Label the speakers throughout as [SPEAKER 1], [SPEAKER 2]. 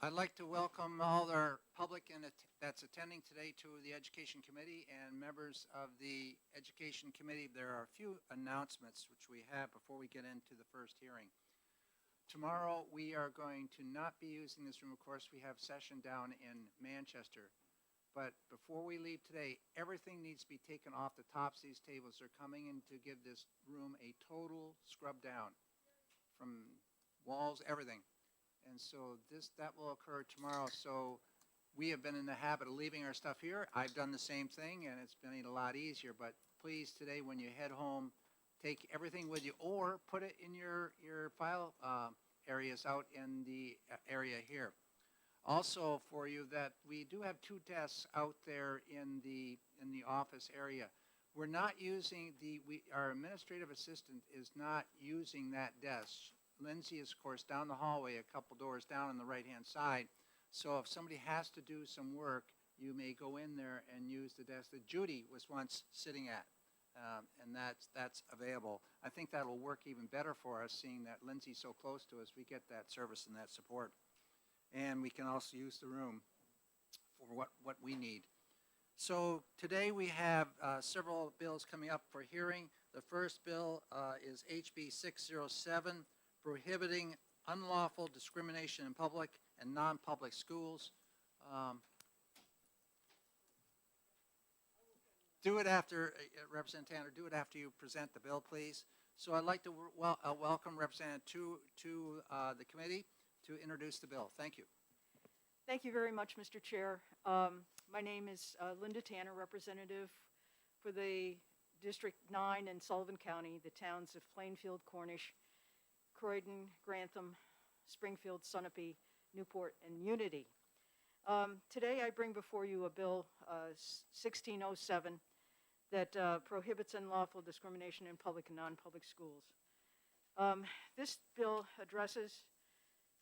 [SPEAKER 1] I'd like to welcome all our public that's attending today to the Education Committee and members of the Education Committee. There are a few announcements which we have before we get into the first hearing. Tomorrow we are going to not be using this room. Of course, we have session down in Manchester. But before we leave today, everything needs to be taken off the tops of these tables. They're coming in to give this room a total scrub down from walls, everything. And so that will occur tomorrow. So we have been in the habit of leaving our stuff here. I've done the same thing, and it's been a lot easier. But please, today, when you head home, take everything with you, or put it in your file areas out in the area here. Also, for you, that we do have 2 desks out there in the office area. We're not using our administrative assistant is not using that desk. Lindsay is, of course, down the hallway, a couple doors down on the right-hand side. So if somebody has to do some work, you may go in there and use the desk that Judy was once sitting at, and that's available. I think that will work even better for us, seeing that Lindsay's so close to us. We get that service and that support. And we can also use the room for what we need. So today we have several bills coming up for hearing. The first bill is HB 607, prohibiting unlawful discrimination in public and non-public schools. Do it after, Representative Tanner, do it after you present the bill, please. So I'd like to welcome Representative to the committee to introduce the bill. Thank you.
[SPEAKER 2] Thank you very much, Mr. Chair. My name is Linda Tanner, representative for the District 9 in Sullivan County, the towns of Plainfield, Cornish, Croydon, Grantham, Springfield, Sunapee, Newport, and Unity. Today I bring before you a bill 1607 that prohibits unlawful discrimination in public and non-public schools. This bill addresses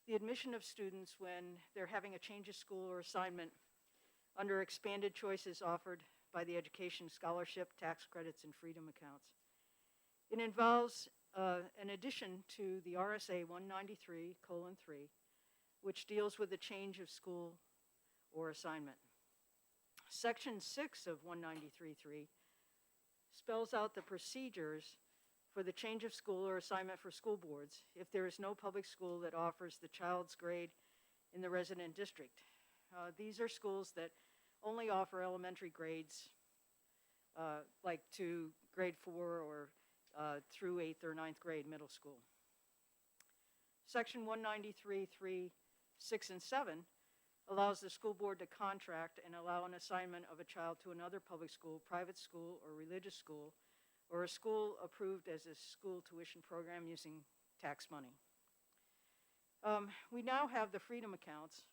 [SPEAKER 2] the admission of students when they're having a change of school or assignment under expanded choices offered by the Education Scholarship, Tax Credits, and Freedom Accounts. It involves an addition to the RSA 193:3, which deals with the change of school or assignment. Section 6 of 193:3 spells out the procedures for the change of school or assignment for school boards if there is no public school that offers the child's grade in the resident district. These are schools that only offer elementary grades like to grade 4 or through 8th or 9th grade middle school. Section 193:3, 6, and 7 allows the school board to contract and allow an assignment of a child to another public school, private school, or religious school, or a school approved as a school tuition program using tax money. We now have the Freedom Accounts,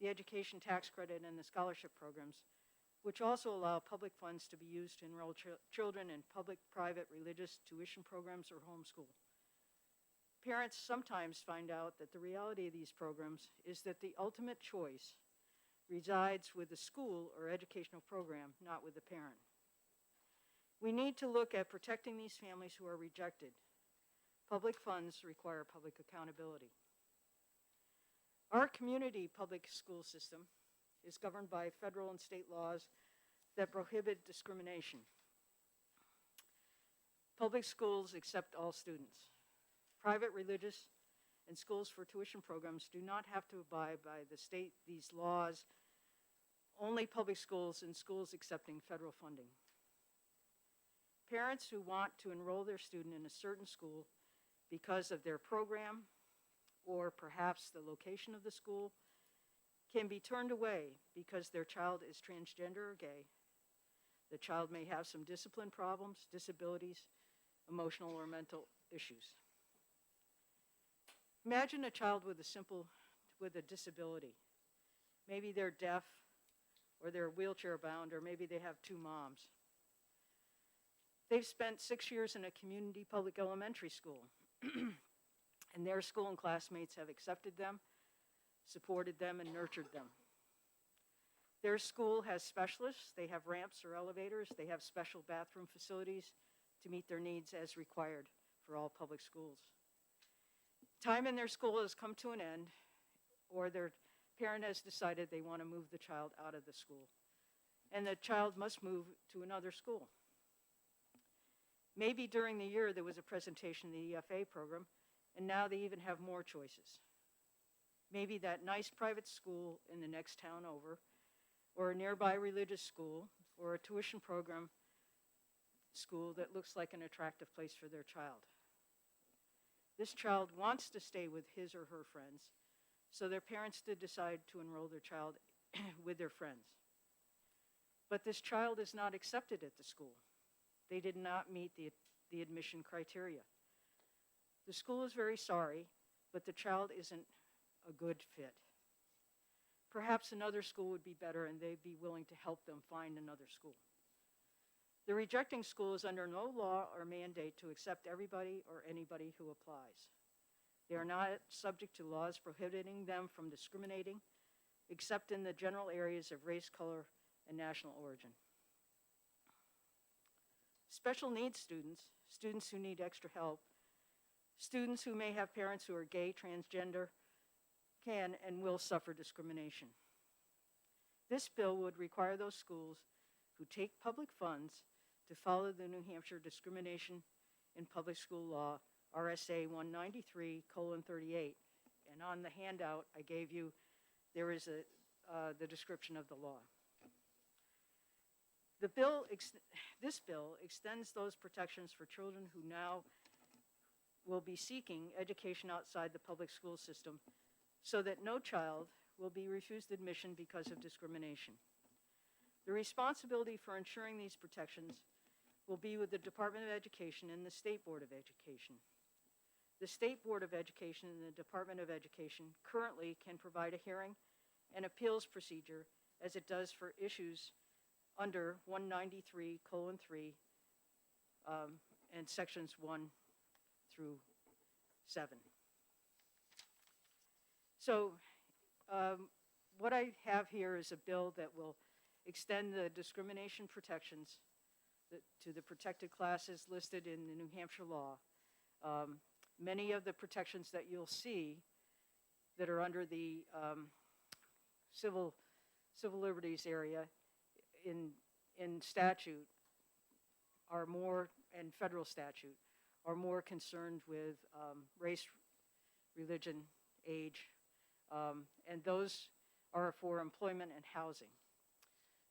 [SPEAKER 2] the Education Tax Credit, and the scholarship programs, which also allow public funds to be used to enroll children in public, private, religious tuition programs or homeschool. Parents sometimes find out that the reality of these programs is that the ultimate choice resides with the school or educational program, not with the parent. We need to look at protecting these families who are rejected. Public funds require public accountability. Our community public school system is governed by federal and state laws that prohibit discrimination. Public schools accept all students. Private, religious, and schools for tuition programs do not have to abide by these laws, only public schools and schools accepting federal funding. Parents who want to enroll their student in a certain school because of their program or perhaps the location of the school can be turned away because their child is transgender or gay. The child may have some discipline problems, disabilities, emotional or mental issues. Imagine a child with a disability. Maybe they're deaf, or they're wheelchair bound, or maybe they have 2 moms. They've spent 6 years in a community public elementary school, and their school and classmates have accepted them, supported them, and nurtured them. Their school has specialists. They have ramps or elevators. They have special bathroom facilities to meet their needs as required for all public schools. Time in their school has come to an end, or their parent has decided they want to move the child out of the school, and the child must move to another school. Maybe during the year there was a presentation of the EFA program, and now they even have more choices. Maybe that nice private school in the next town over, or a nearby religious school, or a tuition program school that looks like an attractive place for their child. This child wants to stay with his or her friends, so their parents did decide to enroll their child with their friends. But this child is not accepted at the school. They did not meet the admission criteria. The school is very sorry, but the child isn't a good fit. Perhaps another school would be better, and they'd be willing to help them find another school. The rejecting school is under no law or mandate to accept everybody or anybody who applies. They are not subject to laws prohibiting them from discriminating, except in the general areas of race, color, and national origin. Special needs students, students who need extra help, students who may have parents who are gay, transgender, can and will suffer discrimination. This bill would require those schools who take public funds to follow the New Hampshire Discrimination in Public School Law, RSA 193:38. And on the handout I gave you, there is the description of the law. This bill extends those protections for children who now will be seeking education outside the public school system, so that no child will be refused admission because of discrimination. The responsibility for ensuring these protections will be with the Department of Education and the State Board of Education. The State Board of Education and the Department of Education currently can provide a hearing and appeals procedure, as it does for issues under 193:3 and sections 1 through 7. So what I have here is a bill that will extend the discrimination protections to the protected classes listed in the New Hampshire law. Many of the protections that you'll see that are under the civil liberties area in statute are more, and federal statute, are more concerned with race, religion, age, and those are for employment and housing.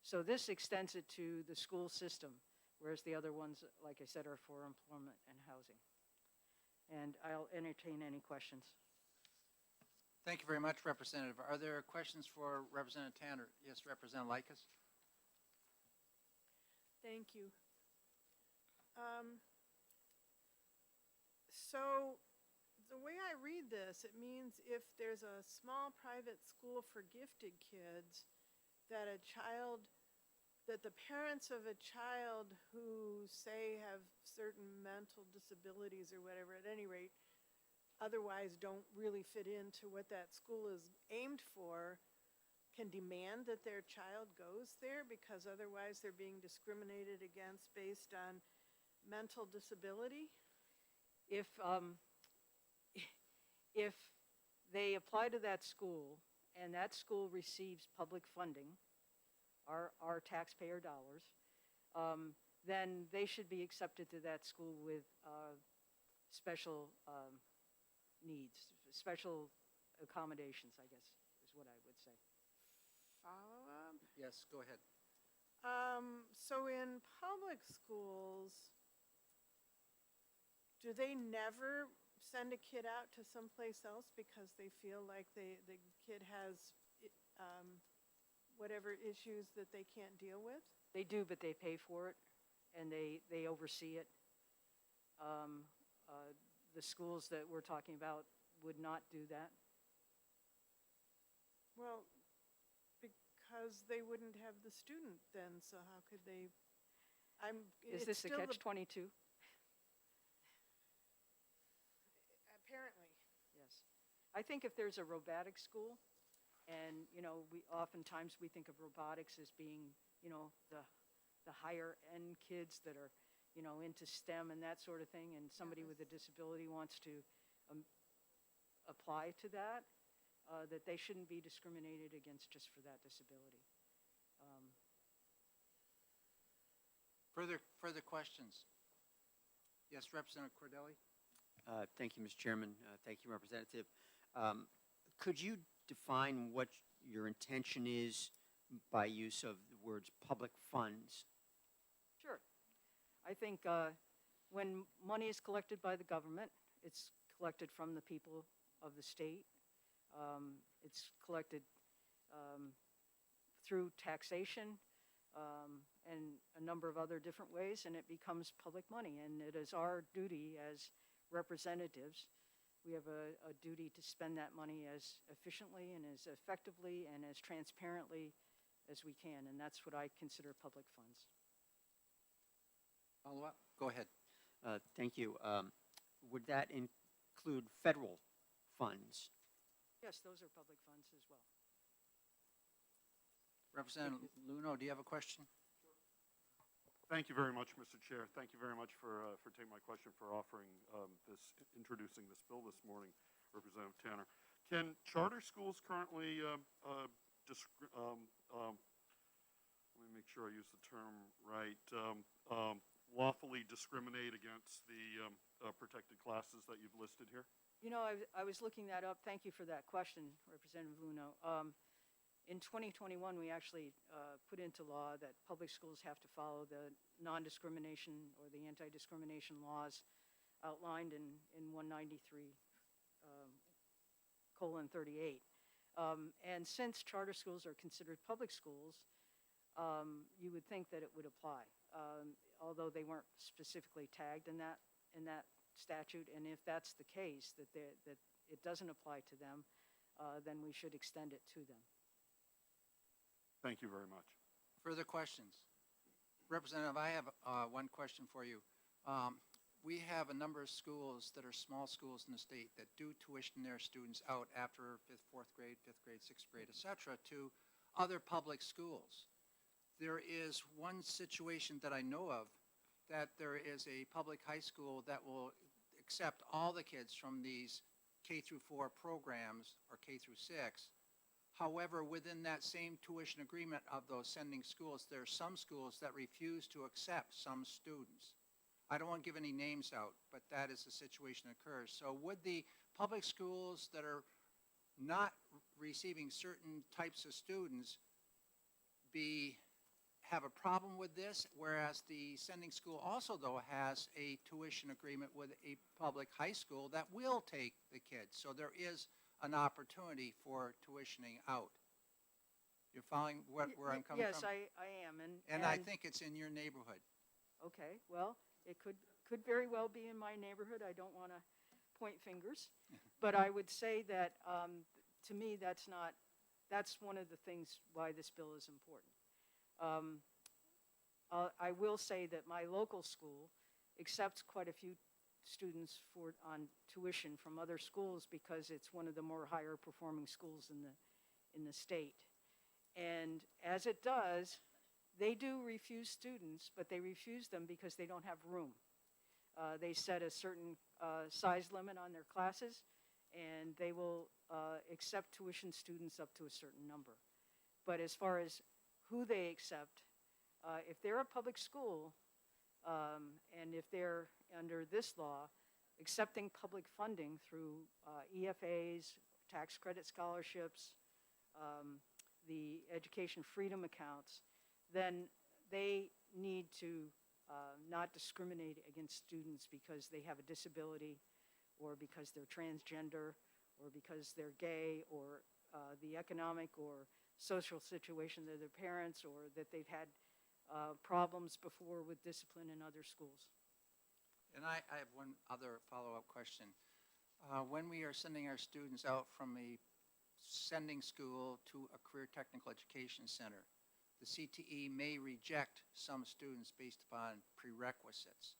[SPEAKER 2] So this extends it to the school system, whereas the other ones, like I said, are for employment and housing. And I'll entertain any questions.
[SPEAKER 1] Thank you very much, Representative. Are there questions for Representative Tanner? Yes, Representative Likas.
[SPEAKER 3] Thank you. So the way I read this, it means if there's a small private school for gifted kids, that the parents of a child who, say, have certain mental disabilities or whatever, at any rate, otherwise don't really fit into what that school is aimed for, can demand that their child goes there because otherwise they're being discriminated against based on mental disability?
[SPEAKER 2] If they apply to that school and that school receives public funding, our taxpayer dollars, then they should be accepted to that school with special needs, special accommodations, I guess, is what I would say.
[SPEAKER 3] Follow-up?
[SPEAKER 1] Yes, go ahead.
[SPEAKER 3] So in public schools, do they never send a kid out to someplace else because they feel like the kid has whatever issues that they can't deal with?
[SPEAKER 2] They do, but they pay for it, and they oversee it. The schools that we're talking about would not do that.
[SPEAKER 3] Well, because they wouldn't have the student then, so how could they?
[SPEAKER 2] Is this a catch-22?
[SPEAKER 3] Apparently.
[SPEAKER 2] Yes. I think if there's a robotics school, and, oftentimes we think of robotics as being, the higher end kids that are, into STEM and that sort of thing, and somebody with a disability wants to apply to that, that they shouldn't be discriminated against just for that disability.
[SPEAKER 1] Further questions? Yes, Representative Cordelli?
[SPEAKER 4] Thank you, Mr. Chairman. Thank you, Representative. Could you define what your intention is by use of the words public funds?
[SPEAKER 2] Sure. I think when money is collected by the government, it's collected from the people of the state. It's collected through taxation and a number of other different ways, and it becomes public money. And it is our duty as representatives, we have a duty to spend that money as efficiently and as effectively and as transparently as we can, and that's what I consider public funds.
[SPEAKER 1] Follow up? Go ahead.
[SPEAKER 4] Thank you. Would that include federal funds?
[SPEAKER 2] Yes, those are public funds as well.
[SPEAKER 1] Representative Luno, do you have a question?
[SPEAKER 5] Thank you very much, Mr. Chair. Thank you very much for taking my question, for offering introducing this bill this morning, Representative Tanner. Can charter schools currently, let me make sure I use the term right, lawfully discriminate against the protected classes that you've listed here?
[SPEAKER 2] You know, I was looking that up. Thank you for that question, Representative Luno. In 2021, we actually put into law that public schools have to follow the non-discrimination or the anti-discrimination laws outlined in 193:38. And since charter schools are considered public schools, you would think that it would apply, although they weren't specifically tagged in that statute. And if that's the case, that it doesn't apply to them, then we should extend it to them.
[SPEAKER 5] Thank you very much.
[SPEAKER 1] Further questions? Representative, I have one question for you. We have a number of schools that are small schools in the state that do tuition their students out after 5th, 4th grade, 5th grade, 6th grade, etc., to other public schools. There is one situation that I know of, that there is a public high school that will accept all the kids from these K through 4 programs or K through 6. However, within that same tuition agreement of those sending schools, there are some schools that refuse to accept some students. I don't want to give any names out, but that is the situation that occurs. So would the public schools that are not receiving certain types of students have a problem with this, whereas the sending school also, though, has a tuition agreement with a public high school that will take the kids? So there is an opportunity for tuitioning out. You're following where I'm coming
[SPEAKER 2] Yes,
[SPEAKER 1] from?
[SPEAKER 2] I am.
[SPEAKER 1] And I think it's in your neighborhood.
[SPEAKER 2] Okay, well, it could very well be in my neighborhood. I don't want to point fingers. But I would say that, to me, that's one of the things why this bill is important. I will say that my local school accepts quite a few students on tuition from other schools because it's one of the more higher performing schools in the state. And as it does, they do refuse students, but they refuse them because they don't have room. They set a certain size limit on their classes, and they will accept tuition students up to a certain number. But as far as who they accept, if they're a public school, and if they're under this law accepting public funding through EFAs, tax credit scholarships, the education freedom accounts, then they need to not discriminate against students because they have a disability or because they're transgender or because they're gay or the economic or social situation of their parents or that they've had problems before with discipline in other schools.
[SPEAKER 1] And I have one other follow-up question. When we are sending our students out from a sending school to a career technical education center, the CTE may reject some students based upon prerequisites.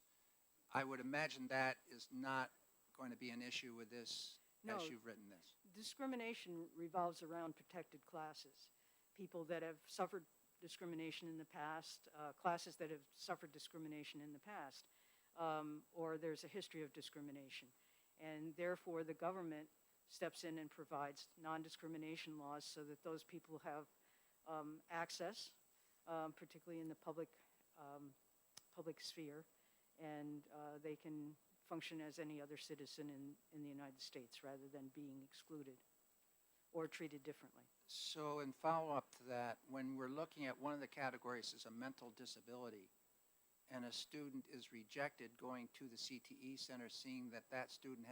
[SPEAKER 1] I would imagine that is not going to be an issue with this as you've written this.
[SPEAKER 2] Discrimination revolves around protected classes, people that have suffered discrimination in the past, classes that have suffered discrimination in the past, or there's a history of discrimination. And therefore, the government steps in and provides non-discrimination laws so that those people have access, particularly in the public sphere, and they can function as any other citizen in the United States rather than being excluded or treated differently.
[SPEAKER 1] So in follow-up to that, when we're looking at one of the categories as a mental disability, and a student is rejected going to the CTE center, seeing that that student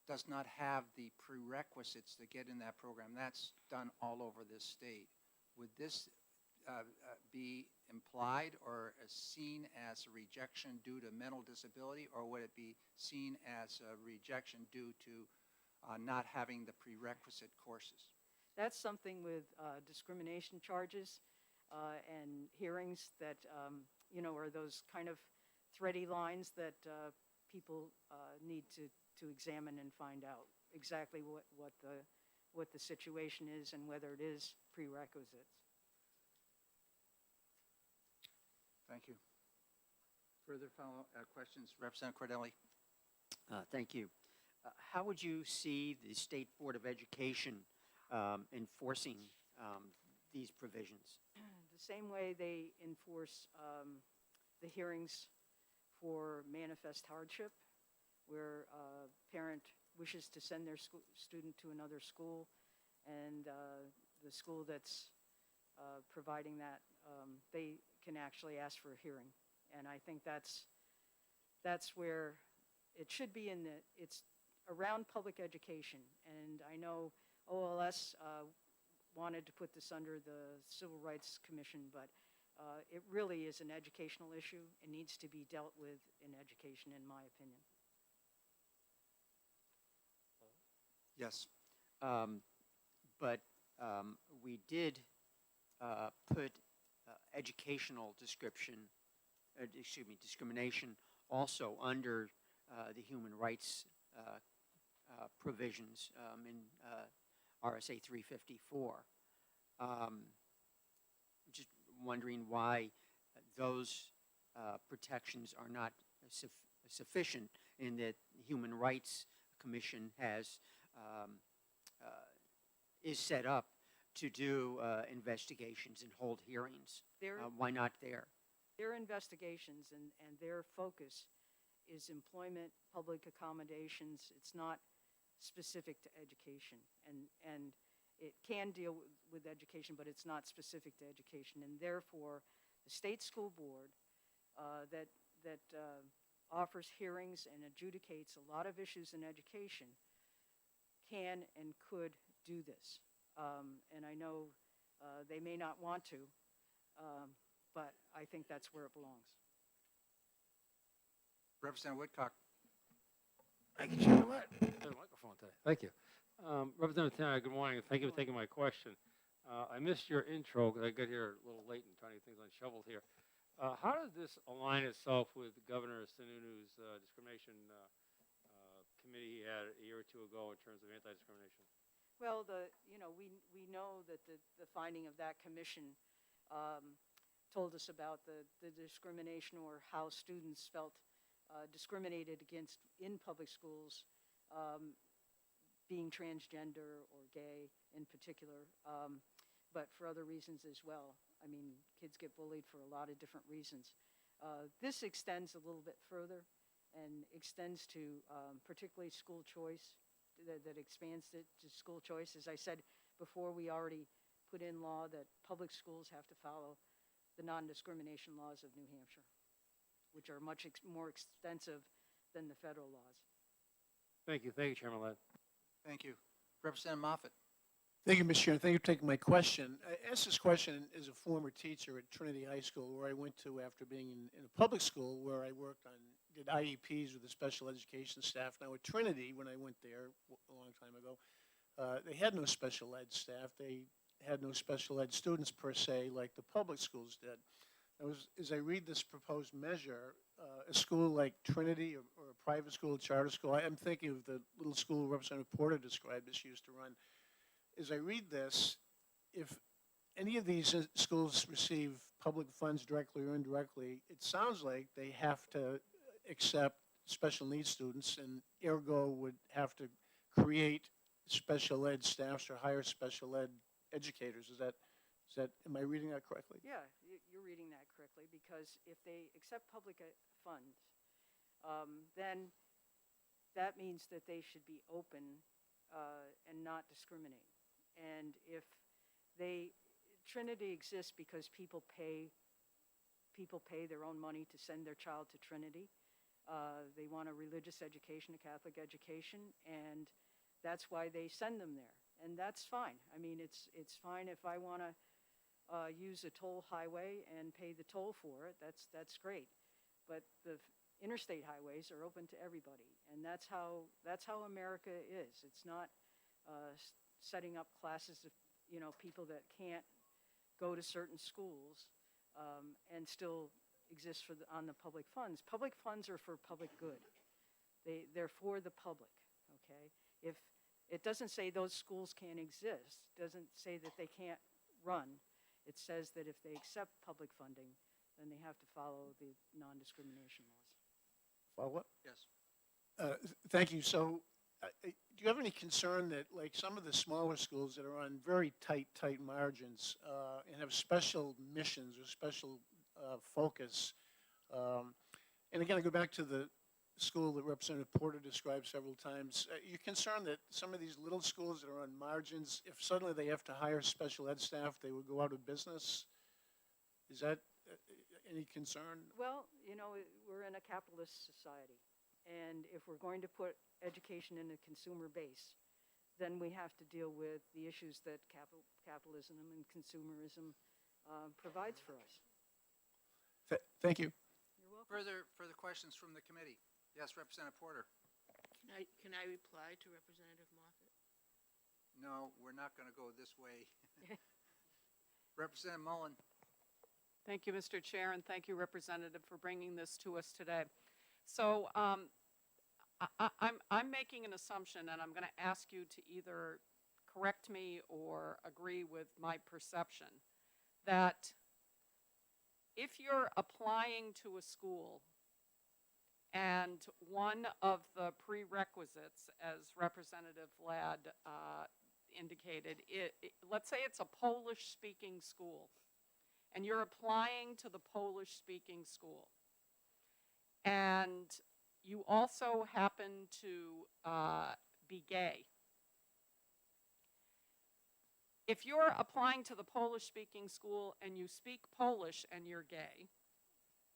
[SPEAKER 1] does not have the prerequisites to get in that program, that's done all over this state. Would this be implied or seen as a rejection due to mental disability, or would it be seen as a rejection due to not having the prerequisite courses?
[SPEAKER 2] That's something with discrimination charges and hearings that, are those kind of thready lines that people need to examine and find out exactly what the situation is and whether it is prerequisites.
[SPEAKER 1] Thank you. Further follow-up questions? Representative Cordelli.
[SPEAKER 4] Thank you. How would you see the State Board of Education enforcing these provisions?
[SPEAKER 2] The same way they enforce the hearings for manifest hardship, where a parent wishes to send their student to another school, and the school that's providing that, they can actually ask for a hearing. And I think that's where it should be it's around public education. And I know OLS wanted to put this under the Civil Rights Commission, but it really is an educational issue. It needs to be dealt with in education, in my opinion.
[SPEAKER 1] Yes.
[SPEAKER 4] But we did put educational discrimination also under the human rights provisions in RSA 354. Just wondering why those protections are not sufficient, in that the Human Rights Commission is set up to do investigations and hold hearings. Why not there?
[SPEAKER 2] Their investigations and their focus is employment, public accommodations. It's not specific to education. And it can deal with education, but it's not specific to education. And therefore, the state school board that offers hearings and adjudicates a lot of issues in education can and could do this. And I know they may not want to, but I think that's where it belongs.
[SPEAKER 1] Representative Woodcock.
[SPEAKER 6] Thank you, Chairman. The microphone today. Thank you. Representative Tanner, good morning. Thank you for taking my question. I missed your intro because I got here a little late and trying to get things unshoveled here. How does this align itself with Governor Sununu's discrimination committee he had a year or two ago in terms of anti-discrimination?
[SPEAKER 2] Well, we know that the finding of that commission told us about the discrimination, or how students felt discriminated against in public schools, being transgender or gay in particular, but for other reasons as well. I mean, kids get bullied for a lot of different reasons. This extends a little bit further and extends to particularly school choice, that expands it to school choice. As I said before, we already put in law that public schools have to follow the non-discrimination laws of New Hampshire, which are much more extensive than the federal laws.
[SPEAKER 6] Thank you. Thank you, Chairman Ladd.
[SPEAKER 1] Thank you. Representative Moffett.
[SPEAKER 7] Thank you, Mr. Chairman. Thank you for taking my question. I asked this question as a former teacher at Trinity High School, where I went to after being in a public school, where I worked on, did IEPs with the special education staff. Now at Trinity, when I went there a long time ago, they had no special ed staff. They had no special ed students per se, like the public schools did. As I read this proposed measure, a school like Trinity, or a private school, a charter school, I'm thinking of the little school Representative Porter described as she used to run. As I read this, if any of these schools receive public funds directly or indirectly, it sounds like they have to accept special needs students, and ergo would have to create special ed staffs or hire special ed educators. Am I reading that correctly?
[SPEAKER 2] Yeah, you're reading that correctly, because if they accept public funds, then that means that they should be open and not discriminate. And if Trinity exists because people pay their own money to send their child to Trinity. They want a religious education, a Catholic education, and that's why they send them there. And that's fine. I mean, it's fine if I want to use a toll highway and pay the toll for it. That's great. But the interstate highways are open to everybody, and that's how America is. It's not setting up classes of people that can't go to certain schools and still exist on the public funds. Public funds are for public good. They're for the public. Okay, if it doesn't say those schools can't exist, doesn't say that they can't run. It says that if they accept public funding, then they have to follow the non-discrimination laws.
[SPEAKER 7] Follow up?
[SPEAKER 1] Yes.
[SPEAKER 7] Thank you. So, do you have any concern that, like, some of the smaller schools that are on very tight margins and have special missions or special focus, and again, I go back to the school that Representative Porter described several times, you're concerned that some of these little schools that are on margins, if suddenly they have to hire special ed staff, they would go out of business? Is that any concern?
[SPEAKER 2] Well, we're in a capitalist society, and if we're going to put education in a consumer base, then we have to deal with the issues that capitalism and consumerism provides for us.
[SPEAKER 7] Thank you.
[SPEAKER 2] You're welcome.
[SPEAKER 1] Further questions from the committee? Yes, Representative Porter.
[SPEAKER 8] Can I reply to Representative Moffett?
[SPEAKER 1] No, we're not going to go this way. Representative Mullen.
[SPEAKER 9] Thank you, Mr. Chair, and thank you, Representative, for bringing this to us today. So I'm making an assumption, and I'm going to ask you to either correct me or agree with my perception, that if you're applying to a school and one of the prerequisites, as Representative Ladd indicated, let's say it's a Polish-speaking school, and you're applying to the Polish-speaking school, and you also happen to be gay. If you're applying to the Polish-speaking school and you speak Polish and you're gay,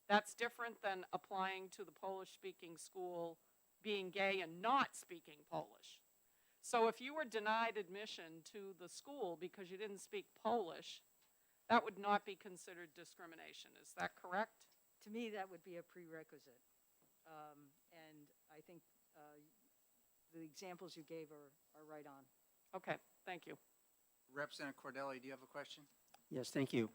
[SPEAKER 9] that's different than applying to the Polish-speaking school, being gay and not speaking Polish. So if you were denied admission to the school because you didn't speak Polish, that would not be considered discrimination. Is that correct?
[SPEAKER 2] To me, that would be a prerequisite. And I think the examples you gave are right on.
[SPEAKER 9] Okay, thank you.
[SPEAKER 1] Representative Cordelli, do you have a question?
[SPEAKER 4] Yes, thank you.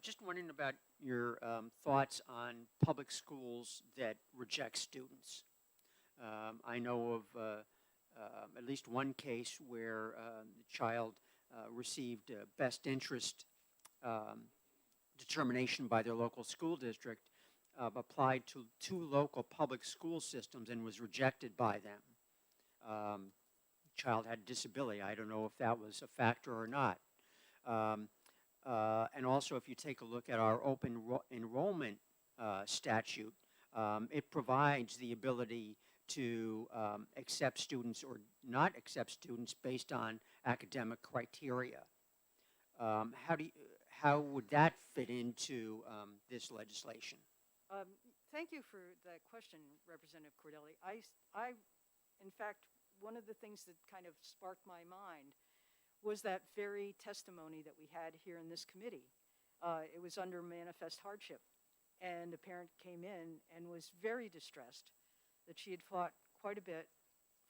[SPEAKER 4] Just wondering about your thoughts on public schools that reject students. I know of at least one case where the child received best interest determination by their local school district, applied to 2 local public school systems and was rejected by them. Child had a disability. I don't know if that was a factor or not. And also, if you take a look at our open enrollment statute, it provides the ability to accept students or not accept students based on academic criteria. How would that fit into this legislation?
[SPEAKER 2] Thank you for that question, Representative Cordelli. I, in fact, one of the things that kind of sparked my mind was that very testimony that we had here in this committee. It was under manifest hardship, and a parent came in and was very distressed that she had fought quite a bit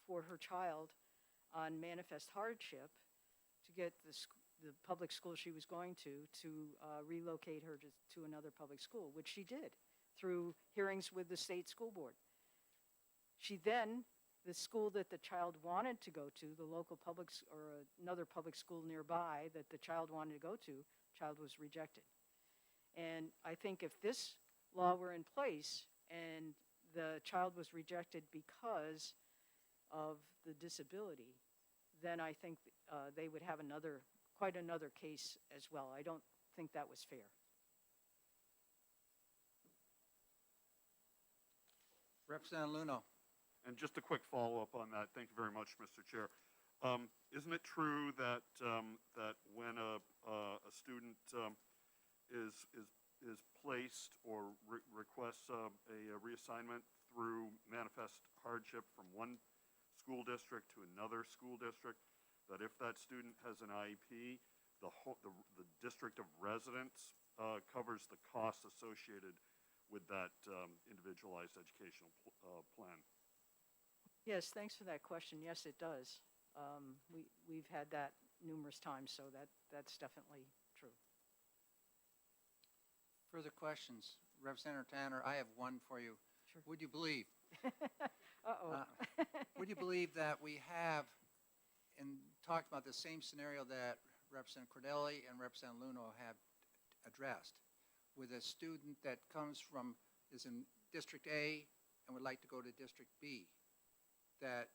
[SPEAKER 2] for her child on manifest hardship to get the public school she was going to relocate her to another public school, which she did through hearings with the state school board. The school that the child wanted to go to, the local public or another public school nearby that the child wanted to go to, child was rejected. And I think if this law were in place and the child was rejected because of the disability, then I think they would have quite another case as well. I don't think that was fair.
[SPEAKER 1] Representative Luno.
[SPEAKER 5] And just a quick follow-up on that. Thank you very much, Mr. Chair. Isn't it true that that when a student is placed or requests a reassignment through manifest hardship from one school district to another school district, that if that student has an IEP, the district of residence covers the costs associated with that individualized educational plan?
[SPEAKER 2] Yes, thanks for that question. Yes, it does. We've had that numerous times, so that's definitely true.
[SPEAKER 1] Further questions? Representative Tanner, I have one for you.
[SPEAKER 2] Sure.
[SPEAKER 1] Would you believe,
[SPEAKER 2] Uh-oh.
[SPEAKER 1] would you believe that we have, and talked about the same scenario that Representative Cordelli and Representative Luno have addressed, with a student that is in District A and would like to go to District B, that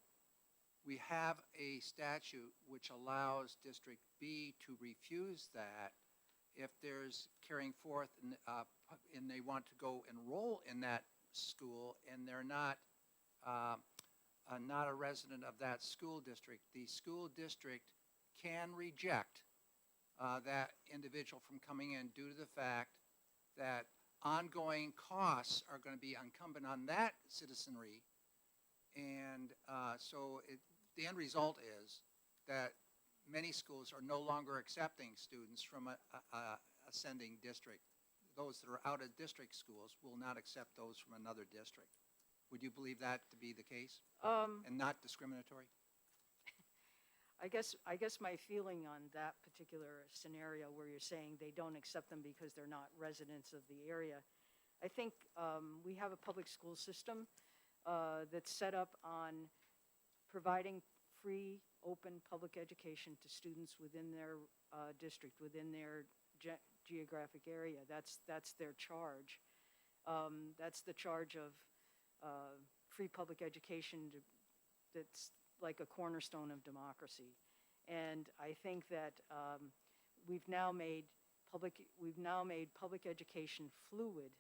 [SPEAKER 1] we have a statute which allows District B to refuse that if there's carrying forth and they want to go enroll in that school and they're not a resident of that school district. The school district can reject that individual from coming in due to the fact that ongoing costs are going to be incumbent on that citizenry. And the end result is that many schools are no longer accepting students from a ascending district. Those that are out of district schools will not accept those from another district. Would you believe that to be the case and not discriminatory?
[SPEAKER 2] I guess my feeling on that particular scenario where you're saying they don't accept them because they're not residents of the area, I think we have a public school system that's set up on providing free, open public education to students within their district, within their geographic area. That's their charge. That's the charge of free public education that's like a cornerstone of democracy. And I think that we've now made public education fluid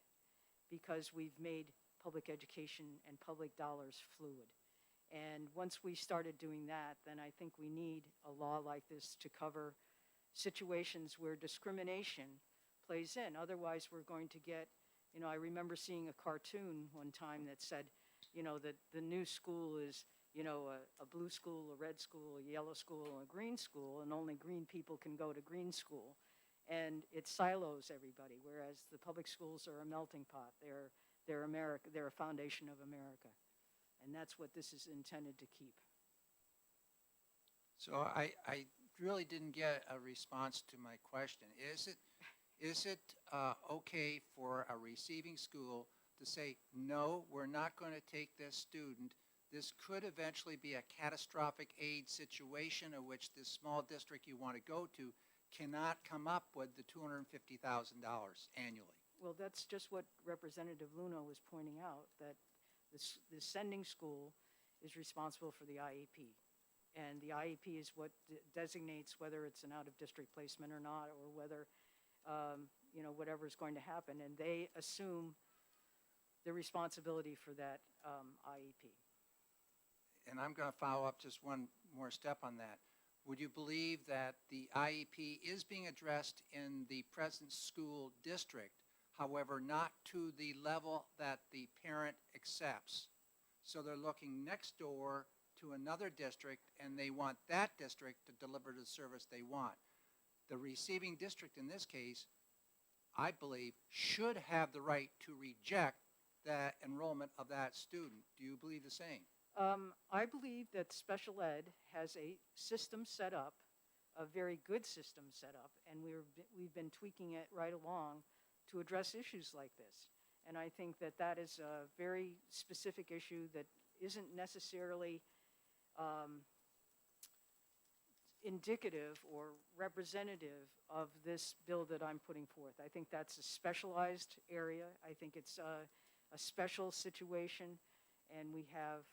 [SPEAKER 2] because we've made public education and public dollars fluid. And once we started doing that, then I think we need a law like this to cover situations where discrimination plays in. Otherwise, we're going to get, I remember seeing a cartoon one time that said, that the new school is, a blue school, a red school, a yellow school, a green school, and only green people can go to green school. And it silos everybody, whereas the public schools are a melting pot. They're America. They're a foundation of America. And that's what this is intended to keep.
[SPEAKER 1] So I really didn't get a response to my question. Is it okay for a receiving school to say, no, we're not going to take this student? This could eventually be a catastrophic aid situation in which this small district you want to go to cannot come up with the $250,000 annually.
[SPEAKER 2] Well, that's just what Representative Luno was pointing out, that the sending school is responsible for the IEP. And the IEP is what designates whether it's an out-of-district placement or not, or whether, whatever is going to happen. And they assume the responsibility for that IEP.
[SPEAKER 1] And I'm going to follow up just one more step on that. Would you believe that the IEP is being addressed in the present school district, however, not to the level that the parent accepts? So they're looking next door to another district, and they want that district to deliver the service they want. The receiving district in this case, I believe, should have the right to reject that enrollment of that student. Do you believe the same?
[SPEAKER 2] I believe that special ed has a system set up, a very good system set up, and we've been tweaking it right along to address issues like this. And I think that is a very specific issue that isn't necessarily indicative or representative of this bill that I'm putting forth. I think that's a specialized area. I think it's a special situation, and we have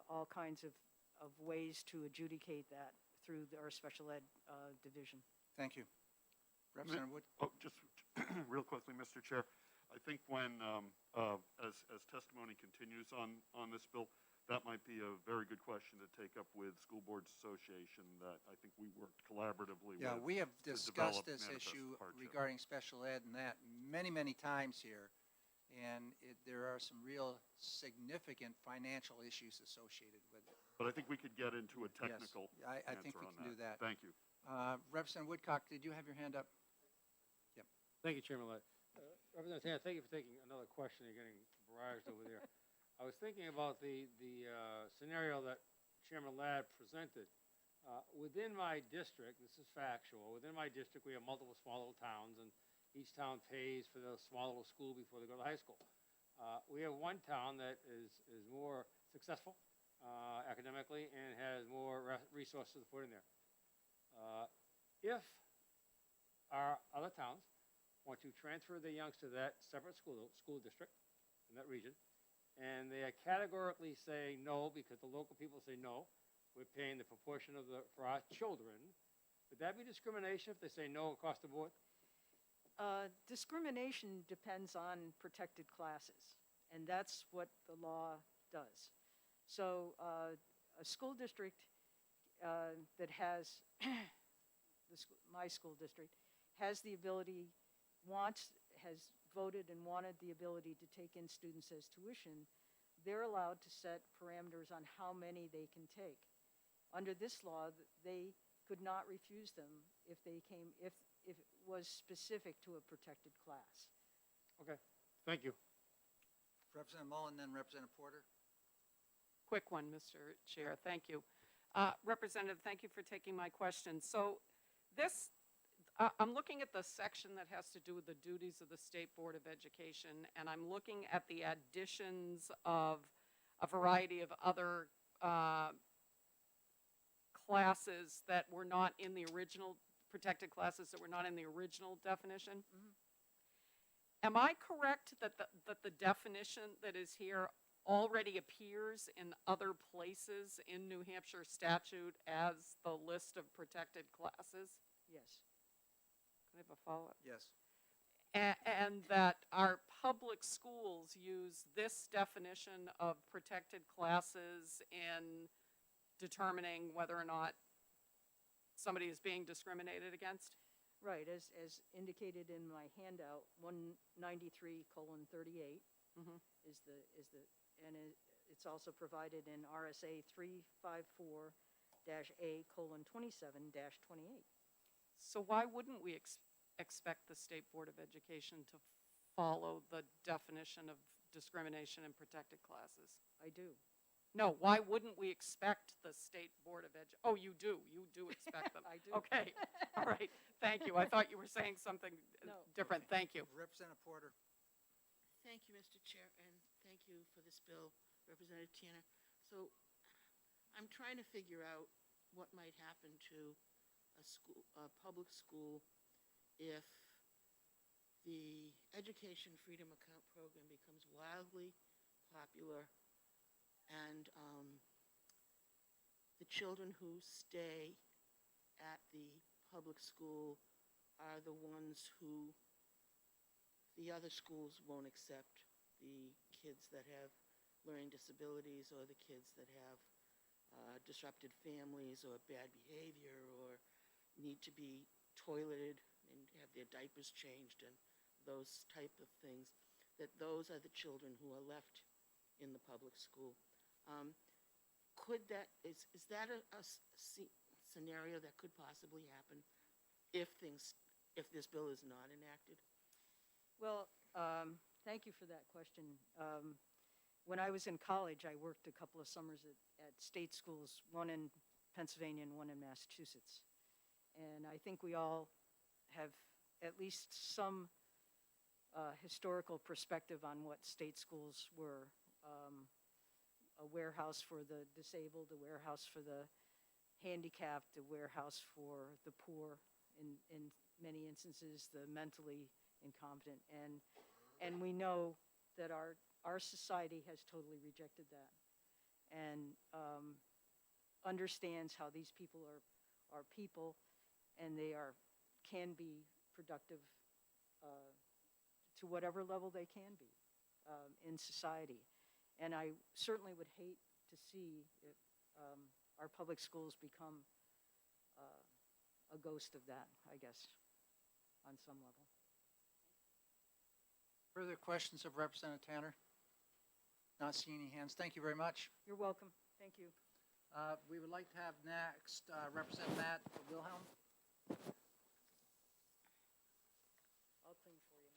[SPEAKER 2] all kinds of of ways to adjudicate that through our special ed division.
[SPEAKER 1] Thank you. Representative Wood?
[SPEAKER 5] Oh, just real quickly, Mr. Chair. I think when, as testimony continues on this bill, that might be a very good question to take up with School Boards Association that I think we worked collaboratively with.
[SPEAKER 1] Yeah, we have
[SPEAKER 5] to
[SPEAKER 1] discussed
[SPEAKER 5] develop
[SPEAKER 1] this
[SPEAKER 5] manifest
[SPEAKER 1] issue
[SPEAKER 5] hardship.
[SPEAKER 1] regarding special ed and that many, many times here. And there are some real significant financial issues associated with it.
[SPEAKER 5] But I think we could get into a
[SPEAKER 1] Yes,
[SPEAKER 5] technical
[SPEAKER 1] I think
[SPEAKER 5] answer
[SPEAKER 1] we
[SPEAKER 5] on
[SPEAKER 1] can do that.
[SPEAKER 5] Thank you.
[SPEAKER 1] Representative Woodcock, did you have your hand up?
[SPEAKER 6] Thank you, Chairman Ladd. Representative Tanner, thank you for taking another question. You're getting barraged over there. I was thinking about the scenario that Chairman Ladd presented. Within my district, this is factual, within my district, we have multiple small little towns, and each town pays for the small little school before they go to high school. We have one town that is more successful academically and has more resources to put in there. If our other towns want to transfer their youngsters to that separate school district in that region, and they categorically say no because the local people say no, we're paying the proportion of for our children, would that be discrimination if they say no across the board?
[SPEAKER 2] Discrimination depends on protected classes, and that's what the law does. So a school district that has, my school district, has the ability, has voted and wanted the ability to take in students as tuition, they're allowed to set parameters on how many they can take. Under this law, they could not refuse them if it was specific to a protected class.
[SPEAKER 6] Okay, thank you.
[SPEAKER 1] Representative Mullen, then Representative Porter.
[SPEAKER 9] Quick one, Mr. Chair. Thank you. Representative, thank you for taking my question. So this, I'm looking at the section that has to do with the duties of the State Board of Education, and I'm looking at the additions of a variety of other classes that were not in the original, protected classes that were not in the original definition. Am I correct that the definition that is here already appears in other places in New Hampshire statute as the list of protected classes?
[SPEAKER 2] Yes.
[SPEAKER 9] Can I have a follow-up?
[SPEAKER 1] Yes.
[SPEAKER 9] And that our public schools use this definition of protected classes in determining whether or not somebody is being discriminated against?
[SPEAKER 2] Right, as indicated in my handout, 193:38 it's also provided in RSA 354-A:27-28.
[SPEAKER 9] So why wouldn't we expect the State Board of Education to follow the definition of discrimination in protected classes?
[SPEAKER 2] I do.
[SPEAKER 9] No, why wouldn't we expect the State Board of oh, you do expect them.
[SPEAKER 2] I do.
[SPEAKER 9] Okay, all right, thank you. I thought you were saying something
[SPEAKER 2] No.
[SPEAKER 9] different. Thank you.
[SPEAKER 1] Representative Porter.
[SPEAKER 8] Thank you, Mr. Chair, and thank you for this bill, Representative Tanner. So I'm trying to figure out what might happen to a public school if the Education Freedom Account program becomes wildly popular and the children who stay at the public school are the ones who the other schools won't accept, the kids that have learning disabilities or the kids that have disrupted families or bad behavior or need to be toileted and have their diapers changed and those type of things, that those are the children who are left in the public school. Is that a scenario that could possibly happen if this bill is not enacted?
[SPEAKER 2] Well, thank you for that question. When I was in college, I worked a couple of summers at state schools, one in Pennsylvania and one in Massachusetts. And I think we all have at least some historical perspective on what state schools were. A warehouse for the disabled, a warehouse for the handicapped, a warehouse for the poor, in many instances, the mentally incompetent. And we know that our society has totally rejected that. And understands how these people are people, and they can be productive to whatever level they can be in society. And I certainly would hate to see if, our public schools become a ghost of that, I guess, on some level.
[SPEAKER 1] Further questions of Representative Tanner? Not seeing any hands. Thank you very much.
[SPEAKER 2] You're welcome. Thank you.
[SPEAKER 1] We would like to have next Representative Matt Wilhelm.
[SPEAKER 2] I'll clean for you,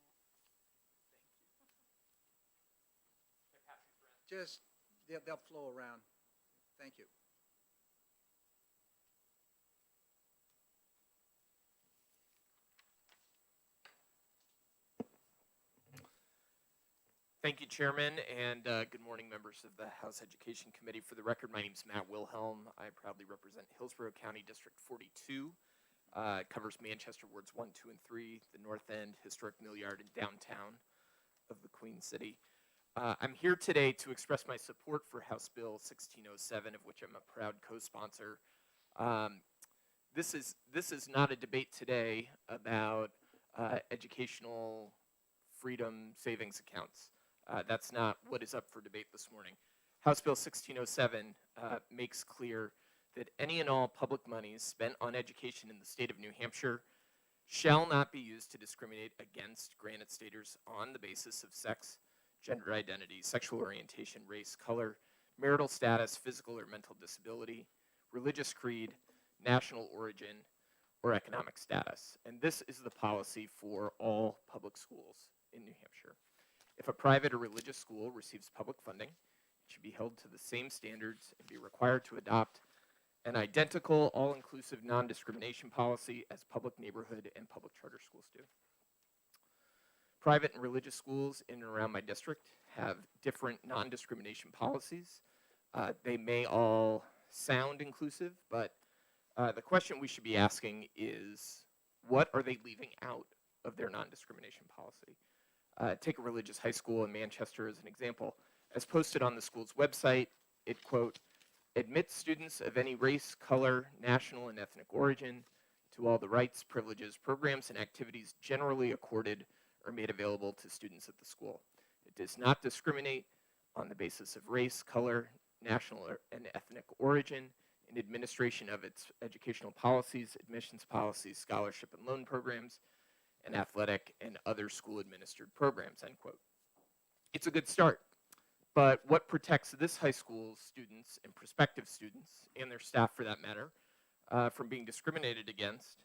[SPEAKER 2] Matt.
[SPEAKER 1] Just, they'll flow around. Thank you.
[SPEAKER 10] Thank you, Chairman, and good morning, members of the House Education Committee. For the record, my name is Matt Wilhelm. I proudly represent Hillsborough County District 42. It covers Manchester Wards 1, 2, and 3, the North End, Historic Mill Yard, and downtown of the Queen City. I'm here today to express my support for House Bill 1607, of which I'm a proud co-sponsor. This is not a debate today about educational freedom savings accounts. That's not what is up for debate this morning. House Bill 1607 makes clear that any and all public monies spent on education in the state of New Hampshire shall not be used to discriminate against Granite Staters on the basis of sex, gender identity, sexual orientation, race, color, marital status, physical or mental disability, religious creed, national origin, or economic status. And this is the policy for all public schools in New Hampshire. If a private or religious school receives public funding, it should be held to the same standards and be required to adopt an identical, all-inclusive, non-discrimination policy as public neighborhood and public charter schools do. Private and religious schools in and around my district have different non-discrimination policies. They may all sound inclusive, but the question we should be asking is, what are they leaving out of their non-discrimination policy? Take a religious high school in Manchester as an example. As posted on the school's website, it, quote, admits students of any race, color, national, and ethnic origin to all the rights, privileges, programs, and activities generally accorded or made available to students at the school. It does not discriminate on the basis of race, color, national, and ethnic origin in administration of its educational policies, admissions policies, scholarship and loan programs, and athletic and other school-administered programs, end quote. It's a good start, but what protects this high school's students and prospective students, and their staff for that matter, from being discriminated against,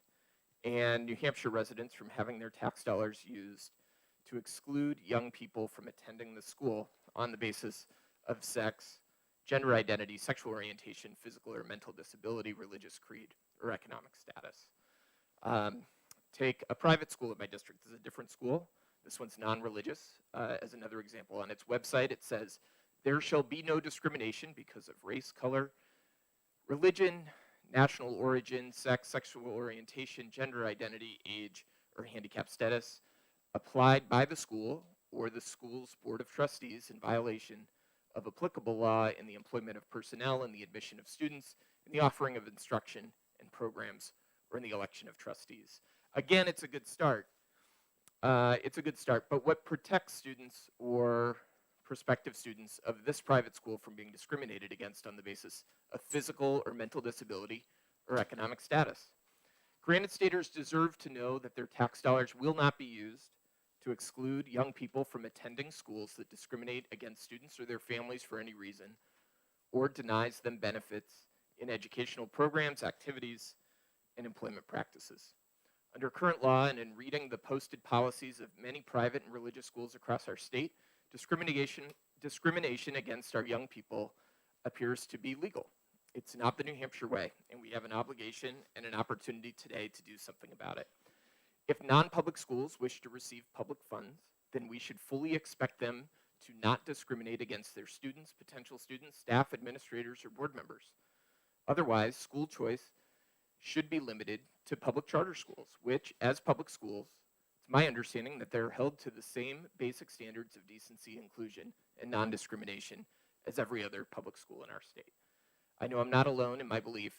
[SPEAKER 10] and New Hampshire residents from having their tax dollars used to exclude young people from attending the school on the basis of sex, gender identity, sexual orientation, physical or mental disability, religious creed, or economic status? Take a private school in my district. This is a different school. This one's non-religious. As another example, on its website, it says, there shall be no discrimination because of race, color, religion, national origin, sex, sexual orientation, gender identity, age, or handicap status applied by the school or the school's board of trustees in violation of applicable law in the employment of personnel and the admission of students, in the offering of instruction and programs, or in the election of trustees. Again, it's a good start. But what protects students or prospective students of this private school from being discriminated against on the basis of physical or mental disability or economic status? Granite Staters deserve to know that their tax dollars will not be used to exclude young people from attending schools that discriminate against students or their families for any reason, or denies them benefits in educational programs, activities, and employment practices. Under current law and in reading the posted policies of many private and religious schools across our state, discrimination against our young people appears to be legal. It's not the New Hampshire way, and we have an obligation and an opportunity today to do something about it. If non-public schools wish to receive public funds, then we should fully expect them to not discriminate against their students, potential students, staff, administrators, or board members. Otherwise, school choice should be limited to public charter schools, which, as public schools, it's my understanding that they're held to the same basic standards of decency, inclusion, and non-discrimination as every other public school in our state. I know I'm not alone in my belief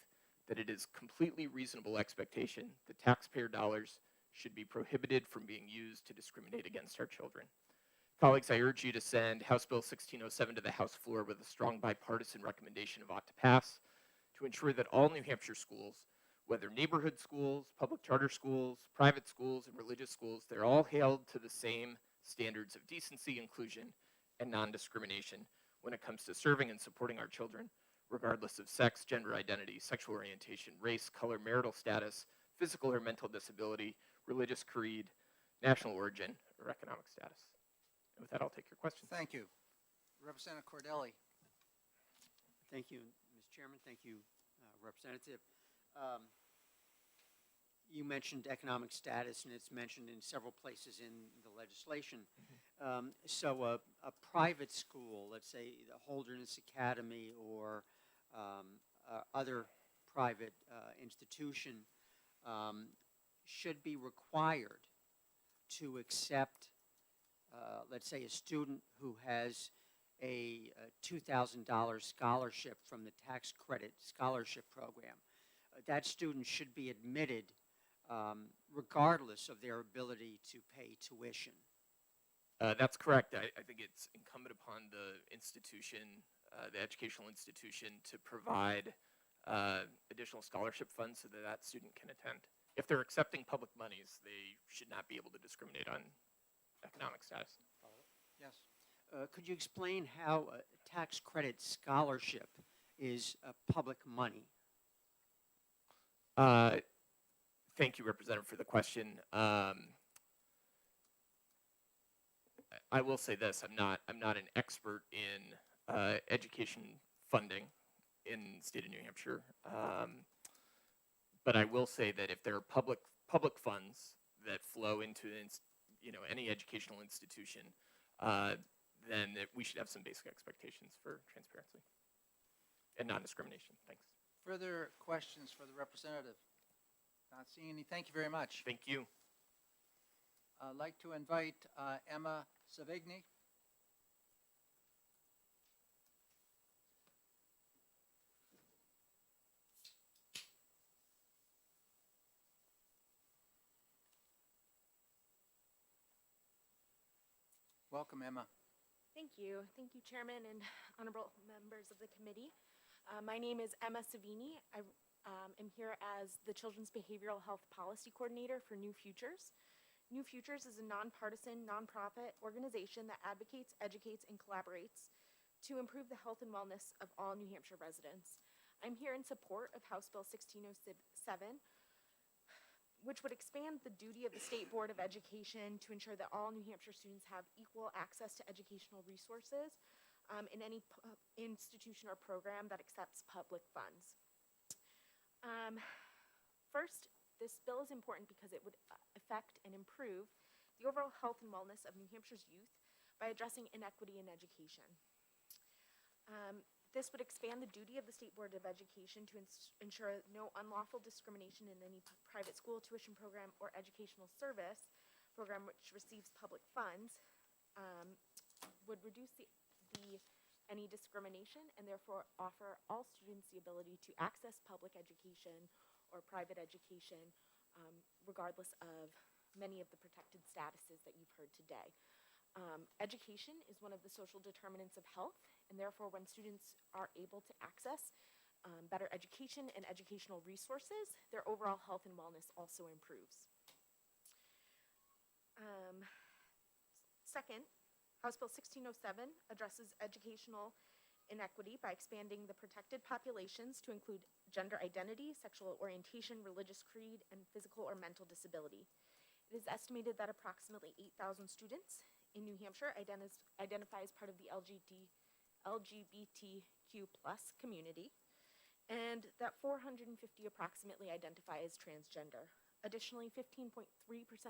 [SPEAKER 10] that it is completely reasonable expectation that taxpayer dollars should be prohibited from being used to discriminate against our children. Colleagues, I urge you to send House Bill 1607 to the House floor with a strong bipartisan recommendation of ought to pass to ensure that all New Hampshire schools, whether neighborhood schools, public charter schools, private schools, and religious schools, they're all held to the same standards of decency, inclusion, and non-discrimination when it comes to serving and supporting our children, regardless of sex, gender identity, sexual orientation, race, color, marital status, physical or mental disability, religious creed, national origin, or economic status. And with that, I'll take your questions.
[SPEAKER 1] Thank you. Representative Cordelli.
[SPEAKER 4] Thank you, Mr. Chairman. Thank you, Representative. You mentioned economic status, and it's mentioned in several places in the legislation. So a private school, let's say the Holderness Academy or other private institution, should be required to accept, let's say, a student who has a $2,000 scholarship from the tax credit scholarship program. That student should be admitted regardless of their ability to pay tuition.
[SPEAKER 10] That's correct. I think it's incumbent upon the institution, the educational institution, to provide additional scholarship funds so that that student can attend. If they're accepting public monies, they should not be able to discriminate on economic status.
[SPEAKER 1] Yes.
[SPEAKER 4] Could you explain how a tax credit scholarship is public money?
[SPEAKER 10] Thank you, Representative, for the question. I will say this: I'm not an expert in education funding in the state of New Hampshire, but I will say that if there are public funds that flow into any educational institution, then we should have some basic expectations for transparency and non-discrimination. Thanks.
[SPEAKER 1] Further questions for the representative? Not seeing any. Thank you very much.
[SPEAKER 10] Thank you.
[SPEAKER 1] I'd like to invite Emma Savigny. Welcome, Emma.
[SPEAKER 11] Thank you. Thank you, Chairman and honorable members of the committee. My name is Emma Savini. I am here as the Children's Behavioral Health Policy Coordinator for New Futures. New Futures is a nonpartisan, nonprofit organization that advocates, educates, and collaborates to improve the health and wellness of all New Hampshire residents. I'm here in support of House Bill 1607, which would expand the duty of the State Board of Education to ensure that all New Hampshire students have equal access to educational resources in any institution or program that accepts public funds. First, this bill is important because it would affect and improve the overall health and wellness of New Hampshire's youth by addressing inequity in education. This would expand the duty of the State Board of Education to ensure no unlawful discrimination in any private school tuition program or educational service program which receives public funds, would reduce any discrimination and therefore offer all students the ability to access public education or private education regardless of many of the protected statuses that you've heard today. Education is one of the social determinants of health, and therefore when students are able to access better education and educational resources, their overall health and wellness also improves. Second, House Bill 1607 addresses educational inequity by expanding the protected populations to include gender identity, sexual orientation, religious creed, and physical or mental disability. It is estimated that approximately 8,000 students in New Hampshire identify as part of the LGBTQ+ community, and that 450 approximately identify as transgender. Additionally, 15.3%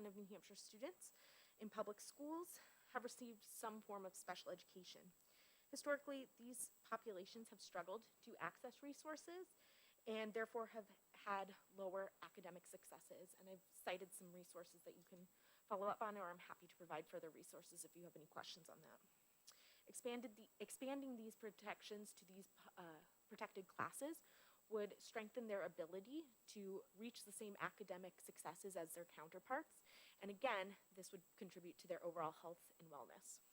[SPEAKER 11] of New Hampshire students in public schools have received some form of special education. Historically, these populations have struggled to access resources and therefore have had lower academic successes. And I've cited some resources that you can follow up on, or I'm happy to provide further resources if you have any questions on that. Expanding these protections to these protected classes would strengthen their ability to reach the same academic successes as their counterparts. And again, this would contribute to their overall health and wellness.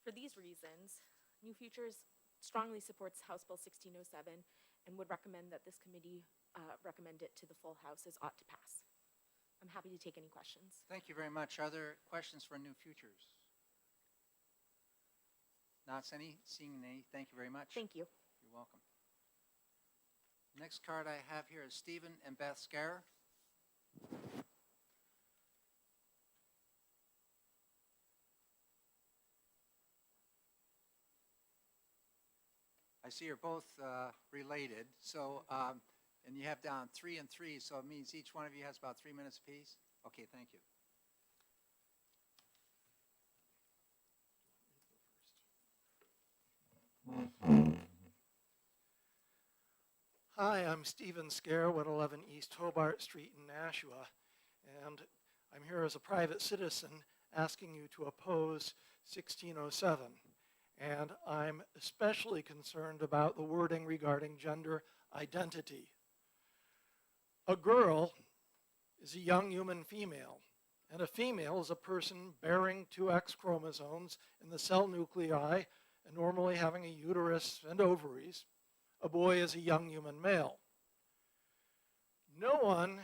[SPEAKER 11] For these reasons, New Futures strongly supports House Bill 1607 and would recommend that this committee recommend it to the full House as ought to pass. I'm happy to take any questions.
[SPEAKER 1] Thank you very much. Are there questions for New Futures? Not seeing any. Thank you very much.
[SPEAKER 11] Thank you.
[SPEAKER 1] You're welcome. Next card I have here is Stephen and Beth Scarer. I see you're both related, so, and you have down 3 and 3, so it means each one of you has about 3 minutes apiece? Okay, thank you.
[SPEAKER 12] Hi, I'm Stephen Scare, 111 East Hobart Street in Nashua, and I'm here as a private citizen asking you to oppose 1607. And I'm especially concerned about the wording regarding gender identity. A girl is a young human female, and a female is a person bearing 2 X chromosomes in the cell nuclei and normally having a uterus and ovaries. A boy is a young human male. No one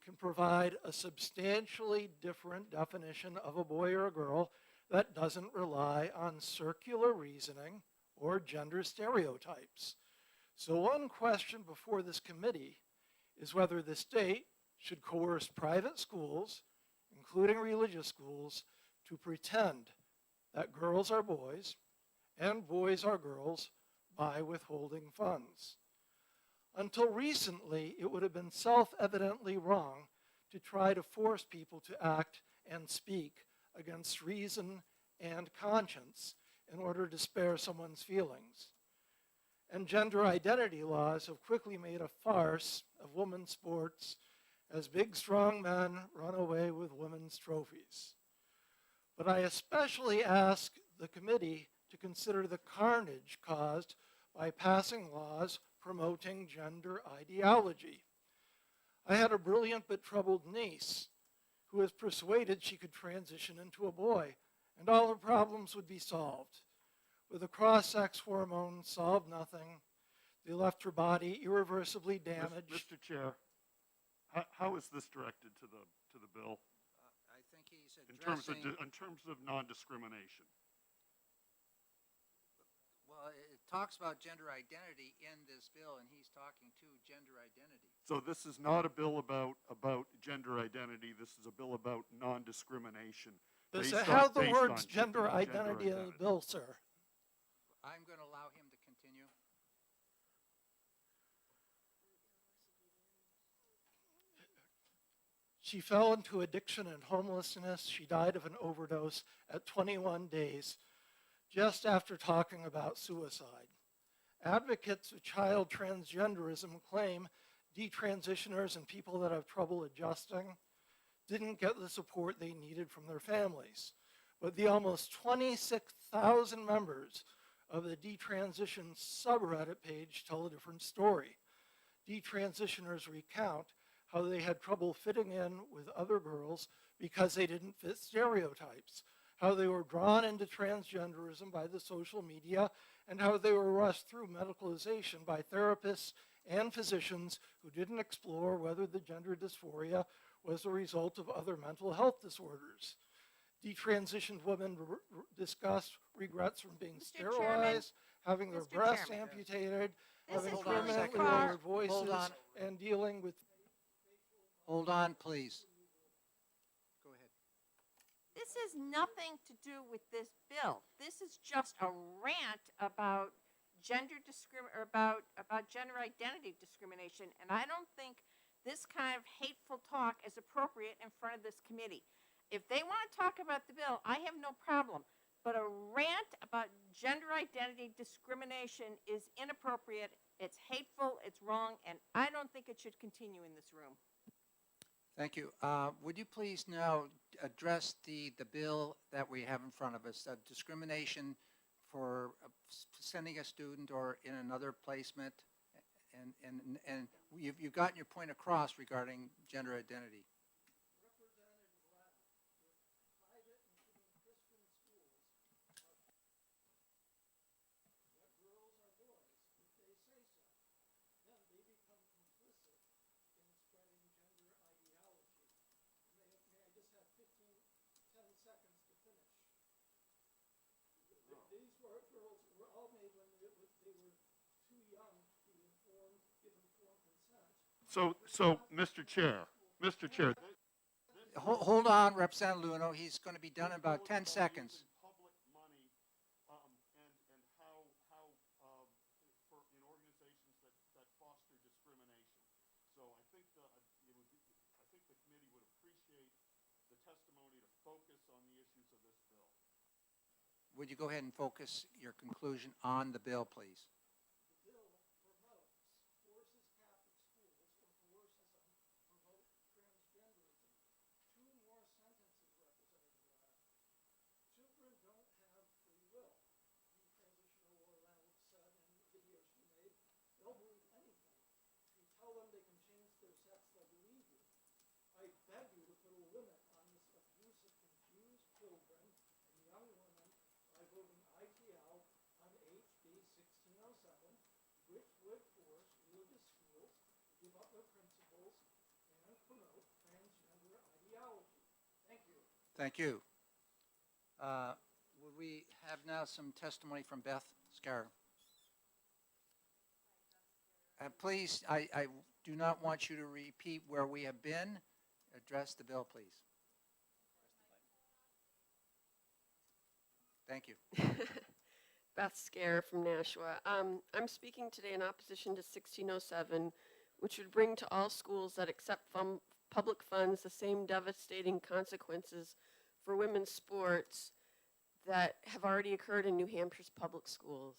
[SPEAKER 12] can provide a substantially different definition of a boy or a girl that doesn't rely on circular reasoning or gender stereotypes. So one question before this committee is whether the state should coerce private schools, including religious schools, to pretend that girls are boys and boys are girls by withholding funds. Until recently, it would have been self-evidently wrong to try to force people to act and speak against reason and conscience in order to spare someone's feelings. And gender identity laws have quickly made a farce of women's sports as big, strong men run away with women's trophies. But I especially ask the committee to consider the carnage caused by passing laws promoting gender ideology. I had a brilliant but troubled niece who was persuaded she could transition into a boy and all her problems would be solved. With the cross-sex hormones, solved nothing. They left her body irreversibly damaged.
[SPEAKER 5] Mr. Chair, how is this directed to the bill
[SPEAKER 1] I think he's
[SPEAKER 5] in terms
[SPEAKER 1] addressing,
[SPEAKER 5] of non-discrimination?
[SPEAKER 1] well, it talks about gender identity in this bill, and he's talking to gender identity.
[SPEAKER 5] So this is not a bill about gender identity. This is a bill about non-discrimination.
[SPEAKER 12] How the words gender identity in the bill, sir?
[SPEAKER 1] I'm going to allow him to continue.
[SPEAKER 12] She fell into addiction and homelessness. She died of an overdose at 21 days, just after talking about suicide. Advocates of child transgenderism claim detransitioners and people that have trouble adjusting didn't get the support they needed from their families. But the almost 26,000 members of the detransition subreddit page tell a different story. Detransitioners recount how they had trouble fitting in with other girls because they didn't fit stereotypes, how they were drawn into transgenderism by the social media, and how they were rushed through medicalization by therapists and physicians who didn't explore whether the gender dysphoria was a result of other mental health disorders. Detransitioned women discussed regrets from being sterilized, having their breasts amputated, having permanently lowered voices, and dealing with...
[SPEAKER 1] Hold on, please. Go ahead.
[SPEAKER 13] This has nothing to do with this bill. This is just a rant about about gender identity discrimination, and I don't think this kind of hateful talk is appropriate in front of this committee. If they want to talk about the bill, I have no problem. But a rant about gender identity discrimination is inappropriate, it's hateful, it's wrong, and I don't think it should continue in this room.
[SPEAKER 1] Thank you. Would you please now address the bill that we have in front of us, discrimination sending a student or in another placement. And you've gotten your point across regarding gender identity.
[SPEAKER 5] So, Mr. Chair,
[SPEAKER 1] Hold on, Representative Luno. He's going to be done in about 10 seconds.
[SPEAKER 5] Public money, and how, in organizations that foster discrimination. So I think I think the committee would appreciate the testimony to focus on the issues of this bill.
[SPEAKER 1] Would you go ahead and focus your conclusion on the bill, please?
[SPEAKER 12] I beg you to put a limit on this abuse of confused children and young women by voting ITL on HB 1607, which would force religious schools to give up their principles and promote transgender ideology. Thank you.
[SPEAKER 1] Thank you. Would we have now some testimony from Beth Scar? Please, I do not want you to repeat where we have been. Address the bill, please. Thank you.
[SPEAKER 14] Beth Scare from Nashua. I'm speaking today in opposition to 1607, which would bring to all schools that accept public funds the same devastating consequences for women's sports that have already occurred in New Hampshire's public schools.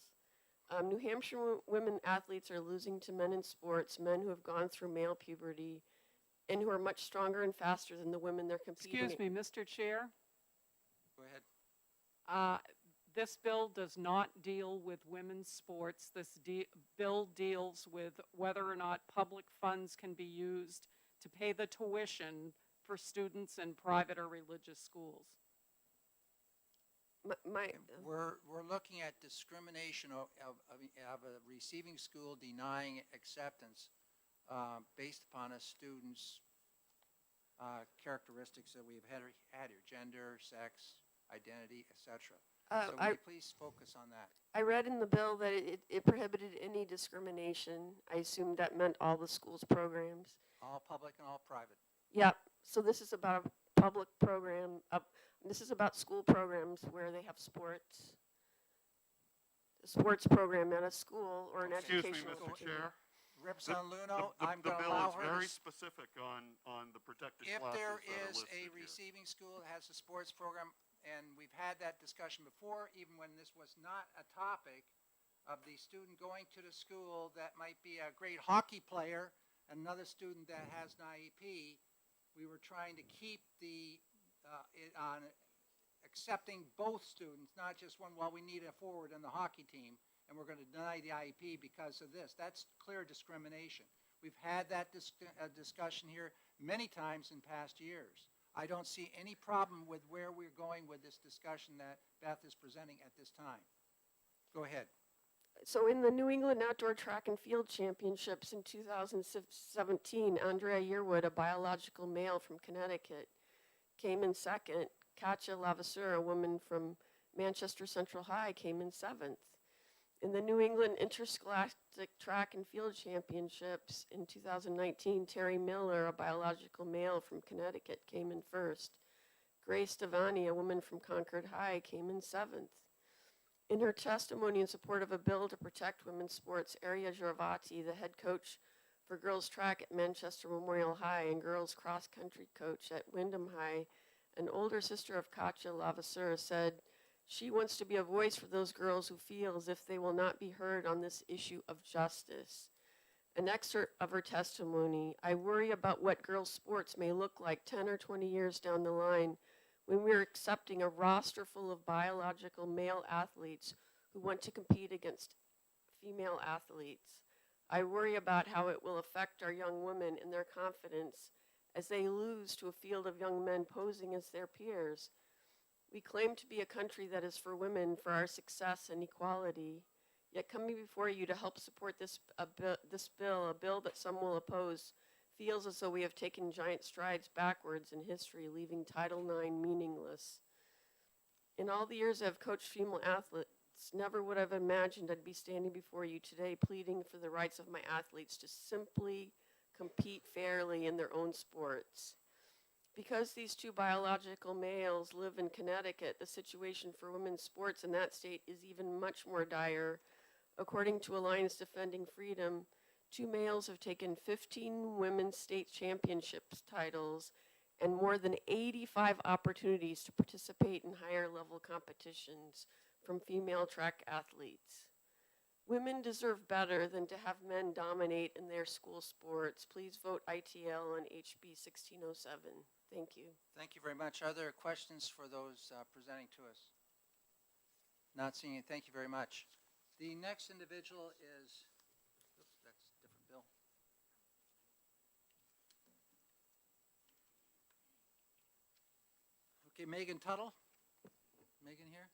[SPEAKER 14] New Hampshire women athletes are losing to men in sports, men who have gone through male puberty, and who are much stronger and faster than the women they're competing
[SPEAKER 9] Excuse me, Mr. Chair.
[SPEAKER 1] Go ahead.
[SPEAKER 9] This bill does not deal with women's sports. This bill deals with whether or not public funds can be used to pay the tuition for students in private or religious schools.
[SPEAKER 1] We're looking at discrimination of a receiving school denying acceptance based upon a student's characteristics that we've had here, gender, sex, identity, etc. So will you please focus on that?
[SPEAKER 14] I read in the bill that it prohibited any discrimination. I assumed that meant all the schools' programs.
[SPEAKER 1] All public and all private.
[SPEAKER 14] Yep. So this is about a public program. This is about school programs where they have sports. A sports program at a school or an
[SPEAKER 5] Excuse me,
[SPEAKER 14] educational
[SPEAKER 5] Mr. Chair.
[SPEAKER 1] Representative Luno, I'm going to
[SPEAKER 5] The
[SPEAKER 1] allow
[SPEAKER 5] bill is
[SPEAKER 1] her
[SPEAKER 5] very
[SPEAKER 1] to
[SPEAKER 5] specific on the protected
[SPEAKER 1] If
[SPEAKER 5] classes
[SPEAKER 1] there
[SPEAKER 5] that are
[SPEAKER 1] is
[SPEAKER 5] listed
[SPEAKER 1] a
[SPEAKER 5] here.
[SPEAKER 1] receiving school that has a sports program, and we've had that discussion before, even when this was not a topic of the student going to the school that might be a great hockey player, and another student that has an IEP, we were trying to keep it on accepting both students, not just one. Well, we need a forward on the hockey team, and we're going to deny the IEP because of this. That's clear discrimination. We've had that discussion here many times in past years. I don't see any problem with where we're going with this discussion that Beth is presenting at this time. Go ahead.
[SPEAKER 14] So in the New England Outdoor Track and Field Championships in 2017, Andrea Yearwood, a biological male from Connecticut, came in second. Katja Lavasseur, a woman from Manchester Central High, came in seventh. In the New England Interscholastic Track and Field Championships in 2019, Terry Miller, a biological male from Connecticut, came in first. Grace Devani, a woman from Concord High, came in seventh. In her testimony in support of a bill to protect women's sports, Aria Giorvati, the head coach for girls track at Manchester Memorial High and girls cross-country coach at Wyndham High, an older sister of Katja Lavasseur, said she wants to be a voice for those girls who feel as if they will not be heard on this issue of justice. An excerpt of her testimony: I worry about what girls' sports may look like 10 or 20 years down the line when we're accepting a roster full of biological male athletes who want to compete against female athletes. I worry about how it will affect our young women and their confidence as they lose to a field of young men posing as their peers. We claim to be a country that is for women, for our success and equality, yet coming before you to help support this bill, a bill that some will oppose, feels as though we have taken giant strides backwards in history, leaving Title IX meaningless. In all the years I've coached female athletes, never would have imagined I'd be standing before you today pleading for the rights of my athletes to simply compete fairly in their own sports. Because these two biological males live in Connecticut, the situation for women's sports in that state is even much more dire. According to Alliance Defending Freedom, 2 males have taken 15 women's state championships titles and more than 85 opportunities to participate in higher level competitions from female track athletes. Women deserve better than to have men dominate in their school sports. Please vote ITL on HB 1607. Thank you.
[SPEAKER 1] Thank you very much. Are there questions for those presenting to us? Not seeing it. Thank you very much. The next individual is, oops, that's a different bill. Okay, Megan Tuttle. Megan here?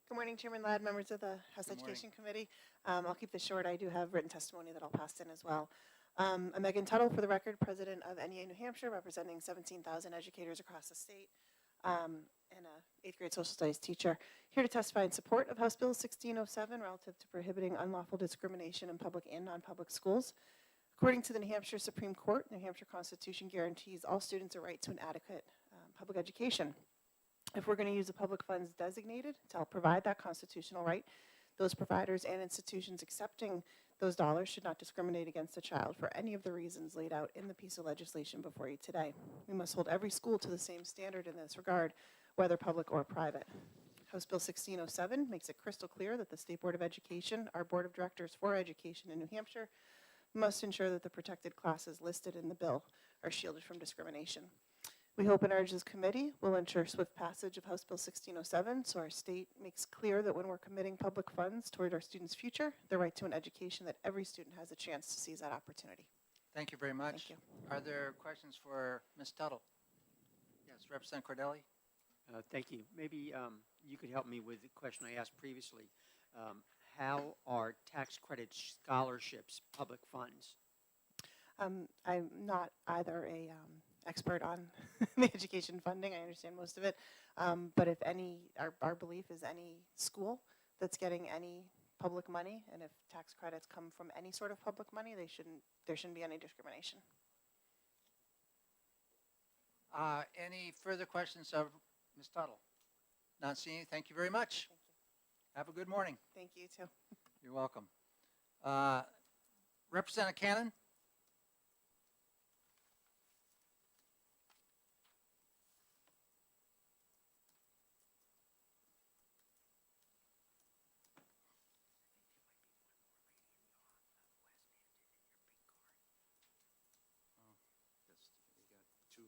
[SPEAKER 15] Good morning, Chairman Ladd, members of the House
[SPEAKER 1] Good morning.
[SPEAKER 15] Education Committee. I'll keep this short. I do have written testimony that I'll pass in as well. I'm Megan Tuttle, for the record, president of NEA New Hampshire, representing 17,000 educators across the state, and a 8th grade social studies teacher, here to testify in support of House Bill 1607 relative to prohibiting unlawful discrimination in public and non-public schools. According to the New Hampshire Supreme Court, the New Hampshire Constitution guarantees all students a right to an adequate public education. If we're going to use the public funds designated to help provide that constitutional right, those providers and institutions accepting those dollars should not discriminate against a child for any of the reasons laid out in the piece of legislation before you today. We must hold every school to the same standard in this regard, whether public or private. House Bill 1607 makes it crystal clear that the State Board of Education, our Board of Directors for Education in New Hampshire, must ensure that the protected classes listed in the bill are shielded from discrimination. We hope and urge this committee will ensure swift passage of House Bill 1607 so our state makes clear that when we're committing public funds toward our students' future, the right to an education, that every student has a chance to seize that opportunity.
[SPEAKER 1] Thank you very much.
[SPEAKER 15] Thank you.
[SPEAKER 1] Are there questions for Ms. Tuttle? Yes, Representative Cordelli.
[SPEAKER 4] Thank you. Maybe you could help me with the question I asked previously. How are tax credit scholarships public funds?
[SPEAKER 15] I'm not either a expert on the education funding. I understand most of it. But if any, our belief is any school that's getting any public money, and if tax credits come from any sort of public money, there shouldn't be any discrimination.
[SPEAKER 1] Any further questions of Ms. Tuttle? Not seeing any. Thank you very much.
[SPEAKER 15] Thank you.
[SPEAKER 1] Have a good morning.
[SPEAKER 15] Thank you, too.
[SPEAKER 1] You're welcome. Representative Cannon?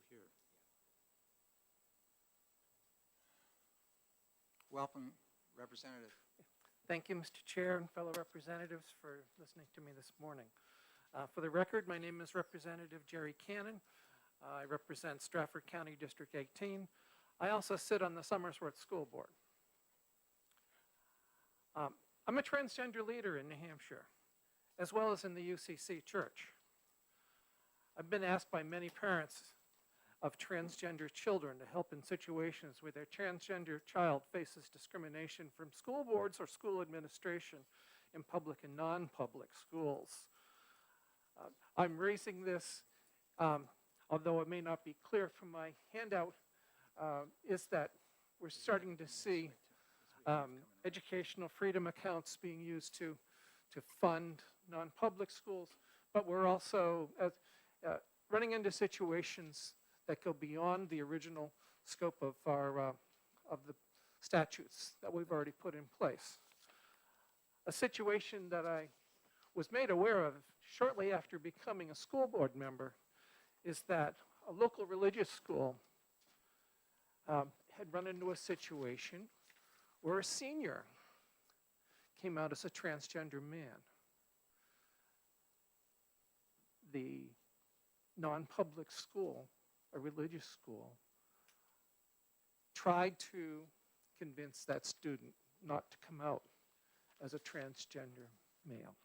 [SPEAKER 1] Here. Welcome, Representative.
[SPEAKER 16] Thank you, Mr. Chair and fellow representatives, for listening to me this morning. For the record, my name is Representative Jerry Cannon. I represent Stratford County District 18. I also sit on the Somersworth School Board. I'm a transgender leader in New Hampshire, as well as in the UCC Church. I've been asked by many parents of transgender children to help in situations where their transgender child faces discrimination from school boards or school administration in public and non-public schools. I'm raising this, although it may not be clear from my handout, is that we're starting to see educational freedom accounts being used to fund non-public schools, but we're also running into situations that go beyond the original scope of our statutes that we've already put in place. A situation that I was made aware of shortly after becoming a school board member is that a local religious school had run into a situation where a senior came out as a transgender man. The non-public school, a religious school, tried to convince that student not to come out as a transgender male.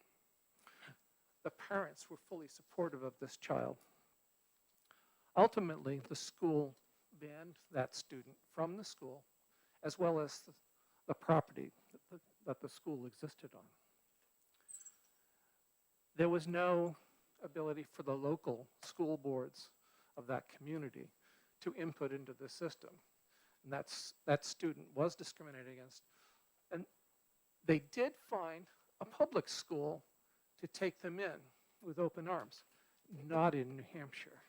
[SPEAKER 16] The parents were fully supportive of this child. Ultimately, the school banned that student from the school, as well as the property that the school existed on. There was no ability for the local school boards of that community to input into the system. And that student was discriminated against. And they did find a public school to take them in with open arms, not in New Hampshire.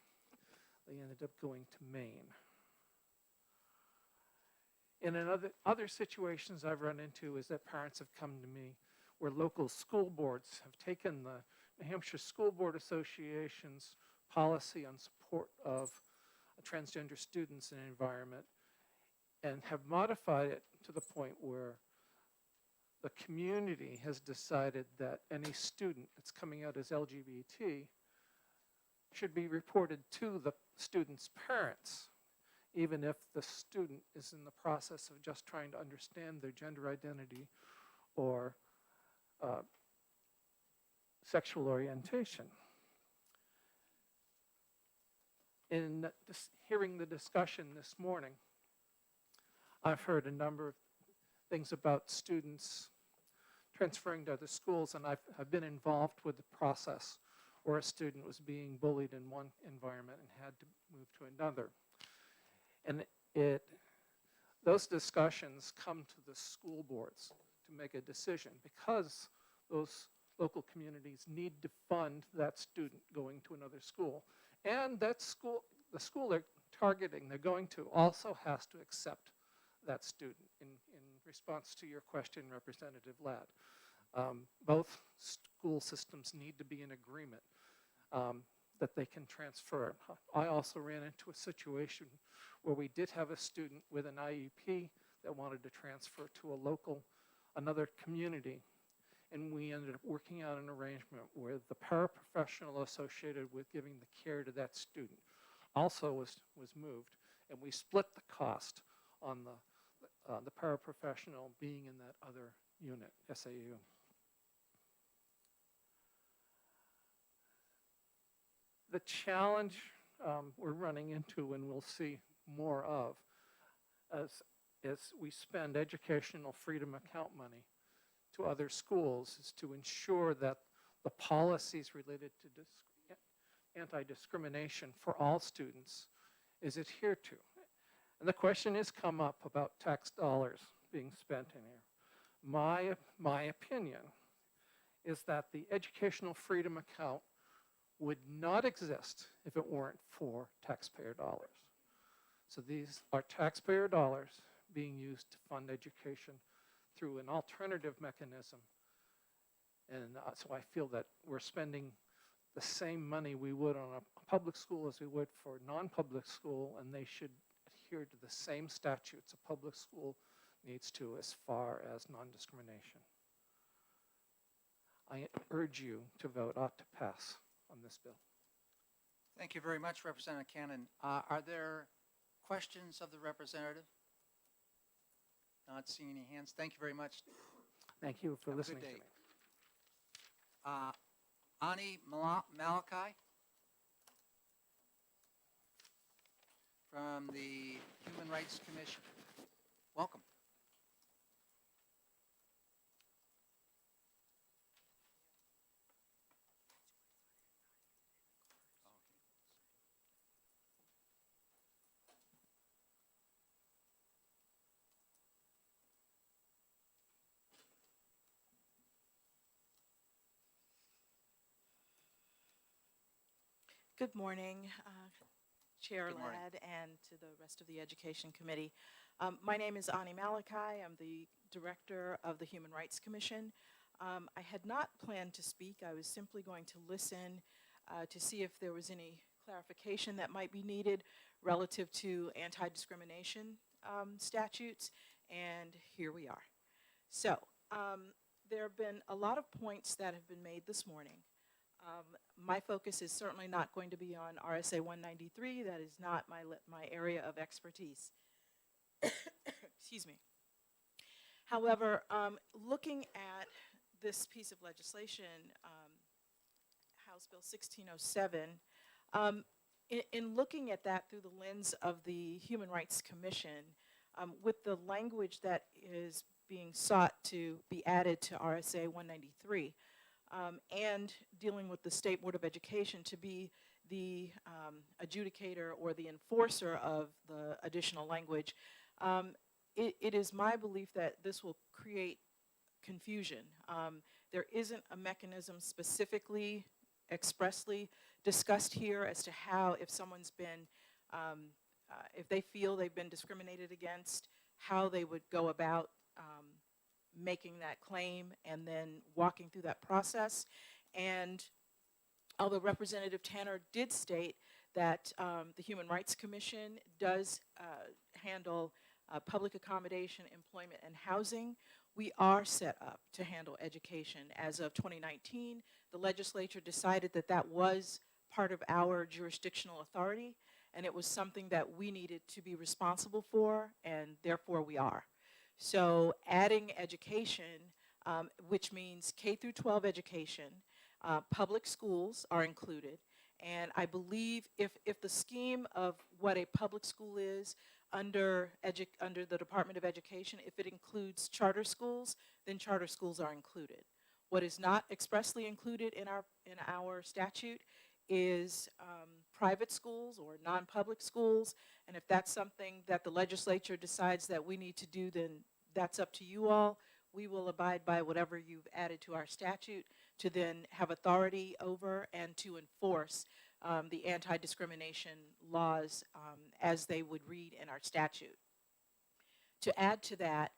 [SPEAKER 16] They ended up going to Maine. And in other situations I've run into is that parents have come to me where local school boards have taken the New Hampshire School Board Association's policy on support of transgender students in an environment and have modified it to the point where the community has decided that any student that's coming out as LGBT should be reported to the student's parents, even if the student is in the process of just trying to understand their gender identity or sexual orientation. In hearing the discussion this morning, I've heard a number of things about students transferring to other schools, and I've been involved with the process where a student was being bullied in one environment and had to move to another. And those discussions come to the school boards to make a decision because those local communities need to fund that student going to another school. And that school, the school they're targeting, they're going to, also has to accept that student in response to your question, Representative Ladd. Both school systems need to be in agreement that they can transfer. I also ran into a situation where we did have a student with an IEP that wanted to transfer to another community. And we ended up working out an arrangement where the paraprofessional associated with giving the care to that student also was moved. And we split the cost on the paraprofessional being in that other unit, SAU. The challenge we're running into, and we'll see more of, as we spend educational freedom account money to other schools, is to ensure that the policies related to anti-discrimination for all students is adhered to. And the question has come up about tax dollars being spent in here. My opinion is that the educational freedom account would not exist if it weren't for taxpayer dollars. So these are taxpayer dollars being used to fund education through an alternative mechanism. And so I feel that we're spending the same money we would on a public school as we would for a non-public school, and they should adhere to the same statutes a public school needs to as far as non-discrimination. I urge you to vote ought to pass on this bill.
[SPEAKER 1] Thank you very much, Representative Cannon. Are there questions of the representative? Not seeing any hands. Thank you very much.
[SPEAKER 16] Thank you for
[SPEAKER 1] Have a
[SPEAKER 16] listening
[SPEAKER 1] good
[SPEAKER 16] to
[SPEAKER 1] day.
[SPEAKER 16] me.
[SPEAKER 1] Ani Malachi from the Human Rights Commission. Welcome.
[SPEAKER 17] Good morning, Chair
[SPEAKER 1] Good morning.
[SPEAKER 17] Ladd, and to the rest of the Education Committee. My name is Ani Malachi. I'm the director of the Human Rights Commission. I had not planned to speak. I was simply going to listen to see if there was any clarification that might be needed relative to anti-discrimination statutes, and here we are. So, there have been a lot of points that have been made this morning. My focus is certainly not going to be on RSA 193. That is not my area of expertise. Excuse me. However, looking at this piece of legislation, House Bill 1607, in looking at that through the lens of the Human Rights Commission, with the language that is being sought to be added to RSA 193, and dealing with the State Board of Education to be the adjudicator or the enforcer of the additional language, it is my belief that this will create confusion. There isn't a mechanism specifically, expressly discussed here as to how, if someone's been, if they feel they've been discriminated against, how they would go about making that claim and then walking through that process. And although Representative Tanner did state that the Human Rights Commission does handle public accommodation, employment, and housing, we are set up to handle education. As of 2019, the legislature decided that that was part of our jurisdictional authority, and it was something that we needed to be responsible for, and therefore we are. So adding education, which means K through 12 education, public schools are included, and I believe if the scheme of what a public school is under the Department of Education, if it includes charter schools, then charter schools are included. What is not expressly included in our statute is private schools or non-public schools, and if that's something that the legislature decides that we need to do, then that's up to you all. We will abide by whatever you've added to our statute to then have authority over and to enforce the anti-discrimination laws as they would read in our statute. To add to that,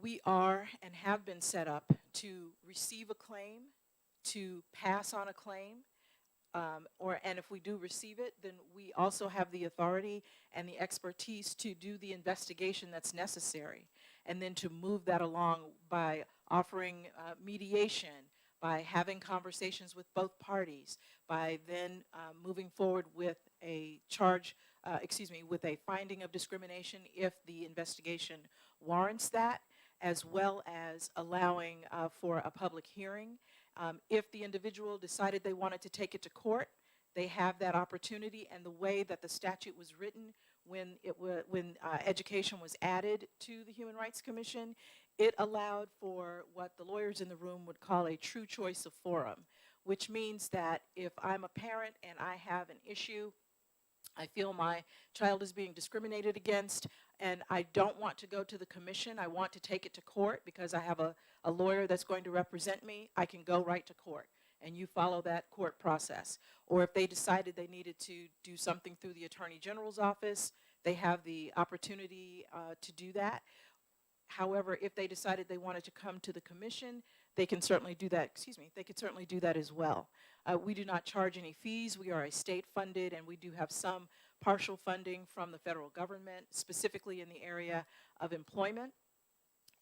[SPEAKER 17] we are and have been set up to receive a claim, to pass on a claim, and if we do receive it, then we also have the authority and the expertise to do the investigation that's necessary, and then to move that along by offering mediation, by having conversations with both parties, by then moving forward with a with a finding of discrimination if the investigation warrants that, as well as allowing for a public hearing. If the individual decided they wanted to take it to court, they have that opportunity, and the way that the statute was written when education was added to the Human Rights Commission, it allowed for what the lawyers in the room would call a true choice of forum, which means that if I'm a parent and I have an issue, I feel my child is being discriminated against, and I don't want to go to the commission, I want to take it to court because I have a lawyer that's going to represent me, I can go right to court, and you follow that court process. Or if they decided they needed to do something through the Attorney General's office, they have the opportunity to do that. However, if they decided they wanted to come to the commission, they can certainly do that, they could certainly do that as well. We do not charge any fees. We are a state funded, and we do have some partial funding from the federal government, specifically in the area of employment.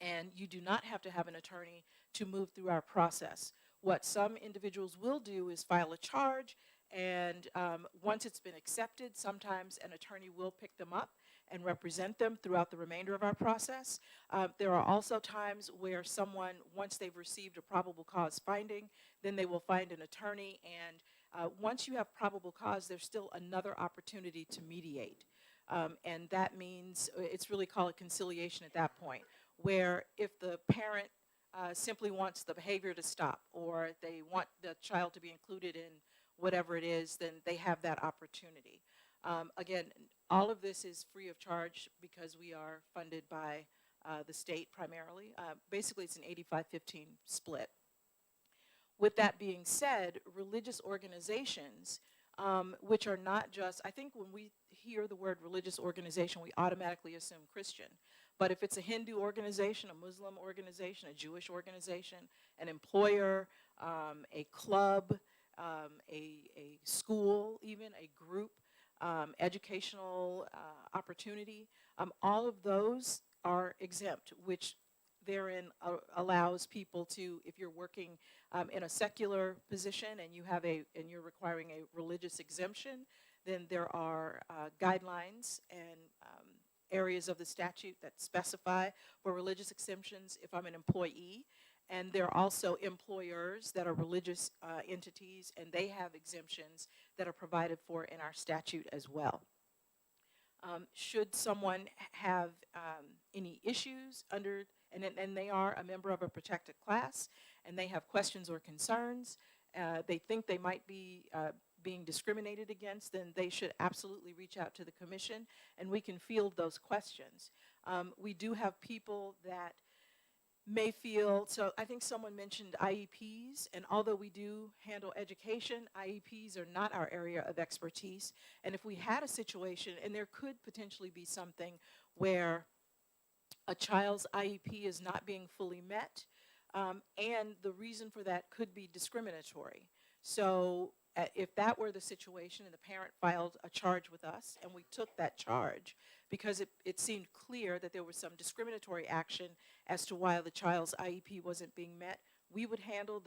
[SPEAKER 17] And you do not have to have an attorney to move through our process. What some individuals will do is file a charge, and once it's been accepted, sometimes an attorney will pick them up and represent them throughout the remainder of our process. There are also times where someone, once they've received a probable cause finding, then they will find an attorney, and once you have probable cause, there's still another opportunity to mediate. And that means it's really called a conciliation at that point, where if the parent simply wants the behavior to stop, or they want the child to be included in whatever it is, then they have that opportunity. Again, all of this is free of charge because we are funded by the state primarily. Basically, it's an 85-15 split. With that being said, religious organizations which are not just, I think when we hear the word religious organization, we automatically assume Christian. But if it's a Hindu organization, a Muslim organization, a Jewish organization, an employer, a club, a school, even a group, educational opportunity, all of those are exempt, which therein allows people to, if you're working in a secular position and you're requiring a religious exemption, then there are guidelines and areas of the statute that specify for religious exemptions if I'm an employee. And there are also employers that are religious entities, and they have exemptions that are provided for in our statute as well. Should someone have any issues and they are a member of a protected class, and they have questions or concerns, they think they might be being discriminated against, then they should absolutely reach out to the commission, and we can field those questions. We do have people that may feel, so I think someone mentioned IEPs, and although we do handle education, IEPs are not our area of expertise. And if we had a situation, and there could potentially be something where a child's IEP is not being fully met, and the reason for that could be discriminatory. So if that were the situation and the parent filed a charge with us and we took that charge because it seemed clear that there was some discriminatory action as to why the child's IEP wasn't being met, we would handle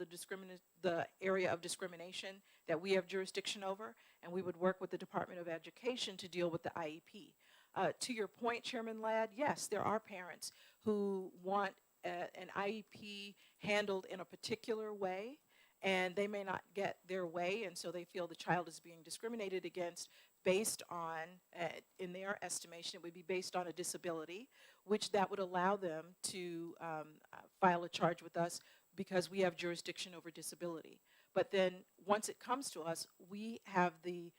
[SPEAKER 17] the area of discrimination that we have jurisdiction over, and we would work with the Department of Education to deal with the IEP. To your point, Chairman Ladd, yes, there are parents who want an IEP handled in a particular way, and they may not get their way, and so they feel the child is being discriminated against based on, in their estimation, it would be based on a disability, which that would allow them to file a charge with us because we have jurisdiction over disability. But then once it comes to us, we have the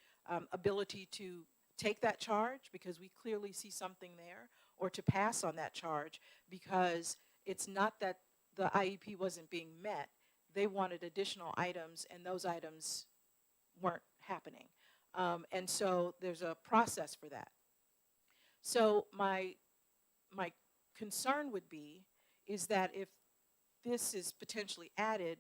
[SPEAKER 17] ability to take that charge because we clearly see something there, or to pass on that charge because it's not that the IEP wasn't being met. They wanted additional items, and those items weren't happening. And so there's a process for that. So my concern would be is that if this is potentially added,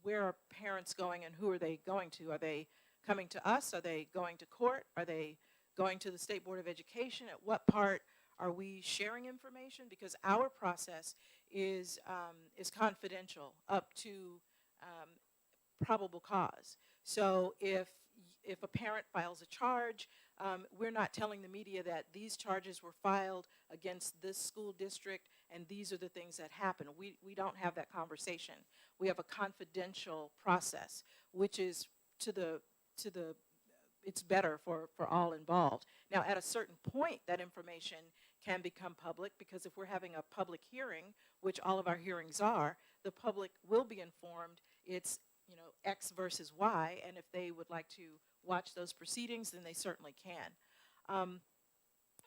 [SPEAKER 17] where are parents going and who are they going to? Are they coming to us? Are they going to court? Are they going to the State Board of Education? At what part are we sharing information? Because our process is confidential up to probable cause. So if a parent files a charge, we're not telling the media that these charges were filed against this school district and these are the things that happen. We don't have that conversation. We have a confidential process, which is it's better for all involved. Now, at a certain point, that information can become public because if we're having a public hearing, which all of our hearings are, the public will be informed it's X versus Y, and if they would like to watch those proceedings, then they certainly can.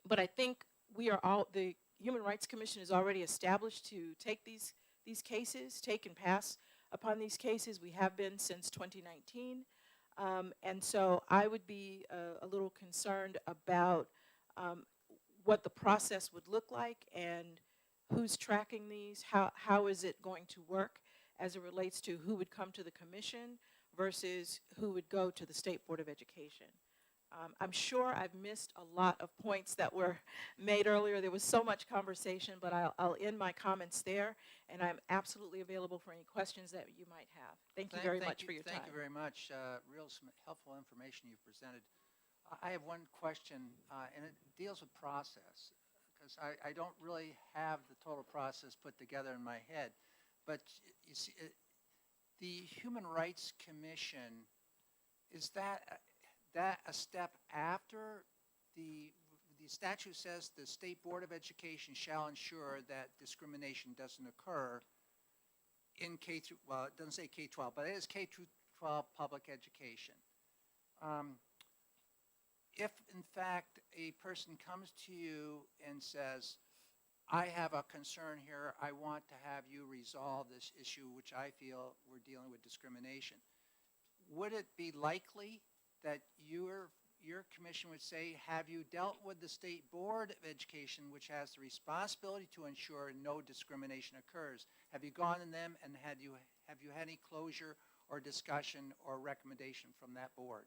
[SPEAKER 17] But I think the Human Rights Commission is already established to take these cases, take and pass upon these cases. We have been since 2019. And so I would be a little concerned about what the process would look like and who's tracking these, how is it going to work as it relates to who would come to the commission versus who would go to the State Board of Education. I'm sure I've missed a lot of points that were made earlier. There was so much conversation, but I'll end my comments there, and I'm absolutely available for any questions that you might have. Thank you very much for your time.
[SPEAKER 1] Thank you very much. Real helpful information you've presented. I have one question, and it deals with process, because I don't really have the total process put together in my head. But you see, the Human Rights Commission, is that a step after the statute says the State Board of Education shall ensure that discrimination doesn't occur in well, it doesn't say K-12, but it is K-12 public education. If, in fact, a person comes to you and says, I have a concern here, I want to have you resolve this issue, which I feel we're dealing with discrimination, would it be likely that your commission would say, have you dealt with the State Board of Education, which has the responsibility to ensure no discrimination occurs? Have you gone to them, and have you had any closure or discussion or recommendation from that board?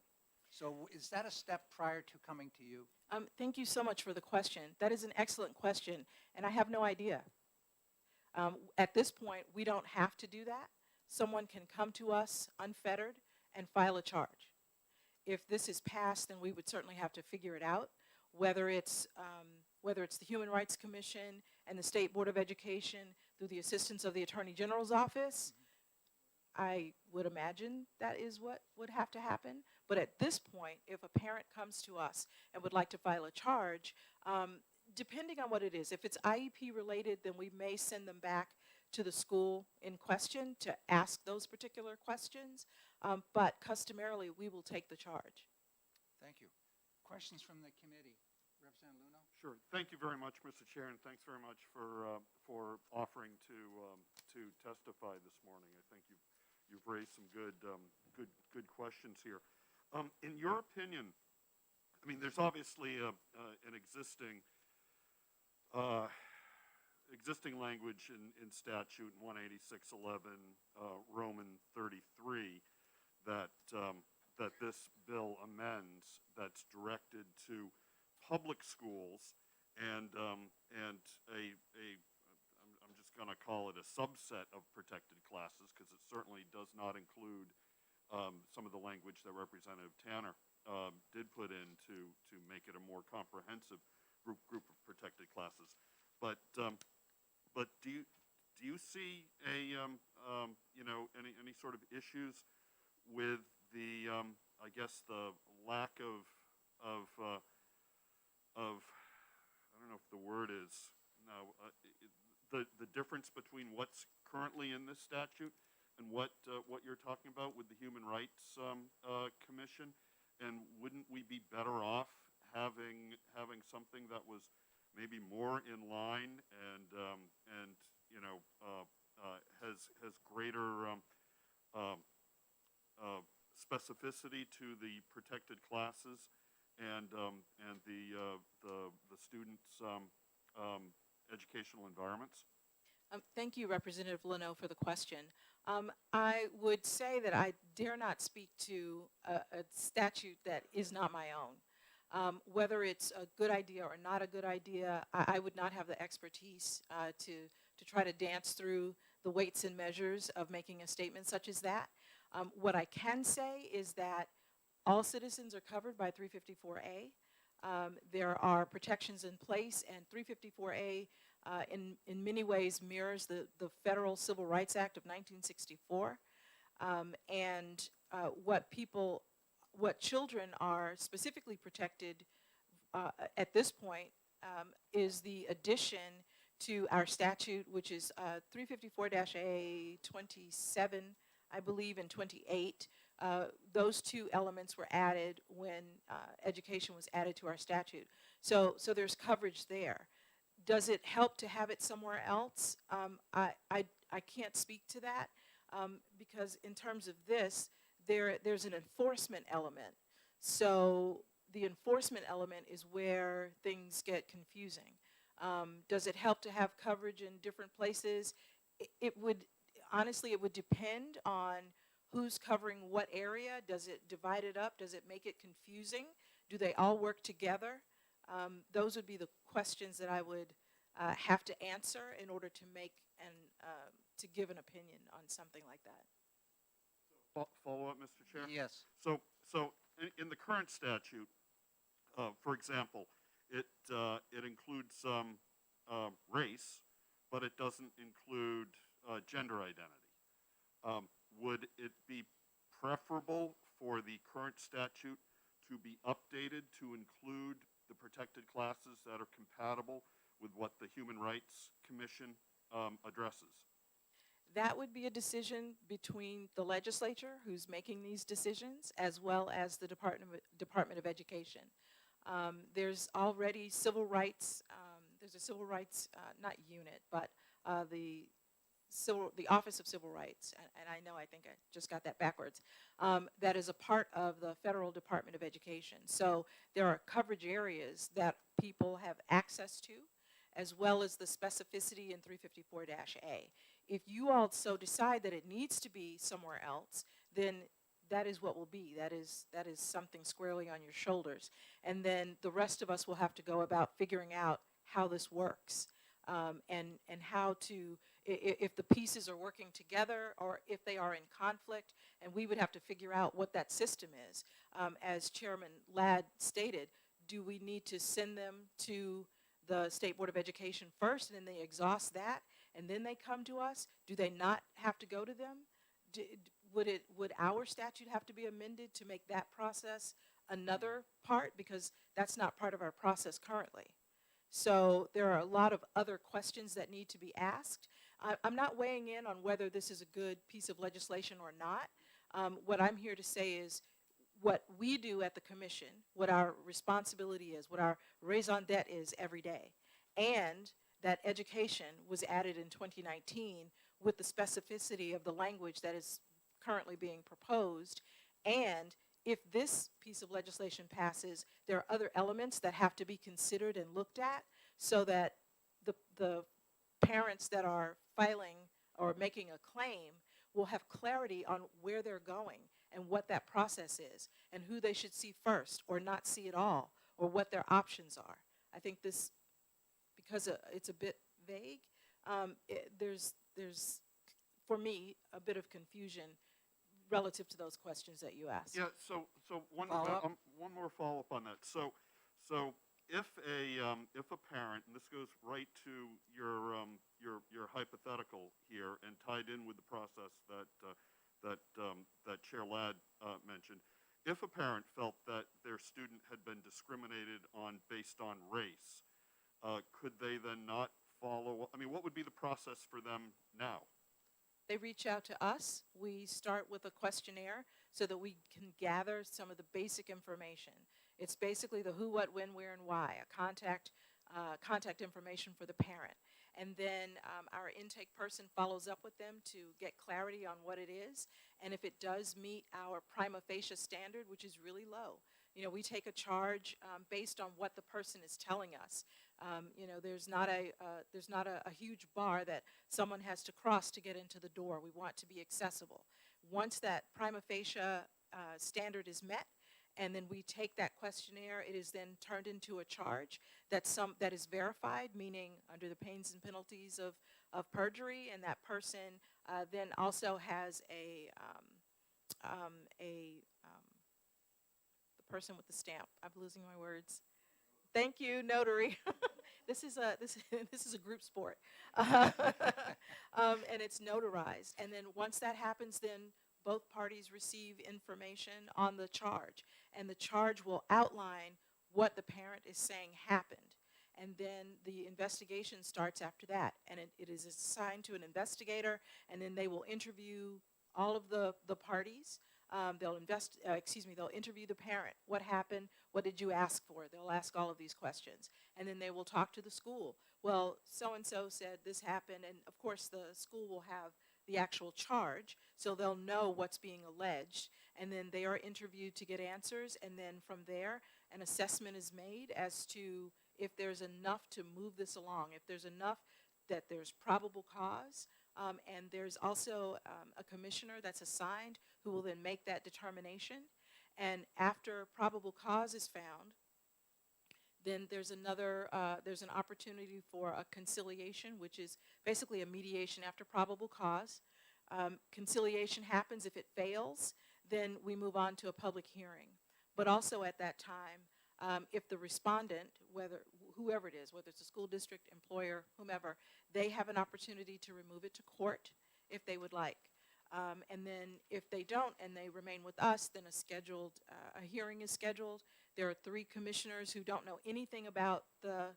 [SPEAKER 1] So is that a step prior to coming to you?
[SPEAKER 17] Thank you so much for the question. That is an excellent question, and I have no idea. At this point, we don't have to do that. Someone can come to us unfettered and file a charge. If this is passed, then we would certainly have to figure it out, whether it's the Human Rights Commission and the State Board of Education through the assistance of the Attorney General's office. I would imagine that is what would have to happen. But at this point, if a parent comes to us and would like to file a charge, depending on what it is, if it's IEP related, then we may send them back to the school in question to ask those particular questions. But customarily, we will take the charge.
[SPEAKER 1] Thank you. Questions from the committee? Representative Luno?
[SPEAKER 5] Sure. Thank you very much, Mr. Chair, and thanks very much for offering to testify this morning. I think you've raised some good questions here. In your opinion, I mean, there's obviously an existing language in statute 18611 Roman 33 that this bill amends, that's directed to public schools and I'm just going to call it a subset of protected classes, because it certainly does not include some of the language that Representative Tanner did put in to make it a more comprehensive group of protected classes. But do you see any sort of issues with the I guess the lack of I don't know if the word is no the difference between what's currently in this statute and what you're talking about with the Human Rights Commission? And wouldn't we be better off having something that was maybe more in line and has greater specificity to the protected classes and the students' educational environments?
[SPEAKER 17] Thank you, Representative Leno, for the question. I would say that I dare not speak to a statute that is not my own. Whether it's a good idea or not a good idea, I would not have the expertise to try to dance through the weights and measures of making a statement such as that. What I can say is that all citizens are covered by 354A. There are protections in place, and 354A in many ways mirrors the Federal Civil Rights Act of 1964. What children are specifically protected at this point is the addition to our statute, which is 354-A 27, I believe, and 28. Those two elements were added when education was added to our statute. So there's coverage there. Does it help to have it somewhere else? I can't speak to that because in terms of this, there's an enforcement element. So the enforcement element is where things get confusing. Does it help to have coverage in different places? Honestly, it would depend on who's covering what area. Does it divide it up? Does it make it confusing? Do they all work together? Those would be the questions that I would have to answer in order to make to give an opinion on something like that.
[SPEAKER 5] Follow up, Mr. Chair?
[SPEAKER 1] Yes.
[SPEAKER 5] So in the current statute, for example, it includes race, but it doesn't include gender identity. Would it be preferable for the current statute to be updated to include the protected classes that are compatible with what the Human Rights Commission addresses?
[SPEAKER 17] That would be a decision between the legislature, who's making these decisions, as well as the Department of Education. There's already civil rights, there's a civil rights, not unit, but the the Office of Civil Rights, and I know I think I just got that backwards, that is a part of the Federal Department of Education. So there are coverage areas that people have access to, as well as the specificity in 354-A. If you all so decide that it needs to be somewhere else, then that is what will be. That is something squarely on your shoulders. And then the rest of us will have to go about figuring out how this works, and how to, if the pieces are working together or if they are in conflict, and we would have to figure out what that system is. As Chairman Ladd stated, do we need to send them to the State Board of Education first, and then they exhaust that, and then they come to us? Do they not have to go to them? Would our statute have to be amended to make that process another part? Because that's not part of our process currently. So there are a lot of other questions that need to be asked. I'm not weighing in on whether this is a good piece of legislation or not. What I'm here to say is what we do at the commission, what our responsibility is, what our raison d'etre is every day, and that education was added in 2019 with the specificity of the language that is currently being proposed. And if this piece of legislation passes, there are other elements that have to be considered and looked at so that the parents that are filing or making a claim will have clarity on where they're going and what that process is and who they should see first or not see at all, or what their options are. I think this, because it's a bit vague, there's for me a bit of confusion relative to those questions that you asked.
[SPEAKER 5] Yeah, so one more follow-up on that. So if a parent, and this goes right to your hypothetical here and tied in with the process that Chair Ladd mentioned, if a parent felt that their student had been discriminated on based on race, could they then not follow? I mean, what would be the process for them now?
[SPEAKER 17] They reach out to us. We start with a questionnaire so that we can gather some of the basic information. It's basically the who, what, when, where, and why, a contact information for the parent. And then our intake person follows up with them to get clarity on what it is. And if it does meet our prima facie standard, which is really low, you know, we take a charge based on what the person is telling us. You know, there's not a huge bar that someone has to cross to get into the door. We want to be accessible. Once that prima facie standard is met, and then we take that questionnaire, it is then turned into a charge that is verified, meaning under the pains and penalties of perjury, and that person then also has the person with the stamp. I'm losing my words. Thank you, notary. This is a group sport, and it's notarized. And then once that happens, then both parties receive information on the charge, and the charge will outline what the parent is saying happened. And then the investigation starts after that, and it is assigned to an investigator, and then they will interview all of the parties. They'll interview the parent. What happened? What did you ask for? They'll ask all of these questions. And then they will talk to the school. Well, so-and-so said this happened, and of course the school will have the actual charge, so they'll know what's being alleged. And then they are interviewed to get answers, and then from there, an assessment is made as to if there's enough to move this along, if there's enough that there's probable cause. And there's also a commissioner that's assigned who will then make that determination. And after probable cause is found, then there's an opportunity for a conciliation, which is basically a mediation after probable cause. Conciliation happens. If it fails, then we move on to a public hearing. But also at that time, if the respondent, whoever it is, whether it's a school district, employer, whomever, they have an opportunity to remove it to court if they would like. And then if they don't and they remain with us, then a hearing is scheduled. There are 3 commissioners who don't know anything about the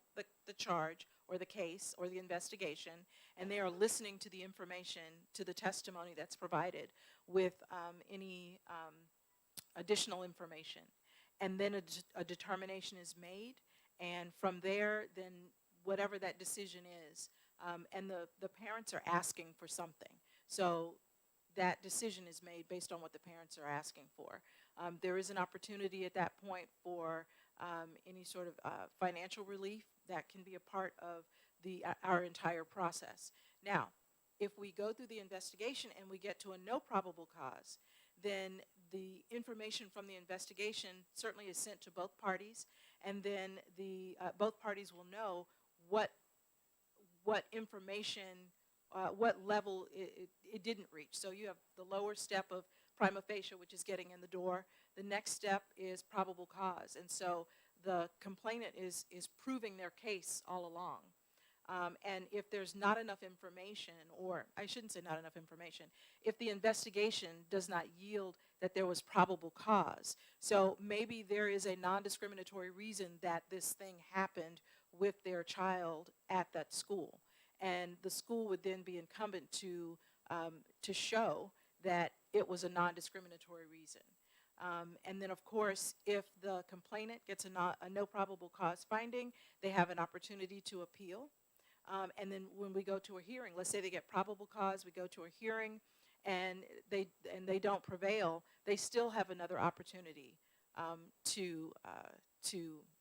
[SPEAKER 17] charge or the case or the investigation, and they are listening to the information, to the testimony that's provided with any additional information. And then a determination is made, and from there, then whatever that decision is, and the parents are asking for something. So that decision is made based on what the parents are asking for. There is an opportunity at that point for any sort of financial relief that can be a part of our entire process. Now, if we go through the investigation and we get to a no probable cause, then the information from the investigation certainly is sent to both parties, and then both parties will know what information, what level it didn't reach. So you have the lower step of prima facie, which is getting in the door. The next step is probable cause, and so the complainant is proving their case all along. And if there's not enough information, or I shouldn't say not enough information, if the investigation does not yield that there was probable cause, so maybe there is a non-discriminatory reason that this thing happened with their child at that school, and the school would then be incumbent to show that it was a non-discriminatory reason. And then, of course, if the complainant gets a no probable cause finding, they have an opportunity to appeal. And then when we go to a hearing, let's say they get probable cause, we go to a hearing, and they don't prevail, they still have another opportunity to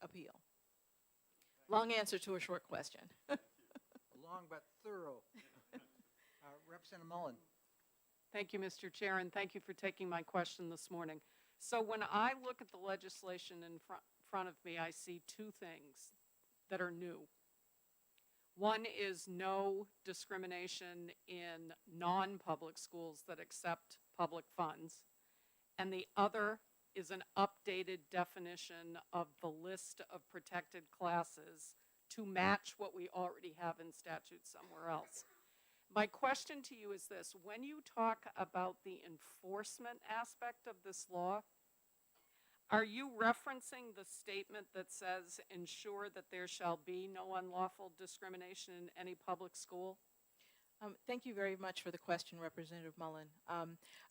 [SPEAKER 17] appeal. Long answer to a short question.
[SPEAKER 1] Long but thorough. Representative Mullen.
[SPEAKER 9] Thank you, Mr. Chair, and thank you for taking my question this morning. So when I look at the legislation in front of me, I see two things that are new. One is no discrimination in non-public schools that accept public funds, and the other is an updated definition of the list of protected classes to match what we already have in statute somewhere else. My question to you is this: when you talk about the enforcement aspect of this law, are you referencing the statement that says, ensure that there shall be no unlawful discrimination in any public school?
[SPEAKER 17] Thank you very much for the question, Representative Mullen.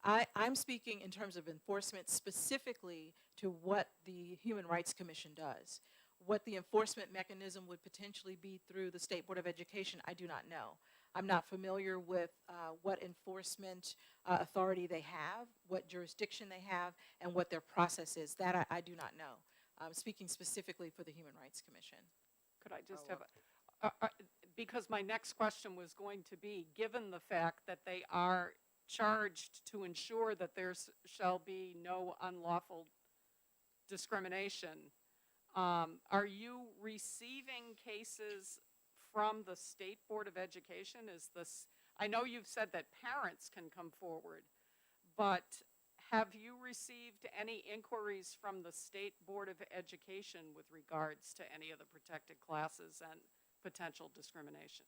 [SPEAKER 17] I'm speaking in terms of enforcement specifically to what the Human Rights Commission does. What the enforcement mechanism would potentially be through the State Board of Education, I do not know. I'm not familiar with what enforcement authority they have, what jurisdiction they have, and what their process is. That I do not know. I'm speaking specifically for the Human Rights Commission.
[SPEAKER 9] Could I just have because my next question was going to be, given the fact that they are charged to ensure that there shall be no unlawful discrimination, are you receiving cases from the State Board of Education? I know you've said that parents can come forward, but have you received any inquiries from the State Board of Education with regards to any of the protected classes and potential discrimination?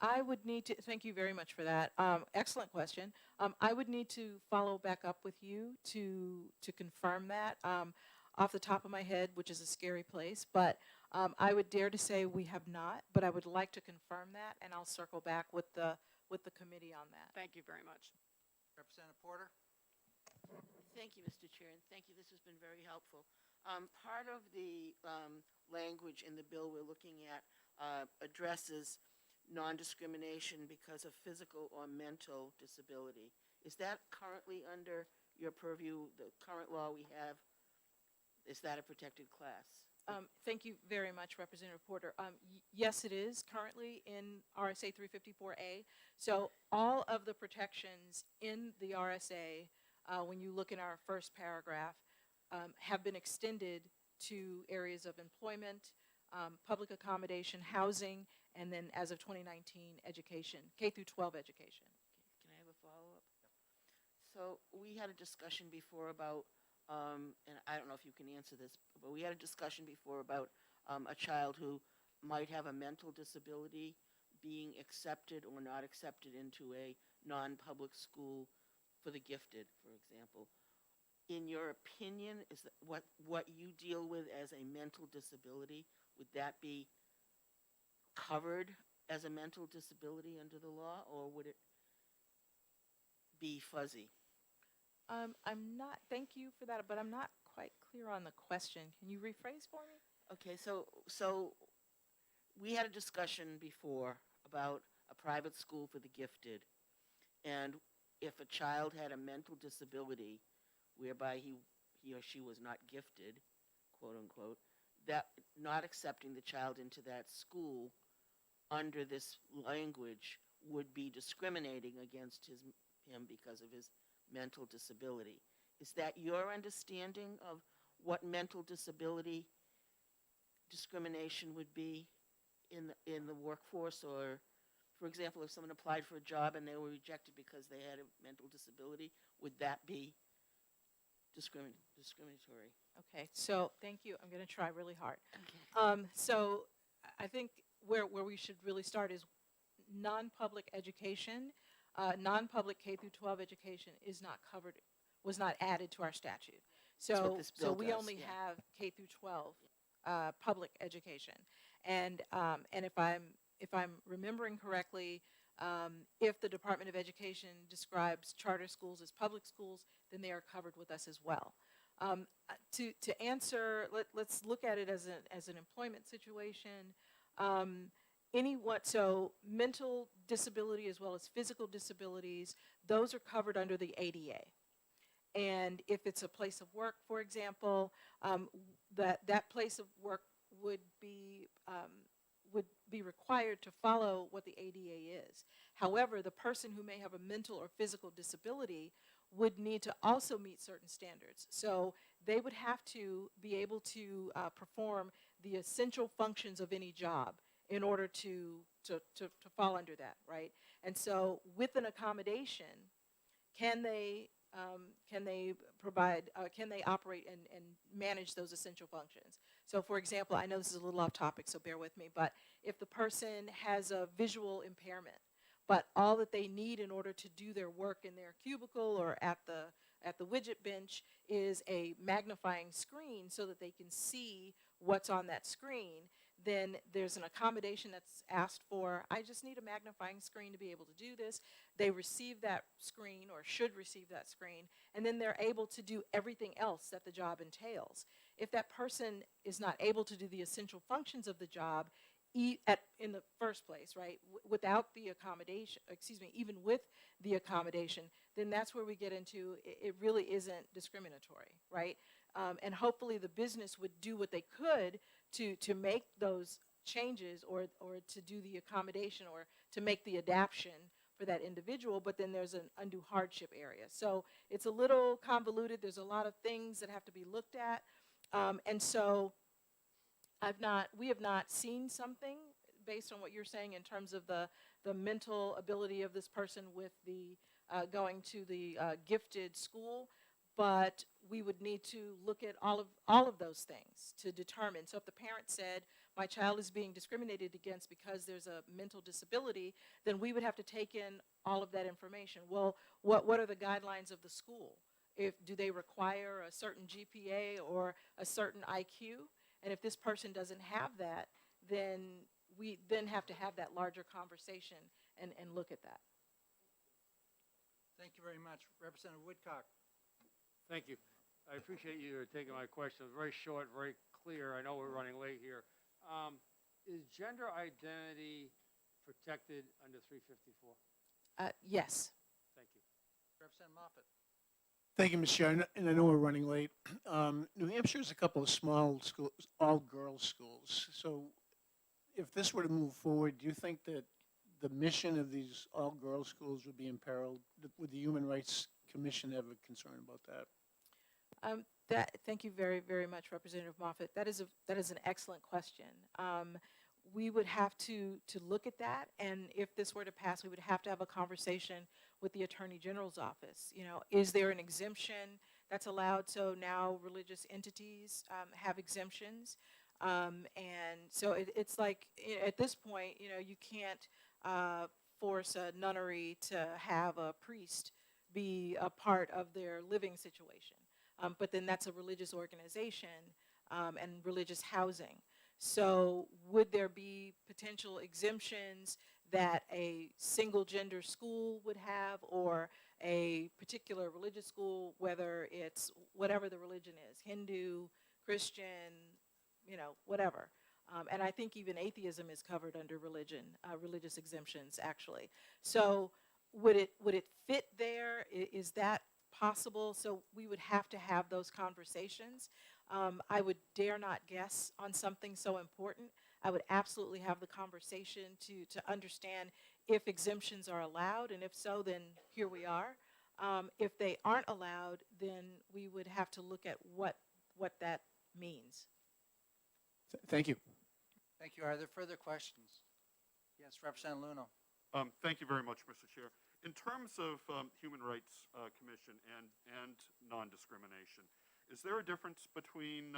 [SPEAKER 17] I would need to, thank you very much for that. Excellent question. I would need to follow back up with you to confirm that. Off the top of my head, which is a scary place, but I would dare to say we have not, but I would like to confirm that, and I'll circle back with the committee on that.
[SPEAKER 9] Thank you very much.
[SPEAKER 1] Representative Porter.
[SPEAKER 8] Thank you, Mr. Chair, and thank you. This has been very helpful. Part of the language in the bill we're looking at addresses non-discrimination because of physical or mental disability. Is that currently under your purview, the current law we have? Is that a protected class?
[SPEAKER 17] Thank you very much, Representative Porter. Yes, it is currently in RSA 354A. So all of the protections in the RSA, when you look in our first paragraph, have been extended to areas of employment, public accommodation, housing, and then as of 2019, education, K through 12 education.
[SPEAKER 8] Can I have a follow-up? So we had a discussion before about and I don't know if you can answer this, but we had a discussion before about a child who might have a mental disability being accepted or not accepted into a non-public school for the gifted, for example. In your opinion, is that what you deal with as a mental disability, would that be covered as a mental disability under the law, or would it be fuzzy?
[SPEAKER 17] I'm not, thank you for that, but I'm not quite clear on the question. Can you rephrase for me?
[SPEAKER 8] Okay, so we had a discussion before about a private school for the gifted. And if a child had a mental disability whereby he or she was not gifted, quote unquote, that not accepting the child into that school under this language would be discriminating against him because of his mental disability. Is that your understanding of what mental disability discrimination would be in the workforce? Or, for example, if someone applied for a job and they were rejected because they had a mental disability, would that be discriminatory?
[SPEAKER 17] Okay, so thank you. I'm going to try really hard. So I think where we should really start is non-public education, non-public K through 12 education is not covered, was not added to our statute.
[SPEAKER 8] That's what
[SPEAKER 17] So,
[SPEAKER 8] this bill
[SPEAKER 17] we
[SPEAKER 8] does,
[SPEAKER 17] only
[SPEAKER 8] yeah.
[SPEAKER 17] have K through 12 public education, and if I'm remembering correctly, if the Department of Education describes charter schools as public schools, then they are covered with us as well. To answer, let's look at it as an employment situation. So mental disability as well as physical disabilities, those are covered under the ADA. And if it's a place of work, for example, that place of work would be required to follow what the ADA is. However, the person who may have a mental or physical disability would need to also meet certain standards. So they would have to be able to perform the essential functions of any job in order to fall under that, right? And so with an accommodation, can they operate and manage those essential functions? So for example, I know this is a little off topic, so bear with me, but if the person has a visual impairment, but all that they need in order to do their work in their cubicle or at the widget bench is a magnifying screen so that they can see what's on that screen, then there's an accommodation that's asked for. I just need a magnifying screen to be able to do this. They receive that screen or should receive that screen, and then they're able to do everything else that the job entails. If that person is not able to do the essential functions of the job in the first place, right, without the accommodation, even with the accommodation, then that's where we get into it really isn't discriminatory, right? And hopefully the business would do what they could to make those changes or to do the accommodation or to make the adaption for that individual, but then there's an undue hardship area. So it's a little convoluted. There's a lot of things that have to be looked at. And so we have not seen something based on what you're saying in terms of the mental ability of this person with the going to the gifted school, but we would need to look at all of those things to determine. So if the parent said, my child is being discriminated against because there's a mental disability, then we would have to take in all of that information. Well, what are the guidelines of the school? Do they require a certain GPA or a certain IQ? And if this person doesn't have that, then we then have to have that larger conversation and look at that.
[SPEAKER 1] Thank you very much. Representative Woodcock.
[SPEAKER 6] Thank you. I appreciate you taking my question. It was very short, very clear. I know we're running late here. Is gender identity protected under 354?
[SPEAKER 17] Yes.
[SPEAKER 6] Thank you.
[SPEAKER 1] Representative Moffett.
[SPEAKER 7] Thank you, Mr. Chair, and I know we're running late. New Hampshire has a couple of small schools, all-girls schools. So if this were to move forward, do you think that the mission of these all-girls schools would be imperiled? Would the Human Rights Commission have a concern about that?
[SPEAKER 17] Thank you very, very much, Representative Moffett. That is an excellent question. We would have to look at that, and if this were to pass, we would have to have a conversation with the Attorney General's office. You know, is there an exemption that's allowed? So now religious entities have exemptions, and so it's like at this point, you know, you can't force a nunnery to have a priest be a part of their living situation. But then that's a religious organization and religious housing. So would there be potential exemptions that a single gender school would have, or a particular religious school, whether it's whatever the religion is, Hindu, Christian, you know, whatever. And I think even atheism is covered under religion, religious exemptions, actually. So would it fit there? Is that possible? So we would have to have those conversations. I would dare not guess on something so important. I would absolutely have the conversation to understand if exemptions are allowed, and if so, then here we are. If they aren't allowed, then we would have to look at what that means.
[SPEAKER 7] Thank you.
[SPEAKER 1] Thank you. Are there further questions? Yes, Representative Luno.
[SPEAKER 5] Thank you very much, Mr. Chair. In terms of Human Rights Commission and non-discrimination, is there a difference between,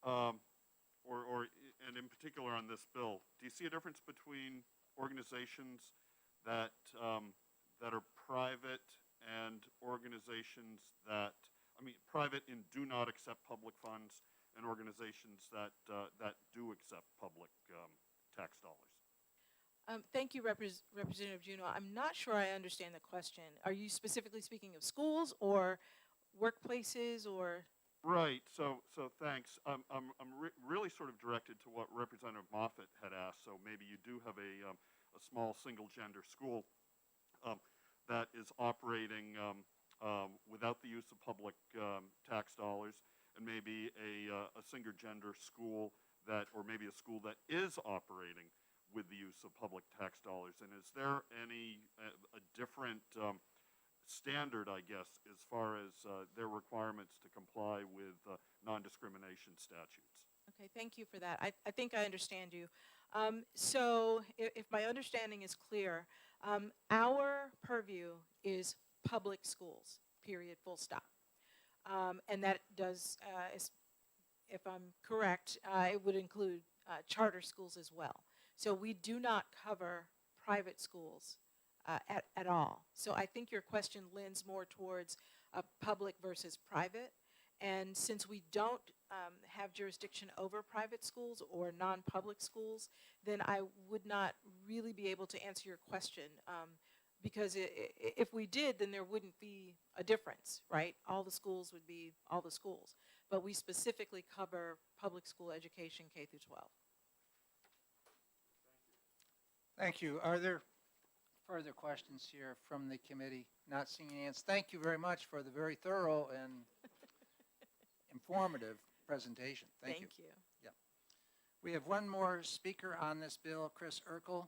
[SPEAKER 5] and in particular on this bill, do you see a difference between organizations that are private and organizations that, private and do not accept public funds, and organizations that do accept public tax dollars?
[SPEAKER 17] Thank you, Representative Juneau. I'm not sure I understand the question. Are you specifically speaking of schools or workplaces or?
[SPEAKER 5] Right. So thanks. I'm really sort of directed to what Representative Moffett had asked. So maybe you do have a small single-gender school that is operating without the use of public tax dollars, and maybe a single-gender school that, or maybe a school that is operating with the use of public tax dollars. And is there any a different standard, I guess, as far as their requirements to comply with non-discrimination statutes?
[SPEAKER 17] Okay, thank you for that. I think I understand you. So if my understanding is clear, our purview is public schools, period, full stop. And that does, if I'm correct, it would include charter schools as well. So we do not cover private schools at all. So I think your question lends more towards public versus private. And since we don't have jurisdiction over private schools or non-public schools, then I would not really be able to answer your question. Because if we did, then there wouldn't be a difference, right? All the schools would be all the schools. But we specifically cover public school education K through 12.
[SPEAKER 1] Thank you. Are there further questions here from the committee? Not seeing any hands. Thank you very much for the very thorough and informative presentation. Thank you. Yeah. We have one more speaker on this bill, Chris Urkel.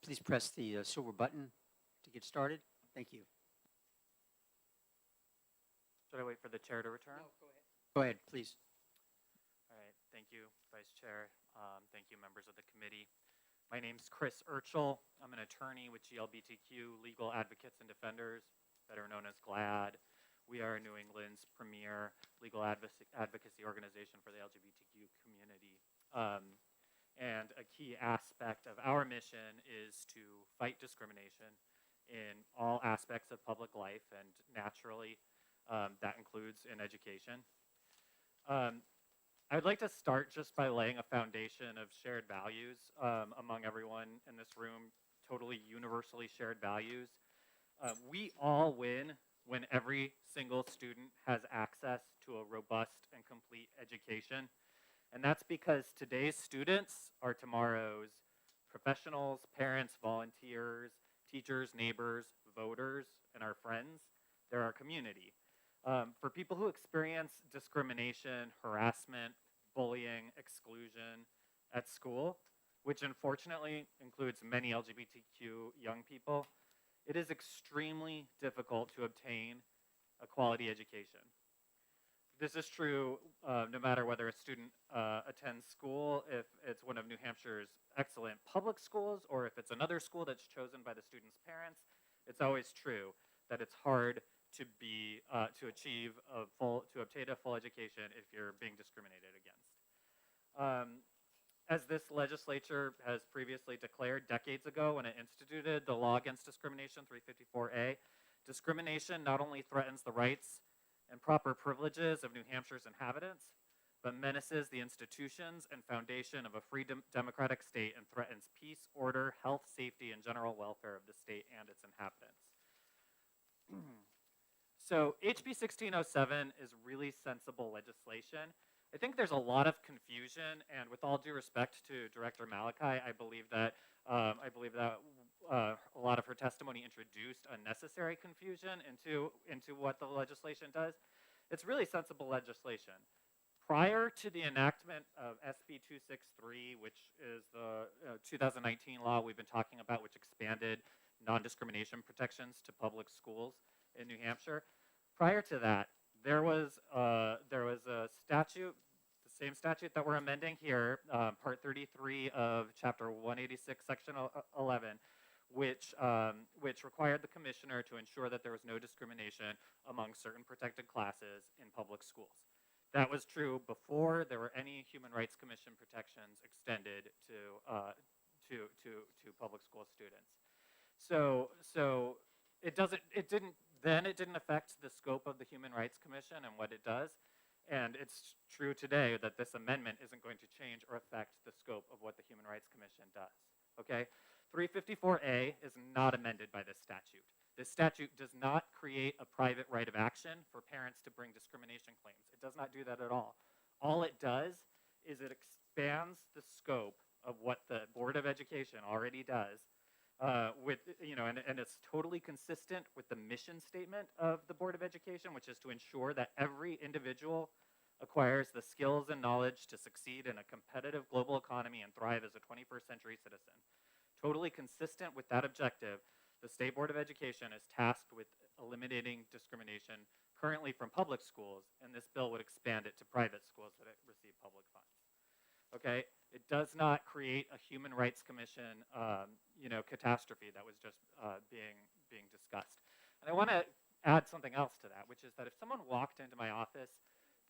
[SPEAKER 4] Just please press the silver button to get started. Thank you.
[SPEAKER 18] Should I wait for the chair to return?
[SPEAKER 1] No, go ahead.
[SPEAKER 4] Go ahead, please.
[SPEAKER 18] All right, thank you, Vice Chair. Thank you, members of the committee. My name's Chris Urchel. I'm an attorney with GLBTQ Legal Advocates and Defenders, better known as GLAD. We are New England's premier legal advocacy organization for the LGBTQ community. And a key aspect of our mission is to fight discrimination in all aspects of public life, and naturally, that includes in education. I'd like to start just by laying a foundation of shared values among everyone in this room, totally universally shared values. We all win when every single student has access to a robust and complete education. And that's because today's students are tomorrow's professionals, parents, volunteers, teachers, neighbors, voters, and our friends. They're our community. For people who experience discrimination, harassment, bullying, exclusion at school, which unfortunately includes many LGBTQ young people, it is extremely difficult to obtain a quality education. This is true no matter whether a student attends school, if it's one of New Hampshire's excellent public schools, or if it's another school that's chosen by the student's parents. It's always true that it's hard to obtain a full education if you're being discriminated against. As this legislature has previously declared decades ago when it instituted the law against discrimination, 354A, discrimination not only threatens the rights and proper privileges of New Hampshire's inhabitants, but menaces the institutions and foundation of a free democratic state and threatens peace, order, health, safety, and general welfare of the state and its inhabitants. So HB 1607 is really sensible legislation. I think there's a lot of confusion, and with all due respect to Director Malachi, I believe that a lot of her testimony introduced unnecessary confusion into what the legislation does. It's really sensible legislation. Prior to the enactment of SB 263, which is the 2019 law we've been talking about, which expanded non-discrimination protections to public schools in New Hampshire, prior to that, there was a statute, the same statute that we're amending here, Part 33 of Chapter 186, Section 11, which required the commissioner to ensure that there was no discrimination among certain protected classes in public schools. That was true before there were any Human Rights Commission protections extended to public school students. So it didn't affect the scope of the Human Rights Commission and what it does. And it's true today that this amendment isn't going to change or affect the scope of what the Human Rights Commission does, okay? 354A is not amended by this statute. This statute does not create a private right of action for parents to bring discrimination claims. It does not do that at all. All it does is it expands the scope of what the Board of Education already does, and it's totally consistent with the mission statement of the Board of Education, which is to ensure that every individual acquires the skills and knowledge to succeed in a competitive global economy and thrive as a 21st century citizen. Totally consistent with that objective, the State Board of Education is tasked with eliminating discrimination currently from public schools, and this bill would expand it to private schools that receive public funds. Okay, it does not create a Human Rights Commission, catastrophe that was just being discussed. And I want to add something else to that, which is that if someone walked into my office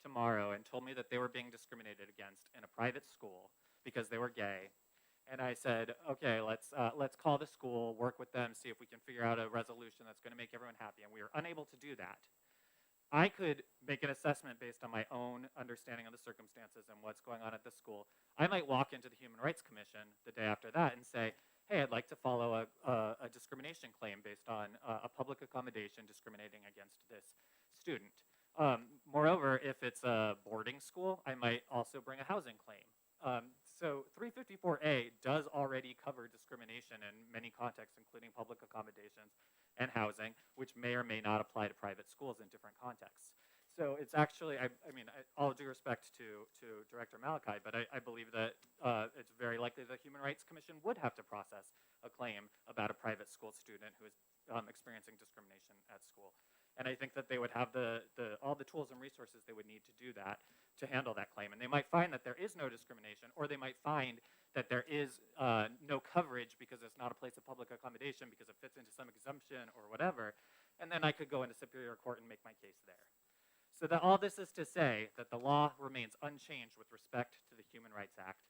[SPEAKER 18] tomorrow and told me that they were being discriminated against in a private school because they were gay, and I said, okay, let's call the school, work with them, see if we can figure out a resolution that's going to make everyone happy, and we were unable to do that, I could make an assessment based on my own understanding of the circumstances and what's going on at the school. I might walk into the Human Rights Commission the day after that and say, hey, I'd like to follow a discrimination claim based on a public accommodation discriminating against this student. Moreover, if it's a boarding school, I might also bring a housing claim. So 354A does already cover discrimination in many contexts, including public accommodations and housing, which may or may not apply to private schools in different contexts. So it's actually, all due respect to Director Malachi, but I believe that it's very likely the Human Rights Commission would have to process a claim about a private school student who is experiencing discrimination at school. And I think that they would have all the tools and resources they would need to do that, to handle that claim. And they might find that there is no discrimination, or they might find that there is no coverage because it's not a place of public accommodation because it fits into some exemption or whatever. And then I could go into Superior Court and make my case there. So that all this is to say that the law remains unchanged with respect to the Human Rights Act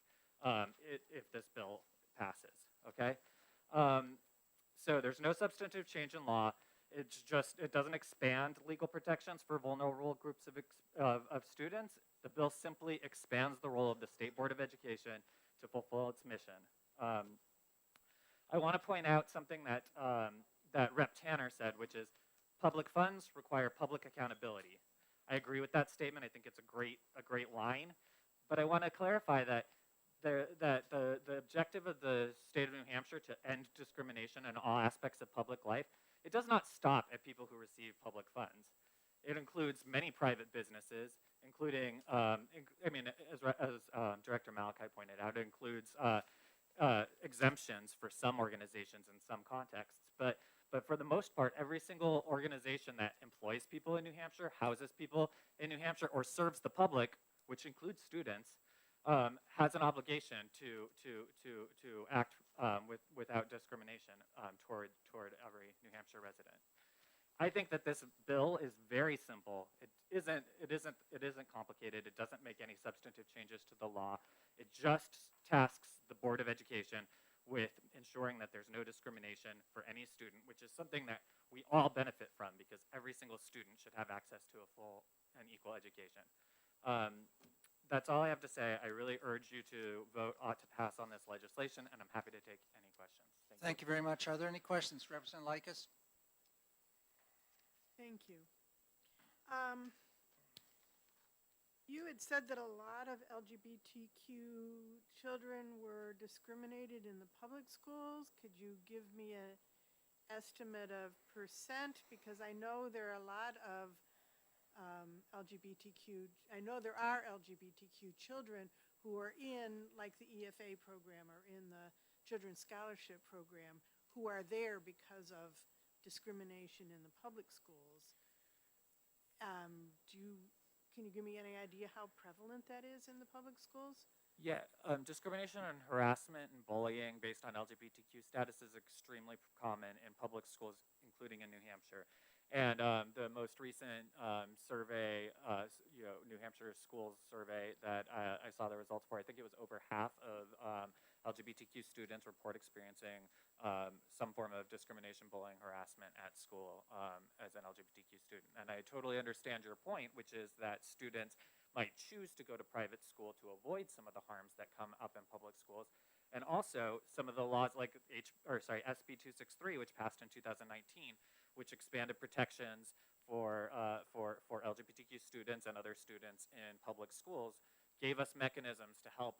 [SPEAKER 18] if this bill passes, okay? So there's no substantive change in law. It doesn't expand legal protections for vulnerable groups of students. The bill simply expands the role of the State Board of Education to fulfill its mission. I want to point out something that Rep. Tanner said, which is public funds require public accountability. I agree with that statement. I think it's a great line. But I want to clarify that the objective of the state of New Hampshire to end discrimination in all aspects of public life, it does not stop at people who receive public funds. It includes many private businesses, including, as Director Malachi pointed out, it includes exemptions for some organizations in some contexts. But for the most part, every single organization that employs people in New Hampshire, houses people in New Hampshire, or serves the public, which includes students, has an obligation to act without discrimination toward every New Hampshire resident. I think that this bill is very simple. It isn't complicated. It doesn't make any substantive changes to the law. It just tasks the Board of Education with ensuring that there's no discrimination for any student, which is something that we all benefit from because every single student should have access to a full and equal education. That's all I have to say. I really urge you to vote to pass on this legislation, and I'm happy to take any questions.
[SPEAKER 1] Thank you very much. Are there any questions? Representative Likas?
[SPEAKER 3] Thank you. You had said that a lot of LGBTQ children were discriminated in the public schools. Could you give me an estimate of percent? Because I know there are a lot of I know there are LGBTQ children who are in like the EFA program or in the Children's Scholarship Program who are there because of discrimination in the public schools. Can you give me any idea how prevalent that is in the public schools?
[SPEAKER 18] Yeah, discrimination and harassment and bullying based on LGBTQ status is extremely common in public schools, including in New Hampshire. And the most recent survey, New Hampshire schools survey that I saw the results for, I think it was over half of LGBTQ students report experiencing some form of discrimination, bullying, harassment at school as an LGBTQ student. And I totally understand your point, which is that students might choose to go to private school to avoid some of the harms that come up in public schools. And also some of the laws like SB 263, which passed in 2019, which expanded protections for LGBTQ students and other students in public schools, gave us mechanisms to help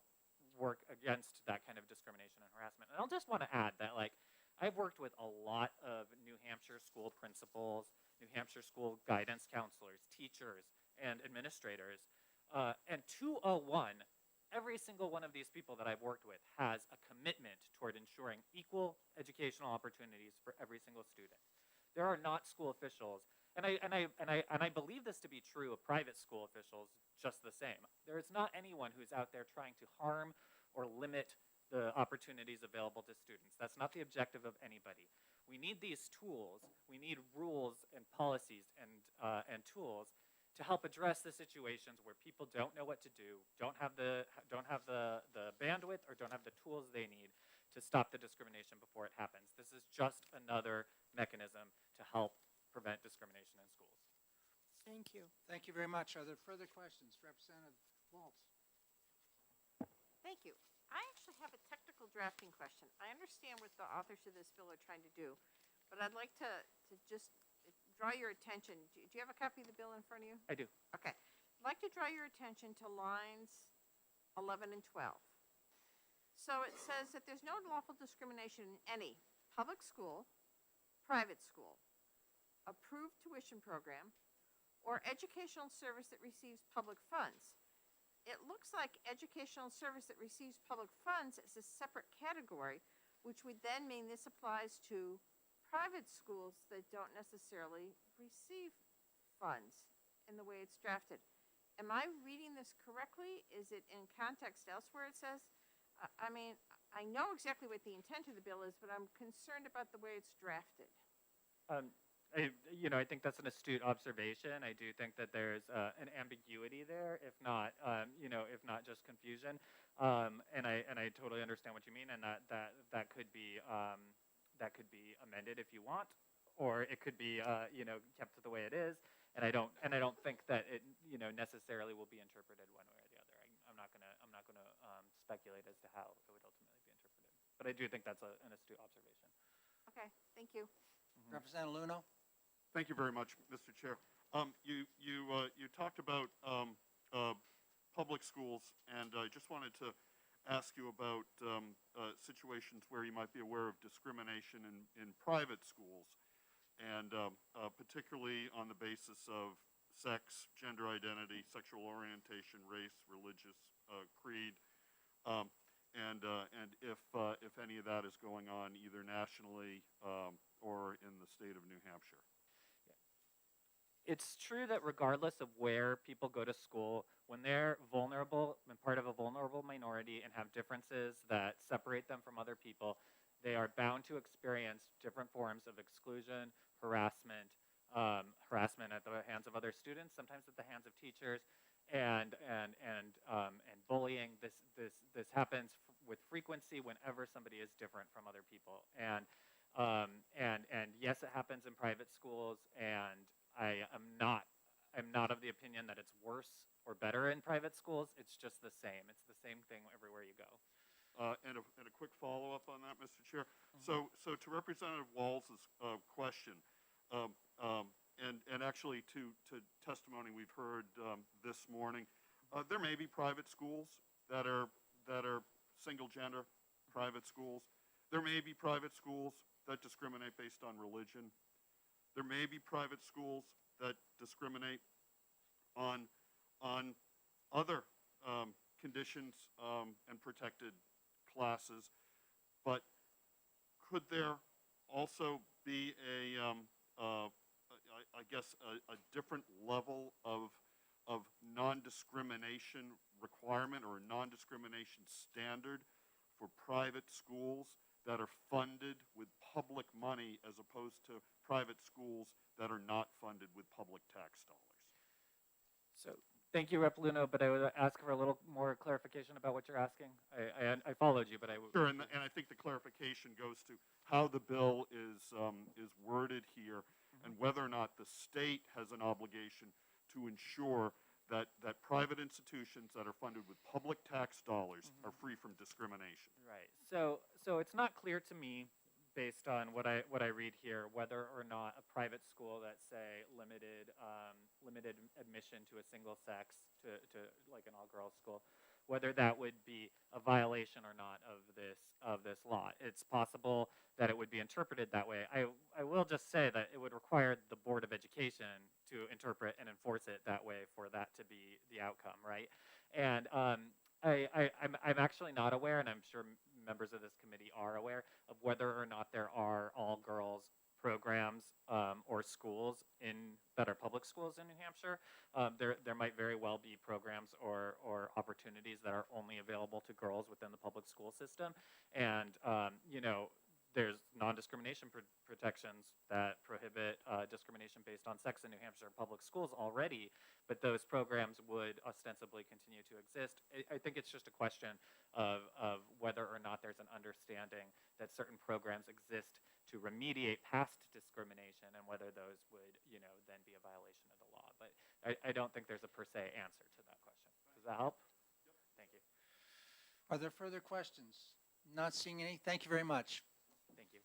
[SPEAKER 18] work against that kind of discrimination and harassment. And I'll just want to add that, like, I've worked with a lot of New Hampshire school principals, New Hampshire school guidance counselors, teachers, and administrators. And 201, every single one of these people that I've worked with has a commitment toward ensuring equal educational opportunities for every single student. There are not school officials, and I believe this to be true of private school officials just the same. There is not anyone who's out there trying to harm or limit the opportunities available to students. That's not the objective of anybody. We need these tools. We need rules and policies and tools to help address the situations where people don't know what to do, don't have the bandwidth, or don't have the tools they need to stop the discrimination before it happens. This is just another mechanism to help prevent discrimination in schools.
[SPEAKER 3] Thank you.
[SPEAKER 1] Thank you very much. Are there further questions? Representative Waltz?
[SPEAKER 13] Thank you. I actually have a technical drafting question. I understand what the authors of this bill are trying to do, but I'd like to just draw your attention. Do you have a copy of the bill in front of you?
[SPEAKER 18] I do.
[SPEAKER 13] Okay. I'd like to draw your attention to lines 11 and 12. So it says that there's no unlawful discrimination in any public school, private school, approved tuition program, or educational service that receives public funds. It looks like educational service that receives public funds is a separate category, which would then mean this applies to private schools that don't necessarily receive funds in the way it's drafted. Am I reading this correctly? Is it in context elsewhere? It says, I mean, I know exactly what the intent of the bill is, but I'm concerned about the way it's drafted.
[SPEAKER 18] I think that's an astute observation. I do think that there's an ambiguity there, if not just confusion. And I totally understand what you mean, and that could be amended if you want, or it could be kept the way it is. And I don't think that it necessarily will be interpreted one way or the other. I'm not gonna speculate as to how it would ultimately be interpreted. But I do think that's an astute observation.
[SPEAKER 13] Okay, thank you.
[SPEAKER 1] Representative Luno?
[SPEAKER 5] Thank you very much, Mr. Chair. You talked about public schools, and I just wanted to ask you about situations where you might be aware of discrimination in private schools, and particularly on the basis of sex, gender identity, sexual orientation, race, religious creed, and if any of that is going on either nationally or in the state of New Hampshire.
[SPEAKER 18] It's true that regardless of where people go to school, when they're vulnerable and part of a vulnerable minority and have differences that separate them from other people, they are bound to experience different forms of exclusion, harassment, harassment at the hands of other students, sometimes at the hands of teachers, and bullying. This happens with frequency whenever somebody is different from other people. And yes, it happens in private schools, and I'm not of the opinion that it's worse or better in private schools. It's just the same. It's the same thing everywhere you go.
[SPEAKER 5] And a quick follow-up on that, Mr. Chair. So to Representative Walz's question, and actually to testimony we've heard this morning, there may be private schools that are single-gender private schools. There may be private schools that discriminate based on religion. There may be private schools that discriminate on other conditions and protected classes, but could there also be I guess a different level of non-discrimination requirement or a non-discrimination standard for private schools that are funded with public money as opposed to private schools that are not funded with public tax dollars?
[SPEAKER 18] So thank you, Rep. Luno, but I would ask for a little more clarification about what you're asking. I followed you, but I would.
[SPEAKER 5] Sure, and I think the clarification goes to how the bill is worded here, and whether or not the state has an obligation to ensure that private institutions that are funded with public tax dollars are free from discrimination.
[SPEAKER 18] Right. So it's not clear to me, based on what I read here, whether or not a private school that say limited admission to a single sex to like an all-girls school, whether that would be a violation or not of this law. It's possible that it would be interpreted that way. I will just say that it would require the Board of Education to interpret and enforce it that way for that to be the outcome, right? And I'm actually not aware, and I'm sure members of this committee are aware of whether or not there are all-girls programs or schools that are public schools in New Hampshire. There might very well be programs or opportunities that are only available to girls within the public school system, and there's non-discrimination protections that prohibit discrimination based on sex in New Hampshire public schools already, but those programs would ostensibly continue to exist. I think it's just a question of whether or not there's an understanding that certain programs exist to remediate past discrimination, and whether those would, then be a violation of the law. But I don't think there's a per se answer to that question. Does that help? Yep. Thank you.
[SPEAKER 1] Are there further questions? Not seeing any. Thank you very much.
[SPEAKER 18] Thank you.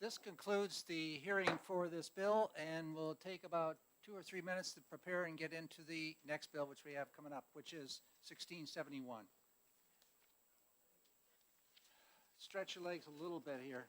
[SPEAKER 1] This concludes the hearing for this bill, and we'll take about 2 or 3 minutes to prepare and get into the next bill, which we have coming up, which is 1671. Stretch your legs a little bit here.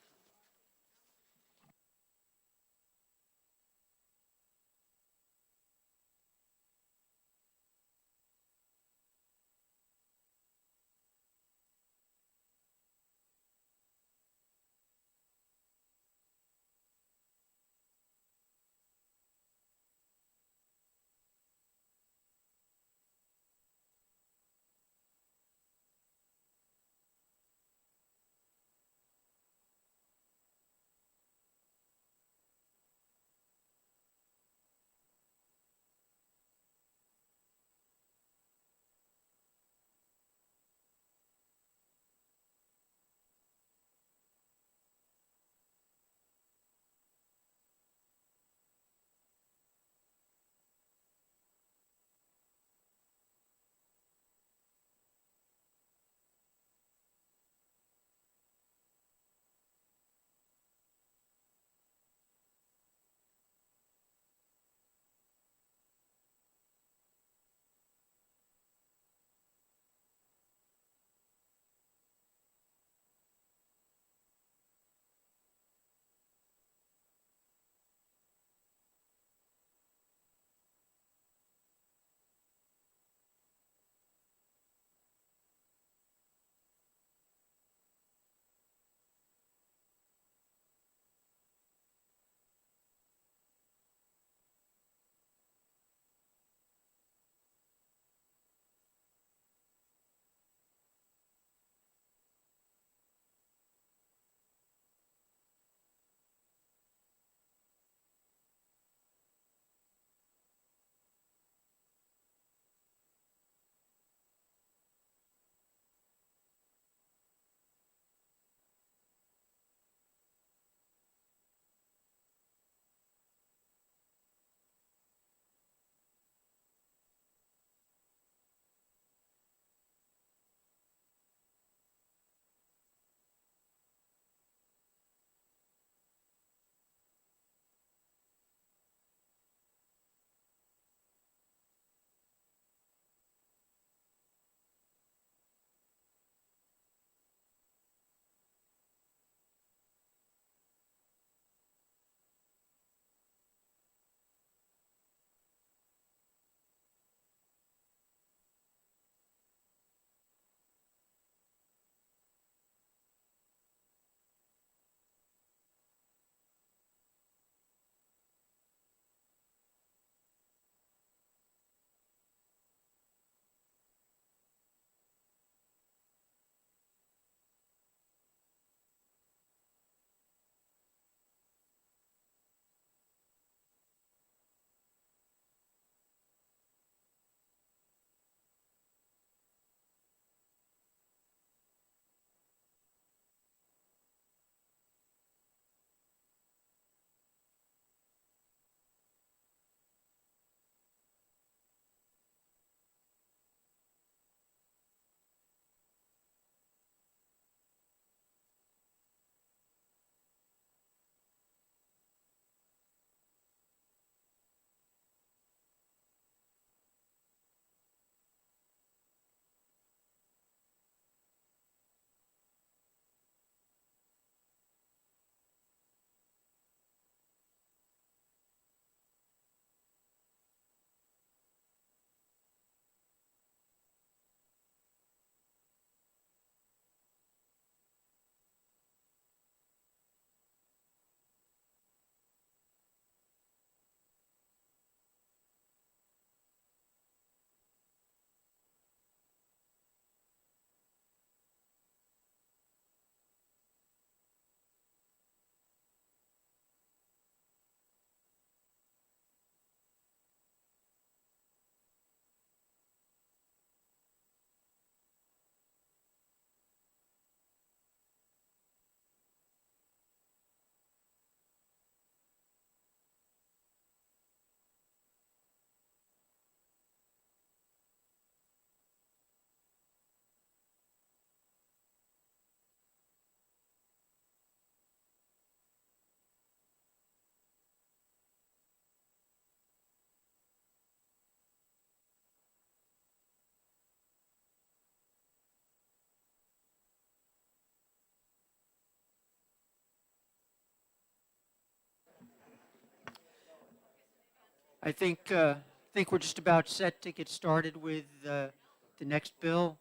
[SPEAKER 4] I think we're just about set to get started with the next bill.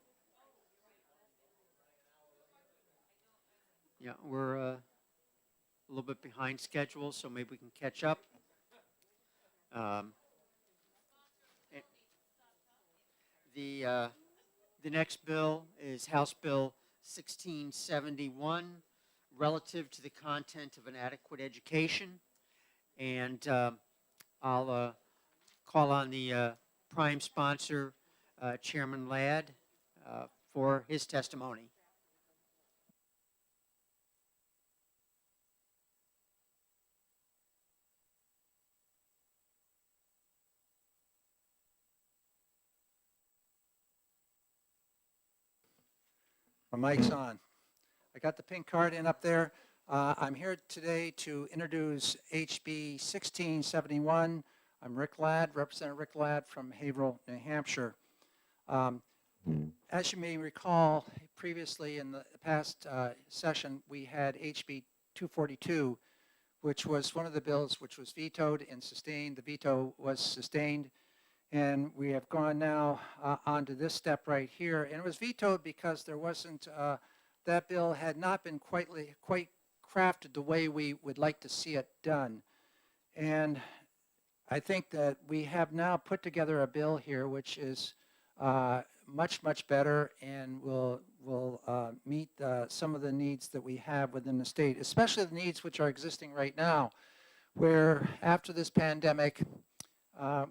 [SPEAKER 4] Yeah, we're a little bit behind schedule, so maybe we can catch up. Eh, the next bill is House Bill 1671, relative to the content of an adequate education. And I'll call on the prime sponsor, Chairman Ladd, for his testimony.
[SPEAKER 1] My mic's on. I got the pink card in up there. I'm here today to introduce HB 1671. I'm Rick Ladd, Representative Rick Ladd from Haverhill, New Hampshire. As you may recall, previously in the past session, we had HB 242, which was one of the bills which was vetoed and sustained. The veto was sustained. And we have gone now on to this step right here. And it was vetoed because there wasn't, that bill had not been quite crafted the way we would like to see it done. And I think that we have now put together a bill here which is much, much better and will meet some of the needs that we have within the state, especially the needs which are existing right now, where after this pandemic, I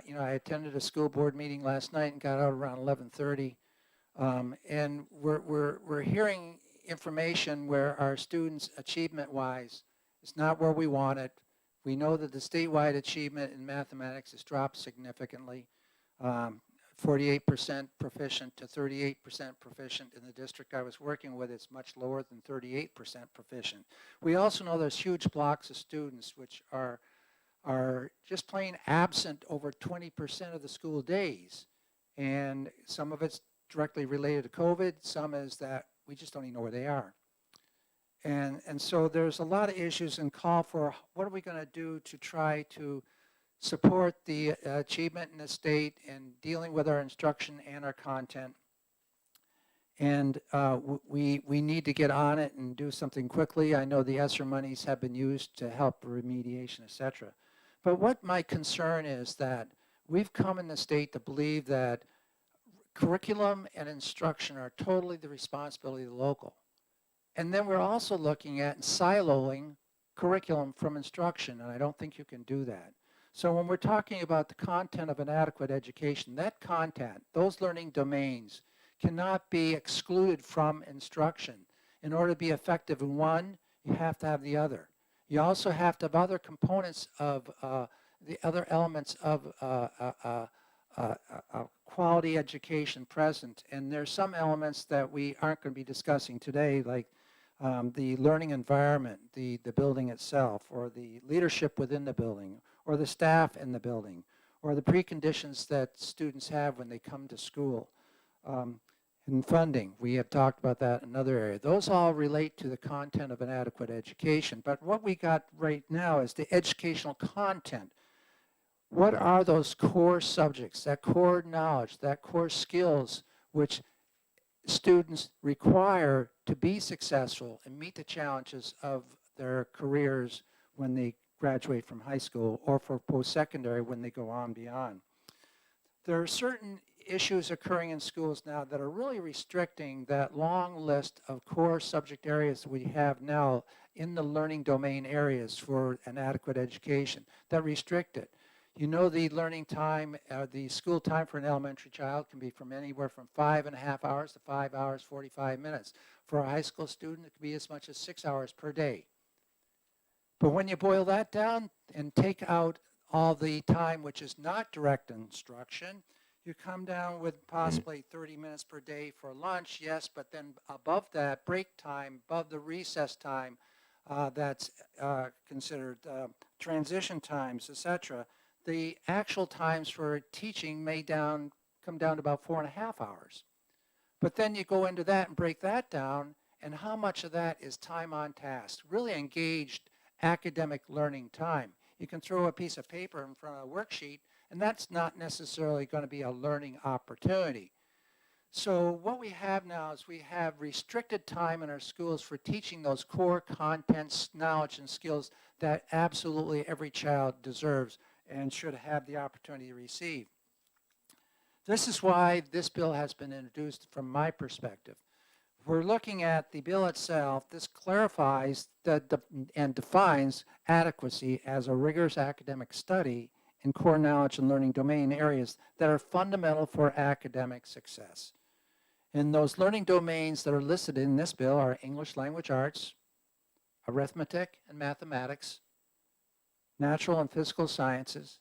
[SPEAKER 1] attended a school board meeting last night and got out around 11:30, and we're hearing information where our students, achievement-wise, is not where we want it. We know that the statewide achievement in mathematics has dropped significantly, 48% proficient to 38% proficient. In the district I was working with, it's much lower than 38% proficient. We also know there's huge blocks of students which are just plain absent over 20% of the school days. And some of it's directly related to COVID, some is that we just don't even know where they are. And so there's a lot of issues and call for what are we going to do to try to support the achievement in the state and dealing with our instruction and our content. And we need to get on it and do something quickly. I know the ESSER monies have been used to help remediation, et cetera. But what my concern is that we've come in the state to believe that curriculum and instruction are totally the responsibility of the local. And then we're also looking at siloing curriculum from instruction, and I don't think you can do that. So when we're talking about the content of an adequate education, that content, those learning domains, cannot be excluded from instruction. In order to be effective in one, you have to have the other. You also have to have other components of the other elements of quality education present. And there's some elements that we aren't going to be discussing today, like the learning environment, the building itself, or the leadership within the building, or the staff in the building, or the preconditions that students have when they come to school. And funding, we have talked about that in another area. Those all relate to the content of an adequate education. But what we got right now is the educational content. What are those core subjects, that core knowledge, that core skills which students require to be successful and meet the challenges of their careers when they graduate from high school or for post-secondary when they go on beyond? There are certain issues occurring in schools now that are really restricting that long list of core subject areas we have now in the learning domain areas for an adequate education that restrict it. You know, the learning time, the school time for an elementary child can be from anywhere from 5.5 hours to 5 hours, 45 minutes. For a high school student, it could be as much as 6 hours per day. But when you boil that down and take out all the time which is not direct instruction, you come down with possibly 30 minutes per day for lunch, yes, but then above that, break time, above the recess time, that's considered transition times, etc. The actual times for teaching may come down to about 4.5 hours. But then you go into that and break that down, and how much of that is time on task, really engaged academic learning time. You can throw a piece of paper in front of a worksheet, and that's not necessarily going to be a learning opportunity. So what we have now is we have restricted time in our schools for teaching those core contents, knowledge, and skills that absolutely every child deserves and should have the opportunity to receive. This is why this bill has been introduced from my perspective. We're looking at the bill itself. This clarifies and defines adequacy as a rigorous academic study in core knowledge and learning domain areas that are fundamental for academic success. And those learning domains that are listed in this bill are English language arts, arithmetic and mathematics, natural and physical sciences,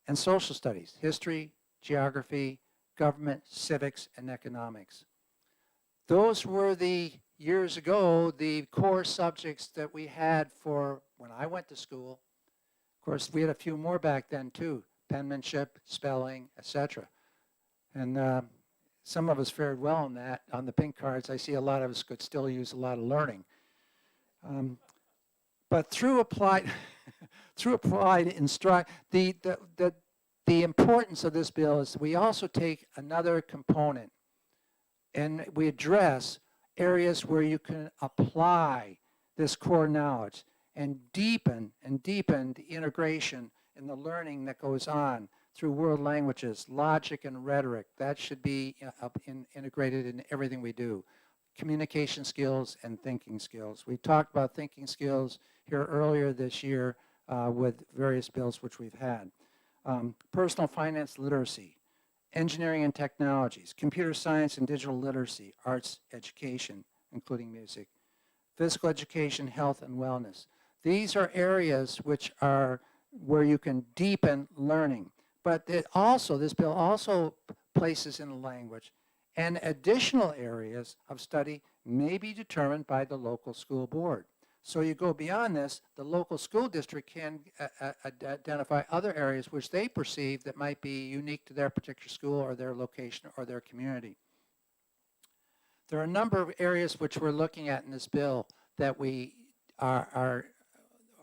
[SPEAKER 1] and social studies, history, geography, government, civics, and economics. Those were years ago, the core subjects that we had for when I went to school. Of course, we had a few more back then too, penmanship, spelling, etc. And some of us fared well on that. On the pink cards, I see a lot of us could still use a lot of learning. But through applied instruction, the importance of this bill is we also take another component and we address areas where you can apply this core knowledge and deepen the integration in the learning that goes on through world languages, logic and rhetoric. That should be integrated in everything we do. Communication skills and thinking skills. We talked about thinking skills here earlier this year with various bills which we've had. Personal finance literacy, engineering and technologies, computer science and digital literacy, arts education, including music, physical education, health and wellness. These are areas which are where you can deepen learning. But this bill also places in the language and additional areas of study may be determined by the local school board. So you go beyond this, the local school district can identify other areas which they perceive that might be unique to their particular school or their location or their community. There are a number of areas which we're looking at in this bill that we or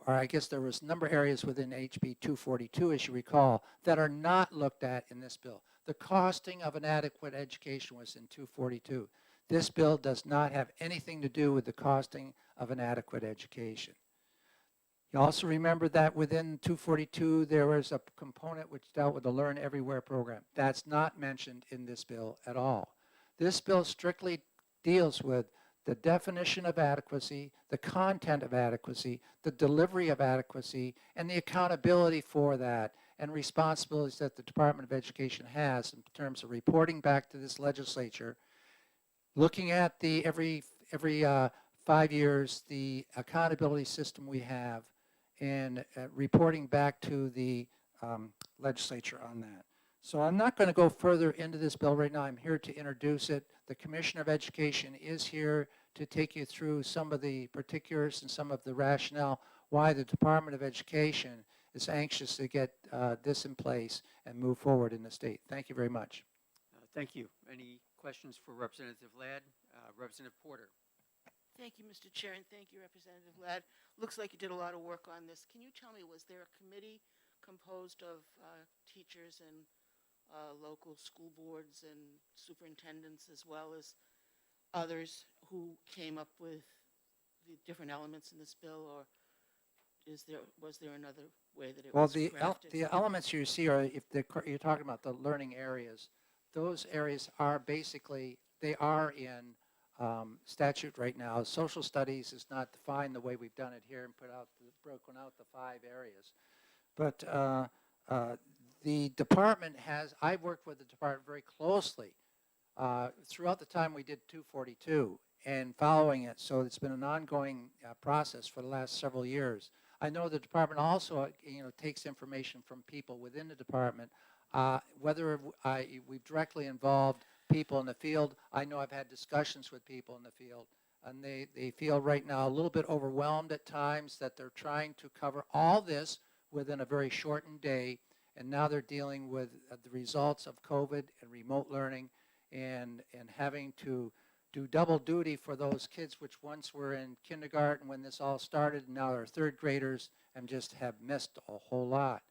[SPEAKER 1] I guess there was a number of areas within HB 242, as you recall, that are not looked at in this bill. The costing of an adequate education was in 242. This bill does not have anything to do with the costing of an adequate education. You also remember that within 242 there was a component which dealt with the Learn Everywhere program. That's not mentioned in this bill at all. This bill strictly deals with the definition of adequacy, the content of adequacy, the delivery of adequacy, and the accountability for that and responsibilities that the Department of Education has in terms of reporting back to this legislature, looking at the every 5 years the accountability system we have, and reporting back to the legislature on that. So I'm not going to go further into this bill right now. I'm here to introduce it. The Commissioner of Education is here to take you through some of the particulars and some of the rationale why the Department of Education is anxious to get this in place and move forward in the state. Thank you very much.
[SPEAKER 4] Thank you. Any questions for Representative Ladd? Representative Porter.
[SPEAKER 8] Thank you, Mr. Chair, and thank you, Representative Ladd. Looks like you did a lot of work on this. Can you tell me, was there a committee composed of teachers and local school boards and superintendents as well as others who came up with the different elements in this bill, or was there another way that it was crafted?
[SPEAKER 1] The elements you see are, if you're talking about the learning areas, those areas are basically, they are in statute right now. Social studies is not defined the way we've done it here and broken out the 5 areas. But the department has, I've worked with the department very closely throughout the time we did 242 and following it. So it's been an ongoing process for the last several years. I know the department also takes information from people within the department. Whether we've directly involved people in the field, I know I've had discussions with people in the field, and they feel right now a little bit overwhelmed at times that they're trying to cover all this within a very shortened day, and now they're dealing with the results of COVID and remote learning and having to do double duty for those kids which once were in kindergarten when this all started, and now they're third graders and just have missed a whole lot.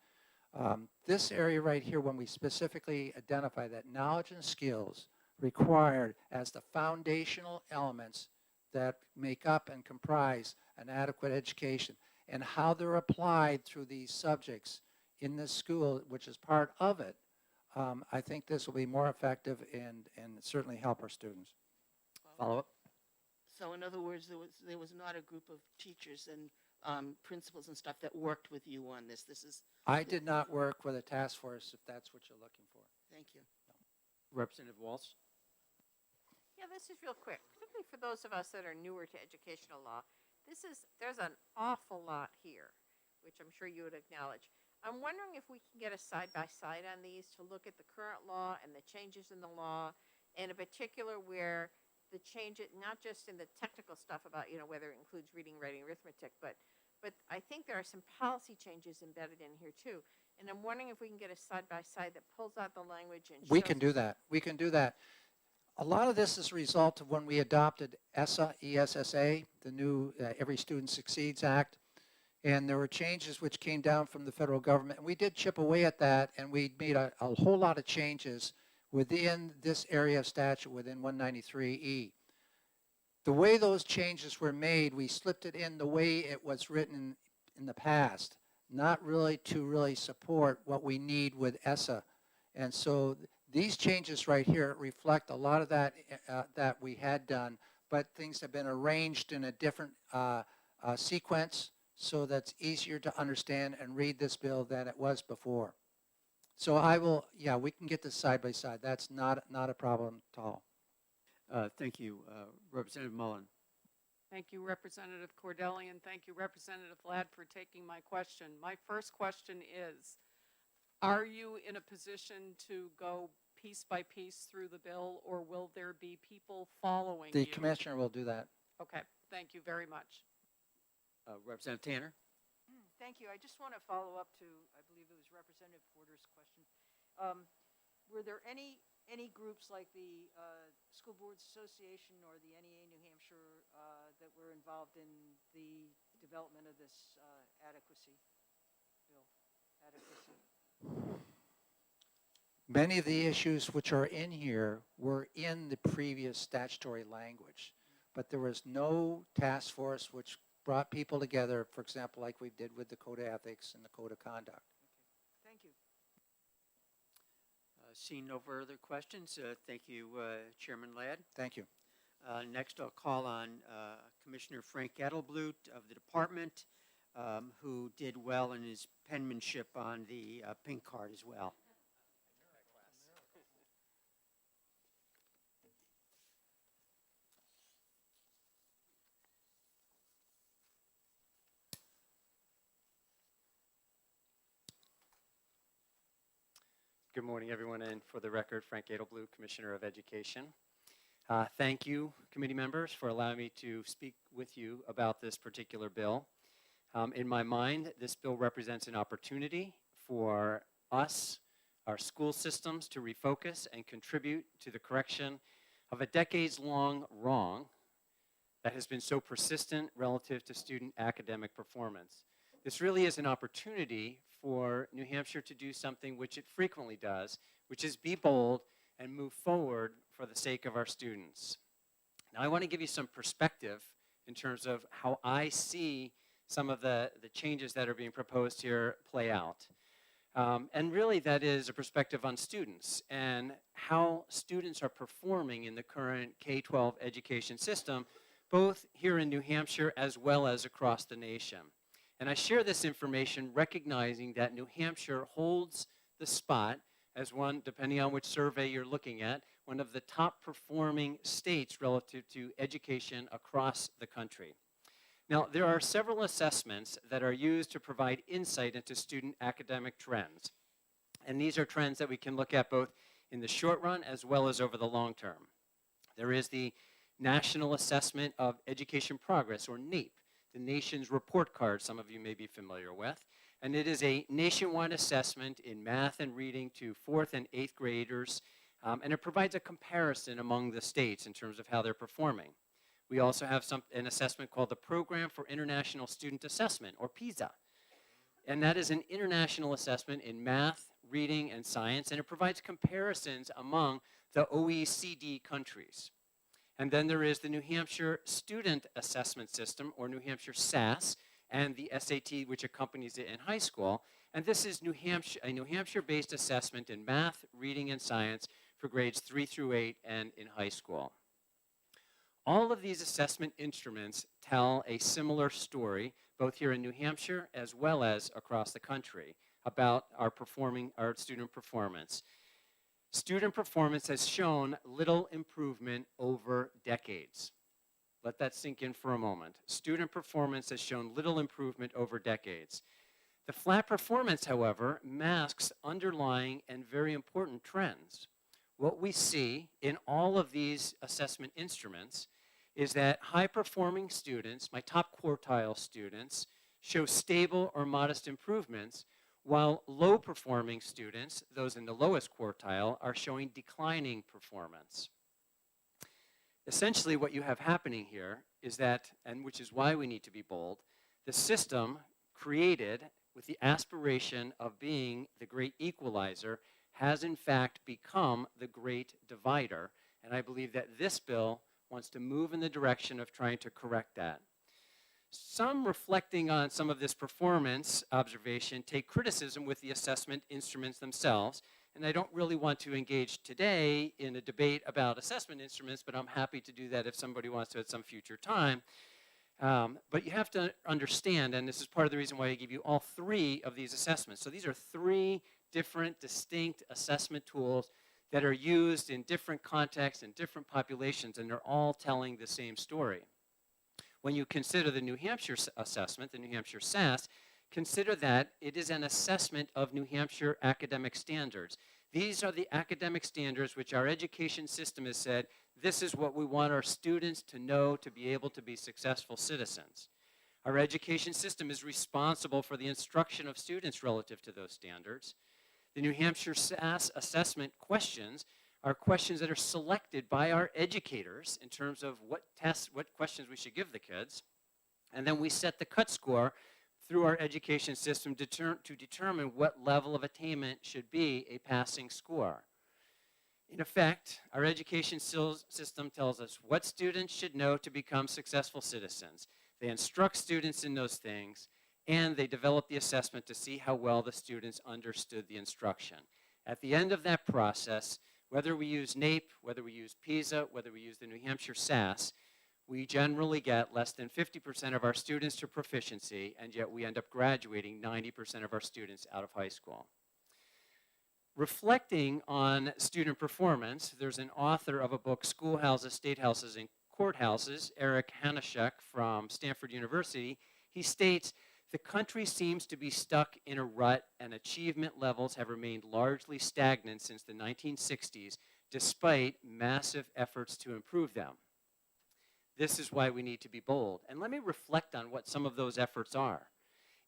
[SPEAKER 1] This area right here, when we specifically identify that knowledge and skills required as the foundational elements that make up and comprise an adequate education, and how they're applied through these subjects in this school, which is part of it, I think this will be more effective and certainly help our students.
[SPEAKER 4] Follow up?
[SPEAKER 8] So in other words, there was not a group of teachers and principals and stuff that worked with you on this. This is.
[SPEAKER 1] I did not work with a task force, if that's what you're looking for.
[SPEAKER 8] Thank you.
[SPEAKER 4] Representative Walsh?
[SPEAKER 13] Yeah, this is real quick, particularly for those of us that are newer to educational law. There's an awful lot here, which I'm sure you would acknowledge. I'm wondering if we can get a side-by-side on these to look at the current law and the changes in the law, and in particular where the change, not just in the technical stuff about, whether it includes reading, writing, arithmetic, but I think there are some policy changes embedded in here too. And I'm wondering if we can get a side-by-side that pulls out the language and
[SPEAKER 1] We
[SPEAKER 13] shows
[SPEAKER 1] can do that. We can do that. A lot of this is a result of when we adopted ESSA, ESSA, the new Every Student Succeeds Act. And there were changes which came down from the federal government. And we did chip away at that, and we made a whole lot of changes within this area of statute, within 193E. The way those changes were made, we slipped it in the way it was written in the past, not really to support what we need with ESSA. And so these changes right here reflect a lot of that that we had done, but things have been arranged in a different sequence so that's easier to understand and read this bill than it was before. So we can get this side by side. That's not a problem at all.
[SPEAKER 4] Thank you. Representative Mullen.
[SPEAKER 9] Thank you, Representative Cordelli, and thank you, Representative Ladd, for taking my question. My first question is, are you in a position to go piece by piece through the bill, or will there be people following
[SPEAKER 1] The
[SPEAKER 9] you?
[SPEAKER 1] commissioner will do that.
[SPEAKER 9] Okay, thank you very much.
[SPEAKER 4] Representative Tanner.
[SPEAKER 2] Thank you. I just want to follow up to, I believe it was Representative Porter's question. Were there any groups like the School Boards Association or the NEA New Hampshire that were involved in the development of this adequacy bill?
[SPEAKER 1] Many of the issues which are in here were in the previous statutory language, but there was no task force which brought people together, for example, like we did with the Code of Ethics and the Code of Conduct.
[SPEAKER 2] Thank you.
[SPEAKER 4] Seeing no further questions, thank you, Chairman Ladd.
[SPEAKER 1] Thank you.
[SPEAKER 4] Next, I'll call on Commissioner Frank Edleblut of the department, who did well in his penmanship on the pink card as well.
[SPEAKER 18] Good morning, everyone, and for the record, Frank Edleblut, Commissioner of Education. Thank you, committee members, for allowing me to speak with you about this particular bill. In my mind, this bill represents an opportunity for us, our school systems, to refocus and contribute to the correction of a decades-long wrong that has been so persistent relative to student academic performance. This really is an opportunity for New Hampshire to do something which it frequently does, which is be bold and move forward for the sake of our students. Now, I want to give you some perspective in terms of how I see some of the changes that are being proposed here play out. And really, that is a perspective on students and how students are performing in the current K-12 education system, both here in New Hampshire as well as across the nation. And I share this information recognizing that New Hampshire holds the spot as one, depending on which survey you're looking at, one of the top performing states relative to education across the country. Now, there are several assessments that are used to provide insight into student academic trends. And these are trends that we can look at both in the short run as well as over the long term. There is the National Assessment of Education Progress, or NAEP, the nation's report card, some of you may be familiar with. And it is a nationwide assessment in math and reading to 4th and 8th graders
[SPEAKER 4] And it provides a comparison among the states in terms of how they're performing. We also have an assessment called the Program for International Student Assessment, or PISA. And that is an international assessment in math, reading, and science, and it provides comparisons among the OECD countries. And then there is the New Hampshire Student Assessment System, or New Hampshire SAS, and the SAT, which accompanies it in high school. And this is a New Hampshire-based assessment in math, reading, and science for grades 3 through 8 and in high school. All of these assessment instruments tell a similar story, both here in New Hampshire as well as across the country, about our student performance. Student performance has shown little improvement over decades. Let that sink in for a moment. Student performance has shown little improvement over decades. The flat performance, however, masks underlying and very important trends. What we see in all of these assessment instruments is that high-performing students, my top quartile students, show stable or modest improvements, while low-performing students, those in the lowest quartile, are showing declining performance. Essentially, what you have happening here is that, and which is why we need to be bold, the system created with the aspiration of being the great equalizer has in fact become the great divider, and I believe that this bill wants to move in the direction of trying to correct that. Some reflecting on some of this performance observation take criticism with the assessment instruments themselves, and I don't really want to engage today in a debate about assessment instruments, but I'm happy to do that if somebody wants to at some future time. But you have to understand, and this is part of the reason why I give you all three of these assessments. So these are three different distinct assessment tools that are used in different contexts and different populations, and they're all telling the same story. When you consider the New Hampshire assessment, the New Hampshire SAS, consider that it is an assessment of New Hampshire academic standards. These are the academic standards which our education system has said, this is what we want our students to know to be able to be successful citizens. Our education system is responsible for the instruction of students relative to those standards. The New Hampshire SAS assessment questions are questions that are selected by our educators in terms of what tests, what questions we should give the kids. And then we set the cut score through our education system to determine what level of attainment should be a passing score. In effect, our education system tells us what students should know to become successful citizens. They instruct students in those things, and they develop the assessment to see how well the students understood the instruction. At the end of that process, whether we use NAEP, whether we use PISA, whether we use the New Hampshire SAS, we generally get less than 50% of our students to proficiency, and yet we end up graduating 90% of our students out of high school. Reflecting on student performance, there's an author of a book, Schoolhouses, State Houses, and Courthouses, Eric Hanashek from Stanford University. He states, the country seems to be stuck in a rut, and achievement levels have remained largely stagnant since the 1960s, despite massive efforts to improve them. This is why we need to be bold. And let me reflect on what some of those efforts are.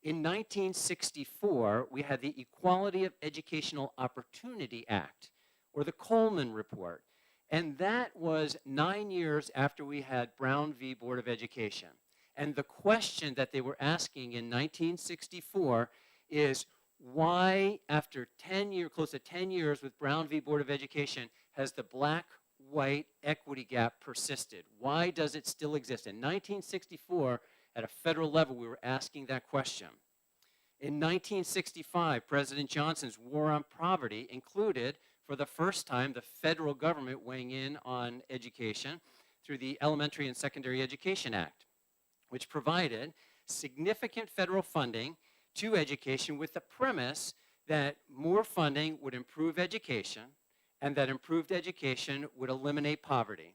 [SPEAKER 4] In 1964, we had the Equality of Educational Opportunity Act, or the Coleman Report. And that was 9 years after we had Brown v. Board of Education. And the question that they were asking in 1964 is, why, after 10 years, close to 10 years with Brown v. Board of Education, has the black-white equity gap persisted? Why does it still exist? In 1964, at a federal level, we were asking that question. In 1965, President Johnson's War on Poverty included, for the first time, the federal government weighing in on education through the Elementary and Secondary Education Act, which provided significant federal funding to education with the premise that more funding would improve education and that improved education would eliminate poverty.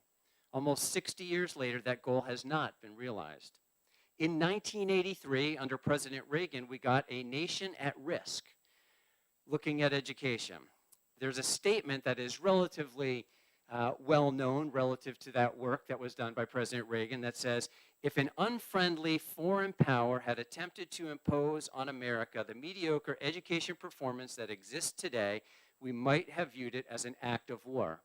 [SPEAKER 4] Almost 60 years later, that goal has not been realized. In 1983, under President Reagan, we got a nation at risk looking at education. There's a statement that is relatively well known relative to that work that was done by President Reagan that says, if an unfriendly foreign power had attempted to impose on America the mediocre education performance that exists today, we might have viewed it as an act of war.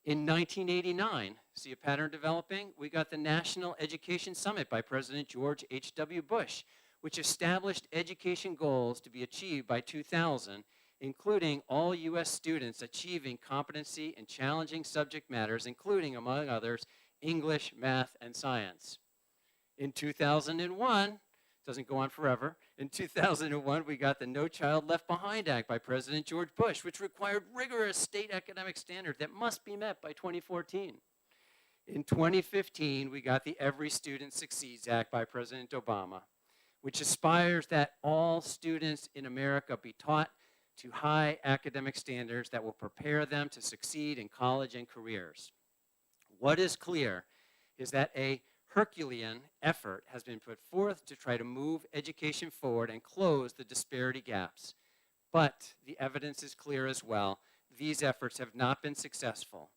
[SPEAKER 4] In 1989, see a pattern developing? We got the National Education Summit by President George H.W. Bush, which established education goals to be achieved by 2000, including all U.S. students achieving competency in challenging subject matters, including, among others, English, math, and science. In 2001, doesn't go on forever, in 2001, we got the No Child Left Behind Act by President George Bush, which required rigorous state academic standards that must be met by 2014. In 2015, we got the Every Student Succeeds Act by President Obama, which aspires that all students in America be taught to high academic standards that will prepare them to succeed in college and careers. What is clear is that a Herculean effort has been put forth to try to move education forward and close the disparity gaps. But the evidence is clear as well. These efforts have not been successful.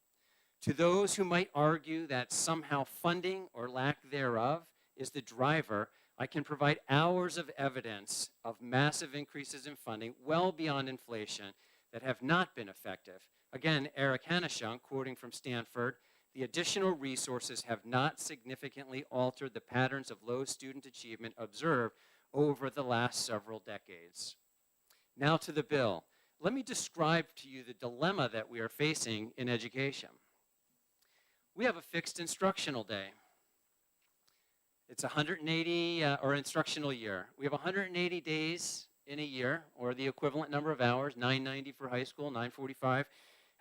[SPEAKER 4] To those who might argue that somehow funding or lack thereof is the driver, I can provide hours of evidence of massive increases in funding well beyond inflation that have not been effective. Again, Eric Hanashung, quoting from Stanford, the additional resources have not significantly altered the patterns of low student achievement observed over the last several decades. Now to the bill. Let me describe to you the dilemma that we are facing in education. We have a fixed instructional day. It's 180, or instructional year. We have 180 days in a year, or the equivalent number of hours, 990 for high school, 945.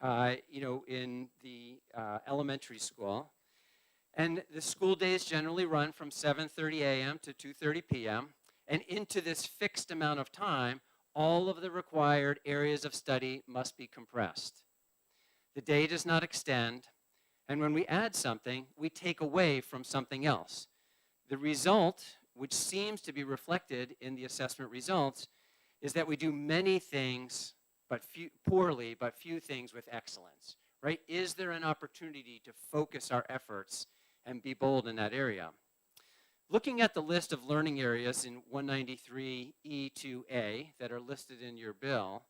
[SPEAKER 4] In the elementary school. And the school days generally run from 7:30 a.m. to 2:30 p.m. And into this fixed amount of time, all of the required areas of study must be compressed. The day does not extend, and when we add something, we take away from something else. The result, which seems to be reflected in the assessment results, is that we do many things poorly, but few things with excellence, right? Is there an opportunity to focus our efforts and be bold in that area? Looking at the list of learning areas in 193E2A that are listed in your bill,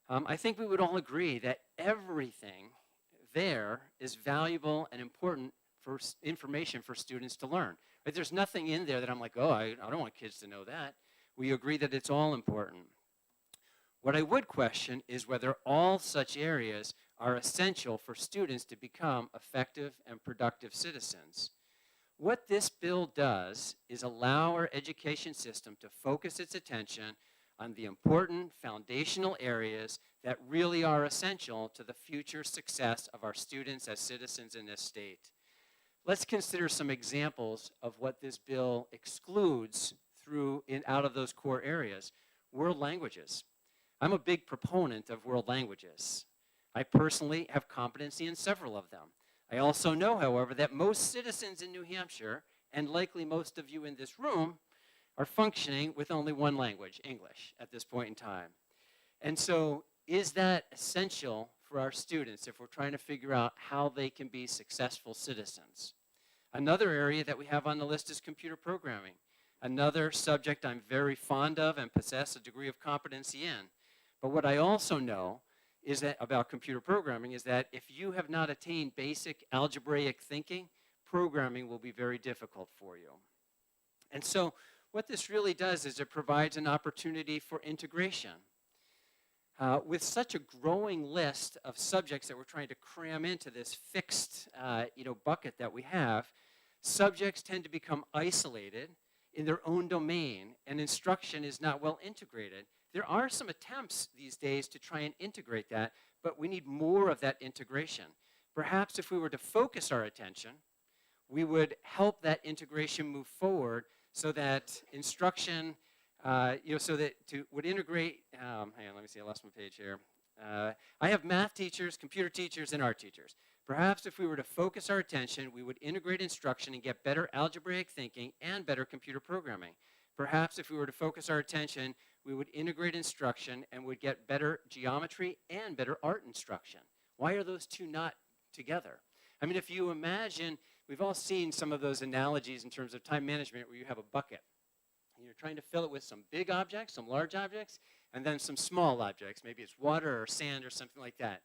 [SPEAKER 4] I think we would all agree that everything there is valuable and important for information for students to learn. Right? There's nothing in there that I'm like, oh, I don't want kids to know that. We agree that it's all important. What I would question is whether all such areas are essential for students to become effective and productive citizens. What this bill does is allow our education system to focus its attention on the important foundational areas that really are essential to the future success of our students as citizens in this state. Let's consider some examples of what this bill excludes out of those core areas. World languages. I'm a big proponent of world languages. I personally have competency in several of them. I also know, however, that most citizens in New Hampshire, and likely most of you in this room, are functioning with only one language, English, at this point in time. And so, is that essential for our students if we're trying to figure out how they can be successful citizens? Another area that we have on the list is computer programming. Another subject I'm very fond of and possess a degree of competency in. But what I also know is that about computer programming is that if you have not attained basic algebraic thinking, programming will be very difficult for you. And so what this really does is it provides an opportunity for integration. With such a growing list of subjects that we're trying to cram into this fixed bucket that we have, subjects tend to become isolated in their own domain, and instruction is not well integrated. There are some attempts these days to try and integrate that, but we need more of that integration. Perhaps if we were to focus our attention, we would help that integration move forward so that instruction, would integrate, hang on, let me see, I lost my page here. I have math teachers, computer teachers, and art teachers. Perhaps if we were to focus our attention, we would integrate instruction and get better algebraic thinking and better computer programming. Perhaps if we were to focus our attention, we would integrate instruction and would get better geometry and better art instruction. Why are those two not together? I mean, if you imagine, we've all seen some of those analogies in terms of time management where you have a bucket. And you're trying to fill it with some big objects, some large objects, and then some small objects. Maybe it's water or sand or something like that.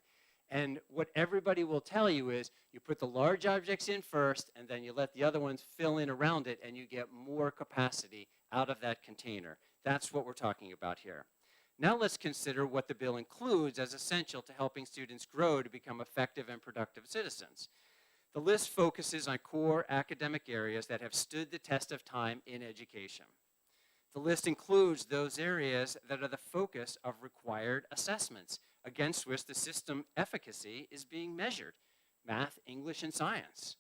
[SPEAKER 4] And what everybody will tell you is you put the large objects in first, and then you let the other ones fill in around it, and you get more capacity out of that container. That's what we're talking about here. Now let's consider what the bill includes as essential to helping students grow to become effective and productive citizens. The list focuses on core academic areas that have stood the test of time in education. The list includes those areas that are the focus of required assessments against which the system efficacy is being measured: math, English, and science.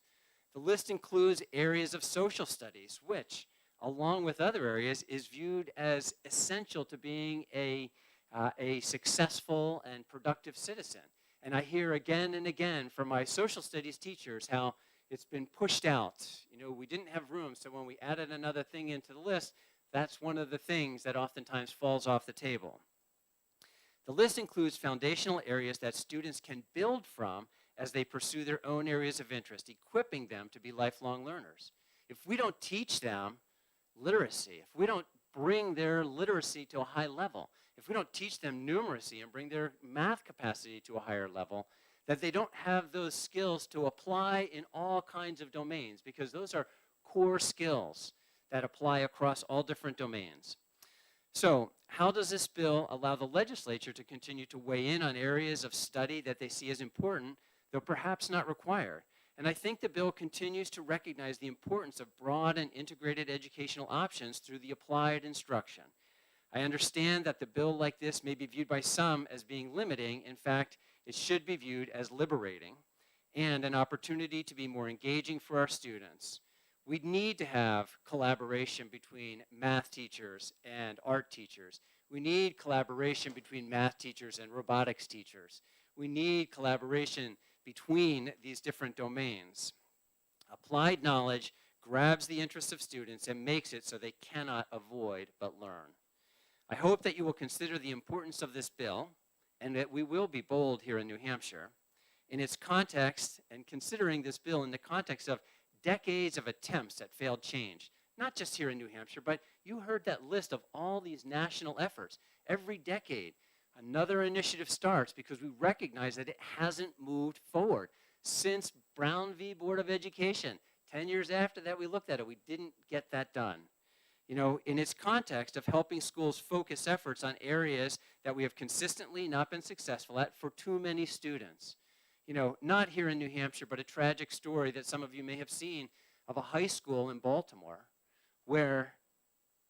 [SPEAKER 4] The list includes areas of social studies, which, along with other areas, is viewed as essential to being a successful and productive citizen. And I hear again and again from my social studies teachers how it's been pushed out. You know, we didn't have room, so when we added another thing into the list, that's one of the things that oftentimes falls off the table. The list includes foundational areas that students can build from as they pursue their own areas of interest, equipping them to be lifelong learners. If we don't teach them literacy, if we don't bring their literacy to a high level, if we don't teach them numeracy and bring their math capacity to a higher level, that they don't have those skills to apply in all kinds of domains, because those are core skills that apply across all different domains. So, how does this bill allow the legislature to continue to weigh in on areas of study that they see as important, though perhaps not required? And I think the bill continues to recognize the importance of broad and integrated educational options through the applied instruction. I understand that the bill like this may be viewed by some as being limiting. In fact, it should be viewed as liberating and an opportunity to be more engaging for our students. We need to have collaboration between math teachers and art teachers. We need collaboration between math teachers and robotics teachers. We need collaboration between these different domains. Applied knowledge grabs the interest of students and makes it so they cannot avoid but learn. I hope that you will consider the importance of this bill, and that we will be bold here in New Hampshire in its context, and considering this bill in the context of decades of attempts at failed change, not just here in New Hampshire, but you heard that list of all these national efforts. Every decade, another initiative starts because we recognize that it hasn't moved forward. Since Brown v. Board of Education, 10 years after that we looked at it, we didn't get that done. You know, in its context of helping schools focus efforts on areas that we have consistently not been successful at for too many students. You know, not here in New Hampshire, but a tragic story that some of you may have seen of a high school in Baltimore where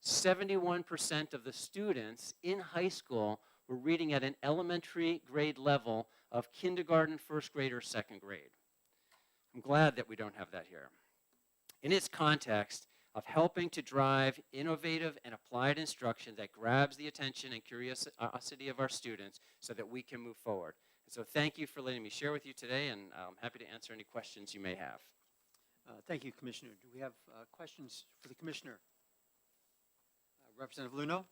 [SPEAKER 4] 71% of the students in high school were reading at an elementary grade level of kindergarten, first grade, or second grade. I'm glad that we don't have that here. In its context of helping to drive innovative and applied instruction that grabs the attention and curiosity of our students so that we can move forward. So thank you for letting me share with you today, and I'm happy to answer any questions you may have. Thank you, Commissioner. Do we have questions for the Commissioner? Representative Luno?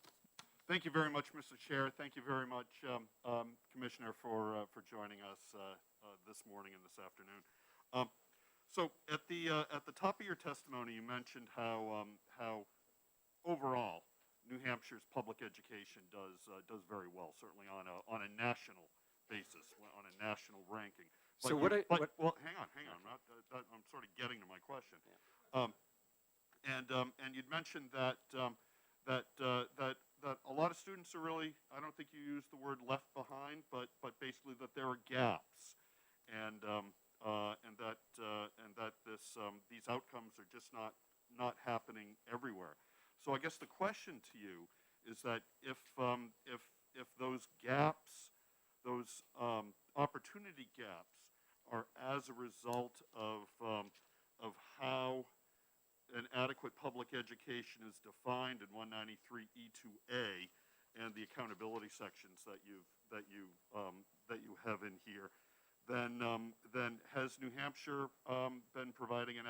[SPEAKER 5] Thank you very much, Mr. Chair. Thank you very much, Commissioner, for joining us this morning and this afternoon. So at the top of your testimony, you mentioned how overall New Hampshire's public education does very well, certainly on a national basis, on a national ranking. But
[SPEAKER 4] So
[SPEAKER 5] well, hang on. I'm sort of getting to my question. Yeah. And you'd mentioned that a lot of students are really, I don't think you used the word left behind, but basically that there are gaps, and that these outcomes are just not happening everywhere. So I guess the question to you is that if those gaps, those opportunity gaps, are as a result of how an adequate public education is defined in 193E2A and the accountability sections that you have in here, then has New Hampshire been providing an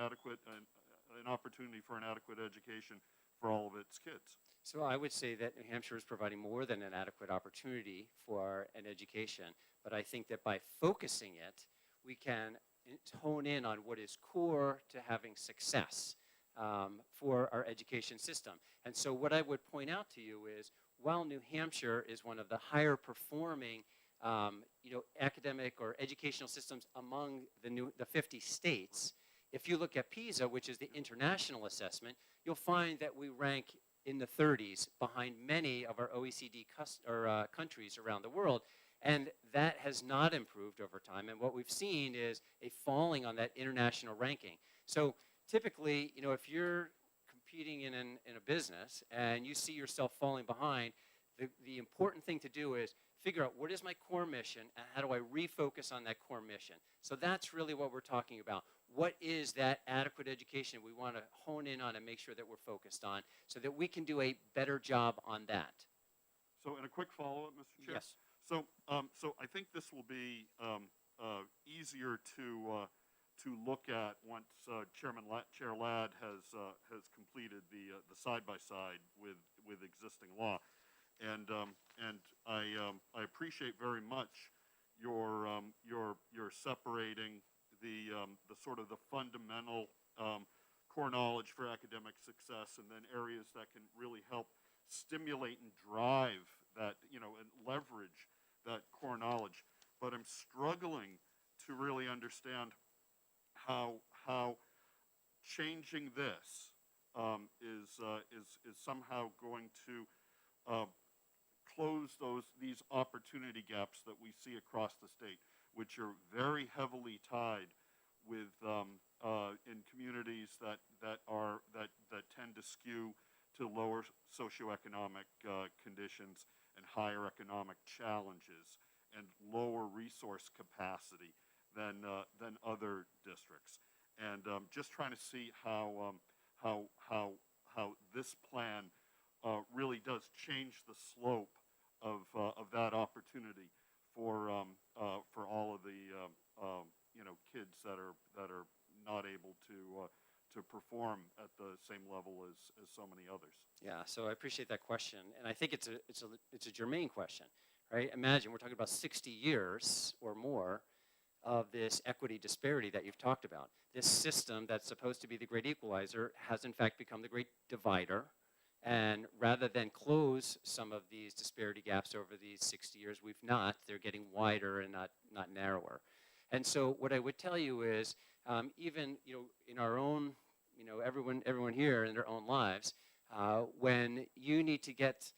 [SPEAKER 5] opportunity for an adequate education for all of its kids?
[SPEAKER 4] So I would say that New Hampshire is providing more than an adequate opportunity for an education, but I think that by focusing it, we can hone in on what is core to having success for our education system. And so what I would point out to you is while New Hampshire is one of the higher performing academic or educational systems among the 50 states, if you look at PISA, which is the international assessment, you'll find that we rank in the 30s behind many of our OECD countries around the world. And that has not improved over time. And what we've seen is a falling on that international ranking. So typically, if you're competing in a business and you see yourself falling behind, the important thing to do is figure out what is my core mission and how do I refocus on that core mission. So that's really what we're talking about. What is that adequate education we want to hone in on and make sure that we're focused on so that we can do a better job on that?
[SPEAKER 5] So, and a quick follow-up, Mr. Chair.
[SPEAKER 4] Yes.
[SPEAKER 5] So, so I think this will be easier to look at once Chair Ladd has completed the side-by-side with existing law, and I appreciate very much your separating the sort of the fundamental core knowledge for academic success, and then areas that can really help stimulate and drive that, and leverage that core knowledge. But I'm struggling to really understand how changing this is somehow going to close these opportunity gaps that we see across the state, which are very heavily tied with in communities that tend to skew to lower socioeconomic conditions and higher economic challenges and lower resource capacity than other districts. And just trying to see how this plan really does change the slope of that opportunity for all of the kids that are not able to perform at the same level as so many others.
[SPEAKER 4] Yeah, so I appreciate that question, and I think it's a germane question, right? Imagine we're talking about 60 years or more of this equity disparity that you've talked about. This system that's supposed to be the great equalizer has in fact become the great divider, and rather than close some of these disparity gaps over these 60 years, we've not. They're getting wider and not narrower. And so what I would tell you is, even in our own, everyone here in their own lives, when you need to get,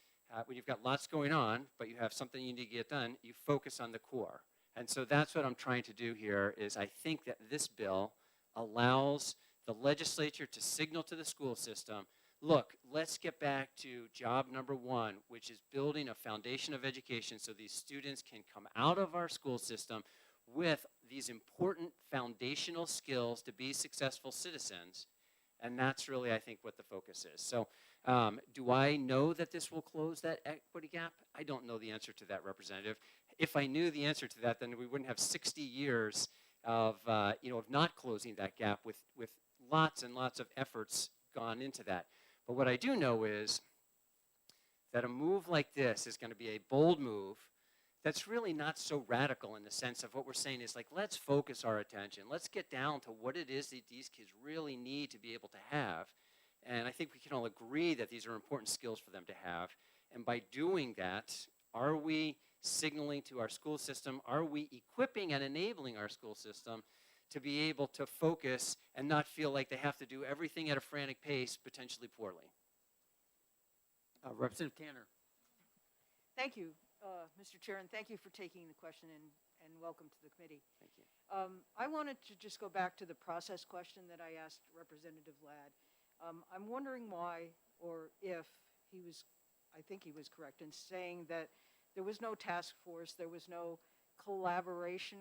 [SPEAKER 4] when you've got lots going on, but you have something you need to get done, you focus on the core. And so that's what I'm trying to do here is I think that this bill allows the legislature to signal to the school system, look, let's get back to job number one, which is building a foundation of education so these students can come out of our school system with these important foundational skills to be successful citizens. And that's really, I think, what the focus is. So do I know that this will close that equity gap? I don't know the answer to that, Representative. If I knew the answer to that, then we wouldn't have 60 years of not closing that gap with lots and lots of efforts gone into that. But what I do know is that a move like this is going to be a bold move that's really not so radical in the sense of what we're saying is like, let's focus our attention. Let's get down to what it is that these kids really need to be able to have. And I think we can all agree that these are important skills for them to have. And by doing that, are we signaling to our school system, are we equipping and enabling our school system to be able to focus and not feel like they have to do everything at a frantic pace, potentially poorly? Representative Tanner.
[SPEAKER 2] Thank you, Mr. Chair, and thank you for taking the question and welcome to the committee.
[SPEAKER 4] Thank you.
[SPEAKER 2] I wanted to just go back to the process question that I asked Representative Ladd. I'm wondering why or if I think he was correct in saying that there was no task force, there was no collaboration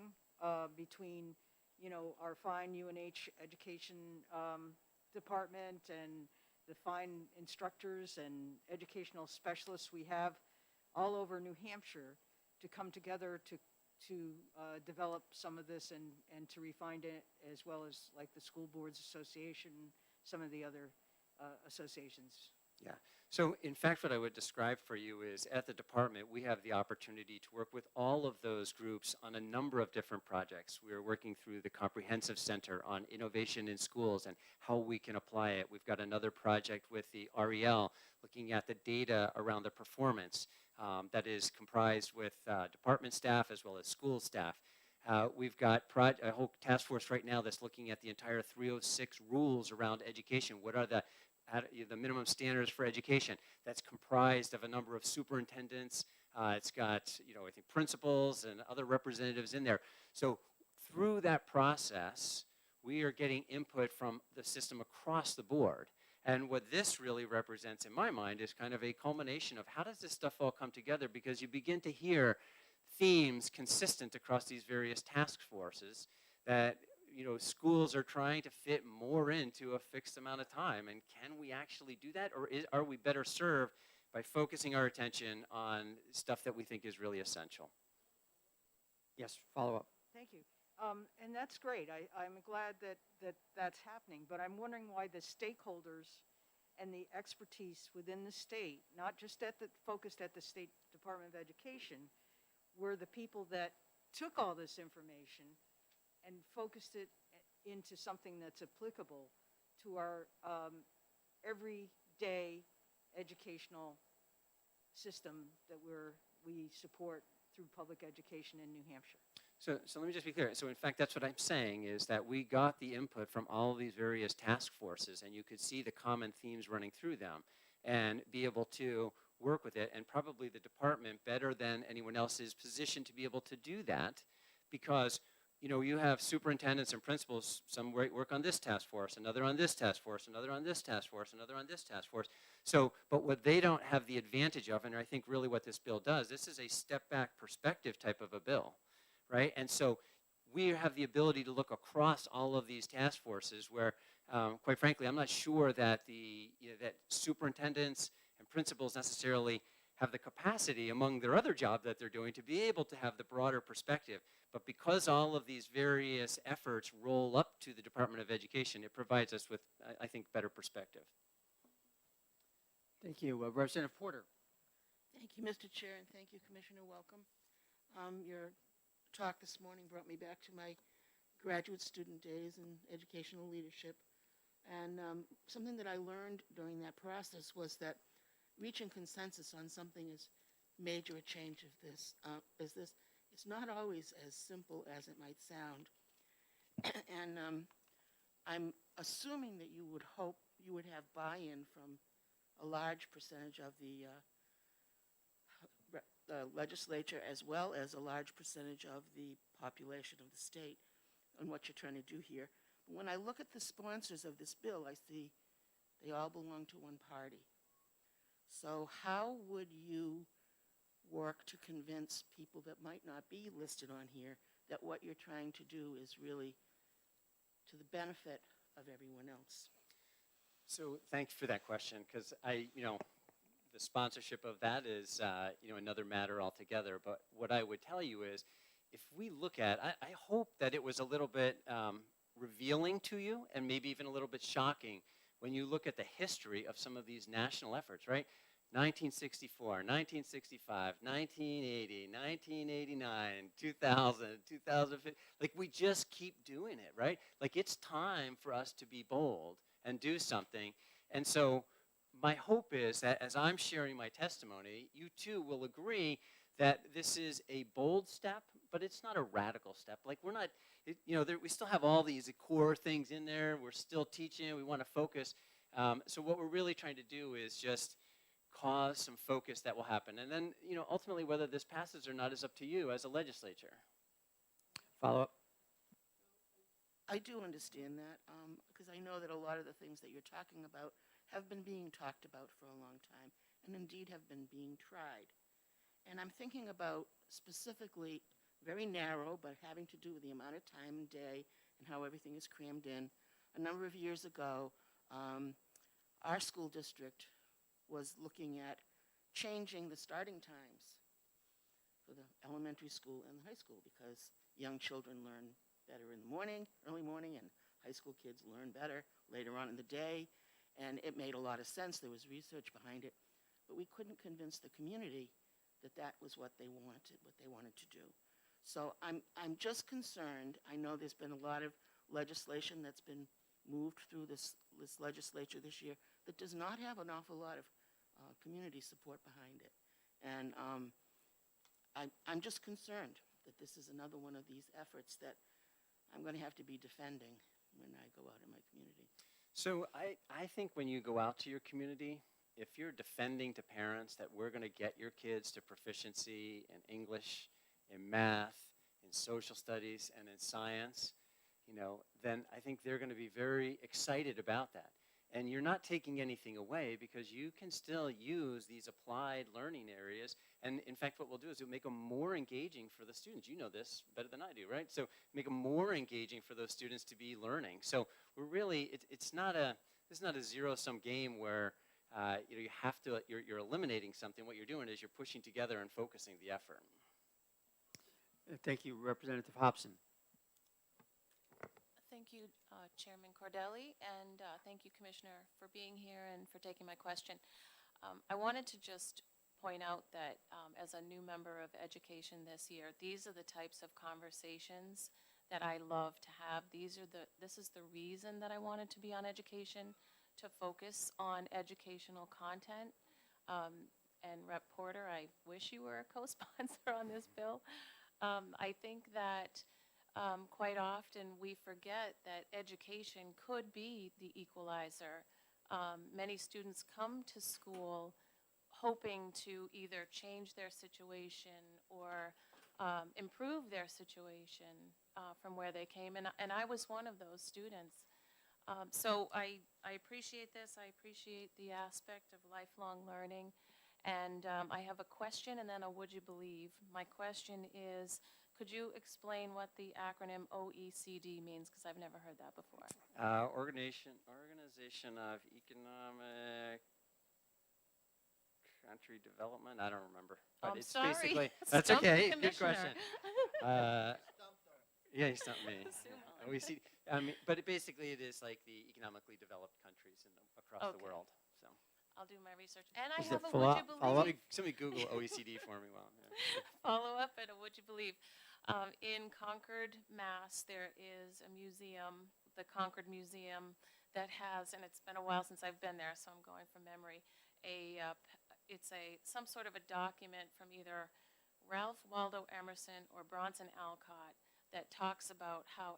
[SPEAKER 2] between, our fine UNH education department and the fine instructors and educational specialists we have all over New Hampshire to come together to develop some of this and to refine it, as well as like the School Boards Association, some of the other associations.
[SPEAKER 4] Yeah. So in fact, what I would describe for you is at the department, we have the opportunity to work with all of those groups on a number of different projects. We are working through the Comprehensive Center on innovation in schools and how we can apply it. We've got another project with the REL looking at the data around the performance that is comprised with department staff as well as school staff. We've got a whole task force right now that's looking at the entire 306 rules around education. What are the minimum standards for education? That's comprised of a number of superintendents. It's got, I think principals and other representatives in there. So through that process, we are getting input from the system across the board. And what this really represents in my mind is kind of a culmination of how does this stuff all come together, because you begin to hear themes consistent across these various task forces that schools are trying to fit more into a fixed amount of time. And can we actually do that? Or are we better served by focusing our attention on stuff that we think is really essential? Yes, follow up.
[SPEAKER 2] Thank you. And that's great. I'm glad that that's happening, but I'm wondering why the stakeholders and the expertise within the state, not just focused at the State Department of Education, were the people that took all this information and focused it into something that's applicable to our everyday educational system that we support through public education in New Hampshire.
[SPEAKER 4] So let me just be clear. So in fact, that's what I'm saying, is that we got the input from all of these various task forces, and you could see the common themes running through them and be able to work with it. And probably the department, better than anyone else, is positioned to be able to do that, because you have superintendents and principals, some work on this task force, another on this task force, another on this task force, another on this task force. So, but what they don't have the advantage of, and I think really what this bill does, this is a step back perspective type of a bill, right? And so we have the ability to look across all of these task forces where, quite frankly, I'm not sure that that superintendents and principals necessarily have the capacity among their other job that they're doing to be able to have the broader perspective. But because all of these various efforts roll up to the Department of Education, it provides us with, I think, better perspective. Thank you. Representative Porter.
[SPEAKER 8] Thank you, Mr. Chair, and thank you, Commissioner Welcome. Your talk this morning brought me back to my graduate student days in educational leadership. And something that I learned during that process was that reaching consensus on something as major a change as this, it's not always as simple as it might sound. And I'm assuming that you would hope you would have buy-in from a large percentage of the legislature, as well as a large percentage of the population of the state, on what you're trying to do here. But when I look at the sponsors of this bill, I see they all belong to one party. So how would you work to convince people that might not be listed on here that what you're trying to do is really to the benefit of everyone else?
[SPEAKER 4] So thanks for that question, because the sponsorship of that is, another matter altogether. But what I would tell you is, if we look at, I hope that it was a little bit revealing to you, and maybe even a little bit shocking when you look at the history of some of these national efforts, right? 1964, 1965, 1980, 1989, 2000, 2050. Like, we just keep doing it, right? Like, it's time for us to be bold and do something. And so my hope is that as I'm sharing my testimony, you too will agree that this is a bold step, but it's not a radical step. Like, we're not, we still have all these core things in there. We're still teaching. We want to focus. So what we're really trying to do is just cause some focus that will happen. And then, ultimately, whether this passes or not is up to you as a legislature. Follow up.
[SPEAKER 8] I do understand that, because I know that a lot of the things that you're talking about have been being talked about for a long time, and indeed have been being tried. And I'm thinking about specifically, very narrow, but having to do with the amount of time and day and how everything is crammed in. A number of years ago, our school district was looking at changing the starting times for the elementary school and the high school, because young children learn better in the morning, early morning, and high school kids learn better later on in the day. and it made a lot of sense. There was research behind it, but we couldn't convince the community that that was what they wanted to do. So I'm just concerned. I know there's been a lot of legislation that's been moved through this legislature this year that does not have an awful lot of community support behind it. And I'm just concerned that this is another one of these efforts that I'm going to have to be defending when I go out in my community.
[SPEAKER 4] So I think when you go out to your community, if you're defending to parents that we're going to get your kids to proficiency in English, in math, in social studies, and in science, then I think they're going to be very excited about that. And you're not taking anything away because you can still use these applied learning areas. And in fact, what we'll do is we'll make them more engaging for the students. You know this better than I do, right? So make them more engaging for those students to be learning. So we're really, it's not a zero-sum game where you have to, you're eliminating something. What you're doing is you're pushing together and focusing the effort. Thank you, Representative Hobson.
[SPEAKER 19] Thank you, Chairman Cordelli, and thank you, Commissioner, for being here and for taking my question. I wanted to just point out that as a new member of education this year, these are the types of conversations that I love to have. This is the reason that I wanted to be on education, to focus on educational content. And Rep. Porter, I wish you were a co-sponsor on this bill. I think that quite often we forget that education could be the equalizer. Many students come to school hoping to either change their situation or improve their situation from where they came, and I was one of those students. So I appreciate this. I appreciate the aspect of lifelong learning, and I have a question and then a would you believe. My question is, could you explain what the acronym OECD means? Because I've never heard that before.
[SPEAKER 4] Organization of Economic Country Development. I don't remember. But it's
[SPEAKER 19] sorry.
[SPEAKER 4] basically
[SPEAKER 19] Stumped
[SPEAKER 4] that's
[SPEAKER 19] the
[SPEAKER 4] okay. Good
[SPEAKER 19] commissioner.
[SPEAKER 4] question. Yeah, you stumped me. OECD. But it is like the economically developed countries across the world. So
[SPEAKER 19] I'll do my research. And I have a would you believe.
[SPEAKER 4] Somebody Google OECD for me.
[SPEAKER 19] Follow up and a would you believe. In Concord, Mass, there is a museum, the Concord Museum, that has, and it's been a while since I've been there, so I'm going from memory, some sort of a document from either Ralph Waldo Emerson or Bronson Alcott that talks about how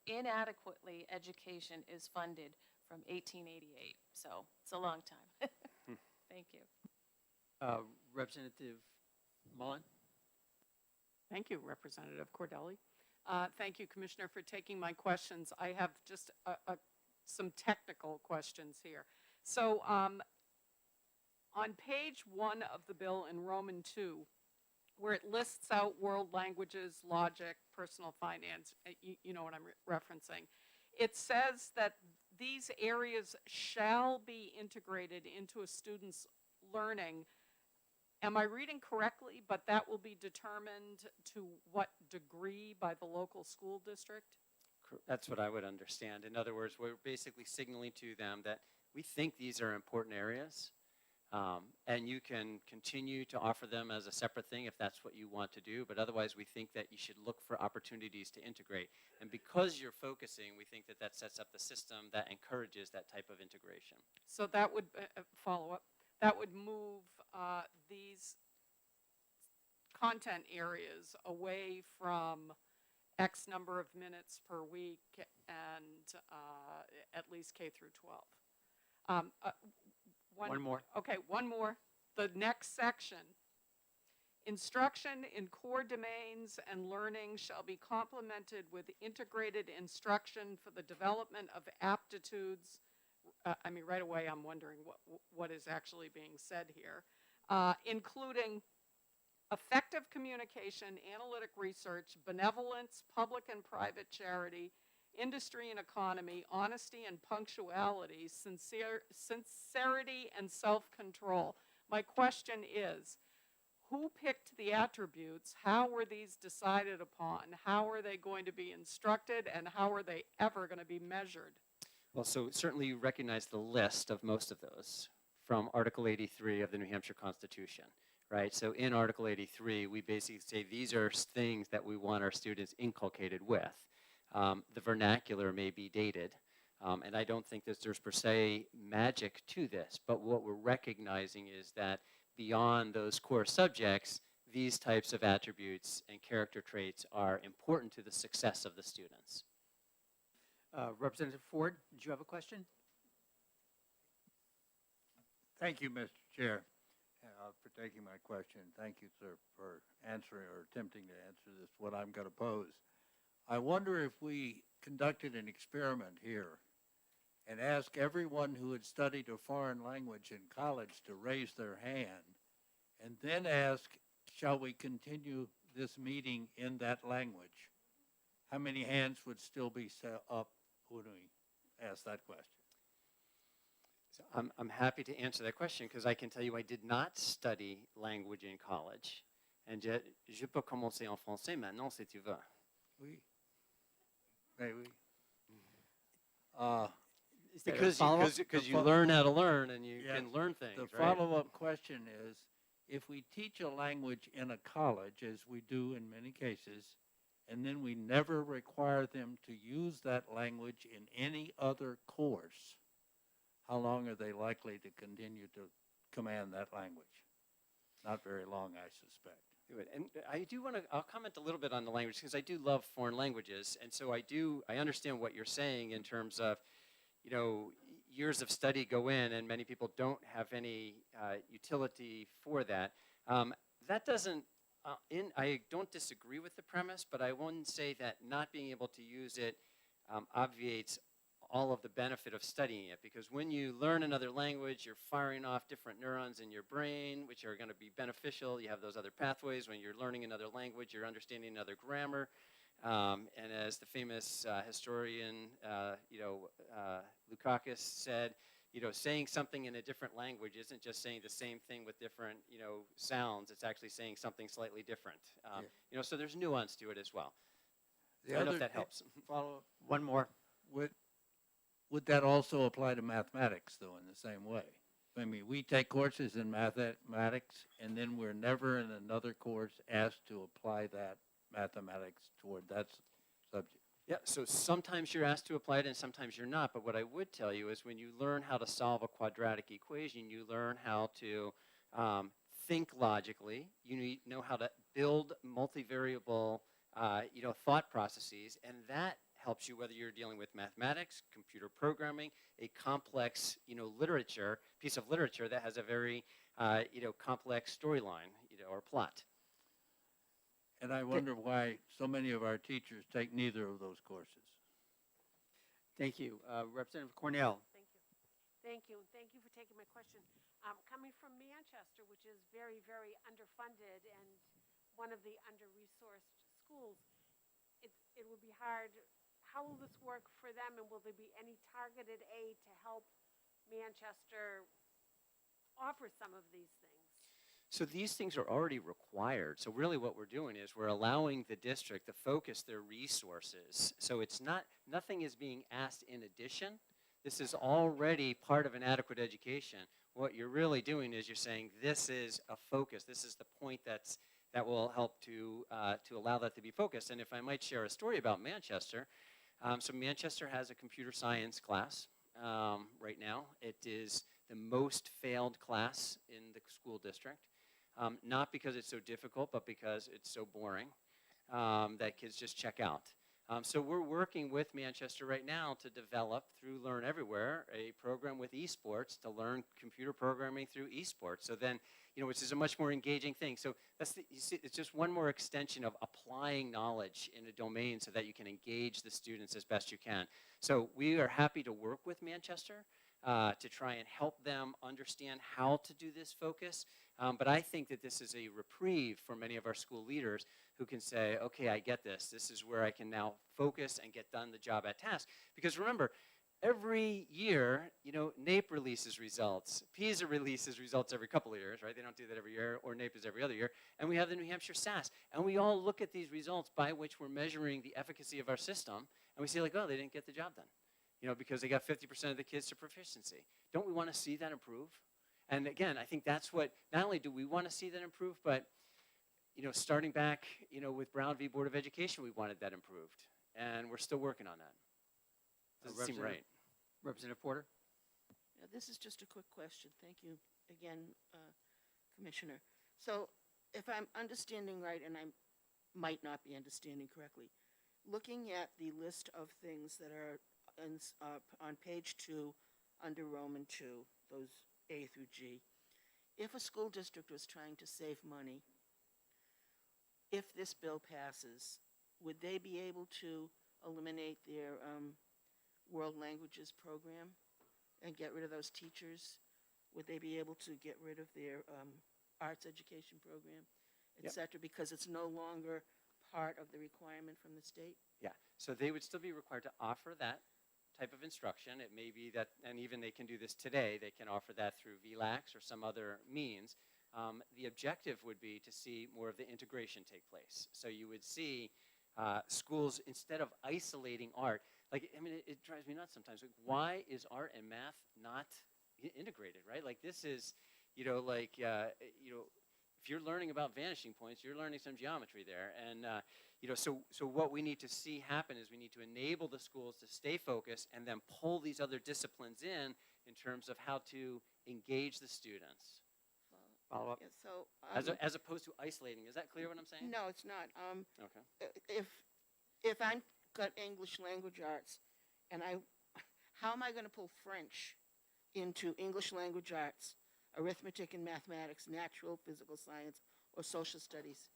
[SPEAKER 19] inadequately education is funded from 1888. So it's a long time. Thank you.
[SPEAKER 4] Representative Mullen.
[SPEAKER 9] Thank you, Representative Cordelli. Thank you, Commissioner, for taking my questions. I have just some technical questions here. So on page 1 of the bill in Roman 2, where it lists out world languages, logic, personal finance, you know what I'm referencing, it says that these areas shall be integrated into a student's learning. Am I reading correctly, but that will be determined to what degree by the local school district?
[SPEAKER 4] That's what I would understand. In other words, we're basically signaling to them that we think these are important areas, and you can continue to offer them as a separate thing if that's what you want to do, but otherwise we think that you should look for opportunities to integrate. And because you're focusing, we think that sets up the system that encourages that type of integration.
[SPEAKER 9] So that would, follow up, that would move these content areas away from X number of minutes per week and at least K through 12.
[SPEAKER 4] One more.
[SPEAKER 9] Okay, one more. The next section. Instruction in core domains and learning shall be complemented with integrated instruction for the development of aptitudes. Right away I'm wondering what is actually being said here. Including effective communication, analytic research, benevolence, public and private charity, industry and economy, honesty and punctuality, sincerity and self-control. My question is, who picked the attributes? How were these decided upon? How are they going to be instructed, and how are they ever going to be measured?
[SPEAKER 20] Well, so certainly you recognize the list of most of those from Article 83 of the New Hampshire Constitution, right? So in Article 83, we basically say these are things that we want our students inculcated with. The vernacular may be dated, and I don't think that there's per se magic to this, but what we're recognizing is that beyond those core subjects, these types of attributes and character traits are important to the success of the students.
[SPEAKER 4] Representative Ford, did you have a question?
[SPEAKER 21] Thank you, Mr. Chair, for taking my question. Thank you, sir, for answering or attempting to answer this, what I'm going to pose. I wonder if we conducted an experiment here and asked everyone who had studied a foreign language in college to raise their hand, and then ask, shall we continue this meeting in that language? How many hands would still be up when we ask that question?
[SPEAKER 20] So I'm happy to answer that question because I can tell you I did not study language in college. And je peux commencer en français maintenant si tu veux.
[SPEAKER 21] Oui. May we?
[SPEAKER 20] Because you learn how to learn and you
[SPEAKER 21] Yes,
[SPEAKER 20] can learn things,
[SPEAKER 21] the
[SPEAKER 20] right?
[SPEAKER 21] follow-up question is, if we teach a language in a college, as we do in many cases, and then we never require them to use that language in any other course, how long are they likely to continue to command that language? Not very long, I suspect.
[SPEAKER 20] And I do want to, I'll comment a little bit on the language because I do love foreign languages. And so I understand what you're saying in terms of, you know, years of study go in and many people don't have any utility for that. That doesn't, I don't disagree with the premise, but I wouldn't say that not being able to use it obviates all of the benefit of studying it, because when you learn another language, you're firing off different neurons in your brain, which are going to be beneficial. You have those other pathways. When you're learning another language, you're understanding another grammar. And as the famous historian, Lukács said, saying something in a different language isn't just saying the same thing with different, sounds. It's actually saying something slightly different. So there's nuance to it as well. I don't know if that helps.
[SPEAKER 21] Follow
[SPEAKER 4] one more.
[SPEAKER 21] Would that also apply to mathematics, though, in the same way? I mean, we take courses in mathematics, and then we're never in another course asked to apply that mathematics toward that subject.
[SPEAKER 20] Yeah, so sometimes you're asked to apply it and sometimes you're not, but what I would tell you is when you learn how to solve a quadratic equation, you learn how to think logically, you know how to build multivariable thought processes, and that helps you whether you're dealing with mathematics, computer programming, a complex, piece of literature that has a very, complex storyline, or plot.
[SPEAKER 21] And I wonder why so many of our teachers take neither of those courses.
[SPEAKER 4] Thank you. Representative Cornell.
[SPEAKER 22] Thank you. Thank you for taking my question. Coming from Manchester, which is very, very underfunded and one of the under-resourced schools, it would be hard. How will this work for them, and will there be any targeted aid to help Manchester offer some of these things?
[SPEAKER 20] So these things are already required. So really what we're doing is we're allowing the district to focus their resources. So it's nothing is being asked in addition. This is already part of an adequate education. What you're really doing is you're saying this is a focus. This is the point that will help to allow that to be focused. And if I might share a story about Manchester, so Manchester has a computer science class right now. It is the most failed class in the school district, not because it's so difficult, but because it's so boring that kids just check out. So we're working with Manchester right now to develop, through Learn Everywhere, a program with esports to learn computer programming through esports. So then, which is a much more engaging thing. So you see, it's just one more extension of applying knowledge in a domain so that you can engage the students as best you can. So we are happy to work with Manchester to try and help them understand how to do this focus. But I think that this is a reprieve for many of our school leaders who can say, okay, I get this. This is where I can now focus and get done the job at task. Because remember, every year, NAEP releases results. PISA releases results every couple of years, right? They don't do that every year, or NAEP is every other year. And we have the New Hampshire SAS. And we all look at these results by which we're measuring the efficacy of our system. And we say, like, oh, they didn't get the job done. because they got 50% of the kids to proficiency. Don't we want to see that improve? And again, I think that's what, not only do we want to see that improve, but, starting back, with Brown v. Board of Education, we wanted that improved. And we're still working on that. Doesn't seem right.
[SPEAKER 4] Representative Porter?
[SPEAKER 8] Yeah, this is just a quick question. Thank you again, Commissioner. So if I'm understanding right, and I might not be understanding correctly, looking at the list of things that are on page 2 under Roman 2, those A through G, if a school district was trying to save money, if this bill passes, would they be able to eliminate their world languages program and get rid of those teachers? Would they be able to get rid of their arts education program, et cetera, because it's no longer part of the requirement from the state?
[SPEAKER 20] Yeah, so they would still be required to offer that type of instruction. It may be that, and even they can do this today, they can offer that through VLAX or some other means. The objective would be to see more of the integration take place. So you would see schools, instead of isolating art, it drives me nuts sometimes. Like, why is art and math not integrated, right? Like, this is, if you're learning about vanishing points, you're learning some geometry there. And, so what we need to see happen is we need to enable the schools to stay focused and then pull these other disciplines in terms of how to engage the students. Follow up?
[SPEAKER 8] Yeah, so,
[SPEAKER 20] as opposed to isolating. Is that clear what I'm saying?
[SPEAKER 8] no, it's not.
[SPEAKER 20] Okay.
[SPEAKER 8] If I've got English language arts, and how am I going to pull French into English language arts, arithmetic and mathematics, natural, physical science, or social studies?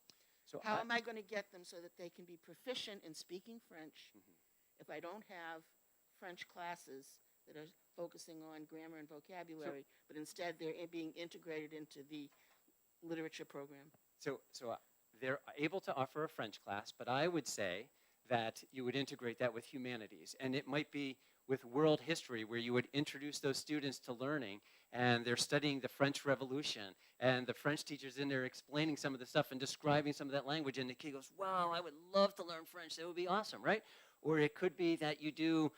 [SPEAKER 20] So
[SPEAKER 8] how am I going to get them so that they can be proficient in speaking French if I don't have French classes that are focusing on grammar and vocabulary, but instead they're being integrated into the literature program?
[SPEAKER 20] So they're able to offer a French class, but I would say that you would integrate that with humanities. And it might be with world history, where you would introduce those students to learning, and they're studying the French Revolution, and the French teacher's in there explaining some of the stuff and describing some of that language, and the kid goes, wow, I would love to learn French. That would be awesome, right? Or it could be that you do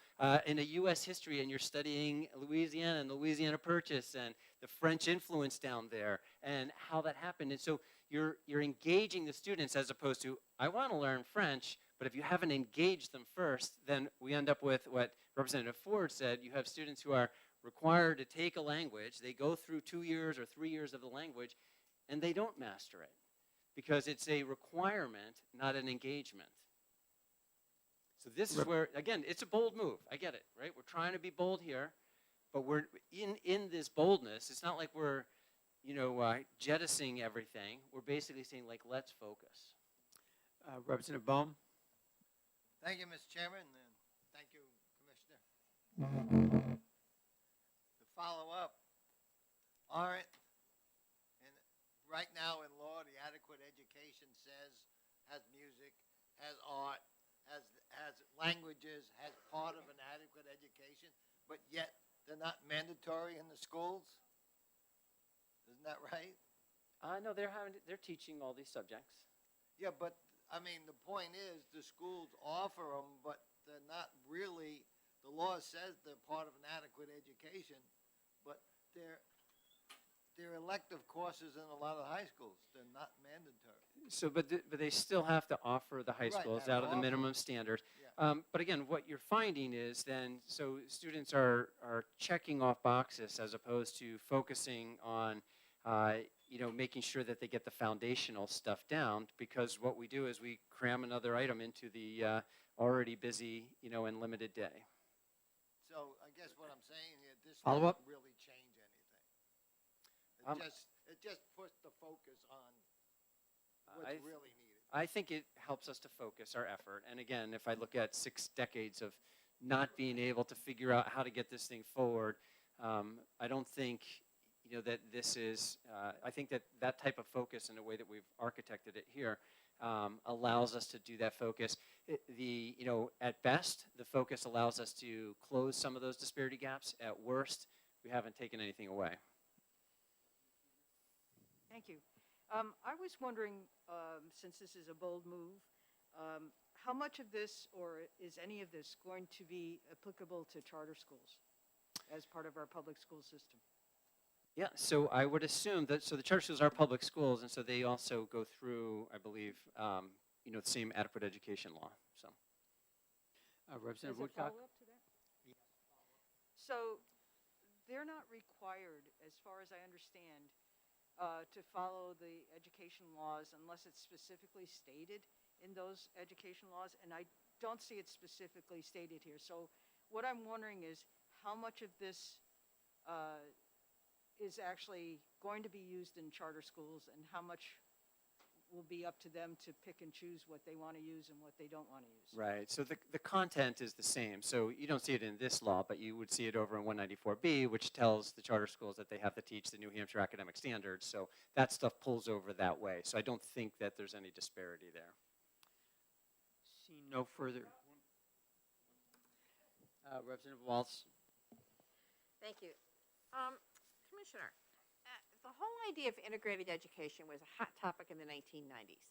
[SPEAKER 20] in a U.S. history, and you're studying Louisiana and Louisiana Purchase and the French influence down there and how that happened. And so you're engaging the students, as opposed to, I want to learn French, but if you haven't engaged them first, then we end up with what Representative Ford said. You have students who are required to take a language. They go through 2 years or 3 years of the language, and they don't master it because it's a requirement, not an engagement. So this is where, again, it's a bold move. I get it, right? We're trying to be bold here, but we're in this boldness. It's not like we're, jettisoning everything. We're basically saying, let's focus.
[SPEAKER 4] Representative Bohm?
[SPEAKER 21] Thank you, Mr. Chairman, and thank you, Commissioner. To follow up, aren't, and right now in law, the adequate education has music, has art, has languages, has part of an adequate education, but yet they're not mandatory in the schools? Isn't that right?
[SPEAKER 20] No, they're teaching all these subjects.
[SPEAKER 21] Yeah, but the point is the schools offer them, but they're not really, the law says they're part of an adequate education, but they're elective courses in a lot of high schools. They're not mandatory.
[SPEAKER 20] So, but they still have to offer the high schools
[SPEAKER 21] Right,
[SPEAKER 20] out of the
[SPEAKER 21] offer.
[SPEAKER 20] minimum standard.
[SPEAKER 21] Yeah.
[SPEAKER 20] But again, what you're finding is then, so students are checking off boxes as opposed to focusing on, making sure that they get the foundational stuff down, because what we do is we cram another item into the already busy, and limited day.
[SPEAKER 21] So I guess what I'm saying is this
[SPEAKER 4] Follow up?
[SPEAKER 21] doesn't really change anything. It just puts the focus on what's really needed.
[SPEAKER 20] I think it helps us to focus our effort. And again, if I look at 6 decades of not being able to figure out how to get this thing forward, I don't think, that this is, I think that type of focus in the way that we've architected it here allows us to do that focus. At best, the focus allows us to close some of those disparity gaps. At worst, we haven't taken anything away.
[SPEAKER 2] Thank you. I was wondering, since this is a bold move, how much of this, or is any of this, going to be applicable to charter schools as part of our public school system?
[SPEAKER 20] Yeah, so I would assume that, so the charter schools are public schools, and so they also go through, I believe, the same adequate education law, so.
[SPEAKER 6] Representative
[SPEAKER 2] As a
[SPEAKER 6] Woodcock?
[SPEAKER 2] follow-up to that? So they're not required, as far as I understand, to follow the education laws unless it's specifically stated in those education laws, and I don't see it specifically stated here. So what I'm wondering is how much of this is actually going to be used in charter schools, and how much will be up to them to pick and choose what they want to use and what they don't want to use.
[SPEAKER 20] Right, so the content is the same. So you don't see it in this law, but you would see it over in 194B, which tells the charter schools that they have to teach the New Hampshire academic standards. So that stuff pulls over that way. So I don't think that there's any disparity there.
[SPEAKER 4] Seeing no further. Representative Waltz.
[SPEAKER 13] Thank you. Commissioner, the whole idea of integrated education was a hot topic in the 1990s.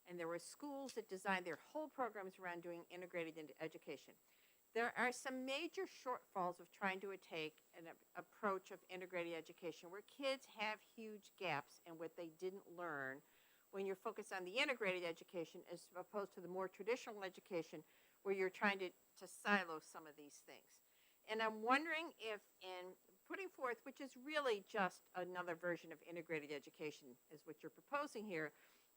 [SPEAKER 13] And there were schools that designed their whole programs around doing integrated education. There are some major shortfalls of trying to take an approach of integrated education where kids have huge gaps in what they didn't learn when you're focused on the integrated education as opposed to the more traditional education where you're trying to silo some of these things. And I'm wondering if in putting forth, which is really just another version of integrated education is what you're proposing here,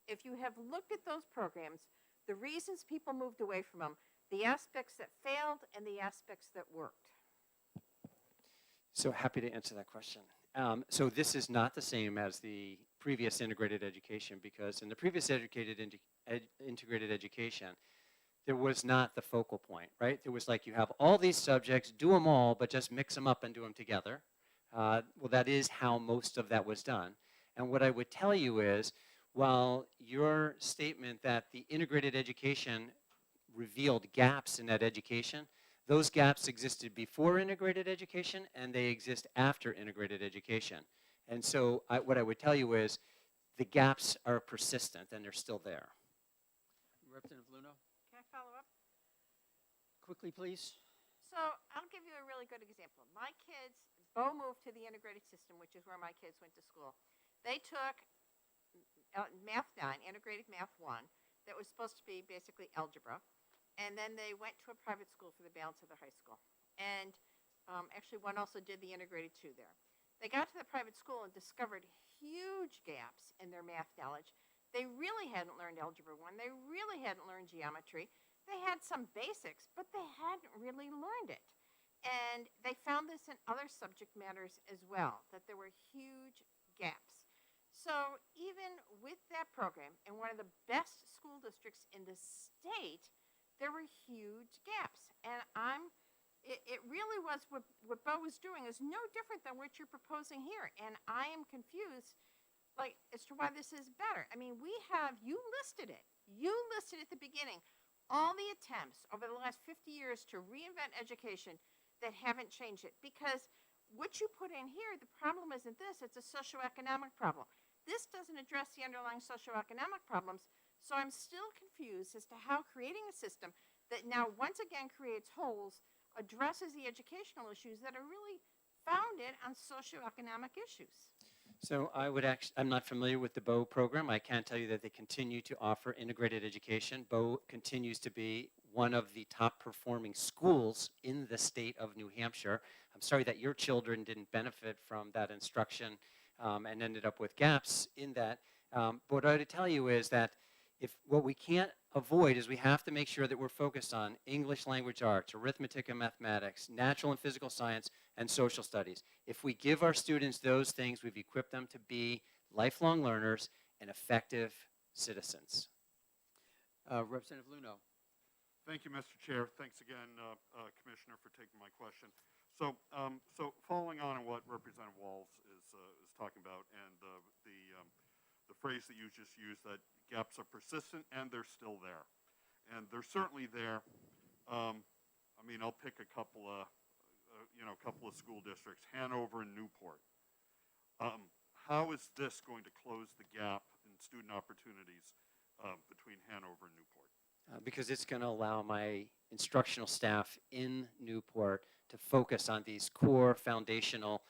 [SPEAKER 13] if you have looked at those programs, the reasons people moved away from them, the aspects that failed and the aspects that worked.
[SPEAKER 20] So happy to answer that question. So this is not the same as the previous integrated education, because in the previous integrated education, there was not the focal point, right? There was like, you have all these subjects, do them all, but just mix them up and do them together. Well, that is how most of that was done. And what I would tell you is, while your statement that the integrated education revealed gaps in that education, those gaps existed before integrated education and they exist after integrated education. And so what I would tell you is the gaps are persistent and they're still there.
[SPEAKER 4] Representative Luno.
[SPEAKER 13] Can I follow up?
[SPEAKER 4] Quickly, please.
[SPEAKER 13] So I'll give you a really good example. My kids, Bo moved to the integrated system, which is where my kids went to school. They took Math 9, integrated Math 1, that was supposed to be basically algebra. And then they went to a private school for the balance of their high school. And actually one also did the integrated 2 there. They got to the private school and discovered huge gaps in their math knowledge. They really hadn't learned algebra 1. They really hadn't learned geometry. They had some basics, but they hadn't really learned it. And they found this in other subject matters as well, that there were huge gaps. So even with that program, in one of the best school districts in the state, there were huge gaps. And it really was what Bo was doing is no different than what you're proposing here. And I am confused like as to why this is better. I mean, you listed it. You listed at the beginning all the attempts over the last 50 years to reinvent education that haven't changed it. Because what you put in here, the problem isn't this, it's a socioeconomic problem. This doesn't address the underlying socioeconomic problems. So I'm still confused as to how creating a system that now once again creates holes addresses the educational issues that are really founded on socioeconomic issues.
[SPEAKER 20] So I'm not familiar with the Bo program. I can tell you that they continue to offer integrated education. Bo continues to be one of the top performing schools in the state of New Hampshire. I'm sorry that your children didn't benefit from that instruction and ended up with gaps in that. But what I would tell you is that what we can't avoid is we have to make sure that we're focused on English language arts, arithmetic and mathematics, natural and physical science, and social studies. If we give our students those things, we've equipped them to be lifelong learners and effective citizens.
[SPEAKER 4] Representative Luno.
[SPEAKER 5] Thank you, Mr. Chair. Thanks again, Commissioner, for taking my question. So following on what Representative Walz is talking about, and the phrase that you just used, that gaps are persistent and they're still there, and they're certainly there. I mean, I'll pick a couple of school districts, Hanover and Newport. How is this going to close the gap in student opportunities between Hanover and Newport?
[SPEAKER 20] because it's going to allow my instructional staff in Newport to focus on these core foundational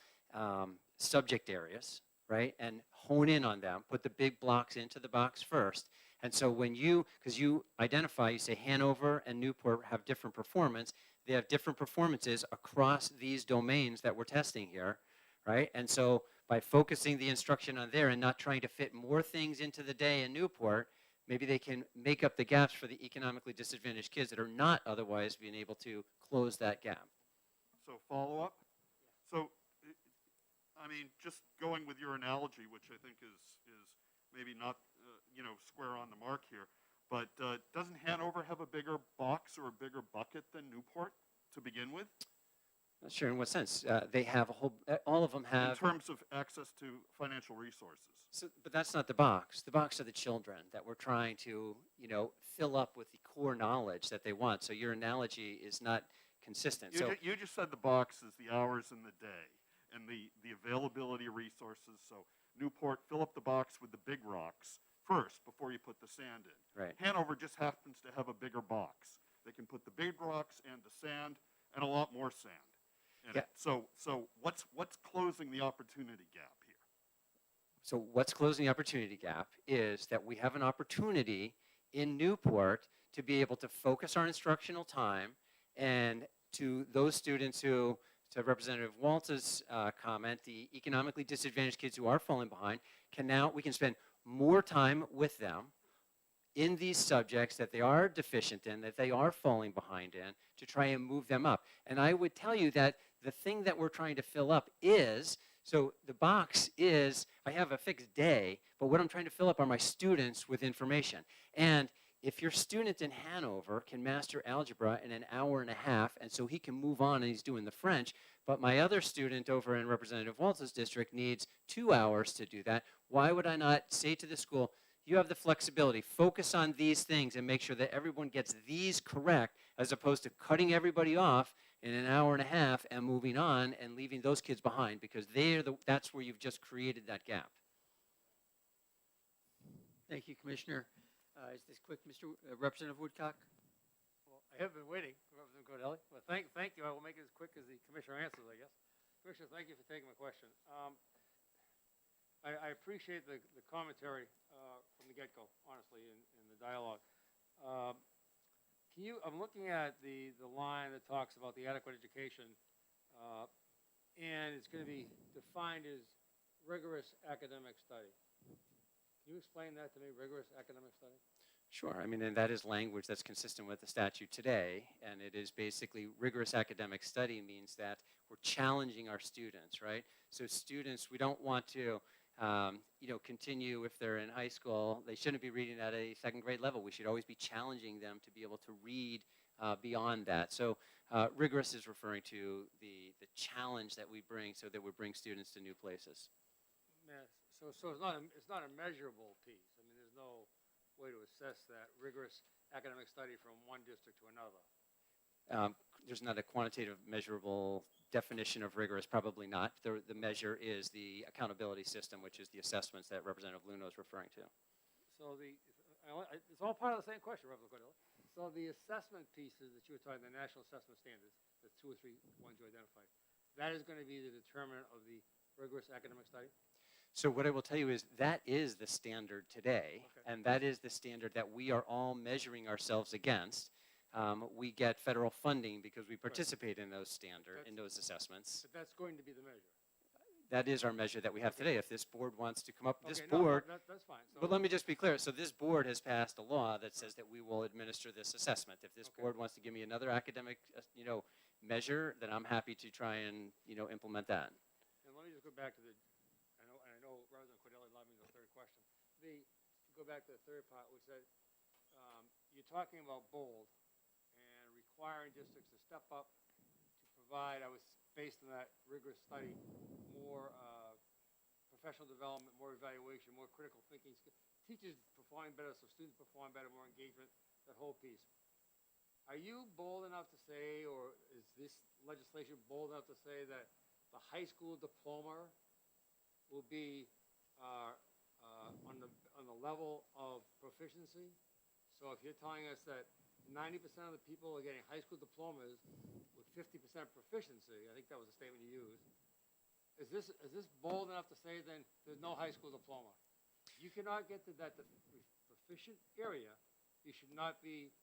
[SPEAKER 20] subject areas, right? And hone in on them, put the big blocks into the box first. And so when because you identify, you say Hanover and Newport have different performance, they have different performances across these domains that we're testing here, right? And so by focusing the instruction on there and not trying to fit more things into the day in Newport, maybe they can make up the gaps for the economically disadvantaged kids that are not otherwise being able to close that gap.
[SPEAKER 5] So follow up? So, I mean, just going with your analogy, which I think is maybe not, square on the mark here, but doesn't Hanover have a bigger box or a bigger bucket than Newport to begin with?
[SPEAKER 20] Not sure in what sense. They have a whole, all of them have.
[SPEAKER 5] In terms of access to financial resources.
[SPEAKER 20] So, but that's not the box. The box are the children that we're trying to, fill up with the core knowledge that they want. So your analogy is not consistent.
[SPEAKER 5] You just said the box is the hours in the day and the availability of resources. So Newport, fill up the box with the big rocks first before you put the sand in.
[SPEAKER 20] Right.
[SPEAKER 5] Hanover just happens to have a bigger box. They can put the big rocks and the sand and a lot more sand in it. So what's closing the opportunity gap here?
[SPEAKER 20] So what's closing the opportunity gap is that we have an opportunity in Newport to be able to focus our instructional time, and to those students who, to Representative Waltz's comment, the economically disadvantaged kids who are falling behind, we can spend more time with them in these subjects that they are deficient in, that they are falling behind in, to try and move them up. And I would tell you that the thing that we're trying to fill up is, so the box is, I have a fixed day, but what I'm trying to fill up are my students with information. And if your student in Hanover can master algebra in an hour and a half, and so he can move on and he's doing the French, but my other student over in Representative Waltz's district needs 2 hours to do that, why would I not say to the school, you have the flexibility, focus on these things and make sure that everyone gets these correct, as opposed to cutting everybody off in an hour and a half and moving on and leaving those kids behind, because that's where you've just created that gap. Thank you, Commissioner. Is this quick, Representative Woodcock?
[SPEAKER 6] Well, I have been waiting for Representative Cordelli. Well, thank you. I will make it as quick as the commissioner answers, I guess. Commissioner, thank you for taking my question. I appreciate the commentary from the get-go, honestly, in the dialogue. I'm looking at the line that talks about the adequate education, and it's going to be defined as rigorous academic study. Can you explain that to me, rigorous academic study?
[SPEAKER 20] Sure. I mean, and that is language that's consistent with the statute today, and it is basically rigorous academic study means that we're challenging our students, right? So students, we don't want to, continue if they're in high school, they shouldn't be reading at a second grade level. We should always be challenging them to be able to read beyond that. So rigorous is referring to the challenge that we bring, so that we bring students to new places.
[SPEAKER 6] Yes. So it's not a measurable piece. I mean, there's no way to assess that rigorous academic study from one district to another.
[SPEAKER 20] There's not a quantitative measurable definition of rigorous, probably not. The measure is the accountability system, which is the assessments that Representative Luno is referring to.
[SPEAKER 6] So it's all part of the same question, Representative Cordelli. So the assessment pieces that you were talking, the national assessment standards, the 2 or 3 ones you identified, that is going to be the determinant of the rigorous academic study?
[SPEAKER 20] So what I will tell you is that is the standard today, and that is the standard that we are all measuring ourselves against. We get federal funding because we participate in those in those assessments.
[SPEAKER 6] But that's going to be the measure.
[SPEAKER 20] That is our measure that we have today. If this board wants to come up,
[SPEAKER 6] That's fine. So
[SPEAKER 20] but let me just be clear. So this board has passed a law that says that we will administer this assessment. If this board wants to give me another academic, measure, then I'm happy to try and, implement that.
[SPEAKER 6] And let me just go back to I know Representative Cordelli allowed me the third question. Go back to the third part, which said you're talking about bold and requiring districts to step up to provide, based on that rigorous study, more professional development, more evaluation, more critical thinking. Teachers performing better, so students perform better, more engagement, that whole piece. Are you bold enough to say, or is this legislation bold enough to say that the high school diploma will be on the level of proficiency, So if you're telling us that 90% of the people are getting high school diplomas with 50% proficiency, I think that was the statement you used, is this bold enough to say then there's no high school diploma? If you cannot get to that proficient area, you should not be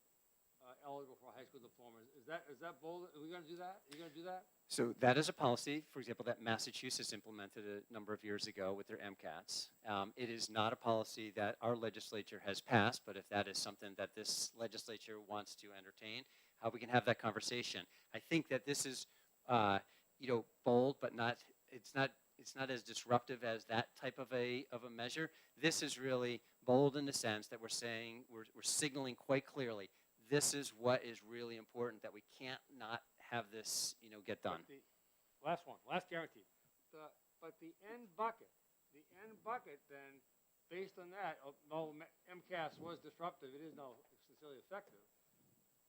[SPEAKER 6] eligible for a high school diploma. Is that bold? Are we going to do that? Are you going to do that?
[SPEAKER 20] So that is a policy, for example, that Massachusetts implemented a number of years ago with their MCATs. It is not a policy that our legislature has passed, but if that is something that this legislature wants to entertain, how we can have that conversation. I think that this is, bold, but it's not as disruptive as that type of a measure. This is really bold in the sense that we're saying, we're signaling quite clearly, this is what is really important, that we can't not have this, get done.
[SPEAKER 6] Last one, last guarantee. But the end bucket, then, based on that, although MCAS was disruptive, it is now sincerely effective.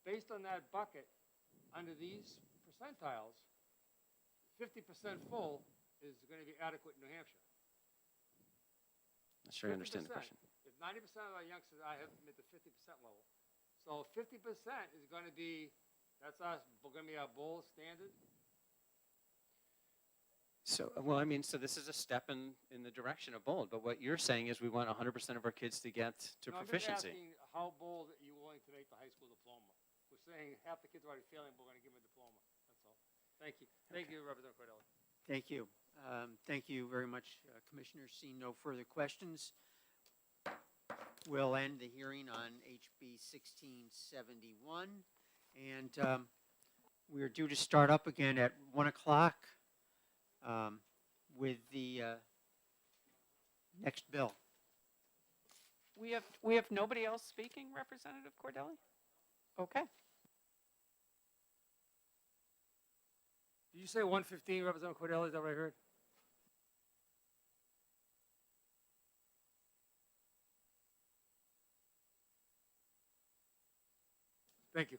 [SPEAKER 6] Based on that bucket, under these percentiles, 50% full is going to be adequate in New Hampshire.
[SPEAKER 20] Not sure I understand the
[SPEAKER 6] 50%.
[SPEAKER 20] question.
[SPEAKER 6] If 90% of our youngsters I have at the 50% level, so 50% is going to be, that's going to be our bold standard.
[SPEAKER 20] So, well, I mean, so this is a step in the direction of bold, but what you're saying is we want 100% of our kids to get to
[SPEAKER 6] No,
[SPEAKER 20] proficiency.
[SPEAKER 6] I'm just asking how bold are you willing to make the high school diploma? We're saying half the kids are already failing, but we're going to give them a diploma. That's all. Thank you. Thank you, Representative Cordelli.
[SPEAKER 4] Thank you. Thank you very much, Commissioners. Seeing no further questions, we'll end the hearing on HB 1671. And we are due to start up again at 1 o'clock with the next bill.
[SPEAKER 9] We have nobody else speaking, Representative Cordelli? Okay.
[SPEAKER 6] Did you say 115, Representative Cordelli? Is that what I heard? Thank you.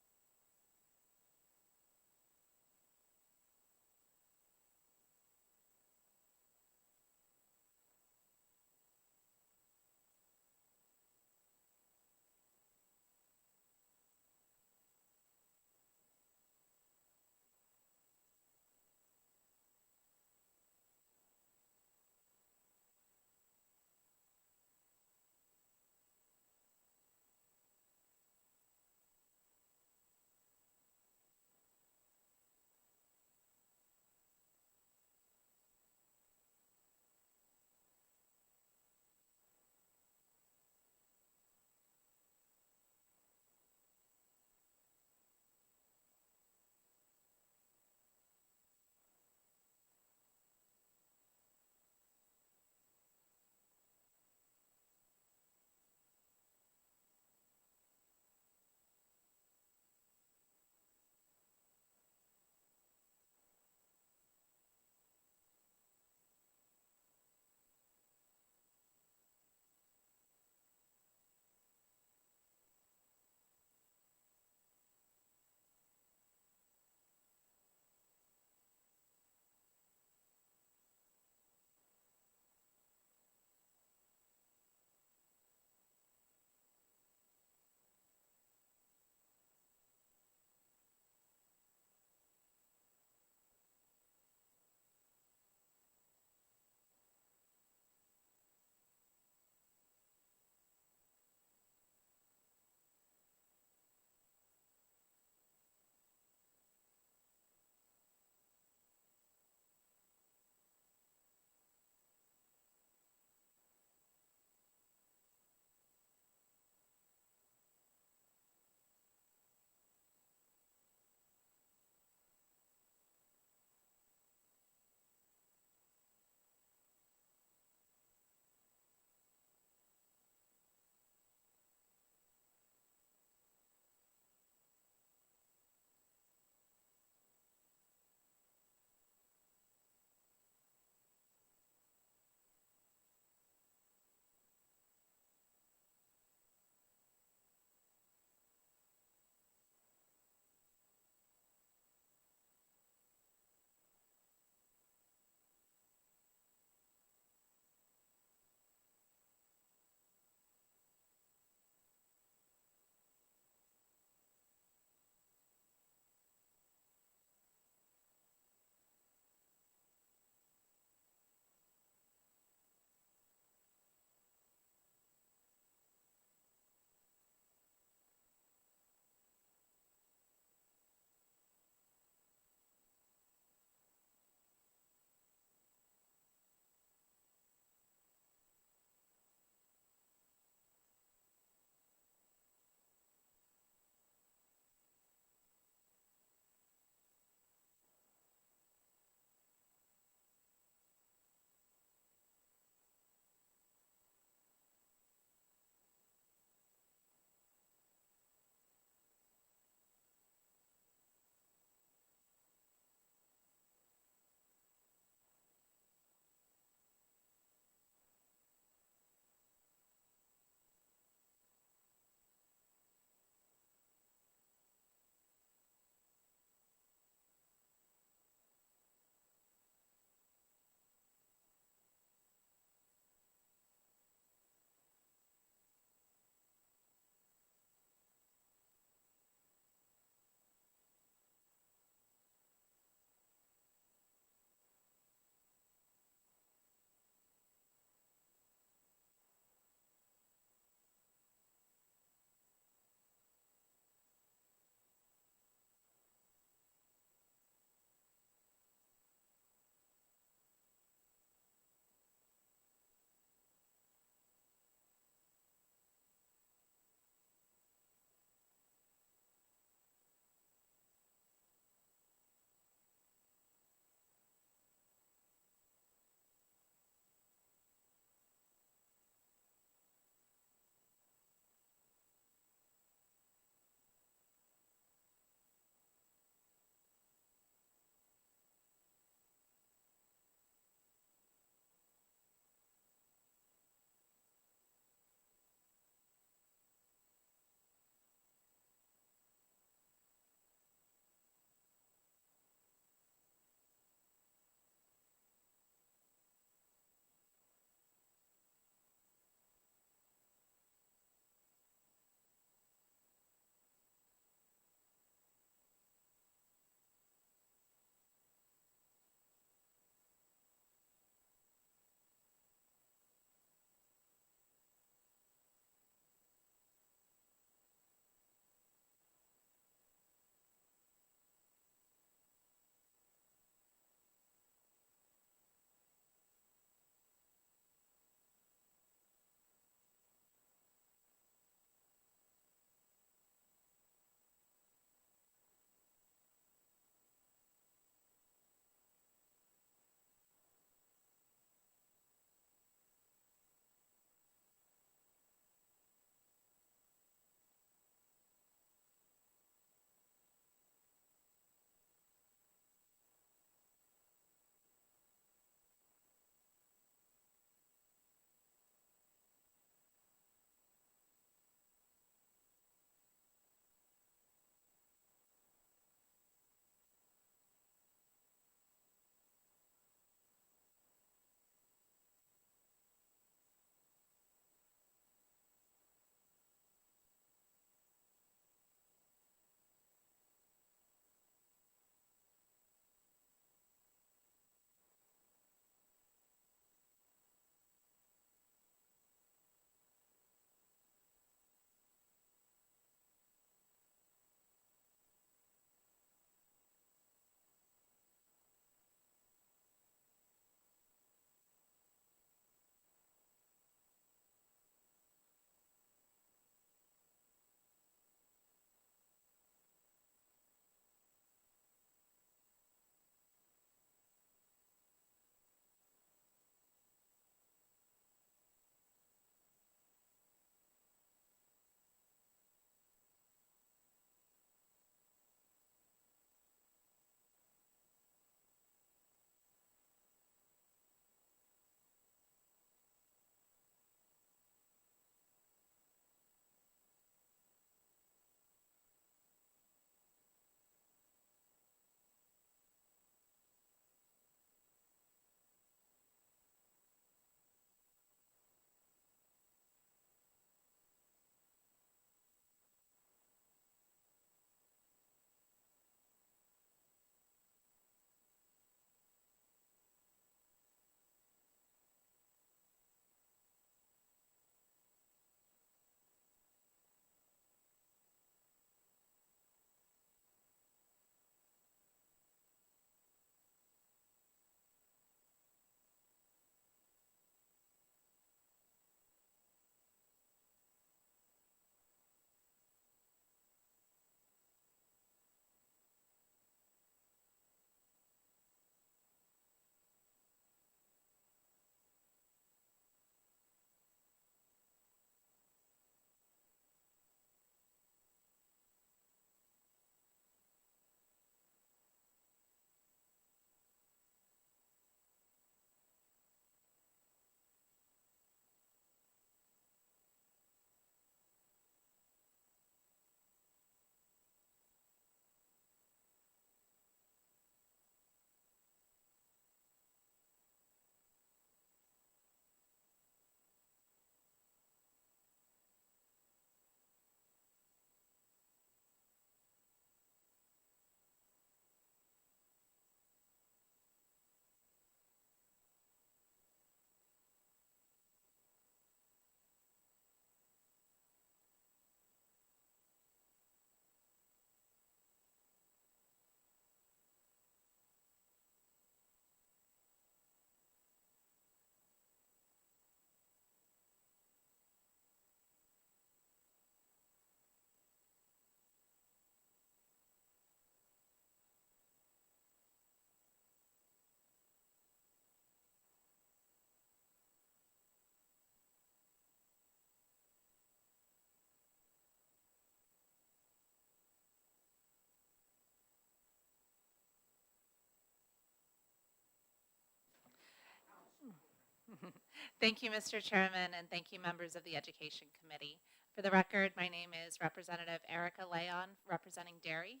[SPEAKER 10] Thank you, Mr. Chairman, and thank you, members of the Education Committee. For the record, my name is Representative Erica Leon, representing Dairy.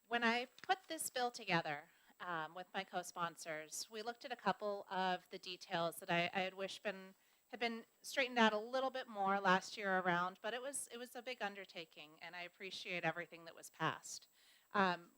[SPEAKER 10] When I put this bill together with my co-sponsors, we looked at a couple of the details that I had wished had been straightened out a little bit more last year around, but it was a big undertaking, and I appreciate everything that was passed.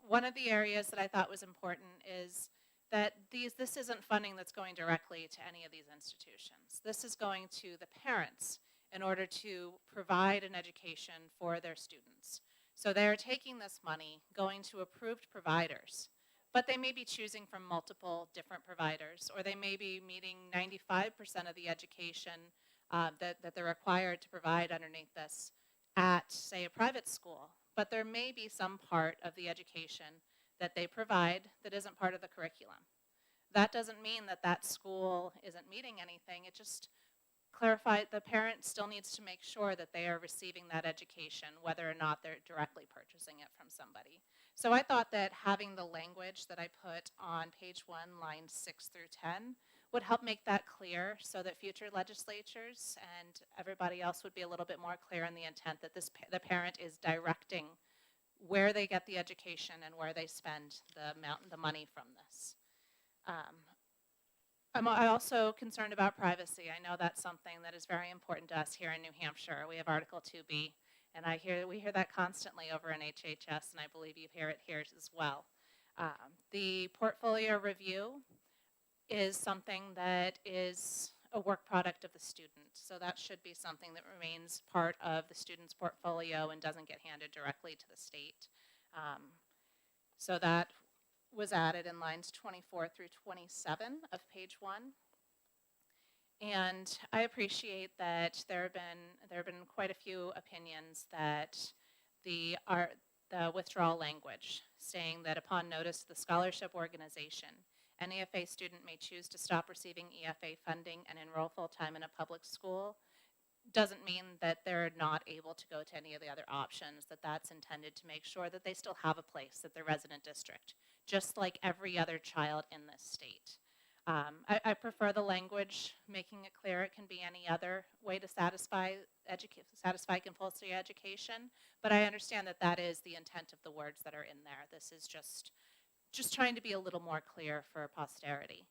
[SPEAKER 10] One of the areas that I thought was important is that this isn't funding that's going directly to any of these institutions. This is going to the parents in order to provide an education for their students. So they're taking this money, going to approved providers, but they may be choosing from multiple different providers, or they may be meeting 95% of the education that they're required to provide underneath this at, say, a private school. But there may be some part of the education that they provide that isn't part of the curriculum. That doesn't mean that that school isn't meeting anything. It just clarifies the parent still needs to make sure that they are receiving that education, whether or not they're directly purchasing it from somebody. So I thought that having the language that I put on page 1, lines 6 through 10, would help make that clear so that future legislatures and everybody else would be a little bit more clear in the intent that the parent is directing where they get the education and where they spend the money from this. I'm also concerned about privacy. I know that's something that is very important to us here in New Hampshire. We have Article 2B, and we hear that constantly over in HHS, and I believe you hear it here as well. The portfolio review is something that is a work product of the student, so that should be something that remains part of the student's portfolio and doesn't get handed directly to the state. So that was added in lines 24 through 27 of page 1. And I appreciate that there have been quite a few opinions that the withdrawal language saying that upon notice of the scholarship organization, an EFA student may choose to stop receiving EFA funding and enroll full-time in a public school doesn't mean that they're not able to go to any of the other options, that's intended to make sure that they still have a place at their resident district, just like every other child in this state. I prefer the language, making it clear it can be any other way to satisfy compulsory education, but I understand that that is the intent of the words that are in there. This is just trying to be a little more clear for posterity.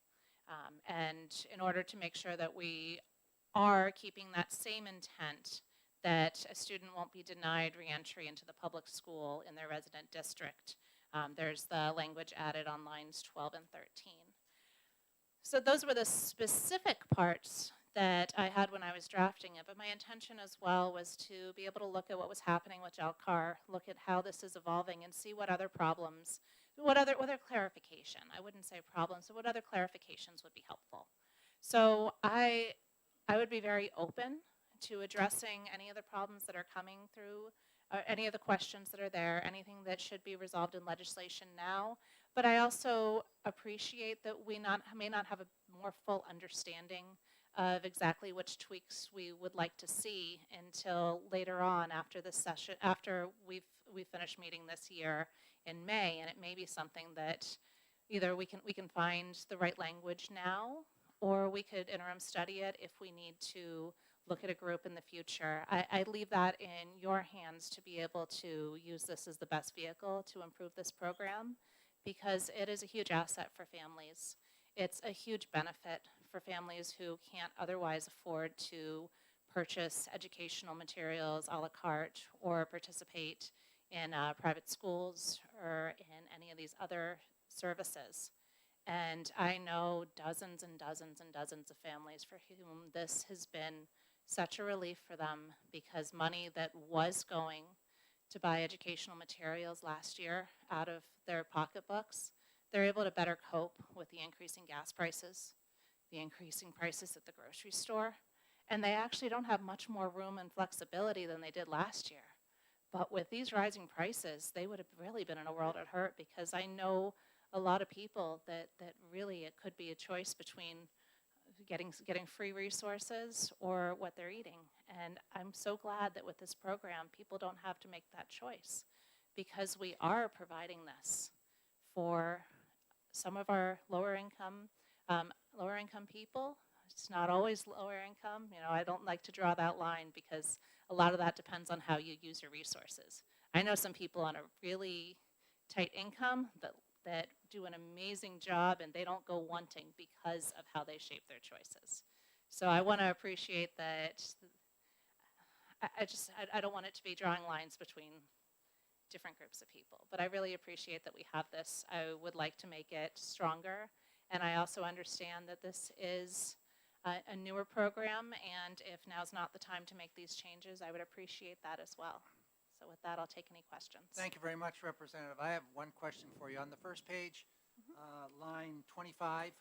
[SPEAKER 10] And in order to make sure that we are keeping that same intent that a student won't be denied reentry into the public school in their resident district, there's the language added on lines 12 and 13. So those were the specific parts that I had when I was drafting it, but my intention as well was to be able to look at what was happening with JALCAR, look at how this is evolving, and see what other problems, what other clarification, I wouldn't say problems, but what other clarifications would be helpful. So I would be very open to addressing any of the problems that are coming through, any of the questions that are there, anything that should be resolved in legislation now. But I also appreciate that we may not have a more full understanding of exactly which tweaks we would like to see until later on after this session, after we've finished meeting this year in May, and it may be something that either we can find the right language now, or we could interim study it if we need to look at a group in the future. I leave that in your hands to be able to use this as the best vehicle to improve this program, because it is a huge asset for families. It's a huge benefit for families who can't otherwise afford to purchase educational materials a la carte or participate in private schools or in any of these other services. And I know dozens and dozens and dozens of families for whom this has been such a relief for them, because money that was going to buy educational materials last year out of their pocketbooks, they're able to better cope with the increasing gas prices, the increasing prices at the grocery store, and they actually don't have much more room and flexibility than they did last year. But with these rising prices, they would have really been in a world of hurt, because I know a lot of people that really it could be a choice between getting free resources or what they're eating. And I'm so glad that with this program, people don't have to make that choice, because we are providing this for some of our lower income. lower income people. It's not always lower income. You know, I don't like to draw that line because a lot of that depends on how you use your resources. I know some people on a really tight income that do an amazing job and they don't go wanting because of how they shape their choices. So I want to appreciate that. I don't want it to be drawing lines between different groups of people, but I really appreciate that we have this. I would like to make it stronger, and I also understand that this is a newer program, and if now's not the time to make these changes, I would appreciate that as well. So with that, I'll take any questions.
[SPEAKER 1] Thank you very much, Representative. I have one question for you. On the first page, line 25,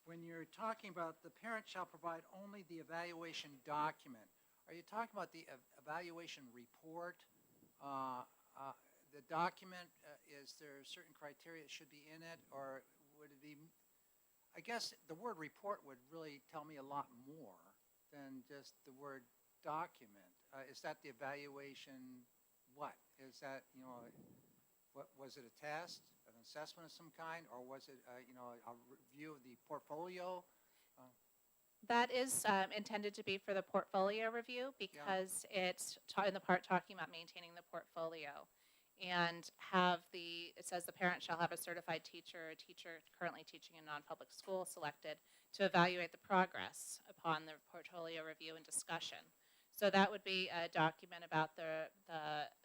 [SPEAKER 1] when you're talking about the parent shall provide only the evaluation document, are you talking about the evaluation report? The document, is there certain criteria that should be in it, or would it be, I guess the word report would really tell me a lot more than just the word document. Is that the evaluation, what? Is that, you know, what, was it a test, an assessment of some kind, or was it, you know, a review of the portfolio?
[SPEAKER 10] That is intended to be for the portfolio review because it's in the part talking about maintaining the portfolio, and it says the parent shall have a certified teacher or a teacher currently teaching in non-public school selected to evaluate the progress upon the portfolio review and discussion. So that would be a document about the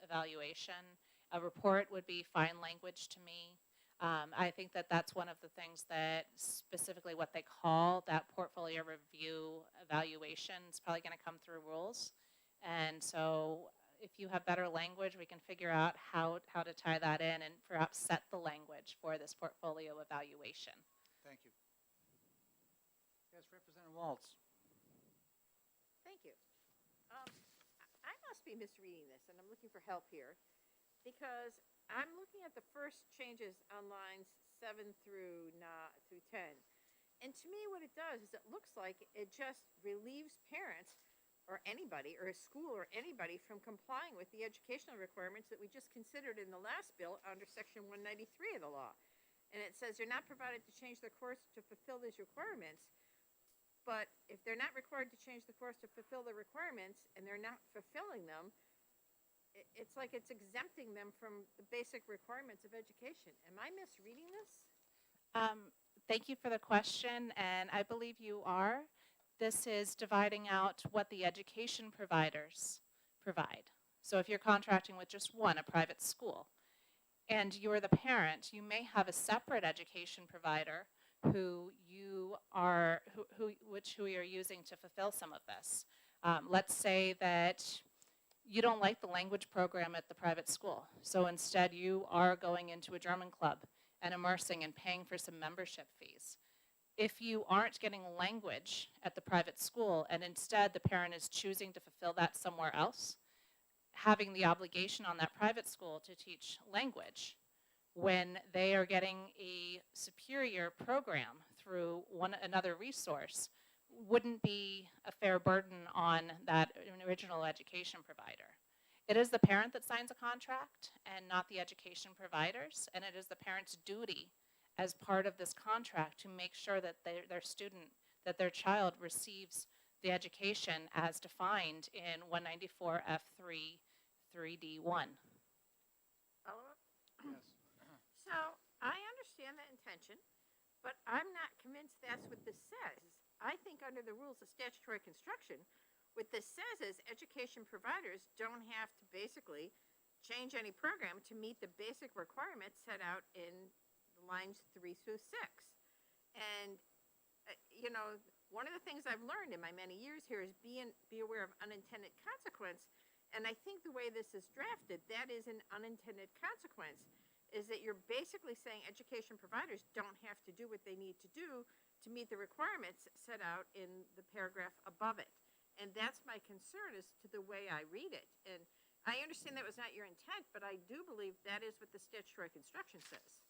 [SPEAKER 10] evaluation. A report would be fine language to me. I think that that's one of the things that specifically what they call that portfolio review evaluation is probably going to come through rules. And so if you have better language, we can figure out how to tie that in and perhaps set the language for this portfolio evaluation.
[SPEAKER 1] Thank you. Yes, Representative Waltz.
[SPEAKER 13] Thank you. I must be misreading this, and I'm looking for help here, because I'm looking at the first changes on lines 7 through 10. And to me, what it does is it looks like it just relieves parents or anybody or a school or anybody from complying with the educational requirements that we just considered in the last bill under Section 193 of the law. And it says they're not provided to change their course to fulfill these requirements. But if they're not required to change the course to fulfill the requirements and they're not fulfilling them, it's like it's exempting them from the basic requirements of education. Am I misreading this?
[SPEAKER 10] Thank you for the question, and I believe you are. This is dividing out what the education providers provide. So if you're contracting with just one, a private school, and you're the parent, you may have a separate education provider who you're using to fulfill some of this. Let's say that you don't like the language program at the private school, so instead you are going into a German club and immersing and paying for some membership fees. If you aren't getting language at the private school and instead the parent is choosing to fulfill that somewhere else, having the obligation on that private school to teach language when they are getting a superior program through another resource wouldn't be a fair burden on that original education provider. It is the parent that signs a contract and not the education providers, and it is the parent's duty as part of this contract to make sure that their child receives the education as defined in 194F3 3D1.
[SPEAKER 1] Yes.
[SPEAKER 13] So I understand that intention, but I'm not convinced that's what this says. I think under the rules of statutory construction, what this says is education providers don't have to basically change any program to meet the basic requirements set out in lines 3 through 6. And, you know, one of the things I've learned in my many years here is be aware of unintended consequence. And I think the way this is drafted, that is an unintended consequence, is that you're basically saying education providers don't have to do what they need to do to meet the requirements set out in the paragraph above it. And that's my concern as to the way I read it. And I understand that was not your intent, but I do believe that is what the statutory construction says.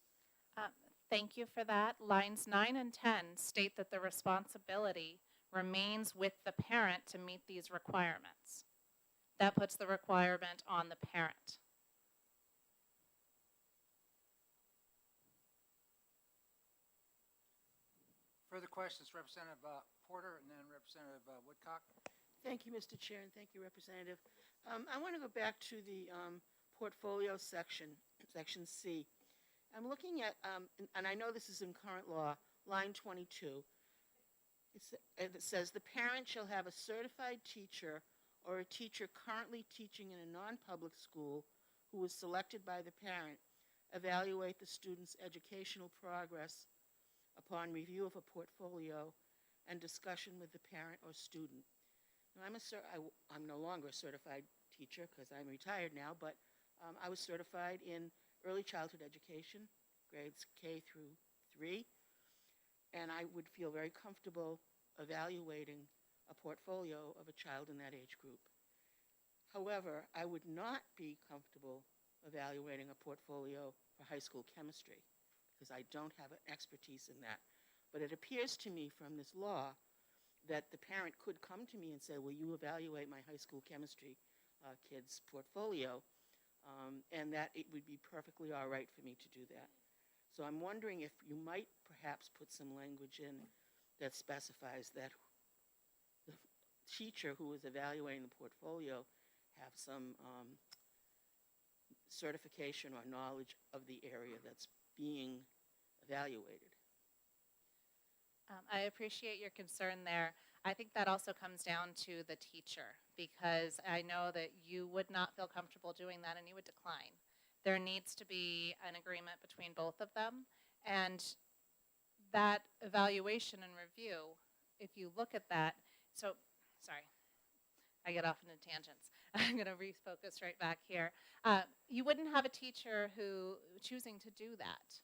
[SPEAKER 10] Thank you for that. Lines 9 and 10 state that the responsibility remains with the parent to meet these requirements. That puts the requirement on the parent.
[SPEAKER 1] Further questions? questions, Representative Porter and then Representative Woodcock.
[SPEAKER 8] Thank you, Mr. Chair, and thank you, Representative. I want to go back to the portfolio section, section C. I'm looking at, and I know this is in current law, line 22. It says, the parent shall have a certified teacher or a teacher currently teaching in a non-public school who was selected by the parent evaluate the student's educational progress upon review of a portfolio and discussion with the parent or student. Now, I'm no longer a certified teacher because I'm retired now, but I was certified in early childhood education, grades K through 3, and I would feel very comfortable evaluating a portfolio of a child in that age group. However, I would not be comfortable evaluating a portfolio for high school chemistry because I don't have an expertise in that. But it appears to me from this law that the parent could come to me and say, will you evaluate my high school chemistry kid's portfolio, and that it would be perfectly all right for me to do that. So I'm wondering if you might perhaps put some language in that specifies that the teacher who is evaluating the portfolio have some certification or knowledge of the area that's being evaluated.
[SPEAKER 10] I appreciate your concern there. I think that also comes down to the teacher, because I know that you would not feel comfortable doing that and you would decline. There needs to be an agreement between both of them, and that evaluation and review, if you look at that, so, sorry, I get off into tangents. I'm going to refocus right back here. You wouldn't have a teacher who choosing to do that.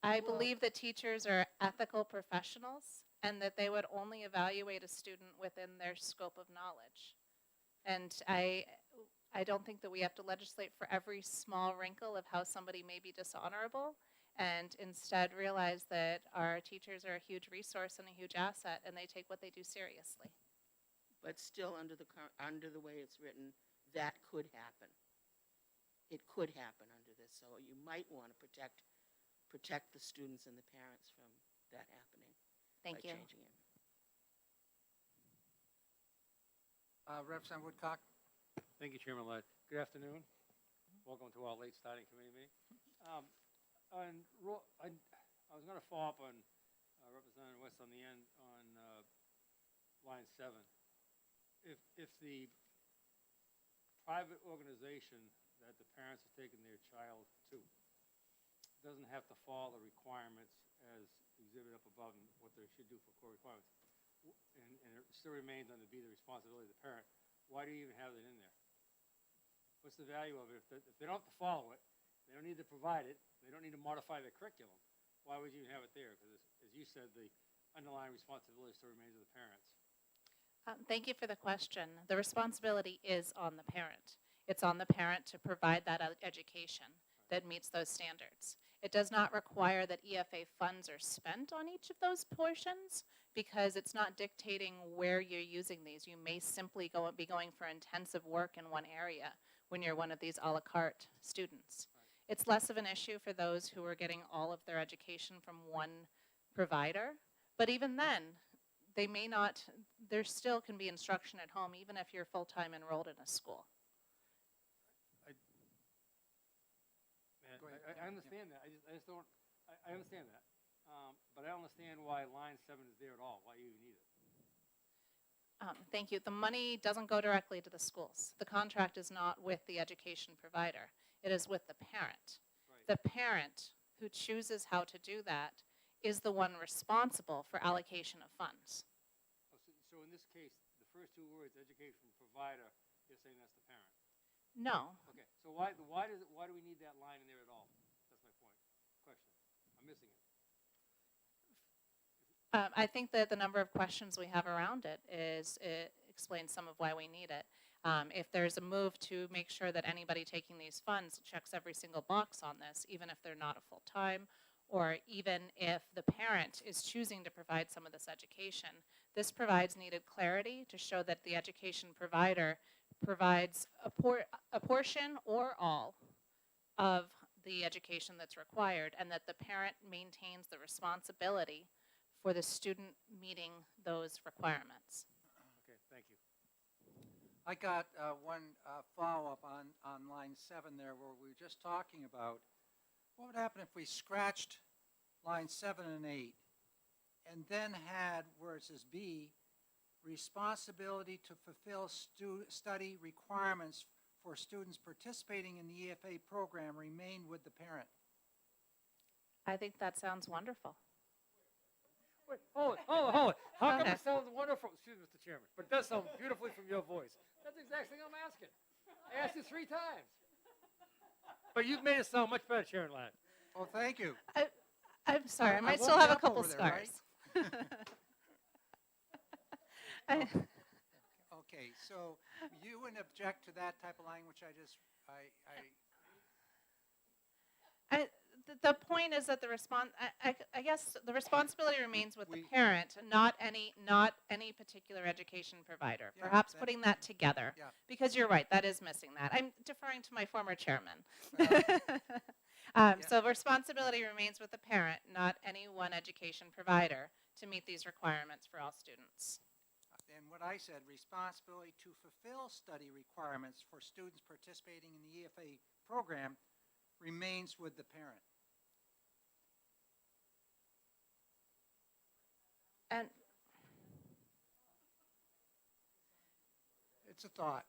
[SPEAKER 10] I believe that teachers are ethical professionals and that they would only evaluate a student within their scope of knowledge. And I don't think that we have to legislate for every small wrinkle of how somebody may be dishonorable, and instead realize that our teachers are a huge resource and a huge asset, and they take what they do seriously.
[SPEAKER 8] But still, under the way it's written, that could happen. It could happen under this, so you might want to protect the students and the parents from that happening.
[SPEAKER 10] Thank you.
[SPEAKER 8] Changing it.
[SPEAKER 1] Representative Woodcock.
[SPEAKER 6] Thank you, Chairman Ladd. Good afternoon. Welcome to our late starting committee meeting. I was going to follow up on Representative West on the end on line 7. If the private organization that the parents are taking their child to doesn't have to follow the requirements as exhibited up above and what they should do for core requirements, and it still remains under be the responsibility of the parent, why do you even have it in there? What's the value of it? If they don't have to follow it, they don't need to provide it, they don't need to modify their curriculum, why would you even have it there? Because as you said, the underlying responsibility still remains of the parents.
[SPEAKER 10] Thank you for the question. The responsibility is on the parent. It's on the parent to provide that education that meets those standards. It does not require that EFA funds are spent on each of those portions, because it's not dictating where you're using these. You may simply be going for intensive work in one area when you're one of these a la carte students. It's less of an issue for those who are getting all of their education from one provider, but even then, they may not, there still can be instruction at home even if you're full-time enrolled in a school.
[SPEAKER 6] I understand that. I just don't. I understand that, but I don't understand why line 7 is there at all. Why you even need it?
[SPEAKER 10] Thank you. The money doesn't go directly to the schools. The contract is not with the education provider. It is with the parent.
[SPEAKER 6] Right.
[SPEAKER 10] The parent who chooses how to do that is the one responsible for allocation of funds.
[SPEAKER 6] So in this case, the first 2 words, education provider, you're saying that's the parent.
[SPEAKER 10] No.
[SPEAKER 6] Okay. So why do we need that line in there at all? That's my point. Question. I'm missing it.
[SPEAKER 10] I think that the number of questions we have around it explains some of why we need it. If there's a move to make sure that anybody taking these funds checks every single box on this, even if they're not a full-time, or even if the parent is choosing to provide some of this education, this provides needed clarity to show that the education provider provides a portion or all of the education that's required, and that the parent maintains the responsibility for the student meeting those requirements.
[SPEAKER 6] Okay, thank you.
[SPEAKER 1] I got one follow-up on line 7 there, where we were just talking about what would happen if we scratched line 7 and 8 and then had, where it says B, responsibility to fulfill study requirements for students participating in the EFA program remain with the parent.
[SPEAKER 10] I think that sounds wonderful.
[SPEAKER 6] Wait, hold it. How come
[SPEAKER 10] Okay.
[SPEAKER 6] it sounds wonderful, excuse me, Mr. Chairman, but it does sound beautifully from your voice? That's the exact thing I'm asking. I asked you 3 times. But you've made it sound much better, Chairman Ladd.
[SPEAKER 1] Well, thank you.
[SPEAKER 10] I'm sorry, I might
[SPEAKER 1] woke
[SPEAKER 10] still have
[SPEAKER 1] you
[SPEAKER 10] a
[SPEAKER 1] up
[SPEAKER 10] couple
[SPEAKER 1] over there, right?
[SPEAKER 10] scars. I-
[SPEAKER 1] Okay, so you wouldn't object to that type of language
[SPEAKER 10] The point is that I guess the responsibility remains with the parent, not any particular education provider.
[SPEAKER 1] Yeah,
[SPEAKER 10] Perhaps
[SPEAKER 1] that-
[SPEAKER 10] putting that together,
[SPEAKER 1] yeah.
[SPEAKER 10] because you're right, that is missing that. I'm deferring to my former chairman. So responsibility remains with the parent, not any one education provider, to meet these requirements for all students.
[SPEAKER 1] And what I said, responsibility to fulfill study requirements for students participating in the EFA program remains with the parent.
[SPEAKER 10] And
[SPEAKER 1] It's a thought.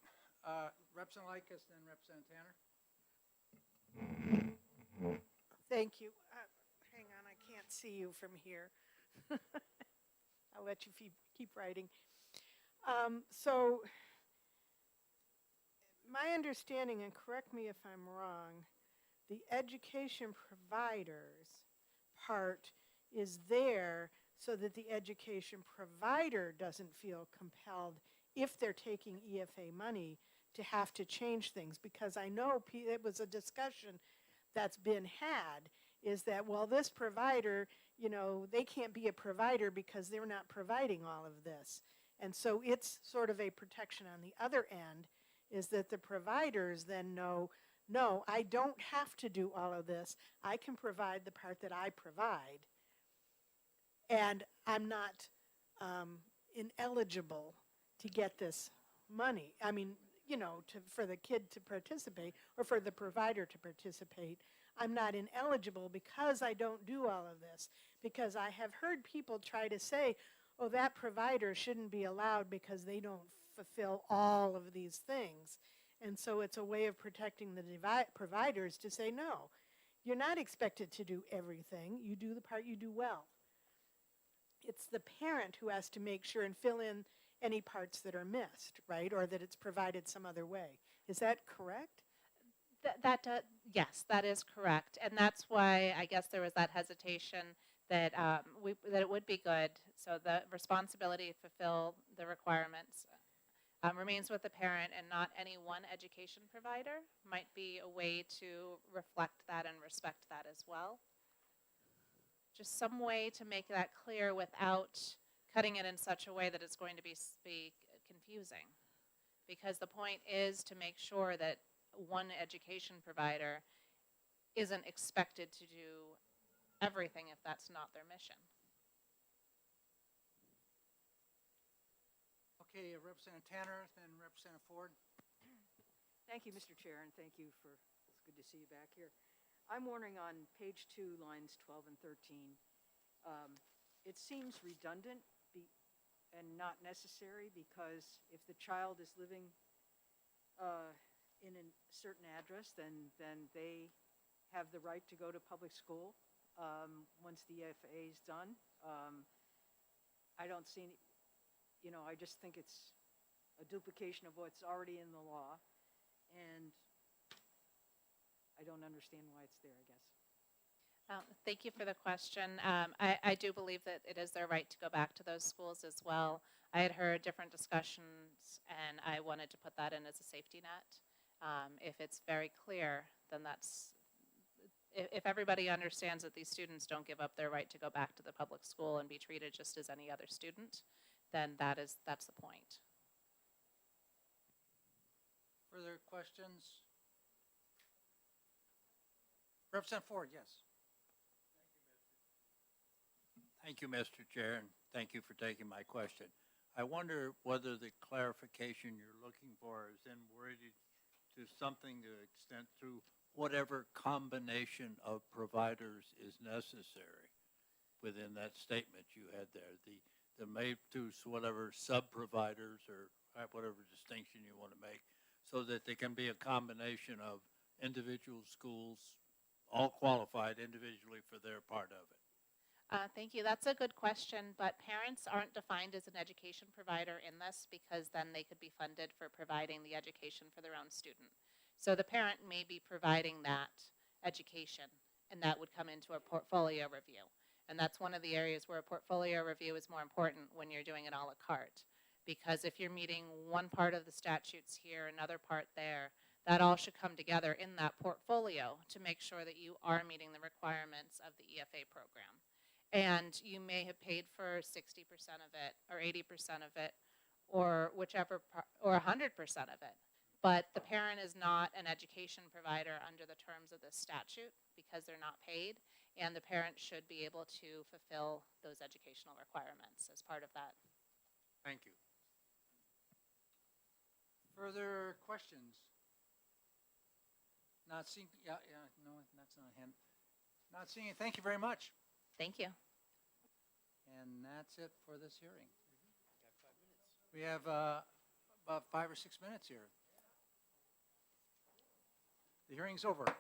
[SPEAKER 1] Representative Likas, then Representative Tanner.
[SPEAKER 3] Thank you. Hang on, I can't see you from here. I'll let you keep writing. So, my understanding, and correct me if I'm wrong, the education providers part is there so that the education provider doesn't feel compelled, if they're taking EFA money, to have to change things. Because I know it was a discussion that's been had, is that, well, this provider, they can't be a provider because they're not providing all of this. And so it's sort of a protection on the other end, is that the providers then know, no, I don't have to do all of this. I can provide the part that I provide. And I'm not ineligible to get this money. I mean, for the kid to participate or for the provider to participate. I'm not ineligible because I don't do all of this. Because I have heard people try to say, oh, that provider shouldn't be allowed because they don't fulfill all of these things. And so it's a way of protecting the providers to say, no, you're not expected to do everything. You do the part you do well. It's the parent who has to make sure and fill in any parts that are missed, right? Or that it's provided some other way. Is that correct?
[SPEAKER 10] Yes, that is correct. And that's why I guess there was that hesitation that that it would be good. So the responsibility to fulfill the requirements remains with the parent and not any one education provider. Might be a way to reflect that and respect that as well. Just some way to make that clear without cutting it in such a way that it's going to be confusing. Because the point is to make sure that one education provider isn't expected to do everything if that's not their mission.
[SPEAKER 1] Okay, Representative Tanner, then Representative Ford.
[SPEAKER 2] Thank you, Mr. Chair, and thank you it's good to see you back here. I'm wondering on page 2, lines 12 and 13, it seems redundant and not necessary, because if the child is living in a certain address, then they have the right to go to public school once the EFA is done. I don't see any, I just think it's a duplication of what's already in the law, and I don't understand why it's there, I guess.
[SPEAKER 10] Thank you for the question. I do believe that it is their right to go back to those schools as well. I had heard different discussions, and I wanted to put that in as a safety net. If it's very clear, then if everybody understands that these students don't give up their right to go back to the public school and be treated just as any other student, then that's the point.
[SPEAKER 1] Further questions? Representative Ford, yes.
[SPEAKER 21] Thank you, Mr. Chair, and thank you for taking my question. I wonder whether the clarification you're looking for is then worded to something to extent through whatever combination of providers is necessary within that statement you had there. The may to whatever sub-providers or whatever distinction you want to make, so that there can be a combination of individual schools, all qualified individually for their part of it.
[SPEAKER 10] Thank you. That's a good question, but parents aren't defined as an education provider in this because then they could be funded for providing the education for their own student. So the parent may be providing that education, and that would come into a portfolio review. And that's one of the areas where a portfolio review is more important when you're doing it a la carte. Because if you're meeting one part of the statutes here, another part there, that all should come together in that portfolio to make sure that you are meeting the requirements of the EFA program. And you may have paid for 60% of it, or 80% of it, or whichever, or 100% of it. But the parent is not an education provider under the terms of this statute because they're not paid, and the parent should be able to fulfill those educational requirements as part of that.
[SPEAKER 21] Thank you.
[SPEAKER 1] Further questions? Not seeing, no, that's not a hand. Not seeing it. Thank you very much.
[SPEAKER 10] Thank you.
[SPEAKER 1] And that's it for this hearing. We have about 5 or 6 minutes here. The hearing's over. I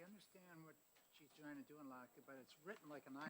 [SPEAKER 1] understand what she's trying to do in Lockett, but it's written like an I.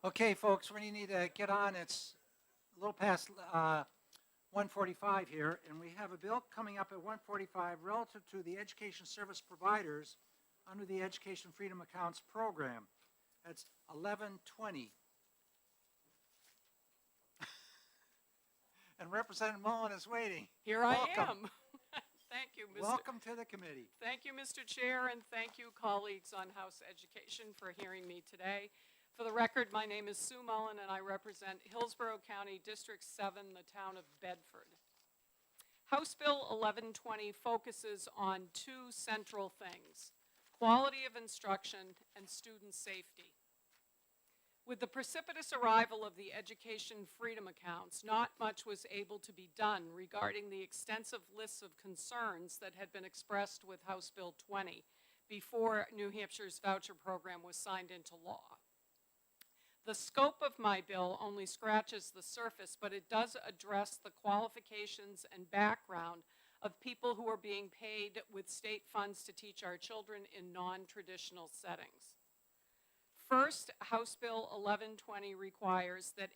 [SPEAKER 1] Okay, folks, we need to get on. It's a little past 1:45 here, and we have a bill coming up at 1:45 relative to the education service providers under the Education Freedom Accounts program. That's 1120. And Representative Mullen is waiting.
[SPEAKER 9] Here I
[SPEAKER 1] Welcome.
[SPEAKER 9] am. Thank you, Mr.
[SPEAKER 1] Welcome to the committee.
[SPEAKER 9] Thank you, Mr. Chair, and thank you, colleagues on House Education, for hearing me today. For the record, my name is Sue Mullen, and I represent Hillsborough County, District 7, the town of Bedford. House Bill 1120 focuses on two central things: quality of instruction and student safety. With the precipitous arrival of the Education Freedom Accounts, not much was able to be done regarding the extensive lists of concerns that had been expressed with House Bill 20 before New Hampshire's voucher program was signed into law. The scope of my bill only scratches the surface, but it does address the qualifications and background of people who are being paid with state funds to teach our children in non-traditional settings. First, House Bill 1120 requires that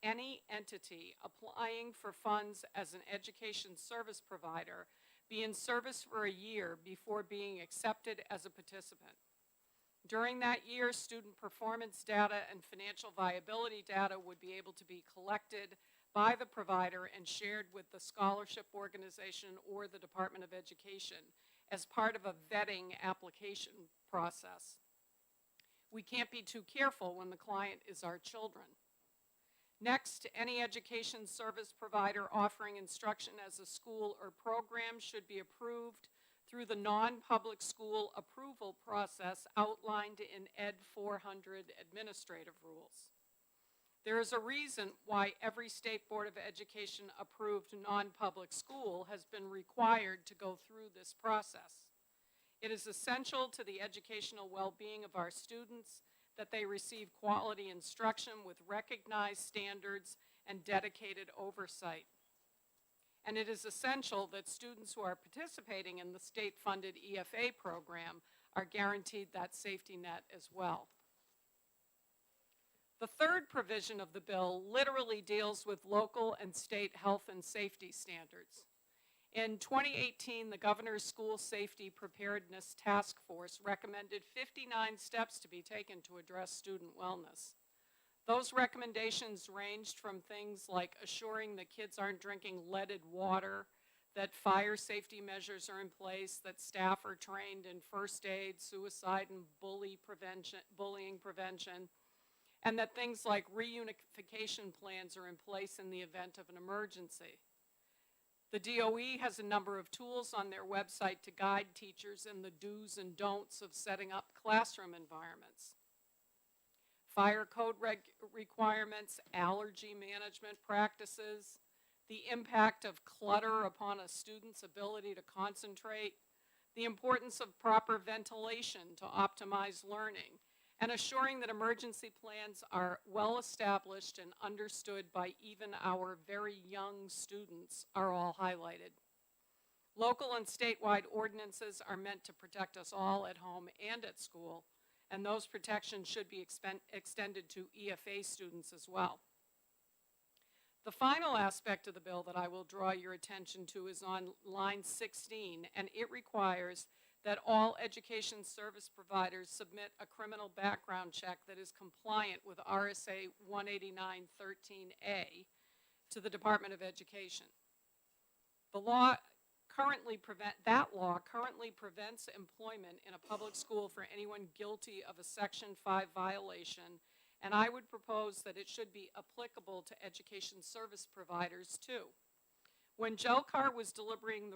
[SPEAKER 9] any entity applying for funds as an education service provider be in service for a year before being accepted as a participant. During that year, student performance data and financial viability data would be able to be collected by the provider and shared with the scholarship organization or the Department of Education as part of a vetting application process. We can't be too careful when the client is our children. Next, any education service provider offering instruction as a school or program should be approved through the non-public school approval process outlined in Ed 400 administrative rules. There is a reason why every state board of education approved non-public school has been required to go through this process. It is essential to the educational well-being of our students that they receive quality instruction with recognized standards and dedicated oversight. And it is essential that students who are participating in the state-funded EFA program are guaranteed that safety net as well. The third provision of the bill literally deals with local and state health and safety standards. In 2018, the Governor's School Safety Preparedness Task Force recommended 59 steps to be taken to address student wellness. Those recommendations ranged from things like assuring that kids aren't drinking leaded water, that fire safety measures are in place, that staff are trained in first aid, suicide and bullying prevention, and that things like reunification plans are in place in the event of an emergency. The DOE has a number of tools on their website to guide teachers in the do's and don'ts of setting up classroom environments. Fire code requirements, allergy management practices, the impact of clutter upon a student's ability to concentrate, the importance of proper ventilation to optimize learning, and assuring that emergency plans are well established and understood by even our very young students are all highlighted. Local and statewide ordinances are meant to protect us all at home and at school, and those protections should be extended to EFA students as well. The final aspect of the bill that I will draw your attention to is on line 16, and it requires that all education service providers submit a criminal background check that is compliant with RSA 189.13a to the Department of Education. That law currently prevents employment in a public school for anyone guilty of a Section 5 violation, and I would propose that it should be applicable to education service providers too. When JELCAR was deliberating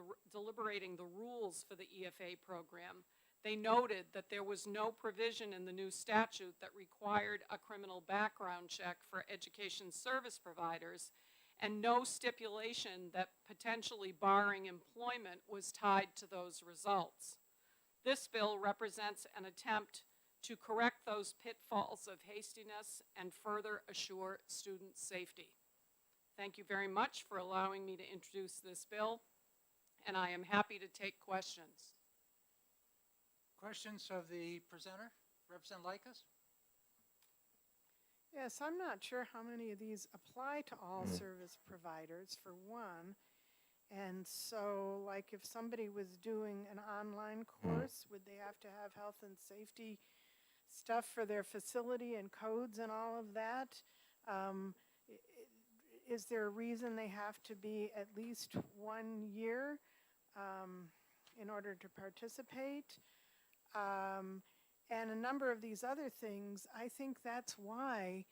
[SPEAKER 9] the rules for the EFA program, they noted that there was no provision in the new statute that required a criminal background check for education service providers, and no stipulation that potentially barring employment was tied to those results. This bill represents an attempt to correct those pitfalls of hastiness and further assure student safety. Thank you very much for allowing me to introduce this bill, and I am happy to take questions.
[SPEAKER 1] Questions of the presenter, Representative Likas?
[SPEAKER 3] Yes, I'm not sure how many of these apply to all service providers, for one. And so, like, if somebody was doing an online course, would they have to have health and safety stuff for their facility and codes and all of that? Is there a reason they have to be at least 1 year in order to participate? And a number of these other things, I think that's why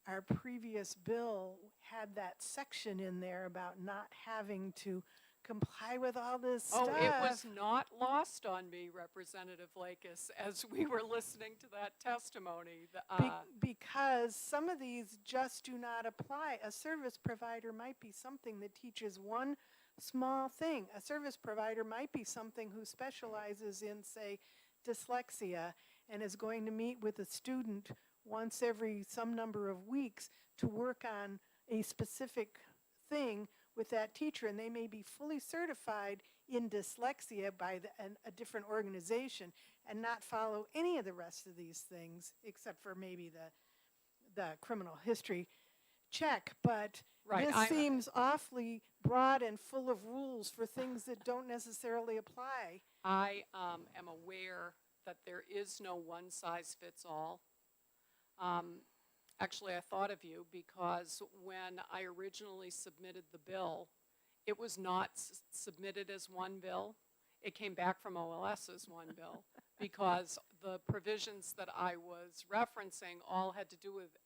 [SPEAKER 3] our previous bill had that section in there about not having to comply with all this stuff.
[SPEAKER 9] Oh, it was not lost on me, Representative Lakis, as we were listening to that testimony.
[SPEAKER 3] Because some of these just do not apply. A service provider might be something that teaches one small thing. A service provider might be something who specializes in, say, dyslexia and is going to meet with a student once every some number of weeks to work on a specific thing with that teacher, and they may be fully certified in dyslexia by a different organization and not follow any of the rest of these things except for maybe the criminal history check. But this seems awfully broad and full of rules for things that don't necessarily apply.
[SPEAKER 9] I am aware that there is no one-size-fits-all. Actually, I thought of you because when I originally submitted the bill, it was not submitted as one bill. It came back from OLS as one bill because the provisions that I was referencing all had to do with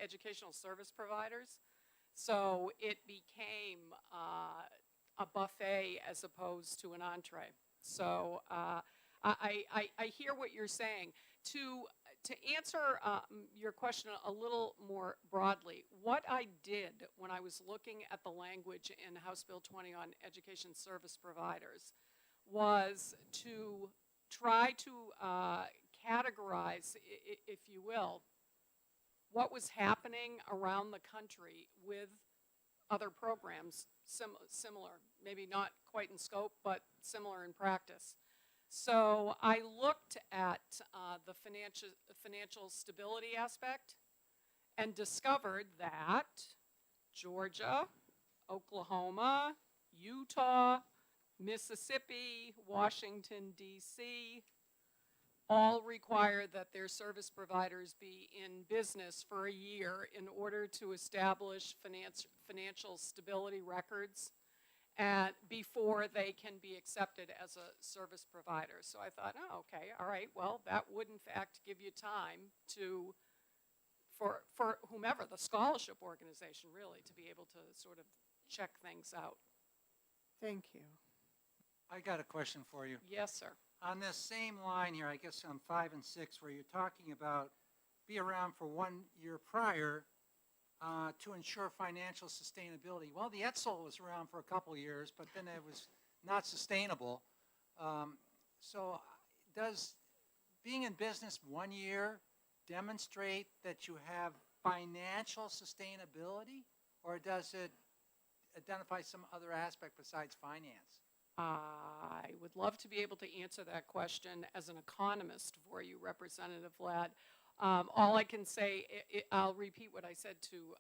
[SPEAKER 9] educational service providers. So it became a buffet as opposed to an entree. So I hear what you're saying. To answer your question a little more broadly, what I did when I was looking at the language in House Bill 20 on education service providers was to try to categorize, if you will, what was happening around the country with other programs similar, maybe not quite in scope, but similar in practice. So I looked at the financial stability aspect and discovered that Georgia, Oklahoma, Utah, Mississippi, Washington, D.C. all require that their service providers be in business for a year in order to establish financial stability records and before they can be accepted as a service provider. So I thought, oh, okay, all right, well, that would in fact give you time to, for whomever, the scholarship organization really, to be able to sort of check things out.
[SPEAKER 3] Thank you.
[SPEAKER 1] I got a question for you.
[SPEAKER 9] Yes, sir.
[SPEAKER 1] On this same line here, I guess on 5 and 6, where you're talking about be around for 1 year prior to ensure financial sustainability. Well, the Etzel was around for a couple years, but then it was not sustainable. So does being in business 1 year demonstrate that you have financial sustainability, or does it identify some other aspect besides finance?
[SPEAKER 9] I would love to be able to answer that question as an economist for you, Representative Ladd. All I can say, I'll repeat what I said to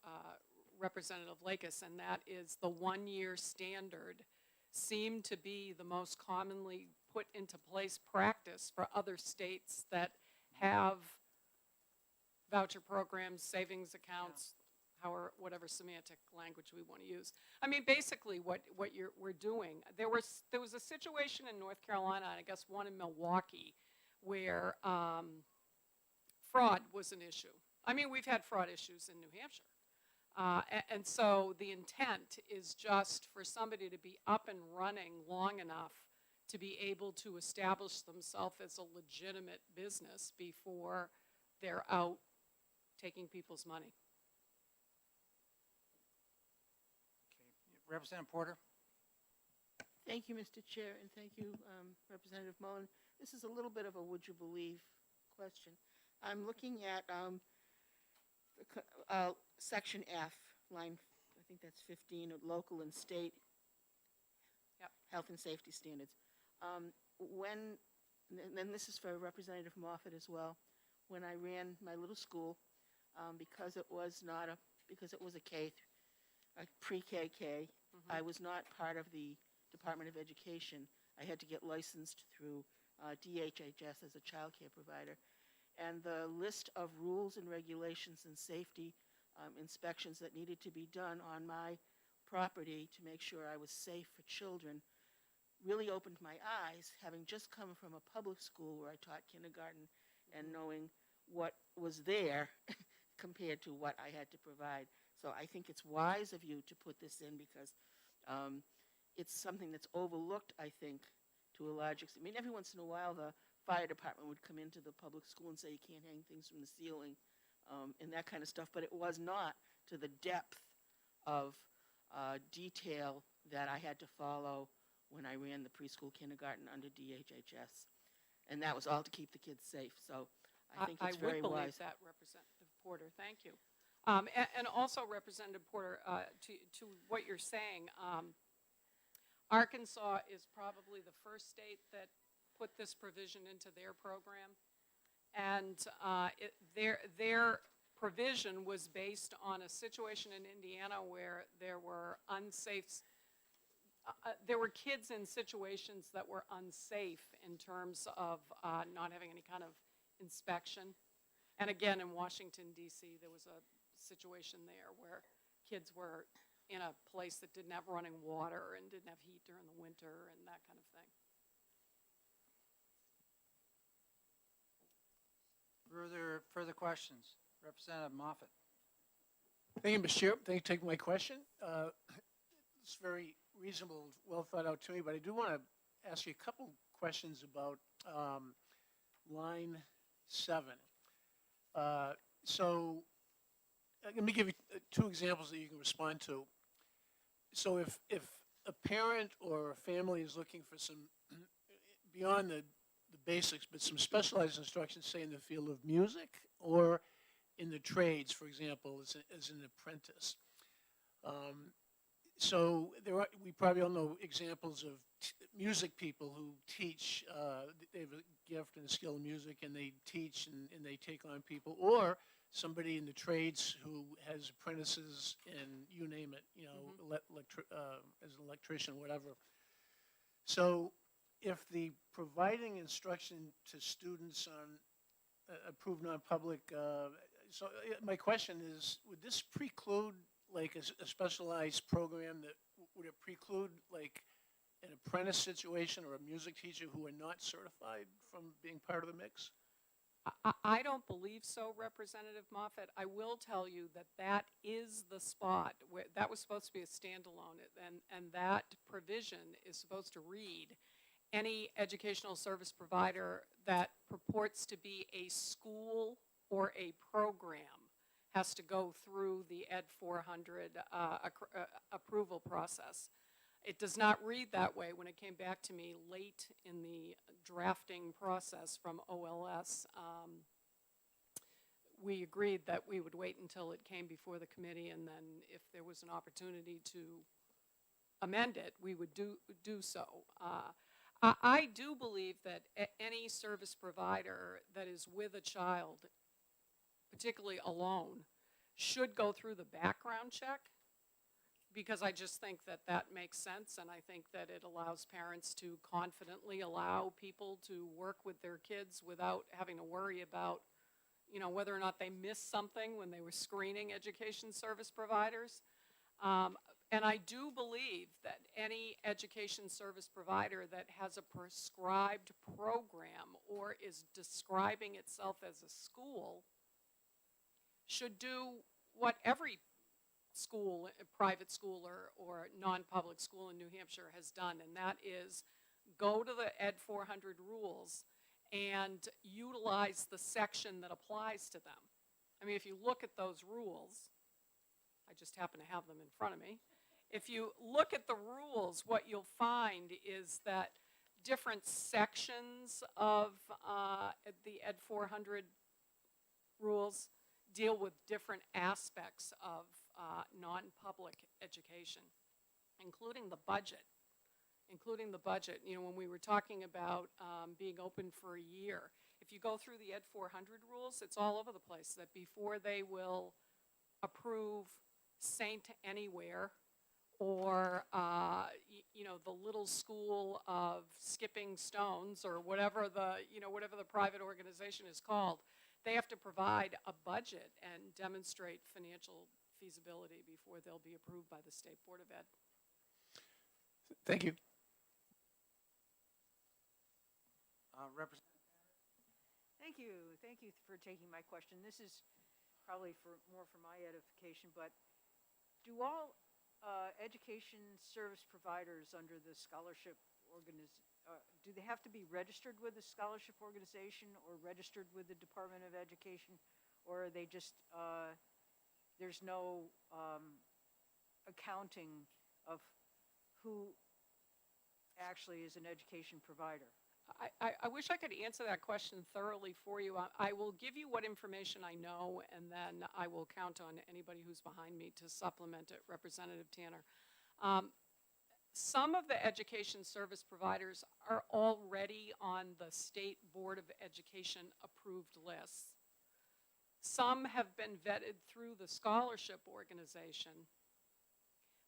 [SPEAKER 9] Representative Lakis, and that is the 1 year standard seemed to be the most commonly put into place practice for other states that have voucher programs, savings accounts, whatever semantic language we want to use. I mean, basically what we're doing, there was a situation in North Carolina, and I guess one in Milwaukee, where fraud was an issue. I mean, we've had fraud issues in New Hampshire. And so the intent is just for somebody to be up and running long enough to be able to establish themselves as a legitimate business before they're out taking people's money.
[SPEAKER 1] Okay. Representative Porter?
[SPEAKER 8] Thank you, Mr. Chair, and thank you, Representative Mullen. This is a little bit of a would you believe question. I'm looking at Section F, line, I think that's 15, of local and state health and safety standards. And this is for Representative Moffett as well. When I ran my little school, because it was not a, because it was a a pre-KK. I was not part of the Department of Education. I had to get licensed through DHHS as a child care provider. And the list of rules and regulations and safety inspections that needed to be done on my property to make sure I was safe for children really opened my eyes, having just come from a public school where I taught kindergarten and knowing what was there compared to what I had to provide. So I think it's wise of you to put this in because it's something that's overlooked, I think, to a large extent. I mean, every once in a while, the fire department would come into the public school and say you can't hang things from the ceiling and that kind of stuff, but it was not to the depth of detail that I had to follow when I ran the preschool kindergarten under DHHS. And that was all to keep the kids safe. So I think it's very
[SPEAKER 9] I would believe
[SPEAKER 8] wise.
[SPEAKER 9] that, Representative Porter. Thank you. And also, Representative Porter, to what you're saying, Arkansas is probably the first state that put this provision into their program. And their provision was based on a situation in Indiana where there were there were kids in situations that were unsafe in terms of not having any kind of inspection. And again, in Washington, D.C., there was a situation there where kids were in a place that didn't have running water and didn't have heat during the winter and that kind of thing.
[SPEAKER 1] Further questions? Representative Moffett.
[SPEAKER 7] Thank you, Mr. Chair. Thank you for taking my question. It's very reasonable, well thought out to me, but I do want to ask you a couple questions about line 7. So let me give you 2 examples that you can respond to. So if a parent or a family is looking for some, beyond the basics, but some specialized instruction, say in the field of music or in the trades, for example, as an apprentice. So we probably all know examples of music people who teach, they have a gift and a skill in music and they teach and they take on people, or somebody in the trades who has apprentices and you name it, you know, as an electrician, whatever. So if the providing instruction to students on approved non-public, so my question is, would this preclude like a specialized program that, would it preclude like an apprentice situation or a music teacher who are not certified from being part of the mix?
[SPEAKER 9] I don't believe so, Representative Moffett. I will tell you that that is the spot where that was supposed to be a standalone, and that provision is supposed to read any educational service provider that purports to be a school or a program has to go through the Ed 400 approval process. It does not read that way. When it came back to me late in the drafting process from OLS, we agreed that we would wait until it came before the committee, and then if there was an opportunity to amend it, we would do so. I do believe that any service provider that is with a child, particularly alone, should go through the background check, because I just think that that makes sense, and I think that it allows parents to confidently allow people to work with their kids without having to worry about, you know, whether or not they missed something when they were screening education service providers. And I do believe that any education service provider that has a prescribed program or is describing itself as a school should do what every school, private school or non-public school in New Hampshire has done, and that is go to the Ed 400 rules and utilize the section that applies to them. I mean, if you look at those rules, I just happen to have them in front of me. If you look at the rules, what you'll find is that different sections of the Ed 400 rules deal with different aspects of non-public education, including the budget. You know, when we were talking about being open for a year, if you go through the Ed 400 rules, it's all over the place, that before they will approve Saint Anywhere or, the little school of skipping stones or whatever whatever the private organization is called, they have to provide a budget and demonstrate financial feasibility before they'll be approved by the State Board of Ed.
[SPEAKER 7] Thank you.
[SPEAKER 1] Representative,
[SPEAKER 2] Thank you. Thank you for taking my question. This is probably more for my edification, but do all education service providers under the scholarship do they have to be registered with the scholarship organization or registered with the Department of Education, or are they just there's no accounting of who actually is an education provider?
[SPEAKER 9] I wish I could answer that question thoroughly for you. I will give you what information I know, and then I will count on anybody who's behind me to supplement it. Representative Tanner. Some of the education service providers are already on the State Board of Education approved lists. Some have been vetted through the scholarship organization.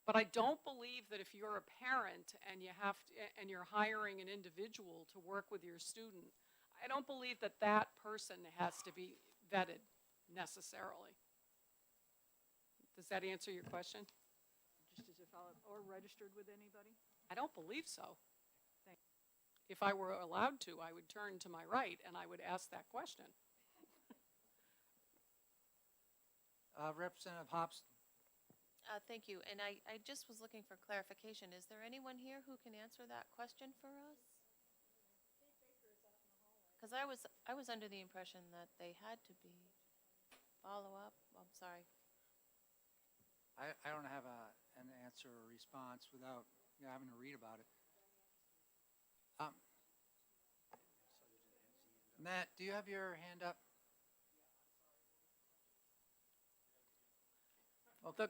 [SPEAKER 9] But I don't believe that if you're a parent and you're hiring an individual to work with your student, I don't believe that that person has to be vetted necessarily. Does that answer your question?
[SPEAKER 2] Just as a follow-up, or registered with anybody?
[SPEAKER 9] I don't believe so.
[SPEAKER 2] Thank you.
[SPEAKER 9] If I were allowed to, I would turn to my right and I would ask that question.
[SPEAKER 1] Representative Hobson.
[SPEAKER 11] Thank you. And I just was looking for clarification. Is there anyone here who can answer that question for us? Because I was under the impression that they had to be follow-up. I'm sorry.
[SPEAKER 1] I don't have an answer or response without having to read about it. Matt, do you have your hand up?
[SPEAKER 9] Okay.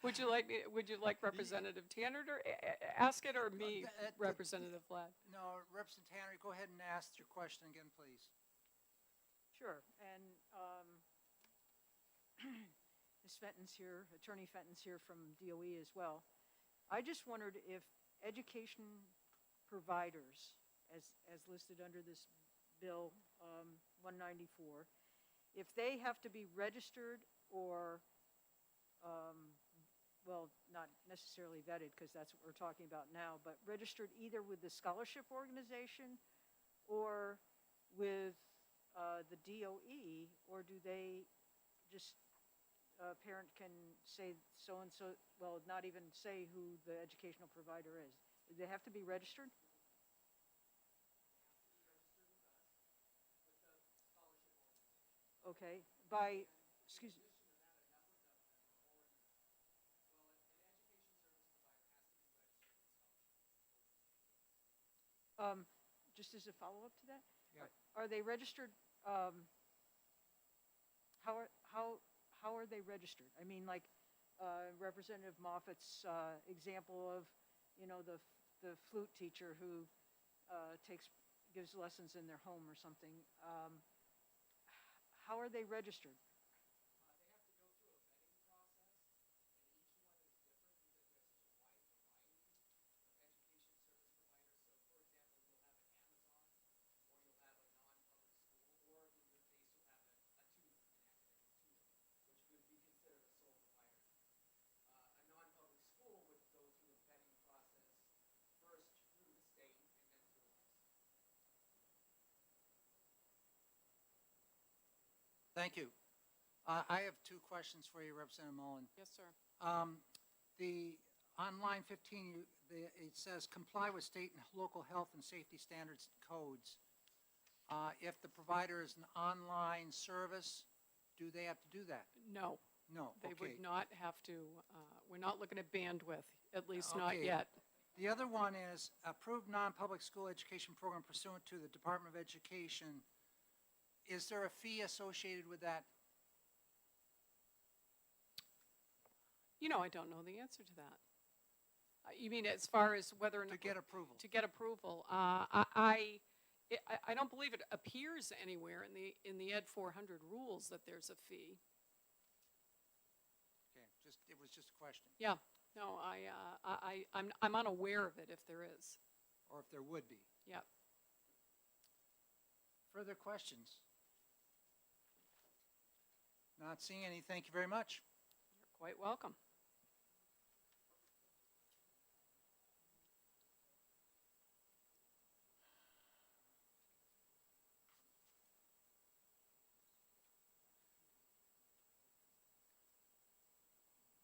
[SPEAKER 9] Would you like Representative Tanner to ask it, or me, Representative Vlad?
[SPEAKER 1] No, Representative Tanner, go ahead and ask your question again, please.
[SPEAKER 2] Sure. And Ms. Fenton's here, Attorney Fenton's here from DOE as well. I just wondered if education providers, as listed under this bill 194, if they have to be registered or, well, not necessarily vetted, because that's what we're talking about now, but registered either with the scholarship organization or with the DOE, or do they just, a parent can say so-and-so, well, not even say who the educational provider is. Do they have to be registered? Okay, excuse me. Just as a follow-up to that?
[SPEAKER 1] Yeah.
[SPEAKER 2] Are they registered, how are they registered? I mean, like, Representative Moffat's, example of, the flute teacher who, gives lessons in their home or something. How are they registered?
[SPEAKER 1] Thank you. I have two questions for you, Representative Mullen.
[SPEAKER 9] Yes, sir.
[SPEAKER 1] On line 15, it says comply with state and local health and safety standards and codes. If the provider is an online service, do they have to do that?
[SPEAKER 9] No.
[SPEAKER 1] No.
[SPEAKER 9] They
[SPEAKER 1] Okay.
[SPEAKER 9] would not have to. We're not looking at bandwidth, at least not
[SPEAKER 1] Okay.
[SPEAKER 9] yet.
[SPEAKER 1] The other one is approved non-public school education program pursuant to the Department of Education. Is there a fee associated with that?
[SPEAKER 9] I don't know the answer to that. You mean as far as whether or
[SPEAKER 1] To
[SPEAKER 9] not?
[SPEAKER 1] get approval.
[SPEAKER 9] To get approval. I don't believe it appears anywhere in the Ed 400 rules that there's a fee.
[SPEAKER 1] Okay, it was just a question,
[SPEAKER 9] Yeah, no, I'm unaware of it if there is.
[SPEAKER 1] or if there would be.
[SPEAKER 9] Yeah.
[SPEAKER 1] Further questions? Not seeing any. Thank you very much.
[SPEAKER 9] You're quite welcome.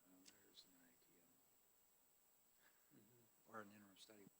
[SPEAKER 1] There's an ITO. Or an interim study.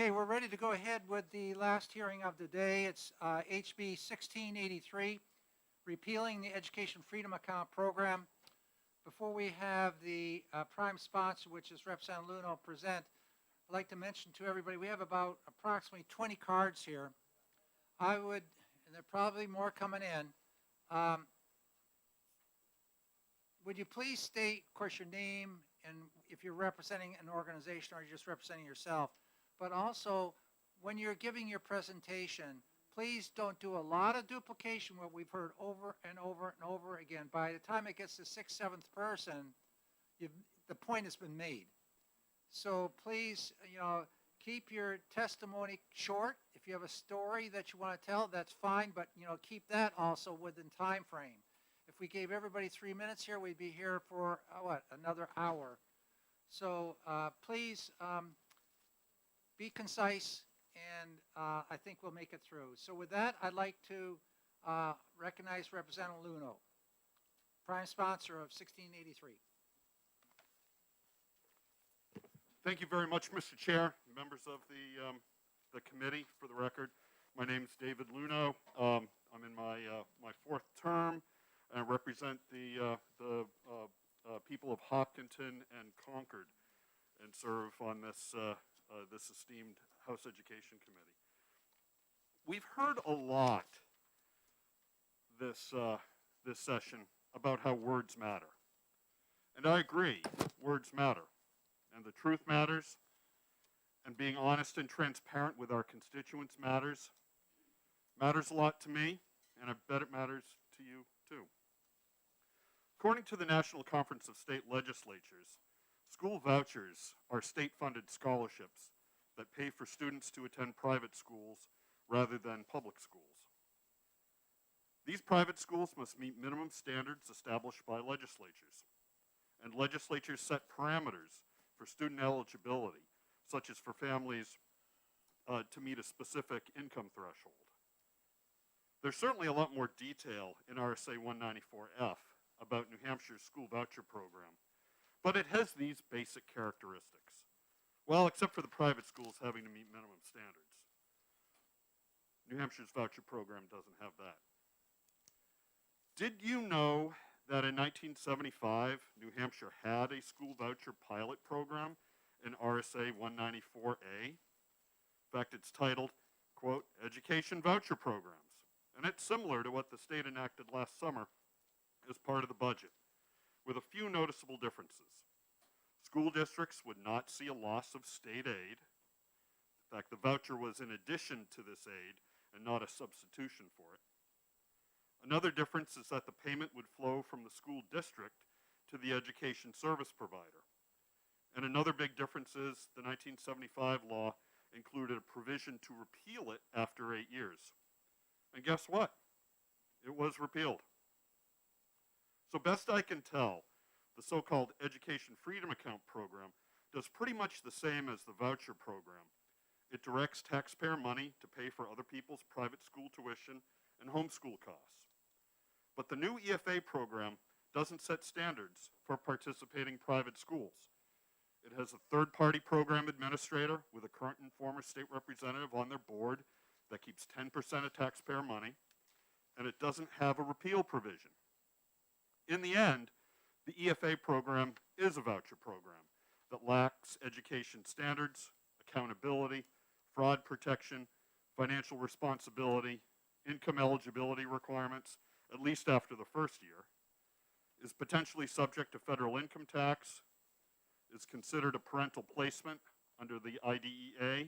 [SPEAKER 1] Okay, we're ready to go ahead with the last hearing of the day. It's HB 1683, repealing the Education Freedom Account Program. Before we have the prime sponsor, which is Representative Luno, present, I'd like to mention to everybody, we have about approximately 20 cards here. I would, and there are probably more coming in, would you please state, of course, your name and if you're representing an organization or you're just representing yourself, but also when you're giving your presentation, please don't do a lot of duplication, what we've heard over and over and over again. By the time it gets to sixth, seventh person, the point has been made. So please, keep your testimony short. If you have a story that you want to tell, that's fine, but, keep that also within time frame. If we gave everybody 3 minutes here, we'd be here for, another hour. So please be concise, and I think we'll make it through. So with that, I'd like to recognize Representative Luno, prime sponsor of 1683.
[SPEAKER 5] Thank you very much, Mr. Chair, members of the committee. For the record, my name is David Luno. I'm in my fourth term, and I represent the people of Hopkinton and Concord, and serve on this this esteemed House Education Committee. We've heard a lot this session about how words matter, and I agree, words matter. And the truth matters, and being honest and transparent with our constituents matters a lot to me, and I bet it matters to you too. According to the National Conference of State Legislatures, school vouchers are state-funded scholarships that pay for students to attend private schools rather than public schools. These private schools must meet minimum standards established by legislatures, and legislatures set parameters for student eligibility, such as for families to meet a specific income threshold. There's certainly a lot more detail in RSA 194F about New Hampshire's school voucher program, but it has these basic characteristics. Well, except for the private schools having to meet minimum standards. New Hampshire's voucher program doesn't have that. Did you know that in 1975, New Hampshire had a school voucher pilot program in RSA 194A? In fact, it's titled, quote, Education Voucher Programs. And it's similar to what the state enacted last summer as part of the budget, with a few noticeable differences. School districts would not see a loss of state aid. In fact, the voucher was in addition to this aid and not a substitution for it. Another difference is that the payment would flow from the school district to the education service provider. And another big difference is the 1975 law included a provision to repeal it after 8 years. And guess what? It was repealed. So best I can tell, the so-called Education Freedom Account program does pretty much the same as the voucher program. It directs taxpayer money to pay for other people's private school tuition and homeschool costs. But the new EFA program doesn't set standards for participating private schools. It has a third-party program administrator with a current and former state representative on their board that keeps 10% of taxpayer money, and it doesn't have a repeal provision. In the end, the EFA program is a voucher program that lacks education standards, accountability, fraud protection, financial responsibility, income eligibility requirements, at least after the first year, is potentially subject to federal income tax, is considered a parental placement under the IDEA,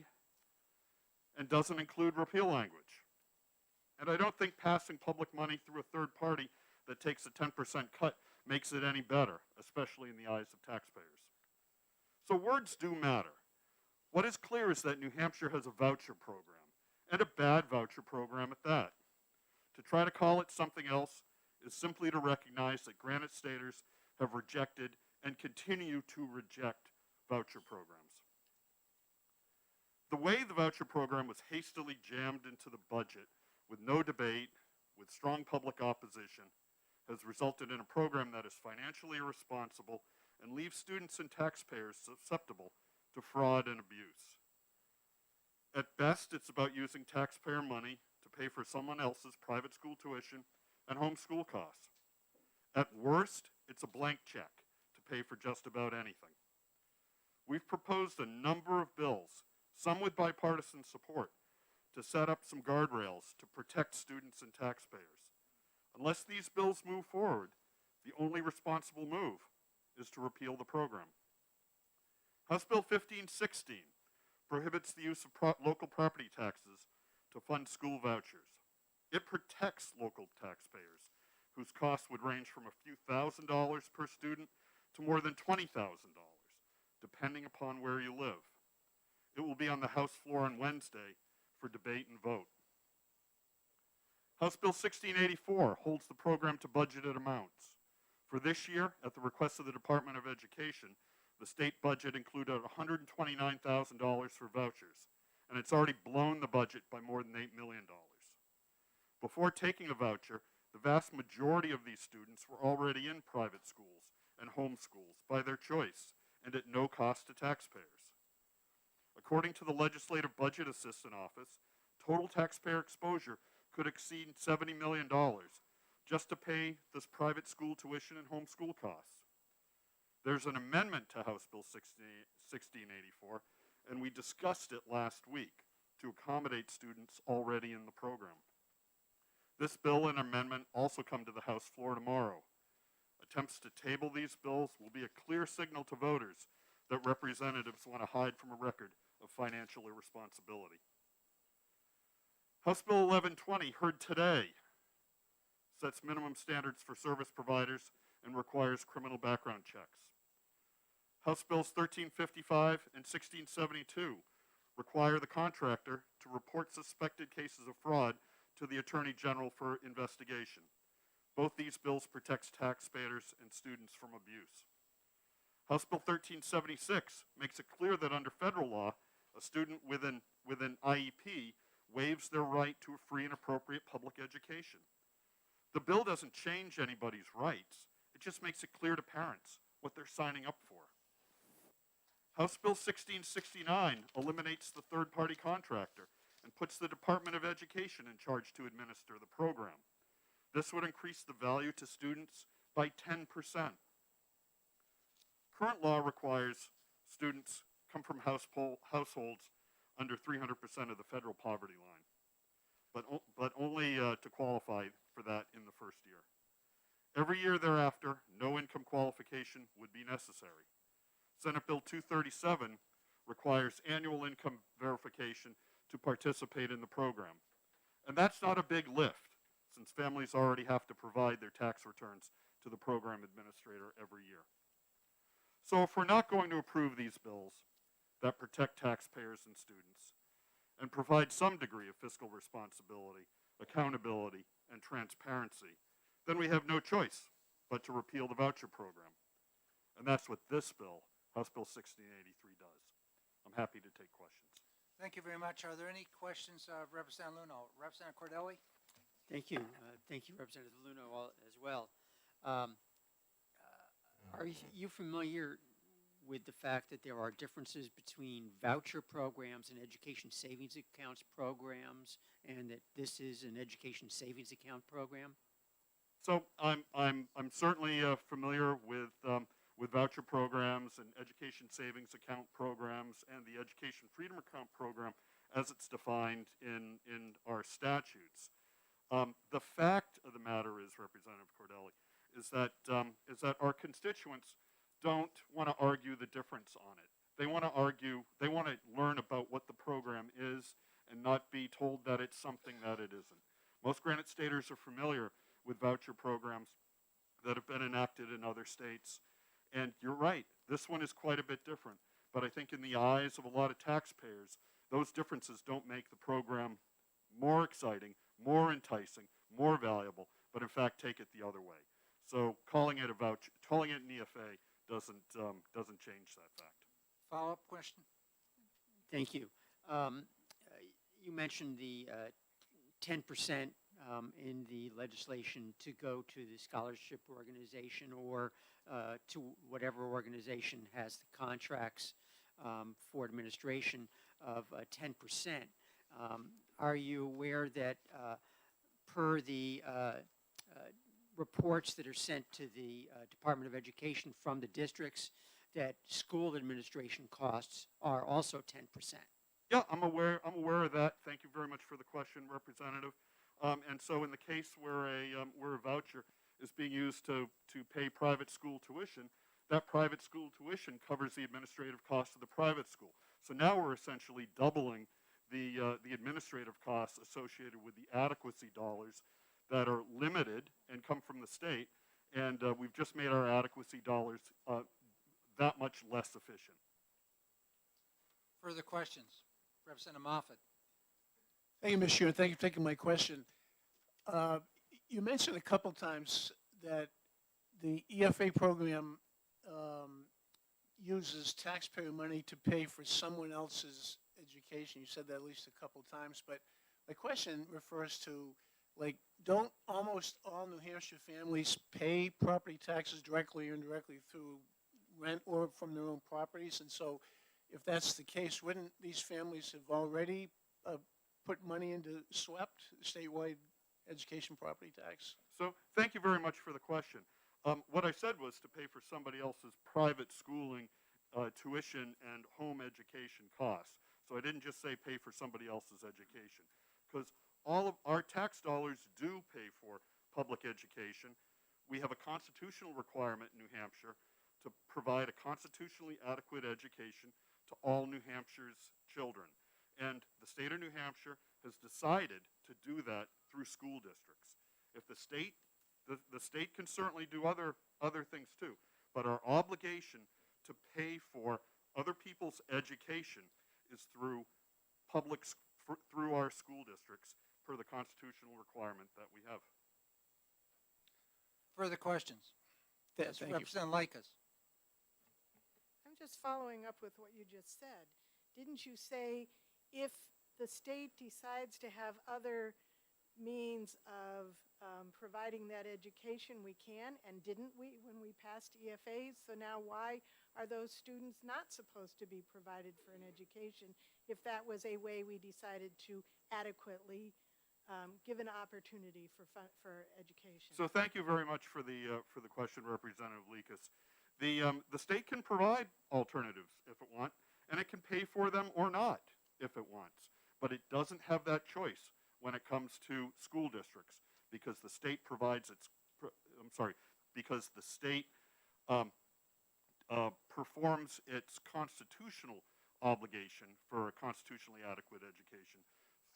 [SPEAKER 5] and doesn't include repeal language. And I don't think passing public money through a third party that takes a 10% cut makes it any better, especially in the eyes of taxpayers. So words do matter. What is clear is that New Hampshire has a voucher program, and a bad voucher program at that. To try to call it something else is simply to recognize that Granite Staters have rejected and continue to reject voucher programs. The way the voucher program was hastily jammed into the budget with no debate, with strong public opposition, has resulted in a program that is financially irresponsible and leaves students and taxpayers susceptible to fraud and abuse. At best, it's about using taxpayer money to pay for someone else's private school tuition and homeschool costs. At worst, it's a blank check to pay for just about anything. We've proposed a number of bills, some with bipartisan support, to set up some guardrails to protect students and taxpayers. Unless these bills move forward, the only responsible move is to repeal the program. House Bill 1516 prohibits the use of local property taxes to fund school vouchers. It protects local taxpayers, whose costs would range from a few $1,000s per student to more than $20,000, depending upon where you live. It will be on the House floor on Wednesday for debate and vote. House Bill 1684 holds the program to budgeted amounts. For this year, at the request of the Department of Education, the state budget included $129,000 for vouchers, and it's already blown the budget by more than $8 million. Before taking a voucher, the vast majority of these students were already in private schools and homeschools by their choice and at no cost to taxpayers. According to the Legislative Budget Assistant Office, total taxpayer exposure could exceed $70 million just to pay this private school tuition and homeschool costs. There's an amendment to House Bill 1684, and we discussed it last week to accommodate students already in the program. This bill and amendment also come to the House floor tomorrow. Attempts to table these bills will be a clear signal to voters that representatives want to hide from a record of financial irresponsibility. House Bill 1120, heard today, sets minimum standards for service providers and requires criminal background checks. House Bills 1355 and 1672 require the contractor to report suspected cases of fraud to the Attorney General for investigation. Both these bills protect taxpayers and students from abuse. House Bill 1376 makes it clear that under federal law, a student with an IEP waives their right to a free and appropriate public education. The bill doesn't change anybody's rights. It just makes it clear to parents what they're signing up for. House Bill 1669 eliminates the third-party contractor and puts the Department of Education in charge to administer the program. This would increase the value to students by 10%. Current law requires students come from households under 300% of the federal poverty line, but only to qualify for that in the first year. Every year thereafter, no income qualification would be necessary. Senate Bill 237 requires annual income verification to participate in the program. And that's not a big lift, since families already have to provide their tax returns to the program administrator every year. So if we're not going to approve these bills that protect taxpayers and students and provide some degree of fiscal responsibility, accountability, and transparency, then we have no choice but to repeal the voucher program. And that's what this bill, House Bill 1683, does. I'm happy to take questions.
[SPEAKER 1] Thank you very much. Are there any questions of Representative Luno? Representative Cordelli?
[SPEAKER 4] Thank you. Thank you, Representative Luno, as well. Are you familiar with the fact that there are differences between voucher programs and education savings accounts programs, and that this is an education savings account program?
[SPEAKER 5] So I'm certainly familiar with voucher programs and education savings account programs and the education freedom account program as it's defined in our statutes. The fact of the matter is, Representative Cordelli, is that our constituents don't want to argue the difference on it. They want to learn about what the program is and not be told that it's something that it isn't. Most Granite Staters are familiar with voucher programs that have been enacted in other states. And you're right, this one is quite a bit different. But I think in the eyes of a lot of taxpayers, those differences don't make the program more exciting, more enticing, more valuable, but in fact take it the other way. So calling it a voucher, calling it an EFA doesn't change that fact.
[SPEAKER 1] Follow-up question?
[SPEAKER 4] Thank you. You mentioned the 10% in the legislation to go to the scholarship organization or to whatever organization has the contracts for administration. of 10%. Are you aware that per the reports that are sent to the Department of Education from the districts, that school administration costs are also 10%?
[SPEAKER 5] Yeah, I'm aware of that. Thank you very much for the question, Representative. And so in the case where a voucher is being used to pay private school tuition, that private school tuition covers the administrative costs of the private school. So now we're essentially doubling the administrative costs associated with the adequacy dollars that are limited and come from the state, and we've just made our adequacy dollars that much less efficient.
[SPEAKER 1] Further questions? Representative Moffett.
[SPEAKER 7] Thank you, Mr. Chair. Thank you for taking my question. You mentioned a couple times that the EFA program uses taxpayer money to pay for someone else's education. You said that at least a couple times, but my question refers to, like, don't almost all New Hampshire families pay property taxes directly or indirectly through rent or from their own properties? And so if that's the case, wouldn't these families have already put money into SWEPT, statewide education property tax?
[SPEAKER 5] So thank you very much for the question. What I said was to pay for somebody else's private schooling, tuition, and home education costs. So I didn't just say pay for somebody else's education, because all of our tax dollars do pay for public education. We have a constitutional requirement in New Hampshire to provide a constitutionally adequate education to all New Hampshire's children. And the state of New Hampshire has decided to do that through school districts. If the state can certainly do other things too, but our obligation to pay for other people's education is through through our school districts per the constitutional requirement that we have.
[SPEAKER 1] Further questions? Yes,
[SPEAKER 7] Thank you.
[SPEAKER 1] Representative Likas.
[SPEAKER 3] I'm just following up with what you just said. Didn't you say if the state decides to have other means of providing that education, we can, and didn't we when we passed EFAs? So now why are those students not supposed to be provided for an education if that was a way we decided to adequately give an opportunity for education?
[SPEAKER 5] So thank you very much for the question, Representative Likas. The state can provide alternatives if it wants, and it can pay for them or not if it wants, but it doesn't have that choice when it comes to school districts, because the state performs its constitutional obligation for a constitutionally adequate education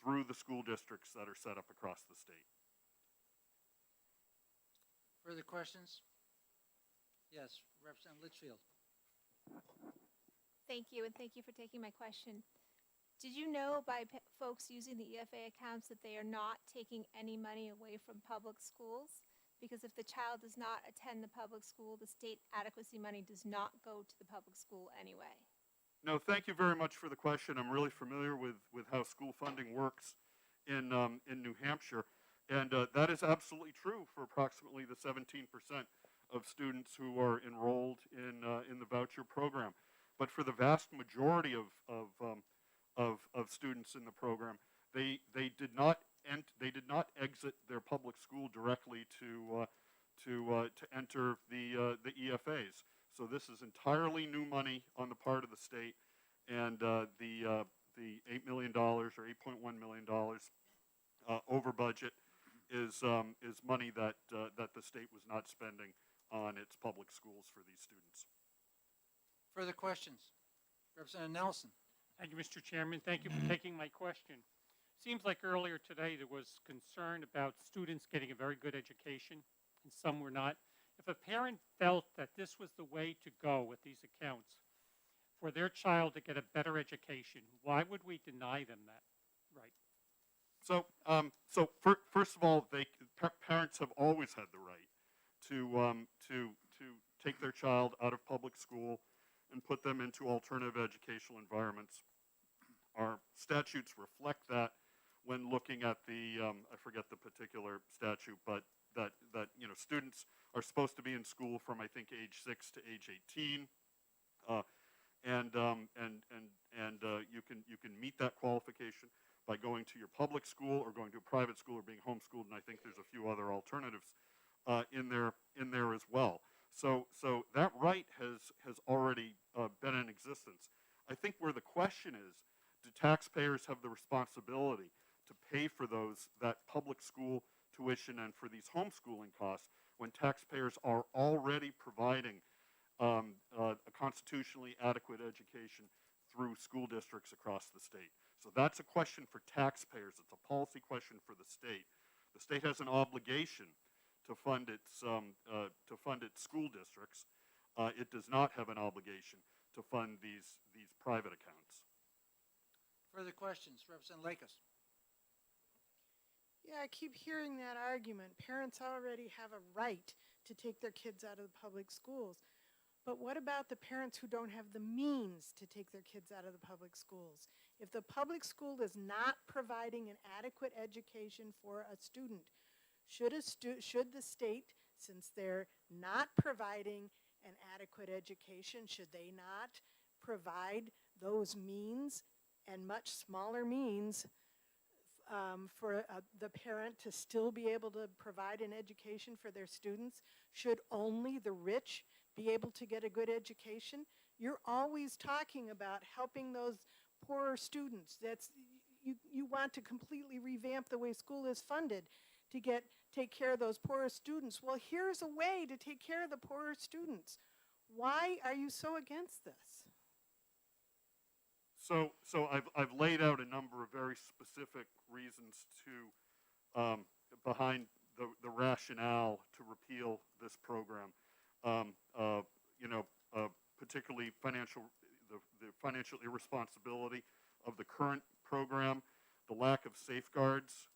[SPEAKER 5] through the school districts that are set up across the state.
[SPEAKER 1] Further questions? Yes, Representative Litchfield.
[SPEAKER 12] Thank you, and thank you for taking my question. Did you know by folks using the EFA accounts that they are not taking any money away from public schools? Because if the child does not attend the public school, the state adequacy money does not go to the public school anyway.
[SPEAKER 5] No, thank you very much for the question. I'm really familiar with how school funding works in New Hampshire, and that is absolutely true for approximately the 17% of students who are enrolled in the voucher program. But for the vast majority of students in the program, they did not exit their public school directly to enter the EFAs. So this is entirely new money on the part of the state, and the $8 million or $8.1 million over budget is money that the state was not spending on its public schools for these students.
[SPEAKER 1] Further questions? Representative Nelson.
[SPEAKER 14] Thank you, Mr. Chairman. Thank you for taking my question. Seems like earlier today there was concern about students getting a very good education and some were not. If a parent felt that this was the way to go with these accounts for their child to get a better education, why would we deny them that right?
[SPEAKER 5] So, first of all, parents have always had the right to take their child out of public school and put them into alternative educational environments. Our statutes reflect that when looking at the, I forget the particular statute, but that students are supposed to be in school from, I think, age 6 to age 18. you can meet that qualification by going to your public school or going to a private school or being homeschooled, and I think there's a few other alternatives in there as well. So that right has already been in existence. I think where the question is, do taxpayers have the responsibility to pay for that public school tuition and for these homeschooling costs when taxpayers are already providing a constitutionally adequate education through school districts across the state? So that's a question for taxpayers. It's a policy question for the state. The state has an obligation to fund its school districts. It does not have an obligation to fund these private accounts.
[SPEAKER 1] Further questions? Representative Lakis.
[SPEAKER 3] Yeah, I keep hearing that argument. Parents already have a right to take their kids out of the public schools. But what about the parents who don't have the means to take their kids out of the public schools? If the public school is not providing an adequate education for a student, should the state, since they're not providing an adequate education, should they not provide those means and much smaller means for the parent to still be able to provide an education for their students? Should only the rich be able to get a good education? You're always talking about helping those poorer students. You want to completely revamp the way school is funded to take care of those poorer students. Well, here's a way to take care of the poorer students. Why are you so against this?
[SPEAKER 5] So I've laid out a number of very specific reasons behind the rationale to repeal this program. Particularly the financial irresponsibility of the current program, the lack of safeguards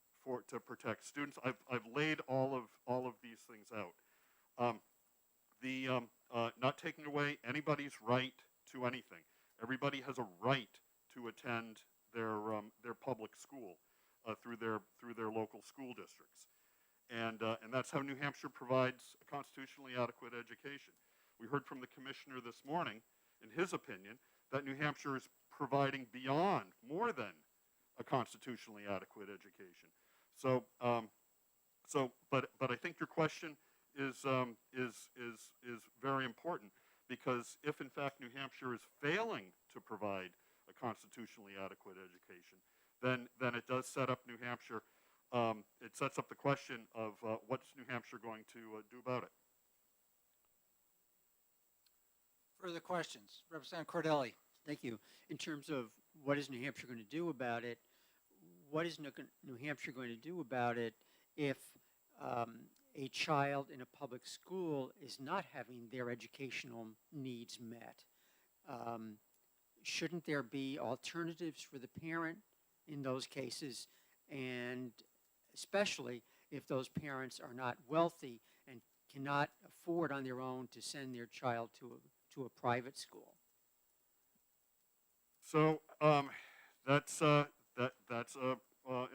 [SPEAKER 5] to protect students. I've laid all of these things out. Not taking away anybody's right to anything. Everybody has a right to attend their public school through their local school districts, and that's how New Hampshire provides a constitutionally adequate education. We heard from the commissioner this morning, in his opinion, that New Hampshire is providing beyond, more than a constitutionally adequate education. But I think your question is very important, because if in fact New Hampshire is failing to provide a constitutionally adequate education, then it does set up New Hampshire. It sets up the question of what's New Hampshire going to do about it.
[SPEAKER 1] Further questions? Representative Cordelli.
[SPEAKER 4] Thank you. In terms of what is New Hampshire going to do about it, what is New Hampshire going to do about it if a child in a public school is not having their educational needs met? Shouldn't there be alternatives for the parent in those cases, and especially if those parents are not wealthy and cannot afford on their own to send their child to a private school?
[SPEAKER 5] So that's an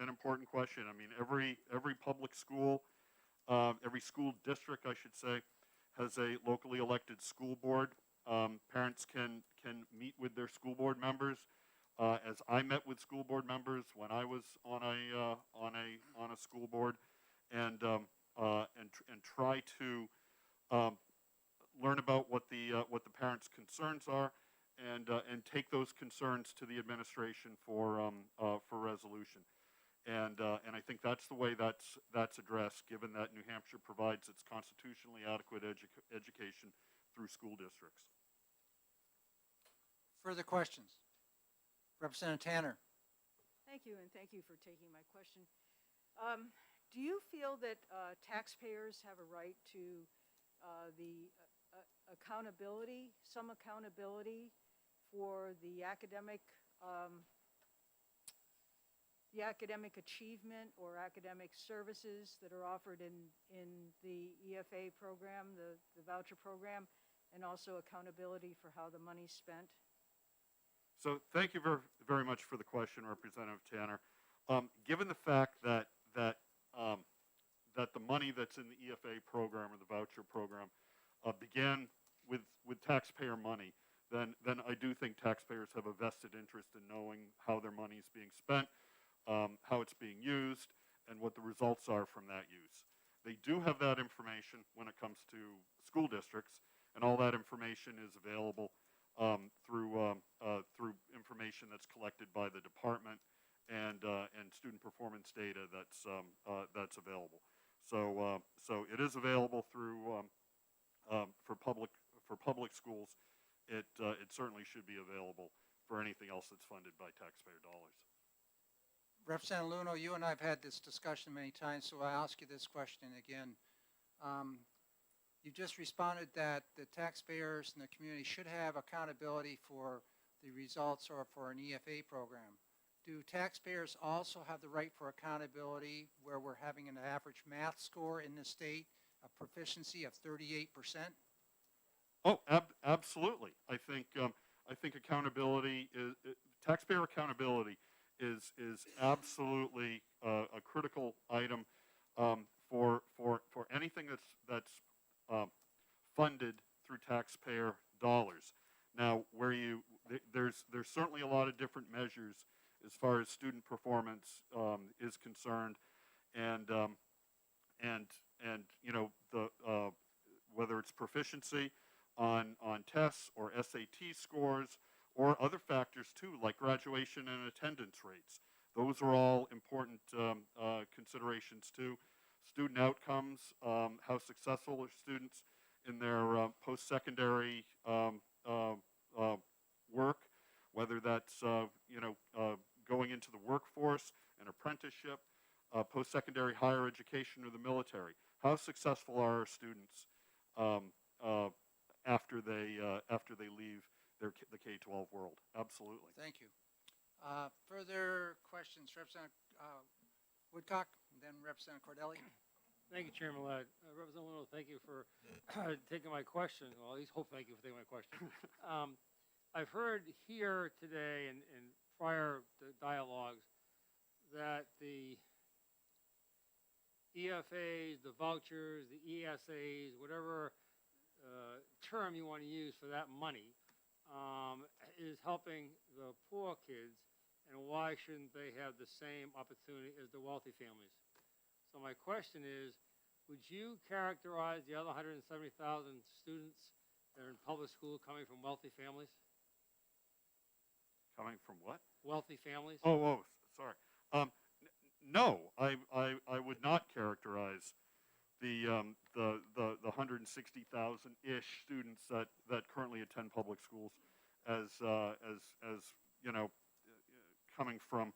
[SPEAKER 5] important question. I mean, every public school, every school district, I should say, has a locally elected school board. Parents can meet with their school board members, as I met with school board members when I was on a school board, and try to learn about what the parents' concerns are, and take those concerns to the administration for resolution. And I think that's the way that's addressed, given that New Hampshire provides its constitutionally adequate education through school districts.
[SPEAKER 1] Further questions? Representative Tanner.
[SPEAKER 2] Thank you, and thank you for taking my question. Do you feel that taxpayers have a right to the some accountability for the academic achievement or academic services that are offered in the EFA program, the voucher program, and also accountability for how the money's spent?
[SPEAKER 5] So thank you very, very much for the question, Representative Tanner. Given the fact that the money that's in the EFA program or the voucher program began with taxpayer money then I do think taxpayers have a vested interest in knowing how their money is being spent, how it's being used, and what the results are from that use. They do have that information when it comes to school districts, and all that information is available through information that's collected by the department and student performance data that's available. So it is available through for public schools. It certainly should be available for anything else that's funded by taxpayer dollars.
[SPEAKER 1] Representative Luno, you and I have had this discussion many times, so I'll ask you this question again. You just responded that the taxpayers and the community should have accountability for the results or for an EFA program. Do taxpayers also have the right for accountability where we're having an average math score in the state, a proficiency of 38%?
[SPEAKER 5] Oh, absolutely. I think accountability taxpayer accountability is absolutely a critical item for anything that's funded through taxpayer dollars. Now, there's certainly a lot of different measures as far as student performance is concerned, and you know whether it's proficiency on tests or SAT scores or other factors too, like graduation and attendance rates. Those are all important considerations too. Student outcomes, how successful are students in their post-secondary work, whether that's going into the workforce, an apprenticeship, post-secondary higher education, or the military. How successful are our students after they leave the K-12 world? Absolutely.
[SPEAKER 1] Thank you. Further questions, Representative Woodcock, and then Representative Cordelli.
[SPEAKER 6] Thank you, Chairman Ladd. Representative Luno, thank you for taking my question. Well, at least thank you for taking my question. I've heard here today and prior dialogues that the EFAs, the vouchers, the ESAs, whatever term you want to use for that money, is helping the poor kids, and why shouldn't they have the same opportunity as the wealthy families? So my question is, would you characterize the other 170,000 students that are in public school coming from wealthy families?
[SPEAKER 5] Coming from what?
[SPEAKER 6] Wealthy families?
[SPEAKER 5] Oh, sorry. No, I would not characterize the 160,000-ish students that currently attend public schools as you know, coming from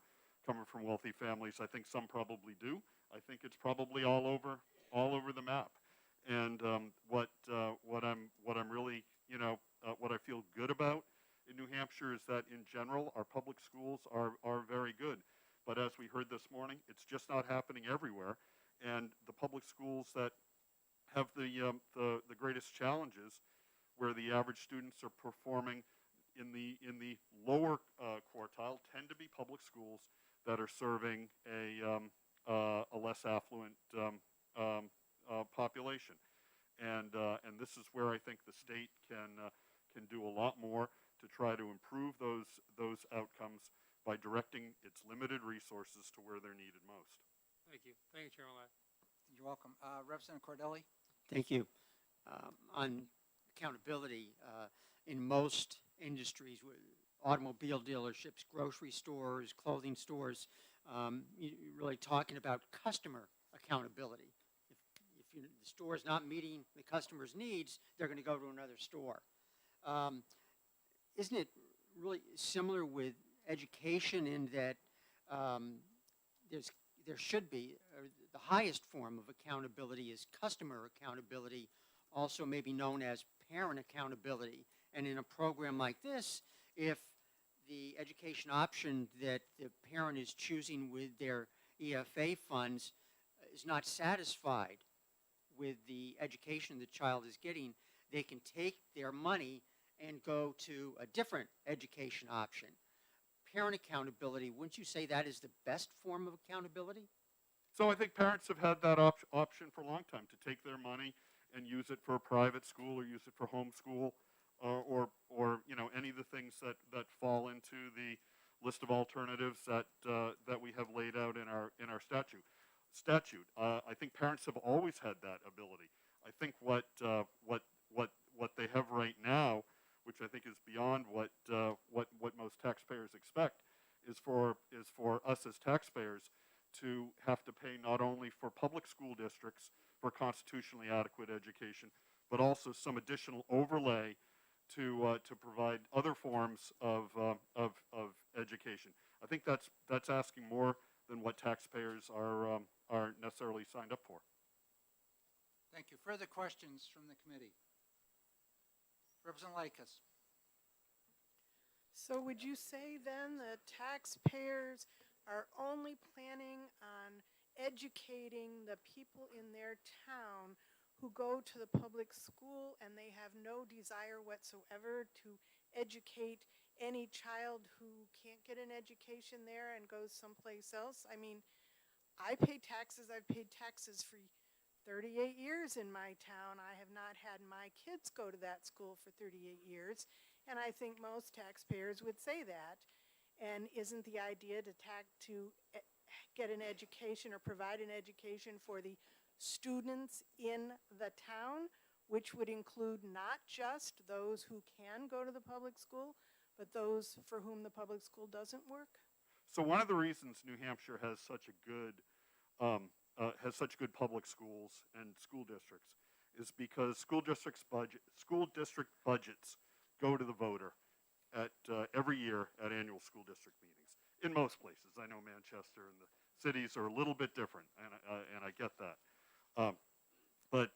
[SPEAKER 5] wealthy families. I think some probably do. I think it's probably all over the map. And what I'm really, what I feel good about in New Hampshire is that in general our public schools are very good. But as we heard this morning, it's just not happening everywhere. And the public schools that have the greatest challenges, where the average students are performing in the lower quartile, tend to be public schools that are serving a less affluent population. And this is where I think the state can do a lot more to try to improve those outcomes by directing its limited resources to where they're needed most.
[SPEAKER 6] Thank you. Thank you, Chairman Ladd.
[SPEAKER 1] You're welcome. Representative Cordelli.
[SPEAKER 4] Thank you. On accountability, in most industries, automobile dealerships, grocery stores, clothing stores, you're really talking about customer accountability. If the store is not meeting the customer's needs, they're going to go to another store. Isn't it really similar with education in that there should be the highest form of accountability is customer accountability, also maybe known as parent accountability. And in a program like this, if the education option that the parent is choosing with their EFA funds is not satisfied with the education the child is getting, they can take their money and go to a different education option. Parent accountability, wouldn't you say that is the best form of accountability?
[SPEAKER 5] So I think parents have had that option for a long time, to take their money and use it for a private school or use it for homeschool or any of the things that fall into the list of alternatives that we have laid out in our statute. I think parents have always had that ability. I think what they have right now, which I think is beyond what most taxpayers expect, is for us as taxpayers to have to pay not only for public school districts for constitutionally adequate education, but also some additional overlay to provide other forms of education. I think that's asking more than what taxpayers are necessarily signed up for.
[SPEAKER 1] Thank you. Further questions from the committee? Representative Likas.
[SPEAKER 3] So would you say then that taxpayers are only planning on educating the people in their town who go to the public school, and they have no desire whatsoever to educate any child who can't get an education there and goes someplace else? I mean, I pay taxes. I've paid taxes for 38 years in my town. I have not had my kids go to that school for 38 years, and I think most taxpayers would say that. And isn't the idea to get an education or provide an education for the students in the town, which would include not just those who can go to the public school, but those for whom the public school doesn't work?
[SPEAKER 5] So one of the reasons New Hampshire has such good public schools and school districts is because school district budgets go to the voter at every year at annual school district meetings. In most places, I know Manchester and the cities are a little bit different, and I get that. But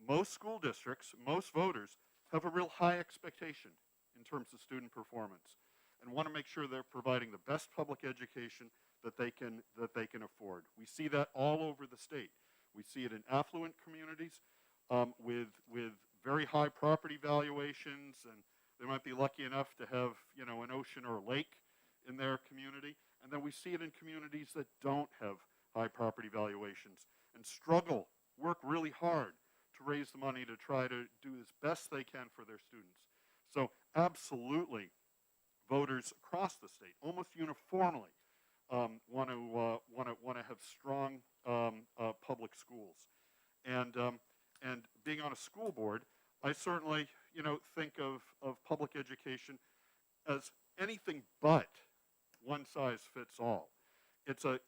[SPEAKER 5] most school districts, most voters have a real high expectation in terms of student performance, and want to make sure they're providing the best public education that they can afford. We see that all over the state. We see it in affluent communities with very high property valuations, and they might be lucky enough to have an ocean or a lake in their community. And then we see it in communities that don't have high property valuations and work really hard to raise the money to try to do as best they can for their students. So absolutely, voters across the state, almost uniformly, want to have strong public schools. And being on a school board, I certainly think of public education as anything but one size fits all. It's a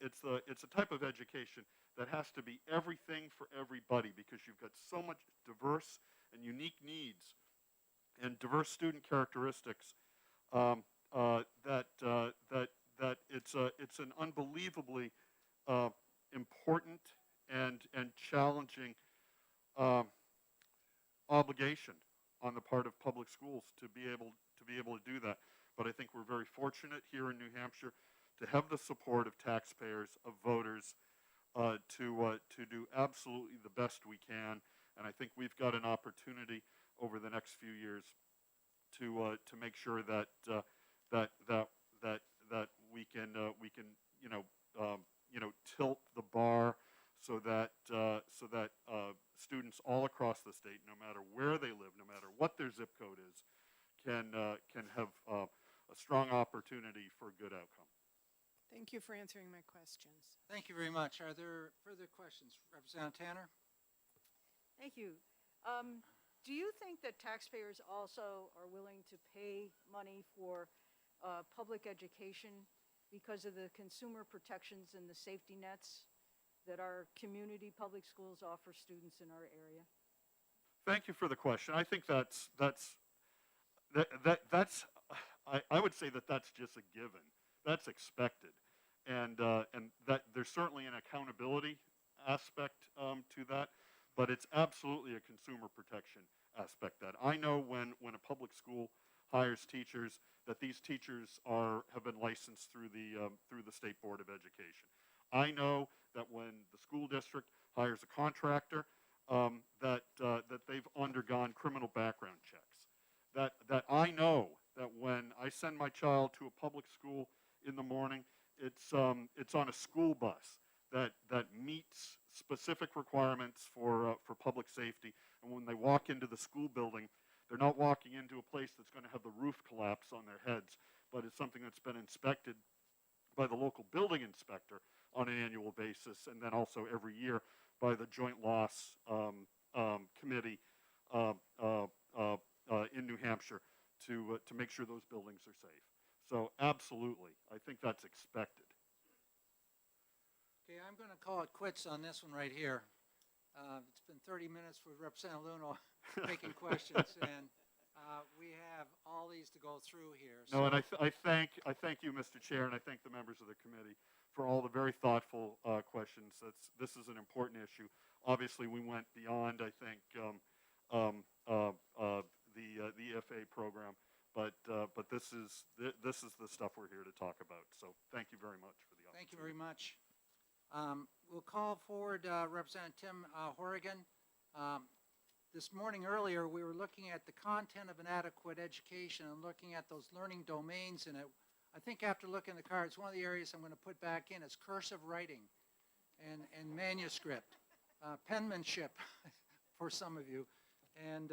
[SPEAKER 5] type of education that has to be everything for everybody, because you've got so much diverse and unique needs and diverse student characteristics that it's an unbelievably important and challenging obligation on the part of public schools to be able to do that. But I think we're very fortunate here in New Hampshire to have the support of taxpayers, of voters, to do absolutely the best we can. And I think we've got an opportunity over the next few years to make sure that we can tilt the bar so that students all across the state, no matter where they live, no matter what their zip code is, can have a strong opportunity for a good outcome.
[SPEAKER 3] Thank you for answering my questions.
[SPEAKER 1] Thank you very much. Are there further questions? Representative Tanner?
[SPEAKER 2] Thank you. Do you think that taxpayers also are willing to pay money for public education because of the consumer protections and the safety nets that our community public schools offer students in our area?
[SPEAKER 5] Thank you for the question. I think I would say that's just a given. That's expected, and that there's certainly an accountability aspect to that, but it's absolutely a consumer protection aspect. That I know when a public school hires teachers, that these teachers have been licensed through the State Board of Education. I know that when the school district hires a contractor, that they've undergone criminal background checks. That I know that when I send my child to a public school in the morning, it's on a school bus that meets specific requirements for public public safety. And when they walk into the school building, they're not walking into a place that's going to have the roof collapse on their heads, but it's something that's been inspected by the local building inspector on an annual basis, and then also every year by the Joint Loss Committee in New Hampshire to make sure those buildings are safe. So absolutely, I think that's expected.
[SPEAKER 1] Okay, I'm going to call it quits on this one right here. It's been 30 minutes with Representative Luno taking questions, and we have all these to go through here.
[SPEAKER 5] No, and I thank you, Mr. Chair, and I thank the members of the committee for all the very thoughtful questions. This is an important issue. Obviously, we went beyond, I think, the EFA program, but this is the stuff we're here to talk about. So thank you very much for the opportunity.
[SPEAKER 1] Thank you very much. We'll call forward Representative Tim Horrigan. This morning earlier, we were looking at the content of an adequate education and looking at those learning domains in it. I think after looking at the cards, one of the areas I'm going to put back in is cursive writing and manuscript, penmanship for some of you. And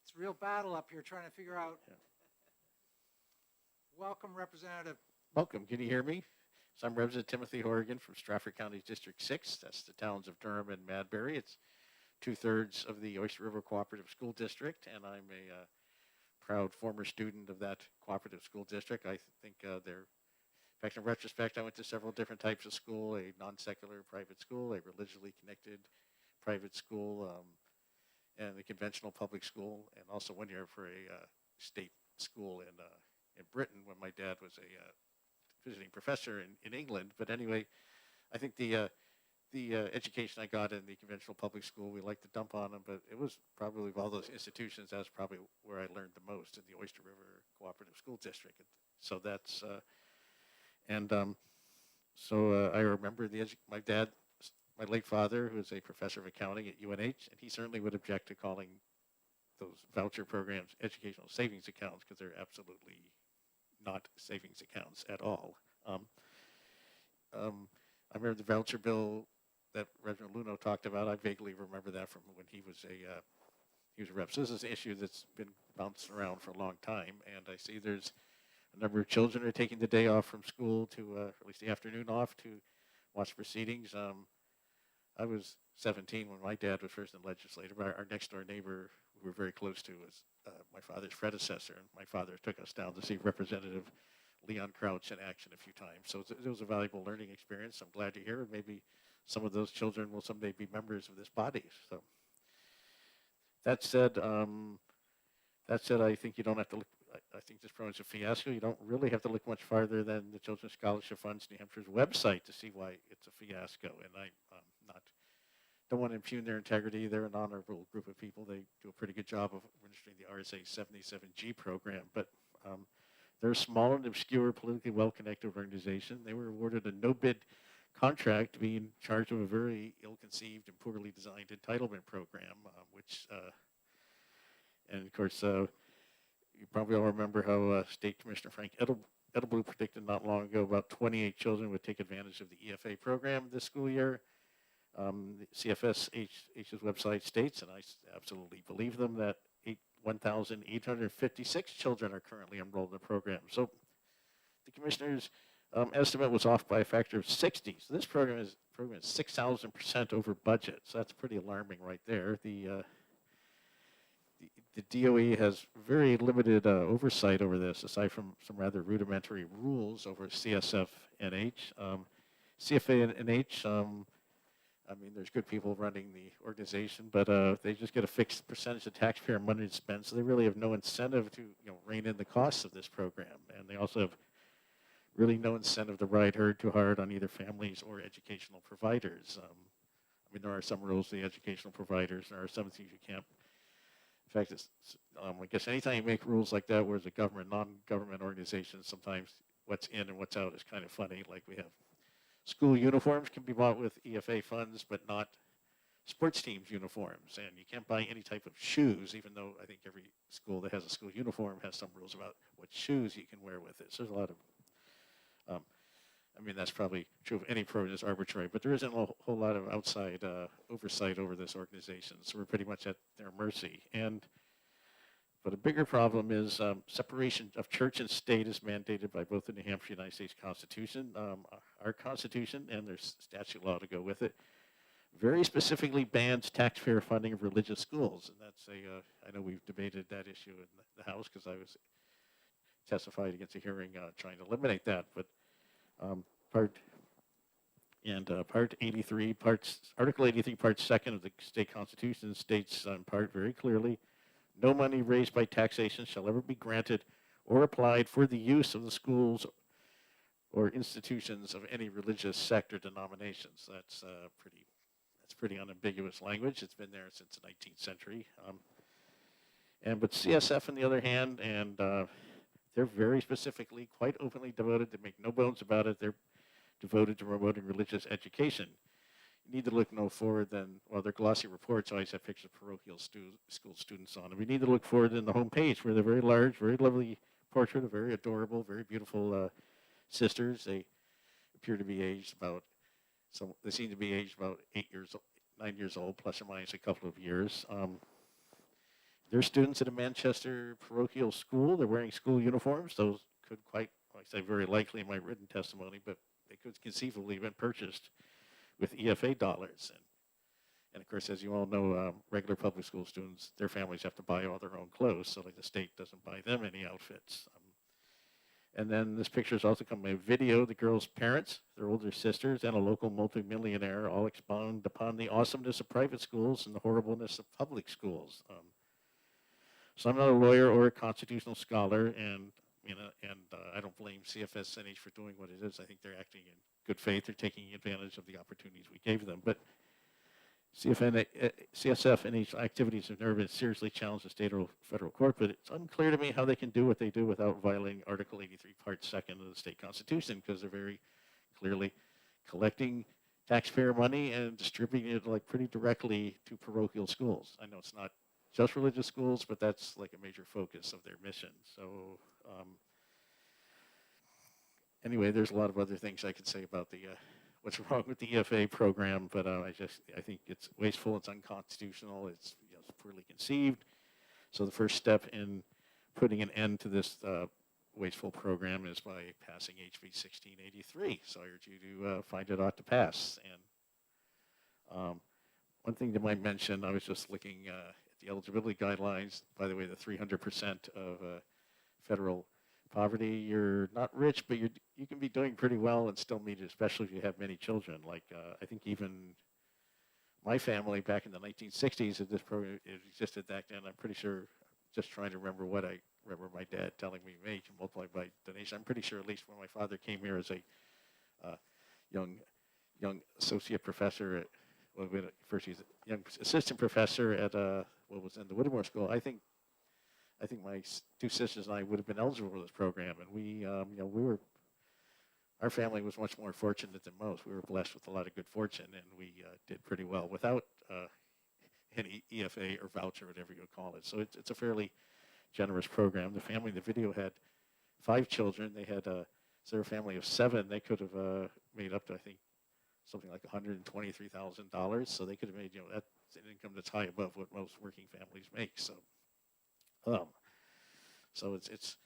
[SPEAKER 1] it's a real battle up here trying to figure out. Welcome, Representative.
[SPEAKER 15] Welcome. Can you hear me? So I'm Representative Timothy Horrigan from Stratford County District 6. That's the towns of Durham and Madbury. It's 2/3 of the Oyster River Cooperative School District, and I'm a proud former student of that cooperative school district. I think in fact, in retrospect, I went to several different types of school, a non-secular private school, a religiously connected private school, and a conventional public school, and also 1 year for a state school in Britain when my dad was a visiting professor in England. But anyway, I think the education I got in the conventional public school, we like to dump on them, but it was probably of all those institutions, that's probably where I learned the most, in the Oyster River Cooperative School District. So that's, I remember my dad, my late father, who was a professor of accounting at UNH, and he certainly would object to calling those voucher programs educational savings accounts, because they're absolutely not savings accounts at all. I remember the voucher bill that Reverend Luno talked about. I vaguely remember that from when he was a rep. So this is an issue that's been bouncing around for a long time, and I see there's a number of children are taking the day off from school to, or at least the afternoon off, to watch proceedings. I was 17 when my dad was first in legislative. Our next door neighbor we were very close to was my father's predecessor, and my father took us down to see Representative Leon Crouch in action a few times. So it was a valuable learning experience. I'm glad to hear it. Maybe some of those children will someday be members of this body. So that said, I think you don't have to look. I think this program is a fiasco. You don't really have to look much farther than the Children's Scholarship Fund's New Hampshire's website to see why it's a fiasco. And I don't want to impugn their integrity. They're an honorable group of people. They do a pretty good job of administering the RSA 77G program. But they're a small and obscure, politically well-connected organization. They were awarded a no-bid contract to be in charge of a very ill-conceived and poorly designed entitlement program, and of course, you probably all remember how State Commissioner Frank Edleblut predicted not long ago about 28 children would take advantage of the EFA program this school year. The CFSH's website states, and I absolutely believe them, that 1,856 children are currently enrolled in the program. So the commissioner's estimate was off by a factor of 60. So this program is 6,000% over budget. So that's pretty alarming right there. The DOE has very limited oversight over this, aside from some rather rudimentary rules over CSF-NH. CFA-NH, I mean, there's good people running the organization, but they just get a fixed percentage of taxpayer money to spend, so they really have no incentive to rein in the costs of this program. And they also have really no incentive to ride herd too hard on either families or educational providers. I mean, there are some rules to the educational providers. There are some things you can't. In fact, I guess anytime you make rules like that, whereas a government, non-government organization, sometimes what's in and what's out is kind of funny. Like we have school uniforms can be bought with EFA funds, but not sports teams uniforms. And you can't buy any type of shoes, even though I think every school that has a school uniform has some rules about what shoes you can wear with it. So there's a lot of I mean, that's probably true of any program that's arbitrary, but there isn't a whole lot of outside oversight over this organization, so we're pretty much at their mercy. But a bigger problem is separation of church and state is mandated by both the New Hampshire and United States Constitution, our Constitution, and there's statute law to go with it. Very specifically bans taxpayer funding of religious schools, and that's I know we've debated that issue in the House because I was testified against a hearing trying to eliminate that, but Part 83, Article 83, Part 2nd of the state constitution states in part very clearly, no money raised by taxation shall ever be granted or applied for the use of the schools or institutions of any religious sect or denominations. That's pretty unambiguous language. It's been there since the 19th century. But CSF, on the other hand, and they're very specifically, quite openly devoted, they make no bones about it, they're devoted to promoting religious education. You need to look no forward than, well, their glossy reports always have pictures of parochial school students on them. We need to look forward in the home page where they're very large, very lovely portrait of very adorable, very beautiful sisters. They appear to be aged about, they seem to be aged about 9 years old, plus or minus a couple of years. They're students at a Manchester parochial school. They're wearing school uniforms. Those could quite, I say very likely in my written testimony, but they could conceivably have been purchased with EFA dollars. And of course, as you all know, regular public school students, their families have to buy all their own clothes, so like the state doesn't buy them any outfits. And then this picture has also come by video. The girls' parents, their older sisters, and a local multimillionaire all expound upon the awesomeness of private schools and the horribleness of public schools. So I'm not a lawyer or a constitutional scholar, and I don't blame CFS NH for doing what it is. I think they're acting in good faith. They're taking advantage of the opportunities we gave them. But CSF NH activities have never been seriously challenged in state or federal court, but it's unclear to me how they can do what they do without violating Article 83, Part 2nd of the state constitution, because they're very clearly collecting taxpayer money and distributing it like pretty directly to parochial schools. I know it's not just religious schools, but that's like a major focus of their mission. So anyway, there's a lot of other things I could say about the what's wrong with the EFA program, but I think it's wasteful, it's unconstitutional, it's poorly conceived. So the first step in putting an end to this wasteful program is by passing HB 1683. So I urge you to find it ought to pass. And one thing that might mention, I was just looking at the eligibility guidelines. By the way, the 300% of federal poverty, you're not rich, but you can be doing pretty well and still meet it, especially if you have many children. Like I think even my family back in the 1960s, if this program existed back then, I'm pretty sure, just trying to remember what I remember my dad telling me, you can multiply by donation. I'm pretty sure at least when my father came here as a young associate professor at, first he's a young assistant professor at what was in the Whittemore School. I think my two sisters and I would have been eligible for this program, and we our family was much more fortunate than most. We were blessed with a lot of good fortune, and we did pretty well without any EFA or voucher, whatever you would call it. So it's a fairly generous program. The family in the video had 5 children. They had so they're a family of 7. They could have made up to, I think, something like $123,000. So they could have made, that's an income that's high above what most working families make. So, so it's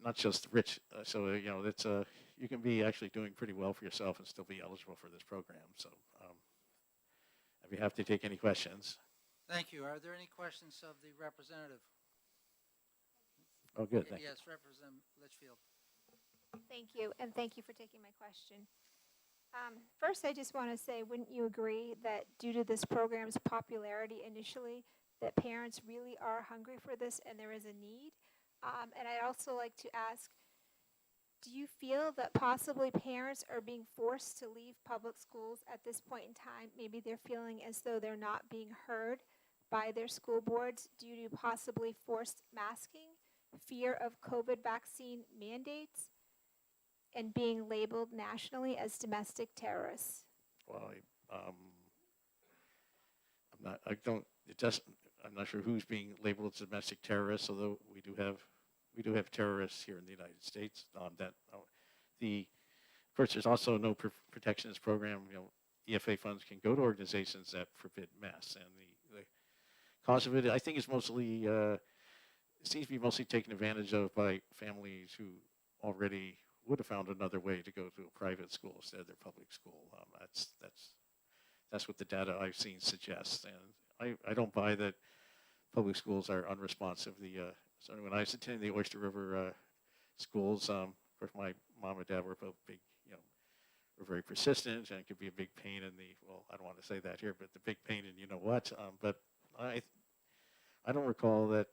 [SPEAKER 15] not just rich. It's you can be actually doing pretty well for yourself and still be eligible for this program. So, I'd be happy to take any questions.
[SPEAKER 1] Thank you. Are there any questions of the representative?
[SPEAKER 15] Oh, good. Thank you.
[SPEAKER 1] Yes, Representative Litchfield.
[SPEAKER 12] Thank you, and thank you for taking my question. First, I just want to say, wouldn't you agree that due to this program's popularity initially, that parents really are hungry for this and there is a need? And I'd also like to ask, do you feel that possibly parents are being forced to leave public schools at this point in time? Maybe they're feeling as though they're not being heard by their school boards due to possibly forced masking, fear of COVID vaccine mandates, and being labeled nationally as domestic terrorists?
[SPEAKER 15] Well, I'm not sure who's being labeled as domestic terrorists, although we do have terrorists here in the United States. course, there's also no protectionist program. EFA funds can go to organizations that forbid masks, and the cause of it, I think, is mostly it seems to be mostly taken advantage of by families who already would have found another way to go to a private school instead of their public school. That's what the data I've seen suggests, and I don't buy that public schools are unresponsive. So when I was attending the Oyster River schools, of course, my mom and dad were both big, were very persistent, and it could be a big pain in well, I don't want to say that here, but the big pain in what. But I don't recall that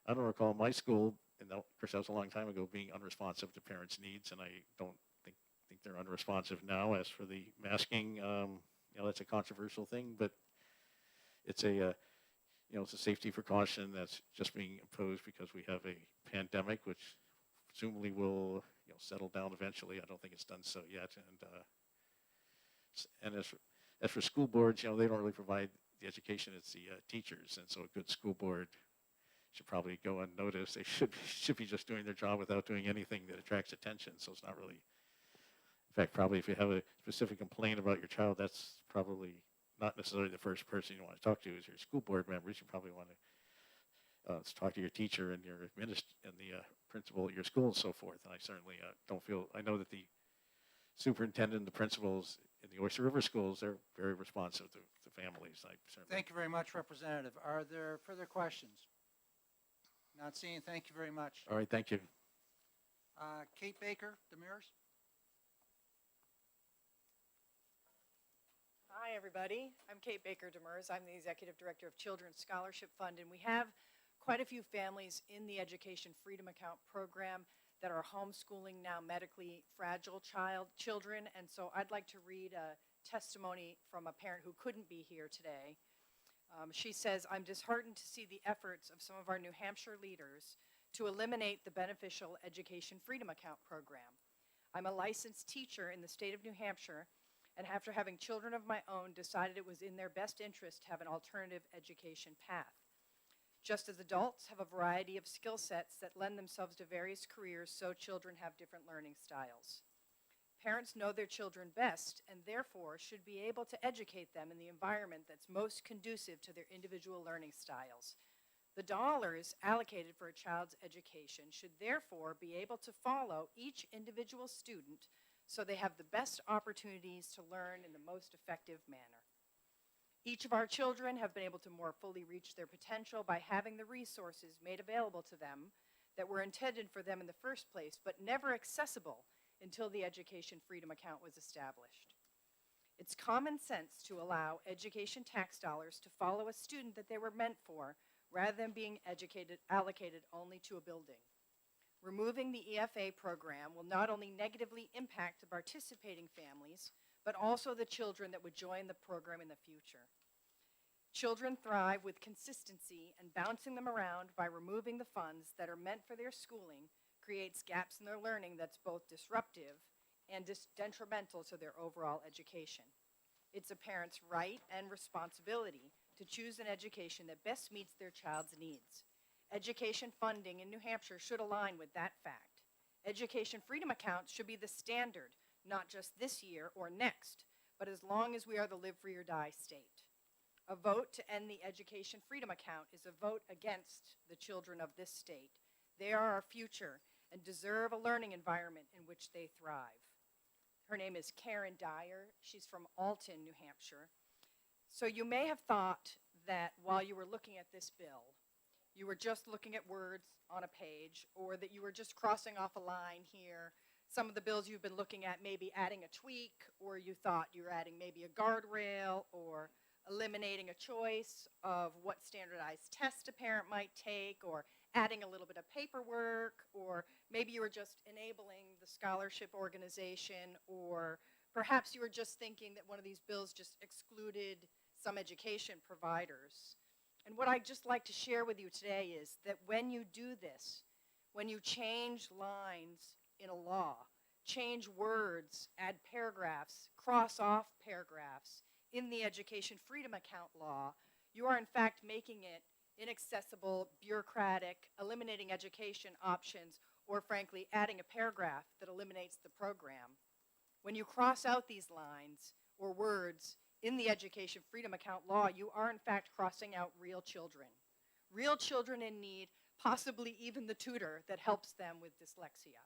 [SPEAKER 15] I don't recall my school, and of course that was a long time ago, being unresponsive to parents' needs, and I don't think they're unresponsive now. As for the masking, that's a controversial thing, but it's it's a safety precaution that's just being imposed because we have a pandemic, which presumably will settle down eventually. I don't think it's done so yet. And as for school boards, they don't really provide the education. It's the teachers, and so a good school board should probably go unnoticed. They should be just doing their job without doing anything that attracts attention. So it's not really. In fact, probably if you have a specific complaint about your child, that's probably not necessarily the first person you want to talk to is your school board members. You probably want to talk to your teacher and your and the principal at your school and so forth. And I certainly don't feel. I know that the superintendent and the principals in the Oyster River schools, they're very responsive to families.
[SPEAKER 1] Thank you very much, Representative. Are there further questions? Not seeing. Thank you very much.
[SPEAKER 15] All right, thank you.
[SPEAKER 1] Kate Baker, Demers.
[SPEAKER 2] Hi, everybody. I'm Kate Baker Demers. I'm the Executive Director of Children's Scholarship Fund, and we have quite a few families in the Education Freedom Account program that are homeschooling now medically fragile children, and so I'd like to read a testimony from a parent who couldn't be here today. She says, I'm disheartened to see the efforts of some of our New Hampshire leaders to eliminate the beneficial Education Freedom Account program. I'm a licensed teacher in the state of New Hampshire, and after having children of my own, decided it was in their best interest to have an alternative education path. Just as adults have a variety of skill sets that lend themselves to various careers, so children have different learning styles. Parents know their children best and therefore should be able to educate them in the environment that's most conducive to their individual learning styles. The dollars allocated for a child's education should therefore be able to follow each individual student so they have the best opportunities to learn in the most effective manner. Each of our children have been able to more fully reach their potential by having the resources made available to them that were intended for them in the first place, but never accessible until the Education Freedom Account was established. It's common sense to allow education tax dollars to follow a student that they were meant for, rather than being allocated only to a building. Removing the EFA program will not only negatively impact the participating families, but also the children that would join the program in the future. Children thrive with consistency, and bouncing them around by removing the funds that are meant for their schooling creates gaps in their learning that's both disruptive and detrimental to their overall education. It's a parent's right and responsibility to choose an education that best meets their child's needs. Education funding in New Hampshire should align with that fact. Education Freedom Accounts should be the standard, not just this year or next, but as long as we are the live free or die state. A vote to end the Education Freedom Account is a vote against the children of this state. They are our future and deserve a learning environment in which they thrive. Her name is Karen Dyer. She's from Alton, New Hampshire. So you may have thought that while you were looking at this bill, you were just looking at words on a page, or that you were just crossing off a line here. Some of the bills you've been looking at may be adding a tweak, or you thought you were adding maybe a guardrail, or eliminating a choice of what standardized test a parent might take, or adding a little bit of paperwork, or maybe you were just enabling the scholarship organization, or perhaps you were just thinking that one of these bills just excluded some education providers. And what I'd just like to share with you today is that when you do this, when you change lines in a law, change words, add paragraphs, cross off paragraphs in the Education Freedom Account law, you are in fact making it inaccessible, bureaucratic, eliminating education options, or frankly adding a paragraph that eliminates the program. When you cross out these lines or words in the Education Freedom Account law, you are in fact crossing out real children in need, possibly even the tutor that helps them with dyslexia.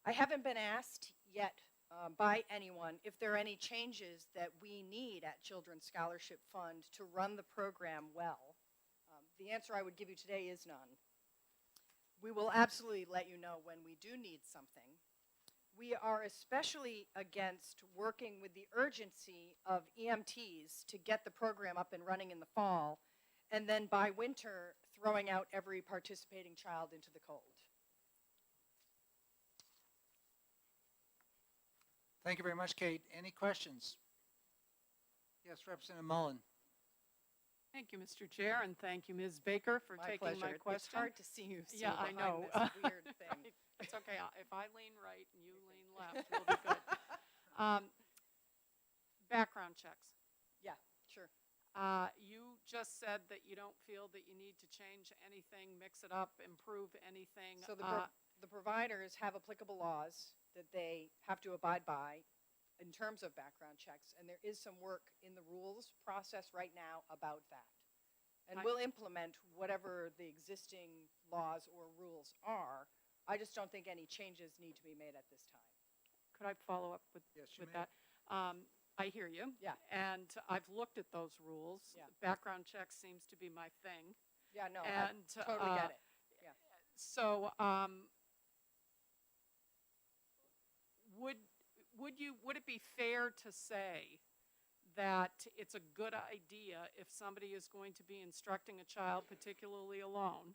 [SPEAKER 2] I haven't been asked yet by anyone if there are any changes that we need at Children's Scholarship Fund to run the program well. The answer I would give you today is none. We will absolutely let you know when we do need something. We are especially against working with the urgency of EMTs to get the program up and running in the fall, and then by winter, throwing out every participating child into the cold.
[SPEAKER 1] Thank you very much, Kate. Any questions? Yes, Representative Mullen.
[SPEAKER 9] Thank you, Mr. Chair, and thank you, Ms. Baker, for taking my
[SPEAKER 2] pleasure.
[SPEAKER 9] question.
[SPEAKER 2] It's hard to see you
[SPEAKER 9] Yeah, I
[SPEAKER 2] behind
[SPEAKER 9] know.
[SPEAKER 2] this weird thing.
[SPEAKER 9] It's okay. If I lean right and you lean left, we'll be good. Background checks.
[SPEAKER 2] Yeah, sure.
[SPEAKER 9] You just said that you don't feel that you need to change anything, mix it up, improve anything.
[SPEAKER 2] So the providers have applicable laws that they have to abide by in terms of background checks, and there is some work in the rules process right now about that. And we'll implement whatever the existing laws or rules are. I just don't think any changes need to be made at this time.
[SPEAKER 9] Could I follow up with that? I hear you.
[SPEAKER 2] Yeah.
[SPEAKER 9] And I've looked at those rules.
[SPEAKER 2] Yeah.
[SPEAKER 9] Background checks seems to be my thing.
[SPEAKER 2] Yeah, no,
[SPEAKER 9] And,
[SPEAKER 2] I totally get it. Yeah.
[SPEAKER 9] So, would it be fair to say that it's a good idea if somebody is going to be instructing a child, particularly alone,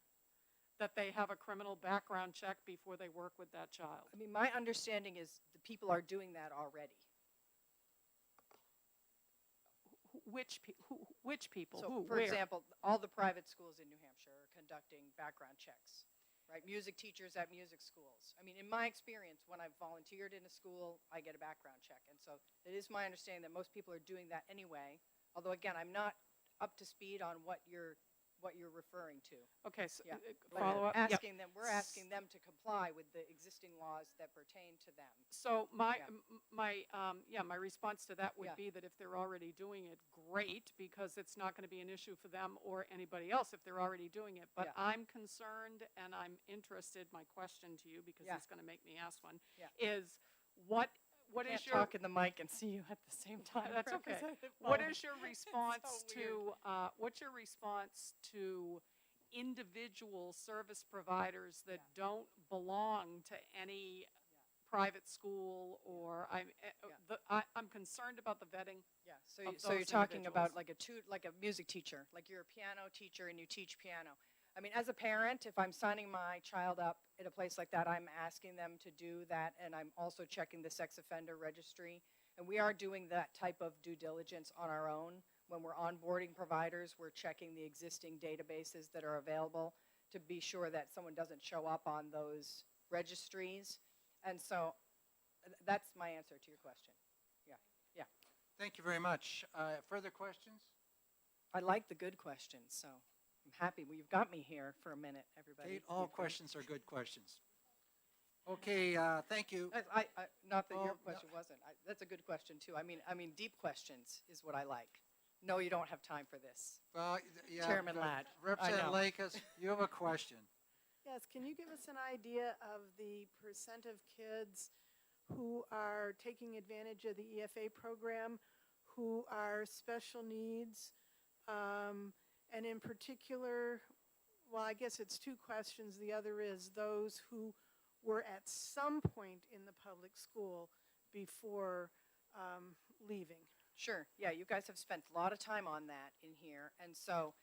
[SPEAKER 9] that they have a criminal background check before they work with that child?
[SPEAKER 2] I mean, my understanding is the people are doing that already.
[SPEAKER 9] Which people?
[SPEAKER 2] So,
[SPEAKER 9] Who?
[SPEAKER 2] for
[SPEAKER 9] Where?
[SPEAKER 2] example, all the private schools in New Hampshire are conducting background checks, right? Music teachers at music schools. I mean, in my experience, when I've volunteered in a school, I get a background check. And so it is my understanding that most people are doing that anyway. Although, again, I'm not up to speed on what you're referring to.
[SPEAKER 9] Okay, so
[SPEAKER 2] Yeah.
[SPEAKER 9] follow up.
[SPEAKER 2] We're
[SPEAKER 9] Yep.
[SPEAKER 2] asking them to comply with the existing laws that pertain to them.
[SPEAKER 9] So my
[SPEAKER 2] Yeah.
[SPEAKER 9] my response to that would
[SPEAKER 2] Yeah.
[SPEAKER 9] be that if they're already doing it, great, because it's not going to be an issue for them or anybody else if they're already doing it. But
[SPEAKER 2] Yeah.
[SPEAKER 9] I'm concerned and I'm interested. My question to you, because
[SPEAKER 2] Yeah.
[SPEAKER 9] it's going to make me ask one,
[SPEAKER 2] Yeah.
[SPEAKER 9] is what
[SPEAKER 2] Can't
[SPEAKER 9] is your
[SPEAKER 2] talk in the mic and see you at the same time.
[SPEAKER 9] That's okay.
[SPEAKER 2] Representative
[SPEAKER 9] What
[SPEAKER 2] Mullen.
[SPEAKER 9] is your response
[SPEAKER 2] It's so
[SPEAKER 9] to what's your response to individual service providers that don't belong to any private school? Or I'm concerned about the vetting.
[SPEAKER 2] Yeah, so,
[SPEAKER 9] of
[SPEAKER 2] so you're
[SPEAKER 9] those
[SPEAKER 2] talking about
[SPEAKER 9] individuals.
[SPEAKER 2] like a music teacher, like you're a piano teacher and you teach piano. I mean, as a parent, if I'm signing my child up at a place like that, I'm asking them to do that, and I'm also checking the sex offender registry. And we are doing that type of due diligence on our own. When we're onboarding providers, we're checking the existing databases that are available to be sure that someone doesn't show up on those registries. And so that's my answer to your question. Yeah.
[SPEAKER 1] Thank you very much. Further questions?
[SPEAKER 2] I like the good questions, so I'm happy. Well, you've got me here for a minute, everybody.
[SPEAKER 1] Kate, all
[SPEAKER 2] You've got-
[SPEAKER 1] questions are good questions. Okay, thank you.
[SPEAKER 2] Not that
[SPEAKER 1] Oh,
[SPEAKER 2] your
[SPEAKER 1] no.
[SPEAKER 2] question wasn't. That's a good question, too. I mean, deep questions is what I like. No, you don't have time for this.
[SPEAKER 1] Well, yeah.
[SPEAKER 2] Chairman Ladd, I
[SPEAKER 1] Representative
[SPEAKER 2] know.
[SPEAKER 1] Lakes, you have a question.
[SPEAKER 3] Yes, can you give us an idea of the percent of kids who are taking advantage of the EFA program, who are special needs? And in particular, well, I guess it's two questions. The other is those who were at some point in the public school before leaving.
[SPEAKER 2] Sure. Yeah, you guys have spent a lot of time on that in here. And so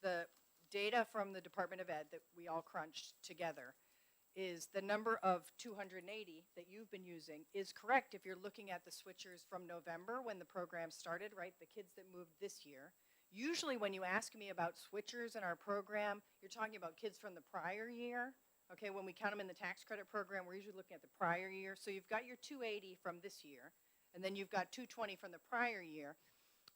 [SPEAKER 2] the data from the Department of Ed that we all crunched together is the number of 280 that you've been using is correct if you're looking at the switchers from November when the program started, right? The kids that moved this year. Usually when you ask me about switchers in our program, you're talking about kids from the prior year. Okay, when we count them in the tax credit program, we're usually looking at the prior year. So you've got your 280 from this year, and then you've got 220 from the prior year.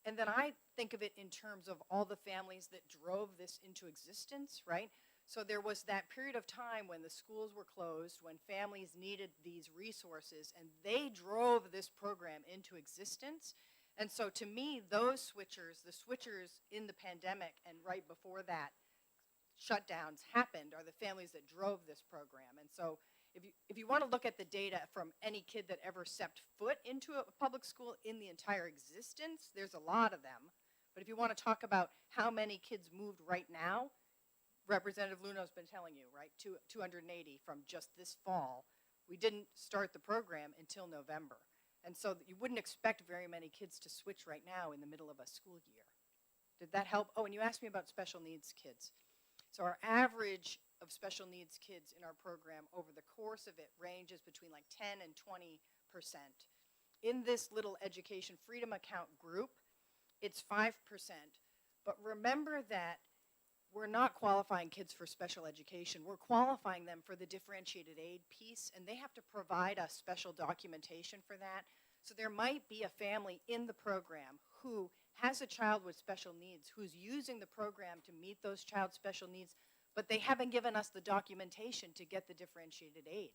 [SPEAKER 2] And then I think of it in terms of all the families that drove this into existence, right? So there was that period of time when the schools were closed, when families needed these resources, and they drove this program into existence. And so to me, those switchers, the switchers in the pandemic and right before that, shutdowns happened, are the families that drove this program. And so if you want to look at the data from any kid that ever stepped foot into a public school in the entire existence, there's a lot of them. But if you want to talk about how many kids moved right now, Representative Luno's been telling you, right, 280 from just this fall. We didn't start the program until November. And so you wouldn't expect very many kids to switch right now in the middle of a school year. Did that help? Oh, and you asked me about special needs kids. So our average of special needs kids in our program over the course of it ranges between like 10 and 20%. In this little education freedom account group, it's 5%. But remember that we're not qualifying kids for special education. We're qualifying them for the differentiated aid piece, and they have to provide us special documentation for that. So there might be a family in the program who has a child with special needs, who's using the program to meet those child's special needs, but they haven't given us the documentation to get the differentiated aid,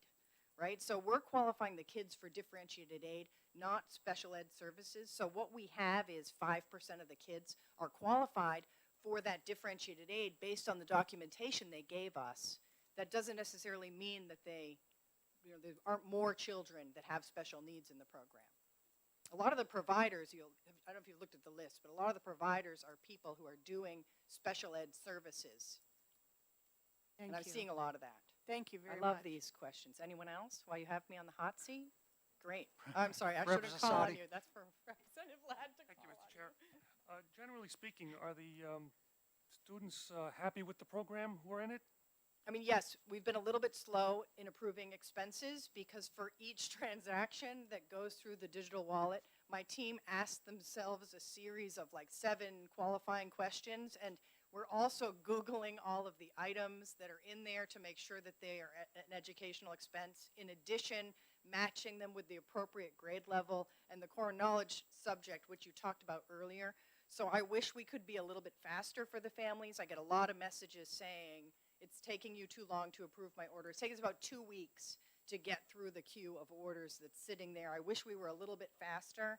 [SPEAKER 2] right? So we're qualifying the kids for differentiated aid, not special ed services. So what we have is 5% of the kids are qualified for that differentiated aid based on the documentation they gave us. That doesn't necessarily mean that there aren't more children that have special needs in the program. A lot of the providers, I don't know if you've looked at the list, but a lot of the providers are people who are doing special ed services. And I'm seeing a lot of that.
[SPEAKER 3] Thank you very
[SPEAKER 2] I love
[SPEAKER 3] much.
[SPEAKER 2] these questions. Anyone else? While you have me on the hot seat? Great. I'm sorry, I should have
[SPEAKER 1] Representative
[SPEAKER 2] called on
[SPEAKER 1] Sadi.
[SPEAKER 2] you. That's for Representative Ladd to
[SPEAKER 16] Thank you,
[SPEAKER 2] call
[SPEAKER 16] Mr.
[SPEAKER 2] on
[SPEAKER 16] Chair. Generally speaking, are the students happy with the program who are in it?
[SPEAKER 2] I mean, yes, we've been a little bit slow in approving expenses because for each transaction that goes through the digital wallet, my team asked themselves a series of like 7 qualifying questions, and we're also Googling all of the items that are in there to make sure that they are an educational expense. In addition, matching them with the appropriate grade level and the core knowledge subject, which you talked about earlier. So I wish we could be a little bit faster for the families. I get a lot of messages saying, it's taking you too long to approve my order. It's taking us about 2 weeks to get through the queue of orders that's sitting there. I wish we were a little bit faster.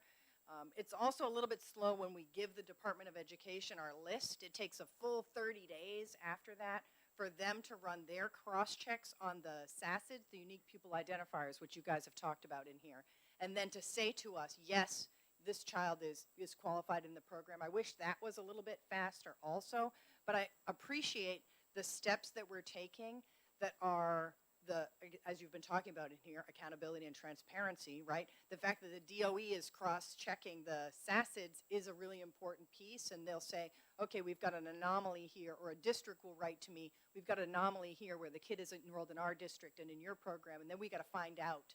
[SPEAKER 2] It's also a little bit slow when we give the Department of Education our list. It takes a full 30 days after that for them to run their cross-checks on the SACIDs, the unique pupil identifiers, which you guys have talked about in here, and then to say to us, yes, this child is qualified in the program. I wish that was a little bit faster also, but I appreciate the steps that we're taking that are as you've been talking about in here, accountability and transparency, right? The fact that the DOE is cross-checking the SACIDs is a really important piece, and they'll say, okay, we've got an anomaly here, or a district will write to me, we've got an anomaly here where the kid isn't enrolled in our district and in your program, and then we got to find out,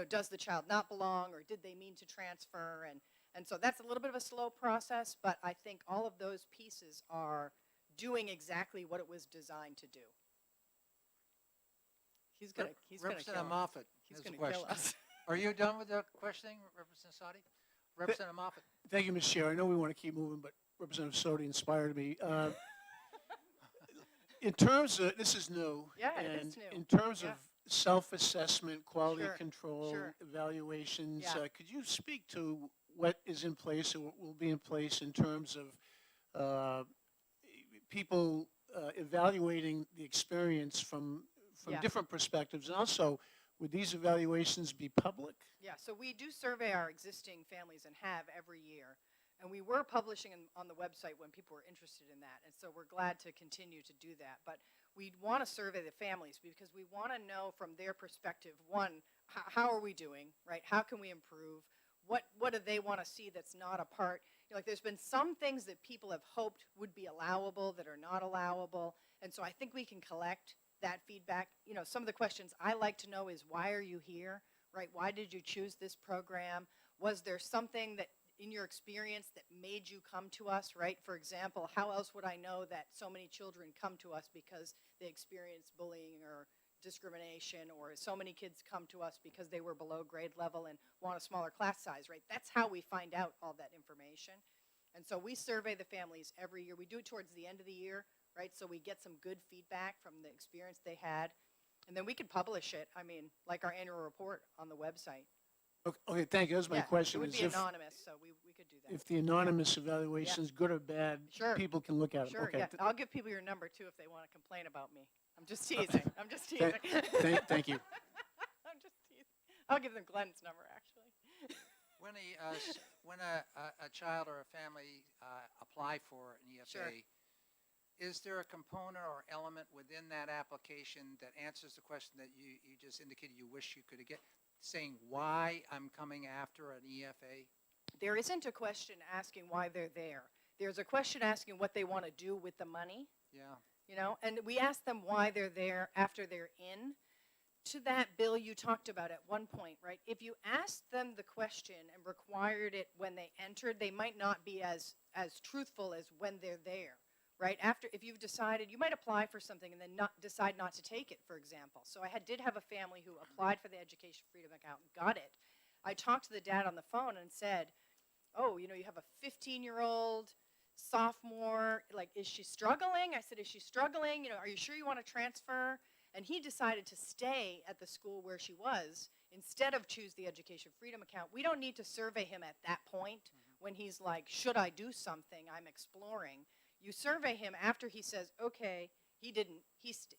[SPEAKER 2] does the child not belong, or did they mean to transfer? And so that's a little bit of a slow process, but I think all of those pieces are doing exactly what it was designed to do. He's gonna kill
[SPEAKER 1] Representative
[SPEAKER 2] us.
[SPEAKER 1] Moffett
[SPEAKER 2] He's
[SPEAKER 1] has a
[SPEAKER 2] gonna kill
[SPEAKER 1] question.
[SPEAKER 2] us.
[SPEAKER 1] Are you done with the questioning, Representative Sadi? Representative Moffett.
[SPEAKER 7] Thank you, Mr. Chair. I know we want to keep moving, but Representative Sodi inspired me. In terms of, this is new.
[SPEAKER 2] Yeah, it
[SPEAKER 7] and
[SPEAKER 2] is new.
[SPEAKER 7] In terms
[SPEAKER 2] Yeah.
[SPEAKER 7] of self-assessment, quality
[SPEAKER 2] Sure,
[SPEAKER 7] control,
[SPEAKER 2] sure.
[SPEAKER 7] evaluations,
[SPEAKER 2] Yeah.
[SPEAKER 7] Could you speak to what is in place or what will be in place in terms of people evaluating the experience from
[SPEAKER 2] Yeah.
[SPEAKER 7] different perspectives? And also, would these evaluations be public?
[SPEAKER 2] Yeah, so we do survey our existing families and have every year. And we were publishing on the website when people were interested in that. And so we're glad to continue to do that. But we want to survey the families because we want to know from their perspective, one, how are we doing, right? How can we improve? What do they want to see that's not a part? Like there's been some things that people have hoped would be allowable that are not allowable. And so I think we can collect that feedback. Some of the questions I like to know is, why are you here, right? Why did you choose this program? Was there something that in your experience that made you come to us, right? For example, how else would I know that so many children come to us because they experienced bullying or discrimination, or so many kids come to us because they were below grade level and want a smaller class size, right? That's how we find out all that information. And so we survey the families every year. We do it towards the end of the year, right? So we get some good feedback from the experience they had. And then we could publish it, I mean, like our annual report on the website.
[SPEAKER 7] Okay, thank you. That was my
[SPEAKER 2] Yeah,
[SPEAKER 7] question.
[SPEAKER 2] it would
[SPEAKER 7] is
[SPEAKER 2] be
[SPEAKER 7] if-
[SPEAKER 2] anonymous, so we could do that.
[SPEAKER 7] If the anonymous evaluation is good or bad,
[SPEAKER 2] Sure.
[SPEAKER 7] people can look at it.
[SPEAKER 2] Sure,
[SPEAKER 7] Okay,
[SPEAKER 2] yeah. I'll give people your number too if they want to complain about me. I'm just teasing. I'm just
[SPEAKER 7] Thank-
[SPEAKER 2] teasing.
[SPEAKER 7] thank you.
[SPEAKER 2] I'm just teasing. I'll give them Glenn's number actually.
[SPEAKER 1] When a child or a family apply for an EFA,
[SPEAKER 2] Sure.
[SPEAKER 1] is there a component or element within that application that answers the question that you just indicated you wish you could get, saying why I'm coming after an EFA?
[SPEAKER 2] There isn't a question asking why they're there. There's a question asking what they want to do with the money,
[SPEAKER 1] Yeah.
[SPEAKER 2] you know, and we ask them why they're there after they're in. To that, Bill, you talked about at one point, right? If you asked them the question and required it when they entered, they might not be as truthful as when they're there, right? After, if you've decided, you might apply for something and then decide not to take it, for example. So I did have a family who applied for the Education Freedom Account and got it. I talked to the dad on the phone and said, oh, you know, you have a 15-year-old sophomore, like, is she struggling? I said, is she struggling? You know, are you sure you want to transfer? And he decided to stay at the school where she was instead of choose the Education Freedom Account. We don't need to survey him at that point when he's like, should I do something? I'm exploring. You survey him after he says, okay, he didn't.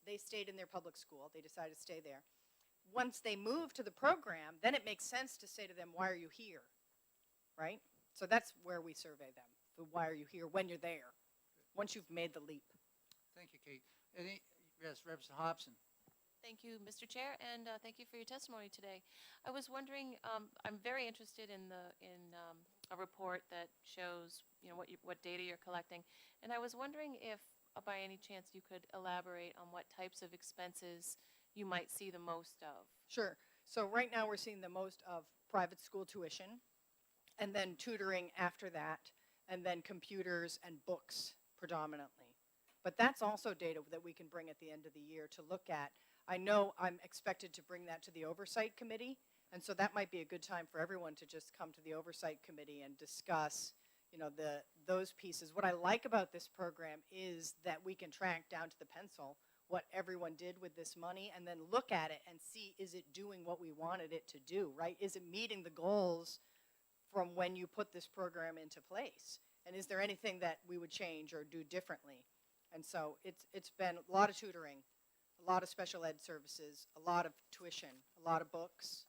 [SPEAKER 2] They stayed in their public school. They decided to stay there. Once they move to the program, then it makes sense to say to them, why are you here? Right? So that's where we survey them. So why are you here when you're there? Once you've made the leap.
[SPEAKER 1] Thank you, Kate. Yes, Representative Hobson.
[SPEAKER 11] Thank you, Mr. Chair, and thank you for your testimony today. I was wondering, I'm very interested in a report that shows, you know, what data you're collecting, and I was wondering if, by any chance, you could elaborate on what types of expenses you might see the most of.
[SPEAKER 2] Sure. So right now we're seeing the most of private school tuition, and then tutoring after that, and then computers and books predominantly. But that's also data that we can bring at the end of the year to look at. I know I'm expected to bring that to the Oversight Committee, and so that might be a good time for everyone to just come to the Oversight Committee and discuss, you know, those pieces. What I like about this program is that we can track down to the pencil what everyone did with this money and then look at it and see, is it doing what we wanted it to do, right? Is it meeting the goals from when you put this program into place? And is there anything that we would change or do differently? And so it's been a lot of tutoring, a lot of special ed services, a lot of tuition, a lot of books,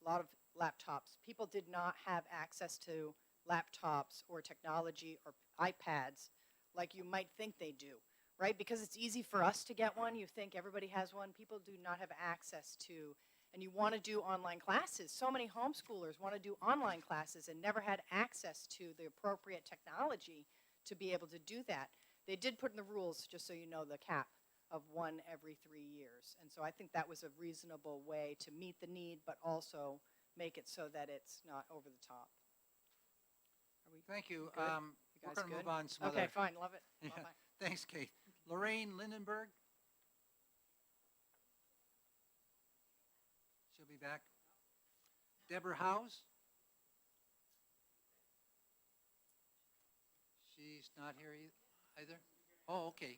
[SPEAKER 2] a lot of laptops. People did not have access to laptops or technology or iPads like you might think they do, right? Because it's easy for us to get one. You think everybody has one. People do not have access to, and you want to do online classes. So many homeschoolers want to do online classes and never had access to the appropriate technology to be able to do that. They did put in the rules, just so you know, the cap of 1 every 3 years. And so I think that was a reasonable way to meet the need, but also make it so that it's not over the top.
[SPEAKER 1] Thank you.
[SPEAKER 2] Good? You
[SPEAKER 1] We're
[SPEAKER 2] guys
[SPEAKER 1] going to
[SPEAKER 2] good?
[SPEAKER 1] move on to some
[SPEAKER 2] Okay,
[SPEAKER 1] other.
[SPEAKER 2] fine, love it.
[SPEAKER 1] Yeah.
[SPEAKER 2] Bye-bye.
[SPEAKER 1] Thanks, Kate. Lorraine Lindenberg. She'll be back. Deborah House. She's not here either. Oh, okay.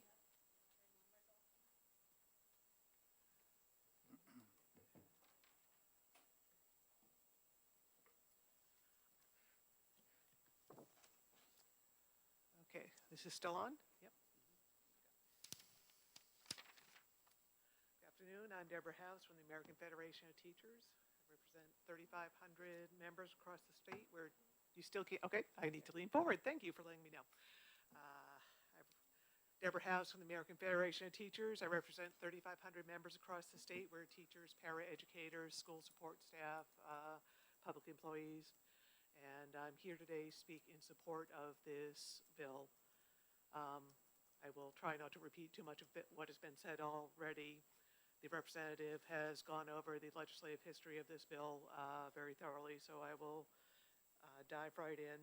[SPEAKER 17] Okay, this is still on? Yep. Good afternoon, I'm Deborah House from the American Federation of Teachers. I represent 3,500 members across the state where you still can't, okay, I need to lean forward. Thank you for letting me know. Deborah House from the American Federation of Teachers. I represent 3,500 members across the state where teachers, para-educators, school support staff, public employees, and I'm here today to speak in support of this bill. I will try not to repeat too much of what has been said already. The representative has gone over the legislative history of this bill very thoroughly, so I will dive right in.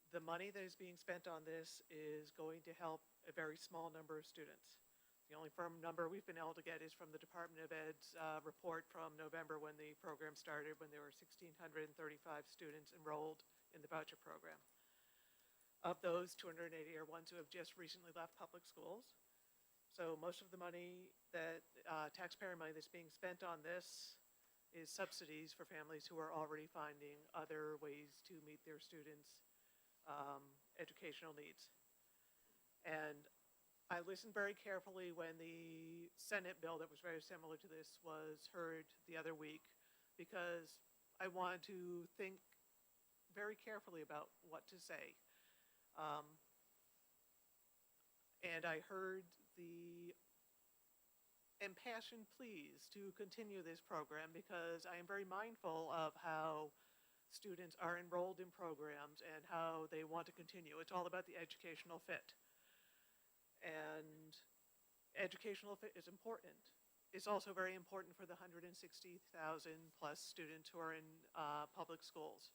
[SPEAKER 17] The money that is being spent on this is going to help a very small number of students. The only firm number we've been able to get is from the Department of Ed's report from November when the program started, when there were 1,635 students enrolled in the voucher program. Of those, 280 are ones who have just recently left public schools. So most of the money that, taxpayer money that's being spent on this is subsidies for families who are already finding other ways to meet their students' educational needs. And I listened very carefully when the Senate bill that was very similar to this was heard the other week, because I wanted to think very carefully about what to say. And I heard the impassioned pleas to continue this program, because I am very mindful of how students are enrolled in programs and how they want to continue. It's all about the educational fit. And educational fit is important. It's also very important for the 160,000 plus students who are in public schools.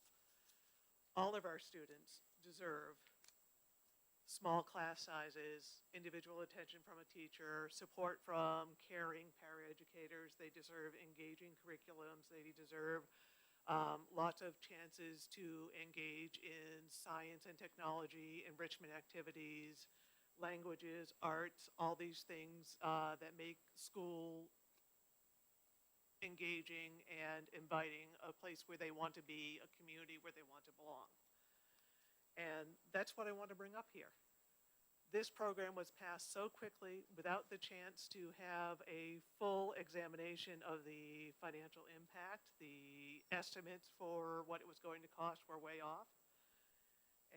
[SPEAKER 17] All of our students deserve small class sizes, individual attention from a teacher, support from caring paraeducators. They deserve engaging curriculums. They deserve lots of chances to engage in science and technology, enrichment activities, languages, arts, all these things that make school engaging and inviting, a place where they want to be, a community where they want to belong. And that's what I want to bring up here. This program was passed so quickly without the chance to have a full examination of the financial impact. The estimates for what it was going to cost were way off.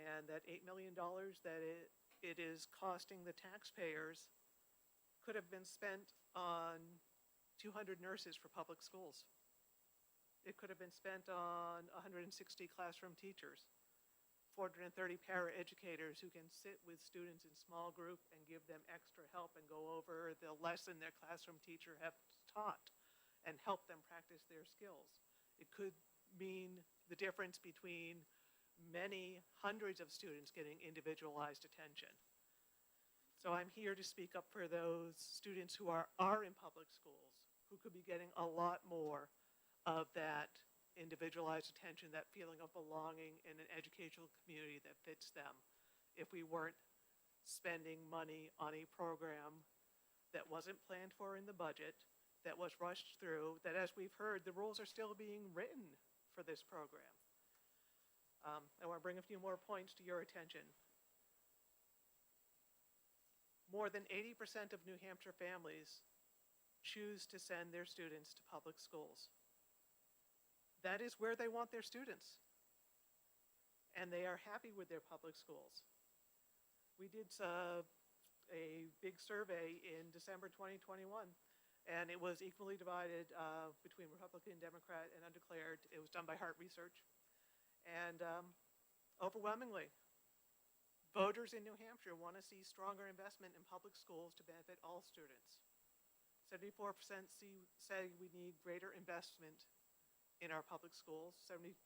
[SPEAKER 17] And that $8 million that it is costing the taxpayers could have been spent on 200 nurses for public schools. It could have been spent on 160 classroom teachers, 430 paraeducators who can sit with students in small group and give them extra help and go over the lesson their classroom teacher has taught and help them practice their skills. It could mean the difference between many hundreds of students getting individualized attention. So I'm here to speak up for those students who are in public schools, who could be getting a lot more of that individualized attention, that feeling of belonging in an educational community that fits them, if we weren't spending money on a program that wasn't planned for in the budget, that was rushed through, that, as we've heard, the rules are still being written for this program. I want to bring a few more points to your attention. More than 80% of New Hampshire families choose to send their students to public schools. That is where they want their students. And they are happy with their public schools. We did a big survey in December 2021, and it was equally divided between Republican, Democrat, and undeclared. It was done by Hart Research. And overwhelmingly, voters in New Hampshire want to see stronger investment in public schools to benefit all students. 74% say we need greater investment in our public schools. 72%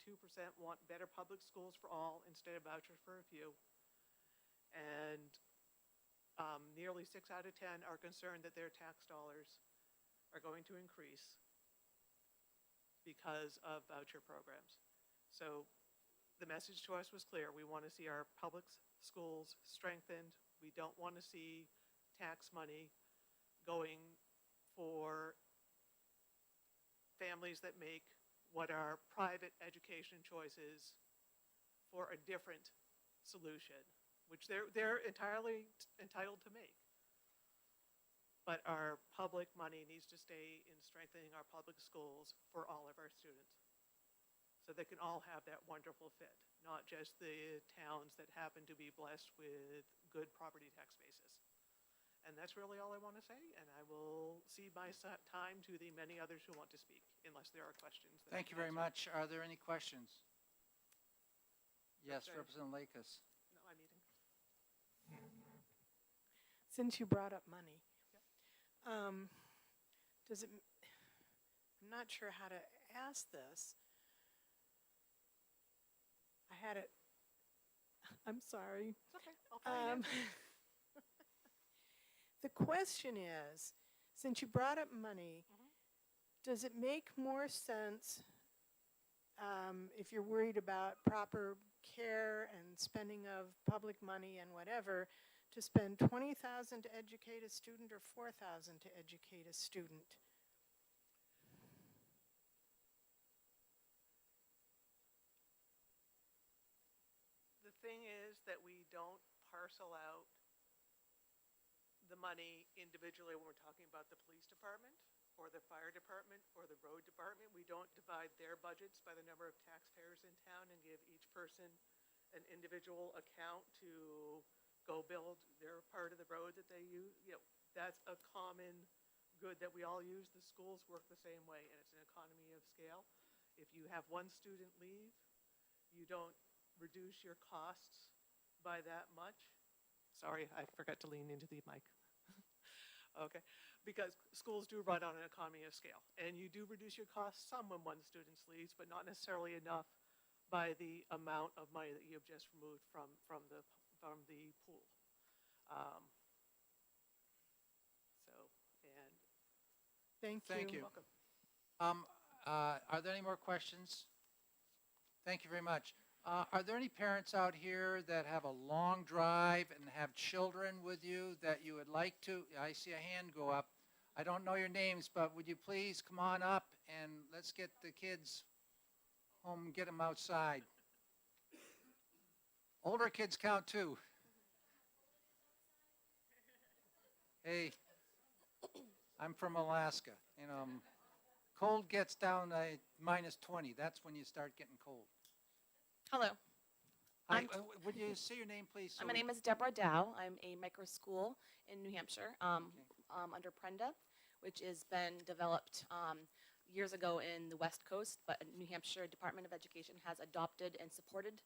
[SPEAKER 17] want better public schools for all instead of vouchers for a few. And nearly 6 out of 10 are concerned that their tax dollars are going to increase because of voucher programs. So the message to us was clear. We want to see our public schools strengthened. We don't want to see tax money going for families that make what are private education choices for a different solution, which they're entirely entitled to make. But our public money needs to stay in strengthening our public schools for all of our students, so they can all have that wonderful fit, not just the towns that happen to be blessed with good property tax bases. And that's really all I want to say, and I will cede my time to the many others who want to speak, unless there are questions.
[SPEAKER 1] Thank you very much. Are there any questions? Yes, Representative Lakis.
[SPEAKER 17] No, I'm eating.
[SPEAKER 3] Since you brought up money, does it, I'm not sure how to ask this. I had it, I'm sorry.
[SPEAKER 17] It's okay, I'll try it.
[SPEAKER 3] The question is, since you brought up money, does it make more sense if you're worried about proper care and spending of public money and whatever to spend 20,000 to educate a student or 4,000 to educate a student?
[SPEAKER 17] The thing is that we don't parcel out the money individually when we're talking about the police department or the fire department or the road department. We don't divide their budgets by the number of taxpayers in town and give each person an individual account to go build their part of the road that they use. You know, that's a common good that we all use. The schools work the same way, and it's an economy of scale. If you have one student leave, you don't reduce your costs by that much. Sorry, I forgot to lean into the mic. Okay, because schools do run on an economy of scale, and you do reduce your costs some when one student leaves, but not necessarily enough by the amount of money that you have just removed from the pool.
[SPEAKER 3] Thank you.
[SPEAKER 1] Thank you.
[SPEAKER 17] Welcome.
[SPEAKER 1] Are there any more questions? Thank you very much. Are there any parents out here that have a long drive and have children with you that you would like to? I see a hand go up. I don't know your names, but would you please come on up and let's get the kids home and get them outside. Older kids count too. Hey, I'm from Alaska. You know, cold gets down to -20. That's when you start getting cold.
[SPEAKER 11] Hello.
[SPEAKER 1] Would you say your name, please?
[SPEAKER 11] My name is Deborah Dow. I'm a micro school in New Hampshire under Prenda, which has been developed years ago in the West Coast, but New Hampshire Department of Education has adopted and supported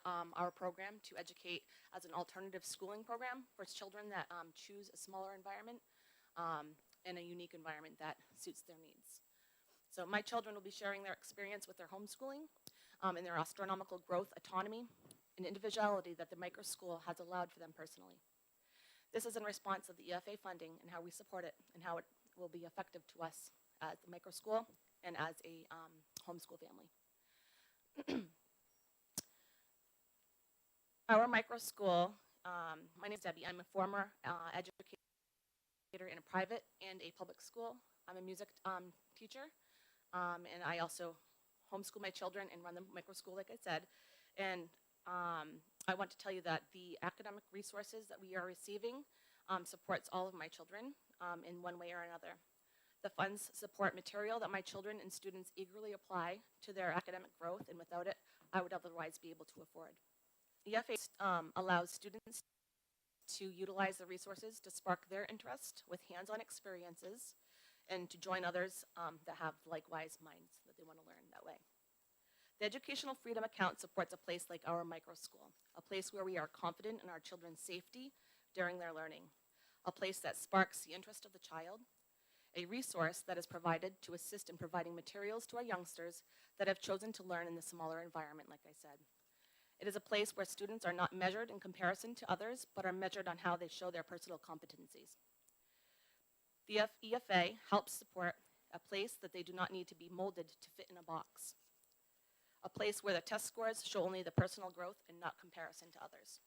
[SPEAKER 11] our program to educate as an alternative schooling program for children that choose a smaller environment and a unique environment that suits their needs. So my children will be sharing their experience with their homeschooling and their astronomical growth, autonomy, and individuality that the micro school has allowed for them personally. This is in response to the EFA funding and how we support it and how it will be effective to us as the micro school and as a homeschool family. Our micro school, my name is Debbie. I'm a former educator in a private and a public school. I'm a music teacher, and I also homeschool my children and run the micro school, like I said. And I want to tell you that the academic resources that we are receiving supports all of my children in one way or another. The funds support material that my children and students eagerly apply to their academic growth, and without it, I would otherwise be able to afford. EFA allows students to utilize the resources to spark their interest with hands-on experiences and to join others that have likewise minds that they want to learn that way. The Educational Freedom Account supports a place like our micro school, a place where we are confident in our children's safety during their learning, a place that sparks the interest of the child, a resource that is provided to assist in providing materials to our youngsters that have chosen to learn in the smaller environment, like I said. It is a place where students are not measured in comparison to others, but are measured on how they show their personal competencies. The EFA helps support a place that they do not need to be molded to fit in a box, a place where the test scores show only the personal growth and not comparison to others.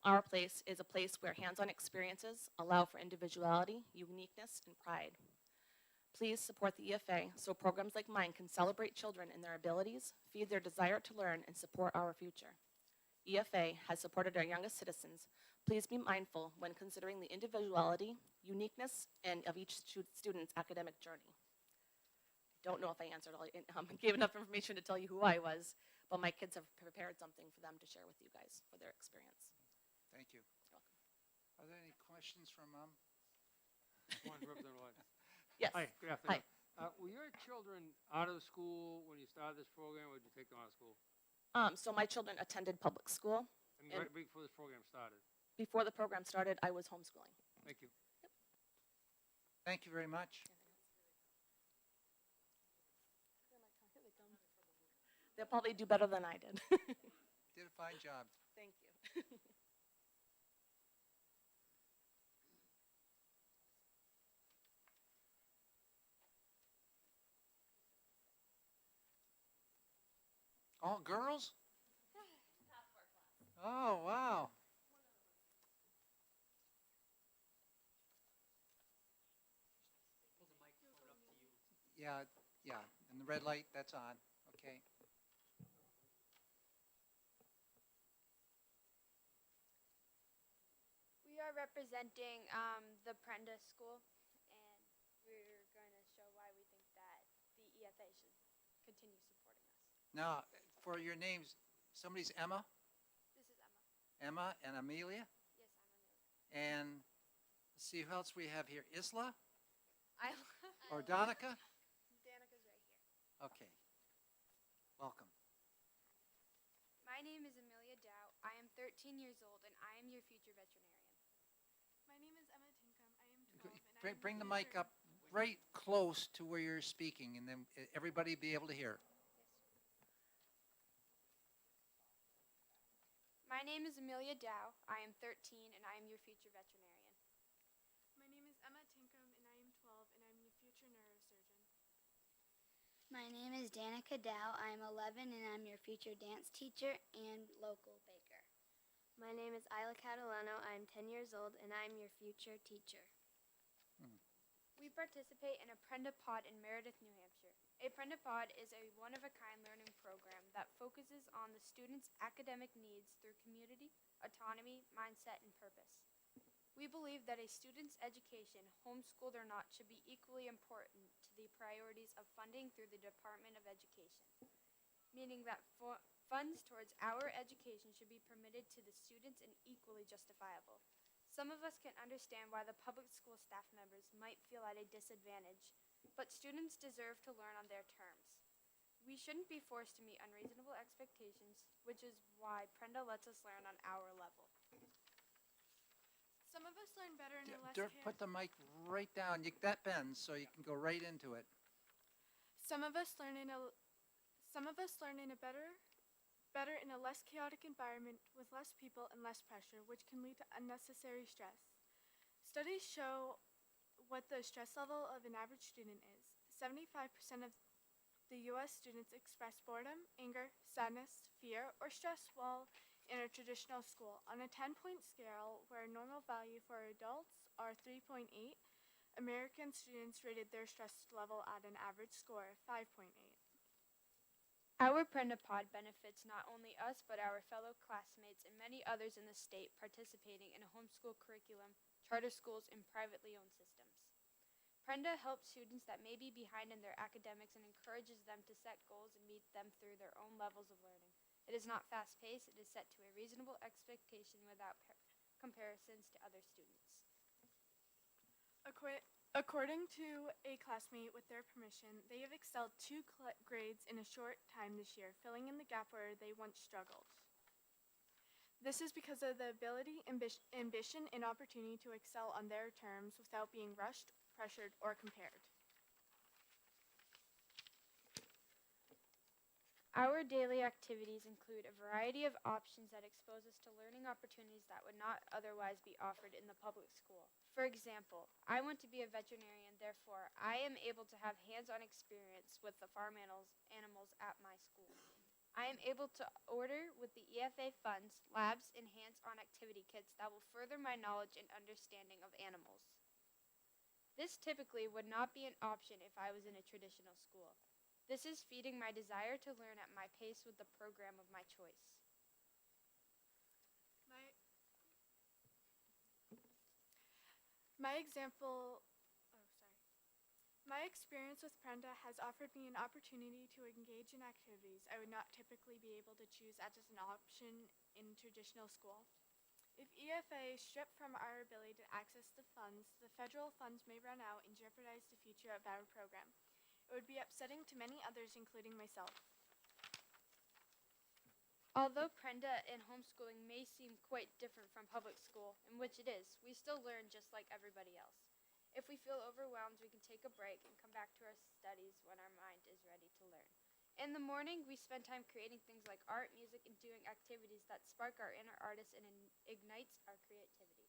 [SPEAKER 11] Our place is a place where hands-on experiences allow for individuality, uniqueness, and pride. Please support the EFA so programs like mine can celebrate children and their abilities, feed their desire to learn, and support our future. EFA has supported our youngest citizens. Please be mindful when considering the individuality, uniqueness, and of each student's academic journey. I don't know if I answered all, gave enough information to tell you who I was, but my kids have prepared something for them to share with you guys for their experience.
[SPEAKER 1] Thank you.
[SPEAKER 11] You're welcome.
[SPEAKER 1] Are there any questions from
[SPEAKER 11] Yes.
[SPEAKER 6] Hi, good afternoon. Were your children out of school when you started this program, or did you take them out of school?
[SPEAKER 11] So my children attended public school.
[SPEAKER 6] And right before this program started?
[SPEAKER 11] Before the program started, I was homeschooling.
[SPEAKER 6] Thank you.
[SPEAKER 11] Yep.
[SPEAKER 1] Thank you very much.
[SPEAKER 11] They'll probably do better than I did.
[SPEAKER 1] Did a fine job.
[SPEAKER 11] Thank you.
[SPEAKER 1] All girls? Oh, wow. Yeah, yeah, and the red light, that's on, okay.
[SPEAKER 18] We are representing the Prenda School, and we're going to show why we think that the EFA should continue supporting us.
[SPEAKER 1] Now, for your names, somebody's Emma?
[SPEAKER 18] This is Emma.
[SPEAKER 1] Emma and Amelia?
[SPEAKER 18] Yes, I'm Amelia.
[SPEAKER 1] And let's see who else we have here. Isla
[SPEAKER 18] I
[SPEAKER 1] or Donica?
[SPEAKER 18] Danica's right here.
[SPEAKER 1] Okay. Welcome.
[SPEAKER 18] My name is Amelia Dow. I am 13 years old, and I am your future veterinarian.
[SPEAKER 19] My name is Emma Tinkham. I am 12. And I am
[SPEAKER 1] Bring the mic up right close to where you're speaking, and then everybody be able to hear.
[SPEAKER 18] My name is Amelia Dow. I am 13, and I am your future veterinarian.
[SPEAKER 19] My name is Emma Tinkham, and I am 12, and I'm your future neurosurgeon.
[SPEAKER 23] My name is Danica Dow. I am 11, and I'm your future dance teacher and local baker.
[SPEAKER 24] My name is Isla Catalano. I'm 10 years old, and I'm your future teacher.
[SPEAKER 18] We participate in a Prenda Pod in Meredith, New Hampshire. A Prenda Pod is a one-of-a-kind learning program that focuses on the student's academic needs through community, autonomy, mindset, and purpose. We believe that a student's education, homeschooled or not, should be equally important to the priorities of funding through the Department of Education, meaning that funds towards our education should be permitted to the students and equally justifiable. Some of us can understand why the public school staff members might feel at a disadvantage, but students deserve to learn on their terms. We shouldn't be forced to meet unreasonable expectations, which is why Prenda lets us learn on our level.
[SPEAKER 19] Some of us learn better in a less
[SPEAKER 1] Dirk, put the mic right down. That bends, so you can go right into it.
[SPEAKER 19] Some of us learn in a better in a less chaotic environment with less people and less pressure, which can lead to unnecessary stress. Studies show what the stress level of an average student is. 75% of the U.S. students express boredom, anger, sadness, fear, or stress while in a traditional school. On a 10-point scale, where a normal value for adults are 3.8, American students rated their stress level at an average score of 5.8.
[SPEAKER 18] Our Prenda Pod benefits not only us, but our fellow classmates and many others in the state participating in a homeschool curriculum, charter schools, and privately owned systems. Prenda helps students that may be behind in their academics and encourages them to set goals and meet them through their own levels of learning. It is not fast-paced. It is set to a reasonable expectation without comparisons to other students.
[SPEAKER 19] According to a classmate, with their permission, they have excelled 2 grades in a short time this year, filling in the gap where they once struggled. This is because of the ability, ambition, and opportunity to excel on their terms without being rushed, pressured, or compared.
[SPEAKER 18] Our daily activities include a variety of options that expose us to learning opportunities that would not otherwise be offered in the public school. For example, I want to be a veterinarian, therefore I am able to have hands-on experience with the farm animals at my school. I am able to order with the EFA funds, labs, and hands-on activity kits that will further my knowledge and understanding of animals. This typically would not be an option if I was in a traditional school. This is feeding my desire to learn at my pace with the program of my choice.
[SPEAKER 19] My experience with Prenda has offered me an opportunity to engage in activities I would not typically be able to choose as an option in traditional school. If EFA strip from our ability to access the funds, the federal funds may run out and jeopardize the future of our program. It would be upsetting to many others, including myself.
[SPEAKER 18] Although Prenda and homeschooling may seem quite different from public school, in which it is, we still learn just like everybody else. If we feel overwhelmed, we can take a break and come back to our studies when our mind is ready to learn. In the morning, we spend time creating things like art, music, and doing activities that spark our inner artist and ignites our creativity.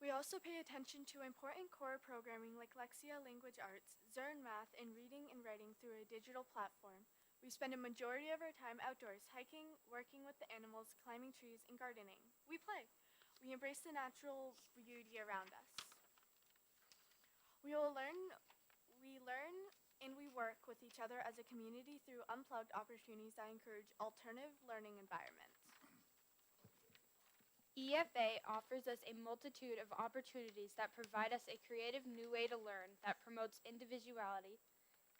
[SPEAKER 18] We also pay attention to important core programming like Lexia Language Arts, Zern Math, and reading and writing through a digital platform. We spend a majority of our time outdoors, hiking, working with the animals, climbing trees, and gardening. We play. We embrace the natural beauty around us. We learn, and we work with each other as a community through unplugged opportunities that encourage alternative learning environments.
[SPEAKER 24] EFA offers us a multitude of opportunities that provide us a creative new way to learn that promotes individuality,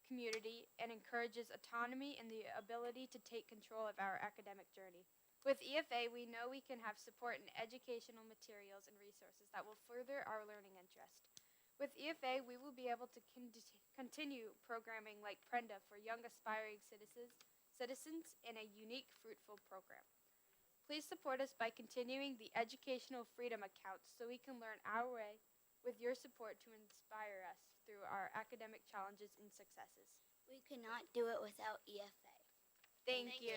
[SPEAKER 24] community, and encourages autonomy and the ability to take control of our academic journey. With EFA, we know we can have support in educational materials and resources that will further our learning interest. With EFA, we will be able to continue programming like Prenda for young aspiring citizens in a unique, fruitful program. Please support us by continuing the Educational Freedom account so we can learn our way with your support to inspire us through our academic challenges and successes.
[SPEAKER 23] We could not do it without EFA.
[SPEAKER 24] Thank you.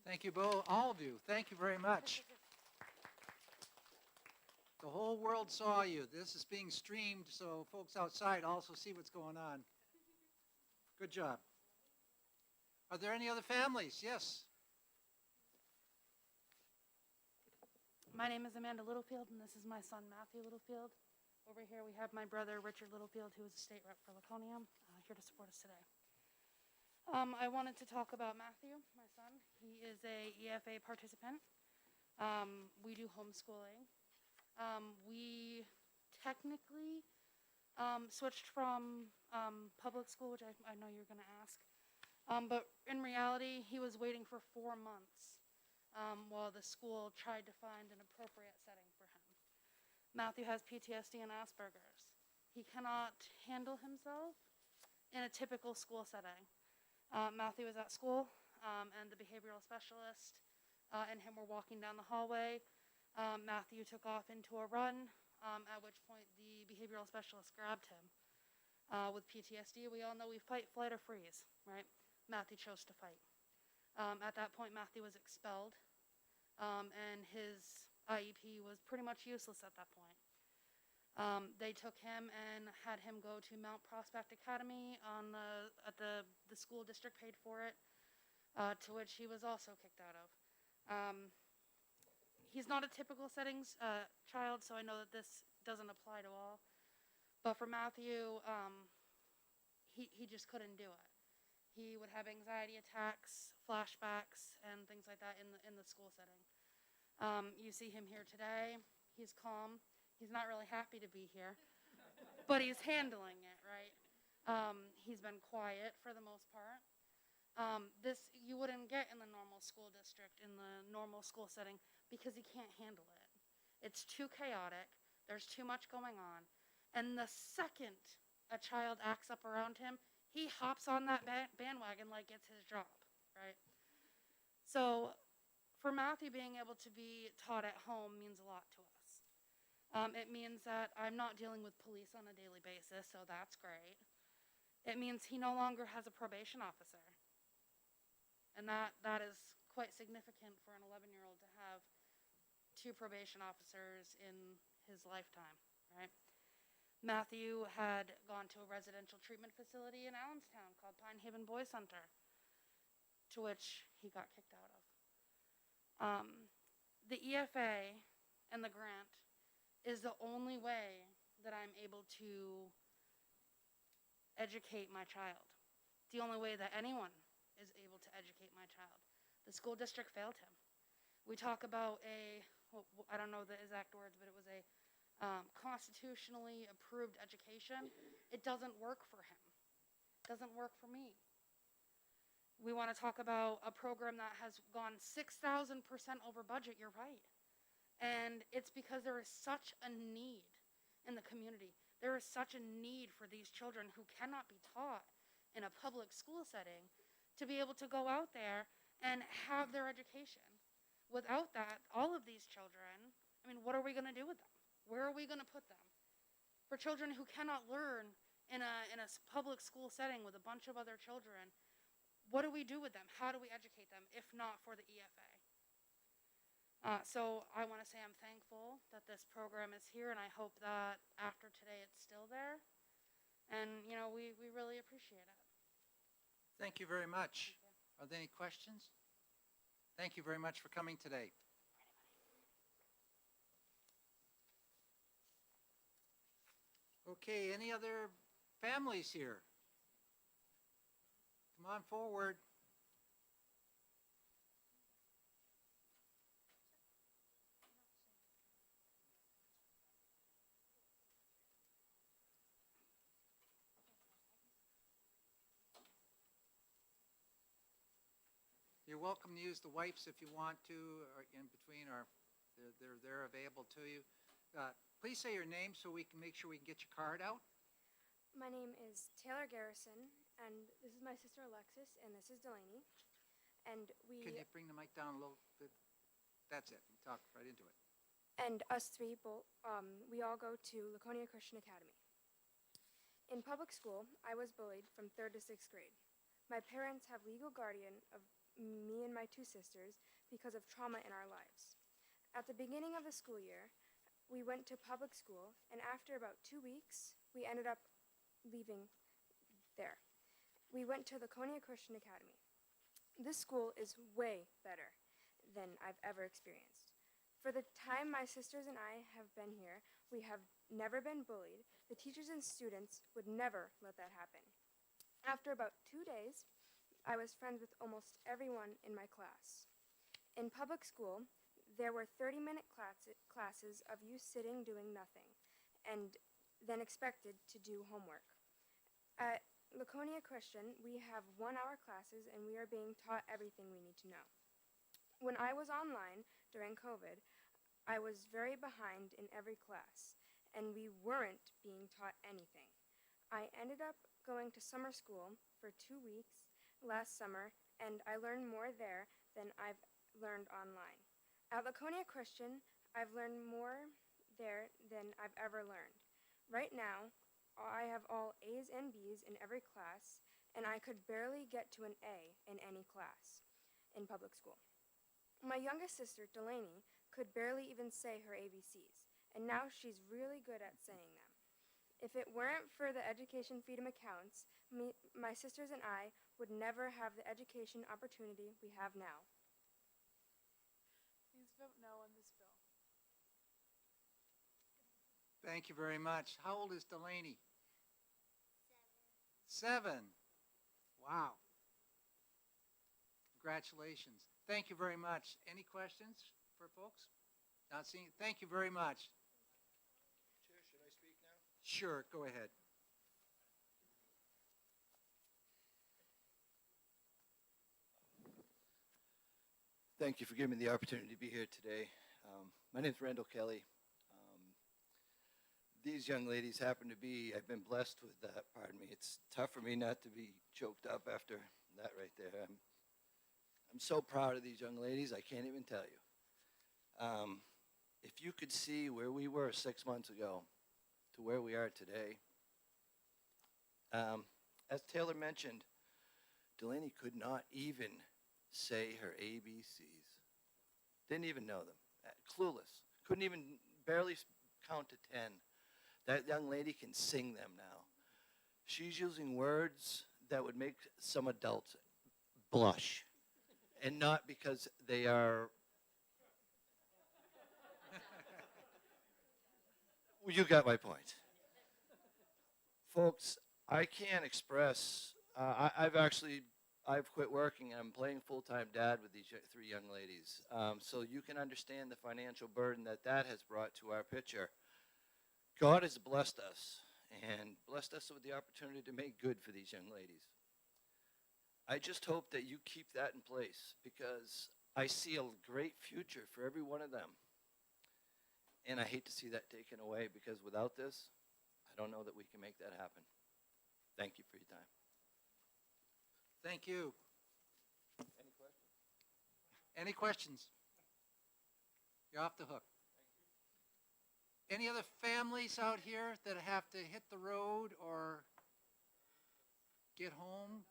[SPEAKER 1] Thank you, all of you. Thank you very much. The whole world saw you. This is being streamed, so folks outside also see what's going on. Good job. Are there any other families? Yes.
[SPEAKER 13] My name is Amanda Littlefield, and this is my son, Matthew Littlefield. Over here we have my brother, Richard Littlefield, who is a state rep for Laconia, here to support us today. I wanted to talk about Matthew, my son. He is a EFA participant. We do homeschooling. We technically switched from public school, which I know you're going to ask. But in reality, he was waiting for 4 months while the school tried to find an appropriate setting for him. Matthew has PTSD and Asperger's. He cannot handle himself in a typical school setting. Matthew was at school, and the behavioral specialist and him were walking down the hallway. Matthew took off into a run, at which point the behavioral specialist grabbed him. With PTSD, we all know we fight, flight, or freeze, right? Matthew chose to fight. At that point, Matthew was expelled, and his IEP was pretty much useless at that point. They took him and had him go to Mount Prospect Academy at the school district paid for it, to which he was also kicked out of. He's not a typical settings child, so I know that this doesn't apply to all. But for Matthew, he just couldn't do it. He would have anxiety attacks, flashbacks, and things like that in the school setting. You see him here today. He's calm. He's not really happy to be here, but he's handling it, right? He's been quiet for the most part. This you wouldn't get in the normal school district, in the normal school setting, because he can't handle it. It's too chaotic. There's too much going on. And the second a child acts up around him, he hops on that bandwagon like it's his job, right? So for Matthew, being able to be taught at home means a lot to us. It means that I'm not dealing with police on a daily basis, so that's great. It means he no longer has a probation officer. And that is quite significant for an 11-year-old to have 2 probation officers in his lifetime, right? Matthew had gone to a residential treatment facility in Allenstown called Pine Haven Boys Center, to which he got kicked out of. The EFA and the grant is the only way that I'm able to educate my child. The only way that anyone is able to educate my child. The school district failed him. We talk about I don't know the exact words, but it was a constitutionally approved education. It doesn't work for him. It doesn't work for me. We want to talk about a program that has gone 6,000% over budget, you're right. And it's because there is such a need in the community. There is such a need for these children who cannot be taught in a public school setting to be able to go out there and have their education. Without that, all of these children, what are we going to do with them? Where are we going to put them? For children who cannot learn in a public school setting with a bunch of other children, what do we do with them? How do we educate them if not for the EFA? So I want to say I'm thankful that this program is here, and I hope that after today it's still there. And, you know, we really appreciate it.
[SPEAKER 1] Thank you very much. Are there any questions? Thank you very much for coming today. Okay, any other families here? Come on forward. You're welcome to use the wipes if you want to, or in between, or they're available to you. Please say your name so we can make sure we can get your card out.
[SPEAKER 24] My name is Taylor Garrison, and this is my sister Alexis, and this is Delaney. And
[SPEAKER 1] Can you bring the mic down a little bit? That's it. Talk right into it.
[SPEAKER 24] and us three, we all go to Laconia Christian Academy. In public school, I was bullied from 3rd to 6th grade. My parents have legal guardian of me and my two sisters because of trauma in our lives. At the beginning of the school year, we went to public school, and after about 2 weeks, we ended up leaving there. We went to Laconia Christian Academy. This school is way better than I've ever experienced. For the time my sisters and I have been here, we have never been bullied. The teachers and students would never let that happen. After about 2 days, I was friends with almost everyone in my class. In public school, there were 30-minute classes of you sitting doing nothing, and then expected to do homework. At Laconia Christian, we have 1-hour classes, and we are being taught everything we need to know. When I was online during COVID, I was very behind in every class, and we weren't being taught anything. I ended up going to summer school for 2 weeks last summer, and I learned more there than I've learned online. At Laconia Christian, I've learned more there than I've ever learned. Right now, I have all A's and B's in every class, and I could barely get to an A in any class in public school. My youngest sister, Delaney, could barely even say her ABCs, and now she's really good at saying them. If it weren't for the education freedom accounts, my sisters and I would never have the education opportunity we have now.
[SPEAKER 3] Please vote no on this bill.
[SPEAKER 1] Thank you very much. How old is Delaney? 7. Wow. Congratulations. Thank you very much. Any questions for folks? Not seeing. Thank you very much.
[SPEAKER 10] Chair, should I speak now?
[SPEAKER 1] Sure, go ahead.
[SPEAKER 10] Thank you for giving me the opportunity to be here today. My name is Randall Kelly. These young ladies happen to be, I've been blessed with that, pardon me. It's tough for me not to be choked up after that right there. I'm so proud of these young ladies, I can't even tell you. If you could see where we were 6 months ago to where we are today, as Taylor mentioned, Delaney could not even say her ABCs. Didn't even know them. Clueless. Couldn't even barely count to 10. That young lady can sing them now. She's using words that would make some adults blush. And not because they are... You got my point. Folks, I can't express... I've quit working. I'm playing full-time dad with these 3 young ladies. So you can understand the financial burden that has brought to our picture. God has blessed us and blessed us with the opportunity to make good for these young ladies. I just hope that you keep that in place because I see a great future for every one of them. And I hate to see that taken away because without this, I don't know that we can make that happen. Thank you for your time.
[SPEAKER 1] Thank you.
[SPEAKER 10] Any questions?
[SPEAKER 1] Any questions? You're off the hook. Any other families out here that have to hit the road or get home?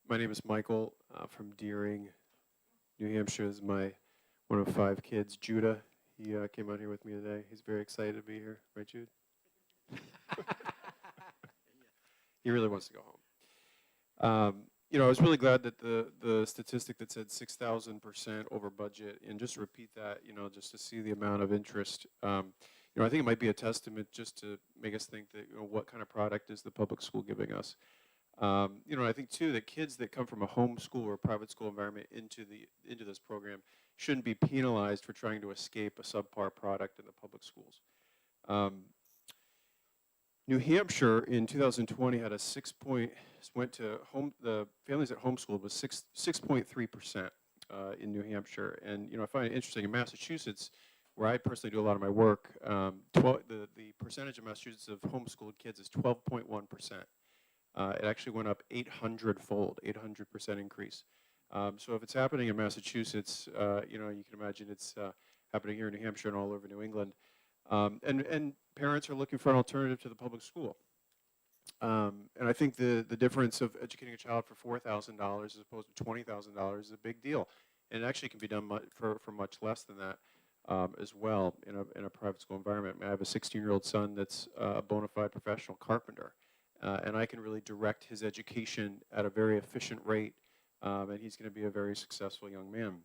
[SPEAKER 8] My name is Michael from Deering, New Hampshire. This is my one of 5 kids, Judah. He came out here with me today. He's very excited to be here, right, Jude? He really wants to go home. You know, I was really glad that the statistic that said 6,000% over budget, and just to repeat that, you know, just to see the amount of interest. You know, I think it might be a testament just to make us think that, you know, what kind of product is the public school giving us. You know, I think too that kids that come from a homeschool or a private school environment into this program shouldn't be penalized for trying to escape a subpar product in the public schools. New Hampshire in 2020 had a the families that homeschooled was 6.3% in New Hampshire, and you know I find it interesting in Massachusetts, where I personally do a lot of my work. The percentage of Massachusetts of homeschooled kids is 12.1%. It actually went up 800-fold, 800% increase. So if it's happening in Massachusetts, you know, you can imagine it's happening here in New Hampshire and all over New England. And parents are looking for an alternative to the public school. And I think the difference of educating a child for $4,000 as opposed to $20,000 is a big deal. And it actually can be done for much less than that as well in a private school environment. I have a 16-year-old son that's a bona fide professional carpenter. And I can really direct his education at a very efficient rate, and he's going to be a very successful young man.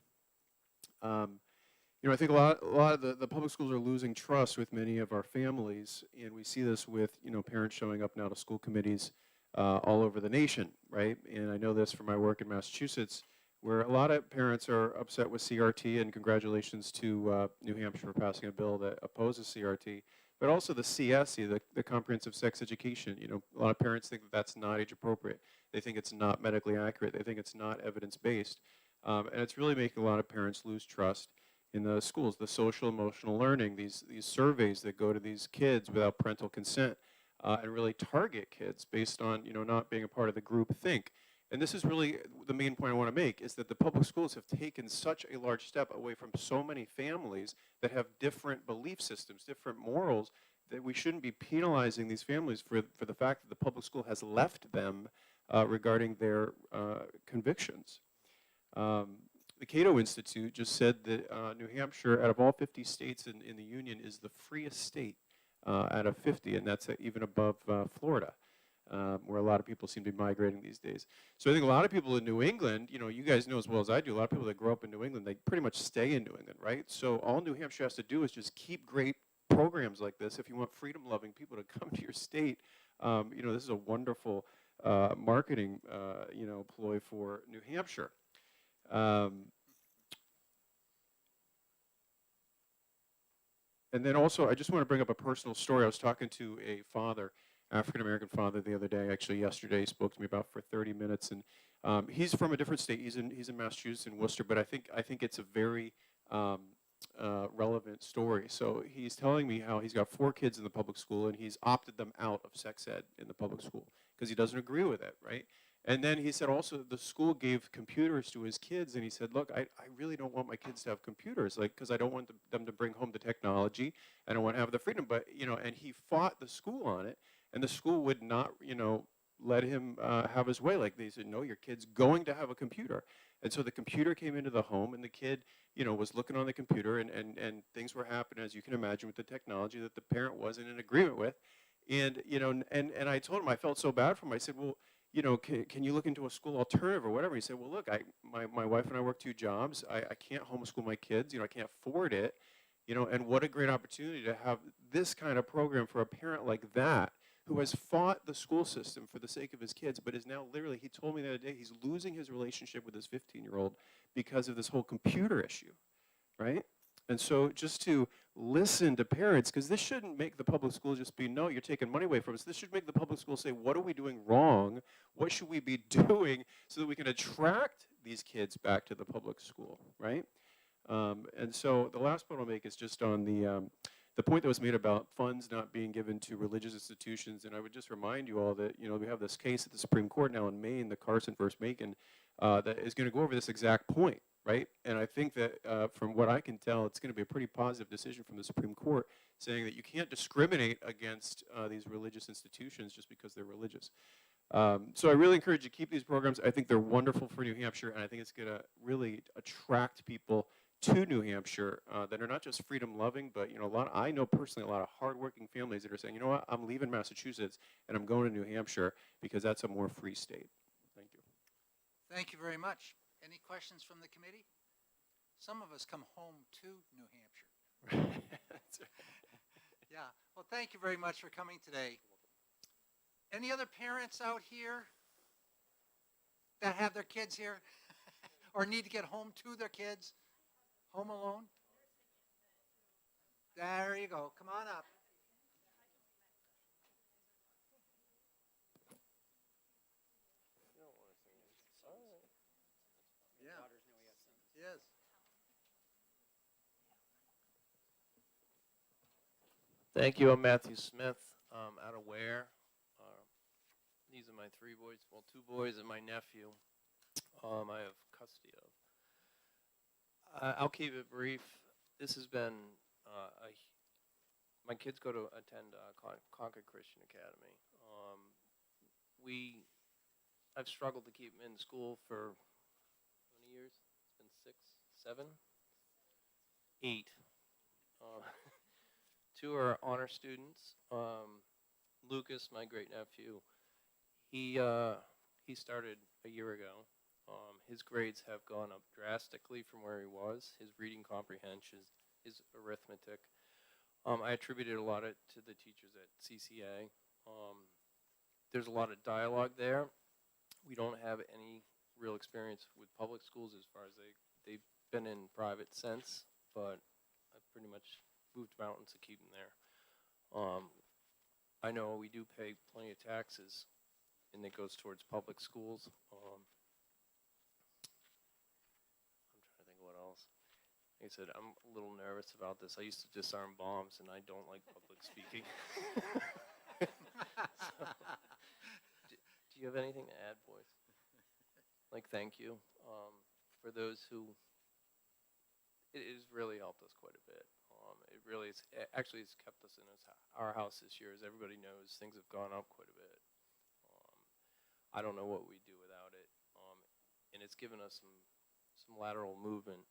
[SPEAKER 8] You know, I think a lot of the public schools are losing trust with many of our families, and we see this with, you know, parents showing up now to school committees all over the nation, right? And I know this from my work in Massachusetts, where a lot of parents are upset with CRT, and congratulations to New Hampshire for passing a bill that opposes CRT. But also the CSE, the Comprehensive Sex Education. You know, a lot of parents think that that's not age appropriate. They think it's not medically accurate. They think it's not evidence-based. And it's really making a lot of parents lose trust in the schools. The social emotional learning, these surveys that go to these kids without parental consent and really target kids based on, you know, not being a part of the group think. And this is really the main point I want to make, is that the public schools have taken such a large step away from so many families that have different belief systems, different morals, that we shouldn't be penalizing these families for the fact that the public school has left them regarding their convictions. The Cato Institute just said that New Hampshire, out of all 50 states in the Union, is the freest state out of 50, and that's even above Florida. Where a lot of people seem to be migrating these days. So I think a lot of people in New England, you know, you guys know as well as I do, a lot of people that grow up in New England, they pretty much stay in New England, right? So all New Hampshire has to do is just keep great programs like this. If you want freedom-loving people to come to your state, you know, this is a wonderful marketing, you know, ploy for New Hampshire. And then also, I just want to bring up a personal story. I was talking to a father, African-American father, the other day, actually yesterday. He spoke to me about for 30 minutes, and he's from a different state. He's in Massachusetts, in Worcester, but I think it's a very relevant story. So he's telling me how he's got 4 kids in the public school, and he's opted them out of sex ed in the public school because he doesn't agree with it, right? And then he said also the school gave computers to his kids, and he said, look, I really don't want my kids to have computers, like, because I don't want them to bring home the technology. I don't want to have the freedom, but, you know, and he fought the school on it, and the school would not, you know, let him have his way. Like, they said, no, your kid's going to have a computer. And so the computer came into the home, and the kid, you know, was looking on the computer, and things were happening, as you can imagine, with the technology that the parent wasn't in agreement with. And, you know, and I told him I felt so bad for him. I said, well, you know, can you look into a school alternative or whatever? He said, well, look, my wife and I work 2 jobs. I can't homeschool my kids. You know, I can't afford it. You know, and what a great opportunity to have this kind of program for a parent like that, who has fought the school system for the sake of his kids, but is now literally, he told me the other day, he's losing his relationship with his 15-year-old because of this whole computer issue, right? And so just to listen to parents, because this shouldn't make the public school just be, no, you're taking money away from us. This should make the public school say, what are we doing wrong? What should we be doing so that we can attract these kids back to the public school, right? And so the last point I'll make is just on the point that was made about funds not being given to religious institutions. And I would just remind you all that, you know, we have this case at the Supreme Court now in Maine, the Carson versus Macon, that is going to go over this exact point, right? And I think that from what I can tell, it's going to be a pretty positive decision from the Supreme Court saying that you can't discriminate against these religious institutions just because they're religious. So I really encourage you to keep these programs. I think they're wonderful for New Hampshire, and I think it's going to really attract people to New Hampshire that are not just freedom-loving, but I know personally a lot of hardworking families that are saying, you know what, I'm leaving Massachusetts and I'm going to New Hampshire because that's a more free state. Thank you.
[SPEAKER 1] Thank you very much. Any questions from the committee? Some of us come home to New Hampshire.
[SPEAKER 8] That's right.
[SPEAKER 1] Yeah. Well, thank you very much for coming today. Any other parents out here that have their kids here or need to get home to their kids? Home alone? There you go. Come on up. Yeah. Yes.
[SPEAKER 14] Thank you. I'm Matthew Smith, out of Ware. These are my three boys, well, two boys and my nephew. I have custody of. I'll keep it brief. This has been my kids attend Concord Christian Academy. I've struggled to keep them in school for how many years? It's been 6, 7, 8. Two are honor students. Lucas, my great nephew, he started a year ago. His grades have gone up drastically from where he was. His reading comprehension, his arithmetic. I attributed a lot of it to the teachers at CCA. There's a lot of dialogue there. We don't have any real experience with public schools as far as they've been in private since, but I've pretty much moved mountains to keep them there. I know we do pay plenty of taxes, and it goes towards public schools. I'm trying to think what else. Like I said, I'm a little nervous about this. I used to disarm bombs, and I don't like public speaking. Do you have anything to add, boys? Like, thank you for those who. It has really helped us quite a bit. It really is. Actually, it's kept us in our house this year. As everybody knows, things have gone up quite a bit. I don't know what we'd do without it, and it's given us some lateral movement.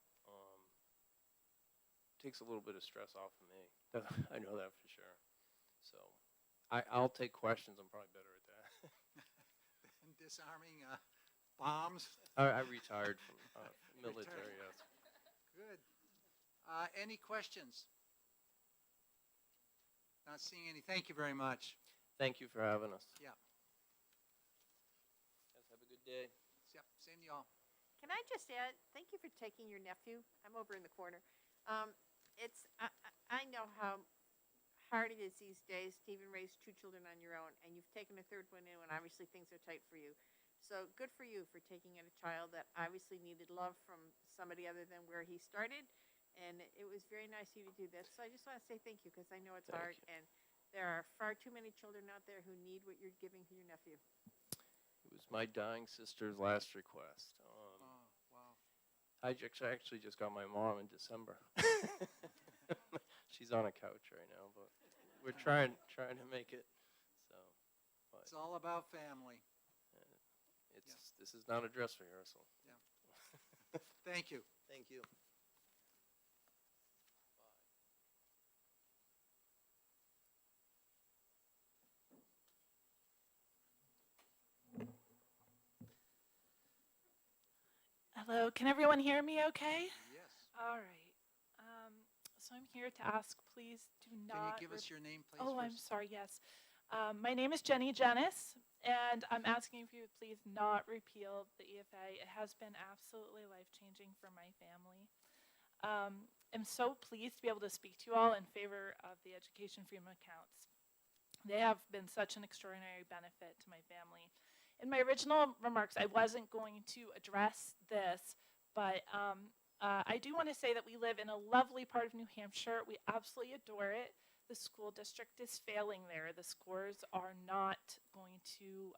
[SPEAKER 14] Takes a little bit of stress off of me. I know that for sure. So, I'll take questions. I'm probably better at that.
[SPEAKER 1] Disarming bombs.
[SPEAKER 14] I retired from military. Yes.
[SPEAKER 1] Good. Any questions? Not seeing any. Thank you very much.
[SPEAKER 14] Thank you for having us.
[SPEAKER 1] Yeah.
[SPEAKER 14] Guys, have a good day.
[SPEAKER 1] Yep. Same to y'all.
[SPEAKER 20] Can I just add, thank you for taking your nephew. I'm over in the corner. I know how hard it is these days to even raise 2 children on your own, and you've taken a third one in when obviously things are tight for you. So good for you for taking in a child that obviously needed love from somebody other than where he started, and it was very nice of you to do this. So I just want to say thank you, because I know it's hard, and there are far too many children out there who need what you're giving to your nephew.
[SPEAKER 14] It was my dying sister's last request.
[SPEAKER 1] Wow.
[SPEAKER 14] I actually just got my mom in December. She's on a couch right now, but we're trying to make it. So,
[SPEAKER 1] It's all about family.
[SPEAKER 14] This is not a dress rehearsal.
[SPEAKER 1] Yeah. Thank you.
[SPEAKER 14] Thank you.
[SPEAKER 21] Hello, can everyone hear me okay?
[SPEAKER 1] Yes.
[SPEAKER 21] All right. So I'm here to ask, please do not.
[SPEAKER 1] Can you give us your name, please?
[SPEAKER 21] Oh, I'm
[SPEAKER 1] first?
[SPEAKER 21] sorry, yes. My name is Jenny Janis, and I'm asking for you to please not repeal the EFA. It has been absolutely life-changing for my family. I'm so pleased to be able to speak to you all in favor of the education freedom accounts. They have been such an extraordinary benefit to my family. In my original remarks, I wasn't going to address this, but I do want to say that we live in a lovely part of New Hampshire. We absolutely adore it. The school district is failing there. The scores are not going to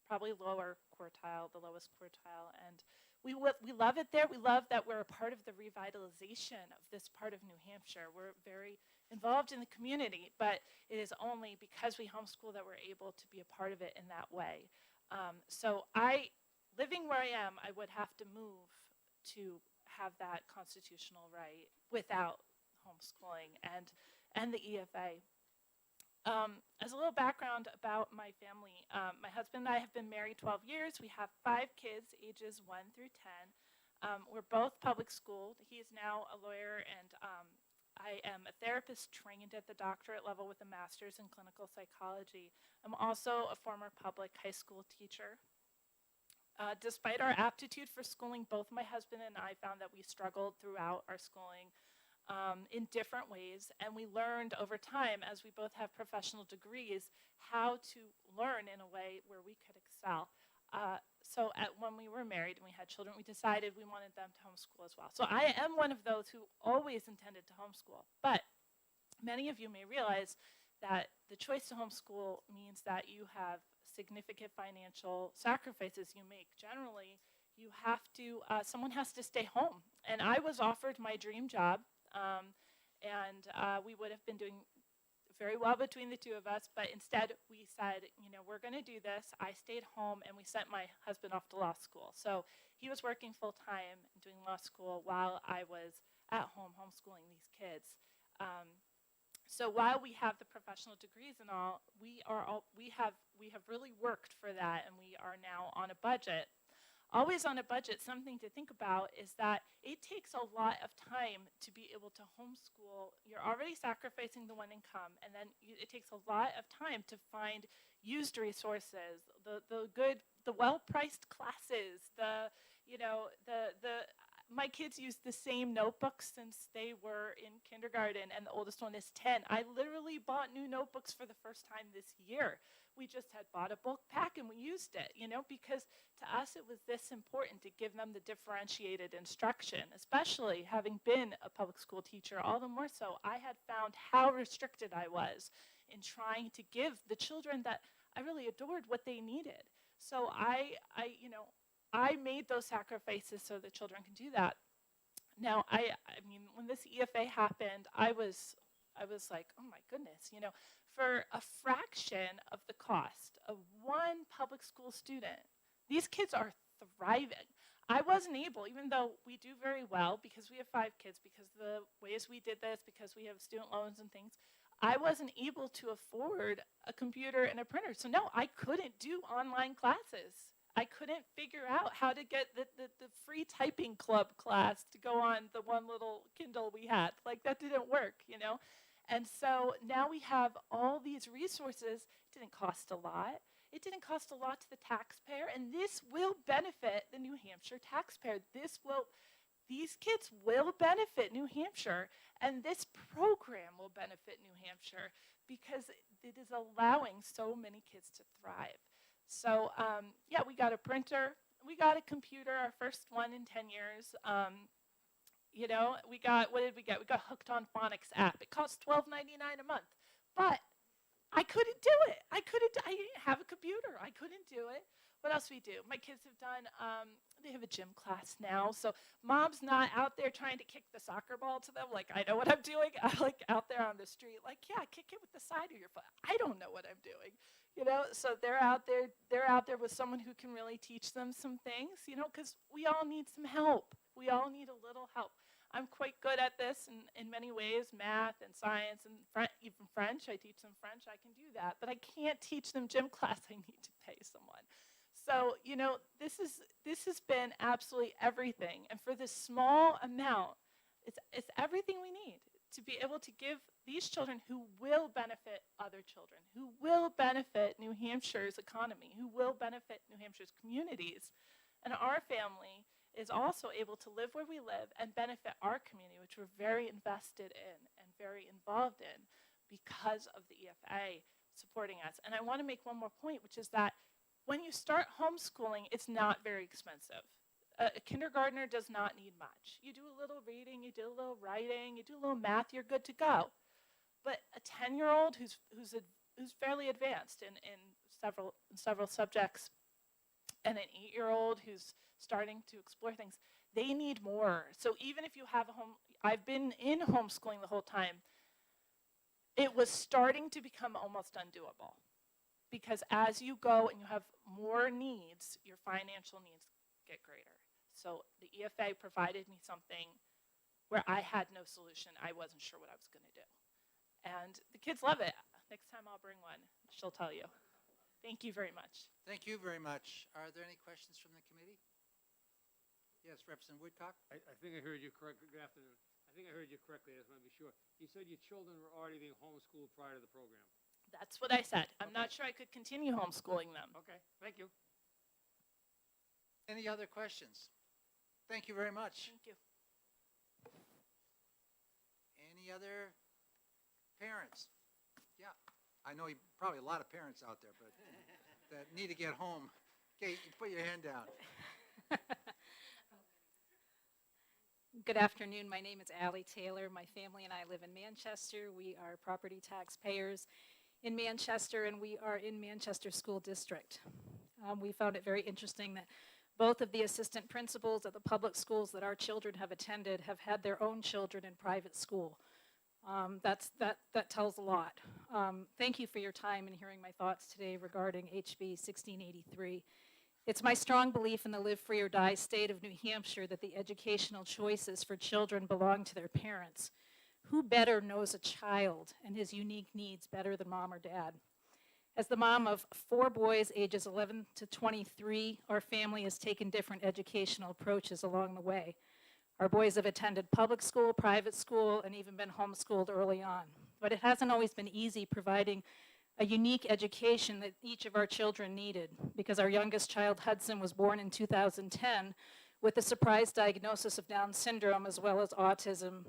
[SPEAKER 21] probably lower quartile, the lowest quartile, and we love it there. We love that we're a part of the revitalization of this part of New Hampshire. We're very involved in the community, but it is only because we homeschool that we're able to be a part of it in that way. So living where I am, I would have to move to have that constitutional right without homeschooling and the EFA. As a little background about my family, my husband and I have been married 12 years. We have 5 kids, ages 1 through 10. We're both public schooled. He is now a lawyer, and I am a therapist trained at the doctorate level with a master's in clinical psychology. I'm also a former public high school teacher. Despite our aptitude for schooling, both my husband and I found that we struggled throughout our schooling in different ways, and we learned over time, as we both have professional degrees, how to learn in a way where we could excel. So when we were married and we had children, we decided we wanted them to homeschool as well. So I am one of those who always intended to homeschool, but many of you may realize that the choice to homeschool means that you have significant financial sacrifices you make. Generally, you have to, someone has to stay home. And I was offered my dream job, and we would have been doing very well between the two of us, but instead we said, we're going to do this. I stayed home, and we sent my husband off to law school. So he was working full-time and doing law school while I was at home homeschooling these kids. So while we have the professional degrees and all, we have really worked for that, and we are now on a budget. Always on a budget, something to think about is that it takes a lot of time to be able to homeschool. You're already sacrificing the one income, and then it takes a lot of time to find used resources, the well-priced classes, my kids use the same notebooks since they were in kindergarten, and the oldest one is 10. I literally bought new notebooks for the first time this year. We just had bought a book pack and we used it, because to us it was this important to give them the differentiated instruction, especially having been a public school teacher. All the more so, I had found how restricted I was in trying to give the children that I really adored what they needed. So I made those sacrifices so the children can do that. Now, I mean, when this EFA happened, I was like, oh my goodness, for a fraction of the cost of one public school student, these kids are thriving. I wasn't able, even though we do very well because we have 5 kids, because the ways we did this, because we have student loans and things, I wasn't able to afford a computer and a printer. So no, I couldn't do online classes. I couldn't figure out how to get the free typing club class to go on the one little Kindle we had. Like, that didn't work, And so now we have all these resources. It didn't cost a lot. It didn't cost a lot to the taxpayer, and this will benefit the New Hampshire taxpayer. These kids will benefit New Hampshire, and this program will benefit New Hampshire because it is allowing so many kids to thrive. So, yeah, we got a printer, we got a computer, our first one in 10 years. What did we get? We got Hooked on Phonics app. It costs $12.99 a month, but I couldn't do it. I didn't have a computer. I couldn't do it. What else we do? My kids have done, they have a gym class now, so mom's not out there trying to kick the soccer ball to them like I know what I'm doing. I'm like out there on the street, like, yeah, kick it with the side of your foot. I don't know what I'm doing. So they're out there with someone who can really teach them some things, because we all need some help. We all need a little help. I'm quite good at this in many ways, math and science and even French. I teach them French. I can do that. But I can't teach them gym class. I need to pay someone. So, this has been absolutely everything. And for this small amount, it's everything we need to be able to give these children who will benefit other children, who will benefit New Hampshire's economy, who will benefit New Hampshire's communities. And our family is also able to live where we live and benefit our community, which we're very invested in and very involved in because of the EFA supporting us. And I want to make one more point, which is that when you start homeschooling, it's not very expensive. A kindergartner does not need much. You do a little reading, you do a little writing, you do a little math, you're good to go. But a 10-year-old who's fairly advanced in several subjects, and an 8-year-old who's starting to explore things, they need more. So even if you have I've been in homeschooling the whole time, it was starting to become almost undoable. Because as you go and you have more needs, your financial needs get greater. So the EFA provided me something where I had no solution. I wasn't sure what I was going to do. And the kids love it. Next time I'll bring one. She'll tell you. Thank you very much.
[SPEAKER 1] Thank you very much. Are there any questions from the committee? Yes, Representative Woodcock?
[SPEAKER 6] I think I heard you correctly. Good afternoon. I think I heard you correctly. I just want to be sure. You said your children were already being homeschooled prior to the program.
[SPEAKER 21] That's what I said. I'm not sure I could continue homeschooling them.
[SPEAKER 6] Okay, thank you.
[SPEAKER 1] Any other questions? Thank you very much.
[SPEAKER 21] Thank you.
[SPEAKER 1] Any other parents? Yeah, I know probably a lot of parents out there, but that need to get home. Okay, you put your hand down.
[SPEAKER 4] Good afternoon. My name is Allie Taylor. My family and I live in Manchester. We are property taxpayers in Manchester, and we are in Manchester School District. We found it very interesting that both of the assistant principals at the public schools that our children have attended have had their own children in private school. That tells a lot. Thank you for your time and hearing my thoughts today regarding HB 1683. It's my strong belief in the live free or die state of New Hampshire that the educational choices for children belong to their parents. Who better knows a child and his unique needs better than mom or dad? As the mom of 4 boys ages 11 to 23, our family has taken different educational approaches along the way. Our boys have attended public school, private school, and even been homeschooled early on. But it hasn't always been easy providing a unique education that each of our children needed, because our youngest child, Hudson, was born in 2010 with a surprise diagnosis of Down syndrome as well as autism,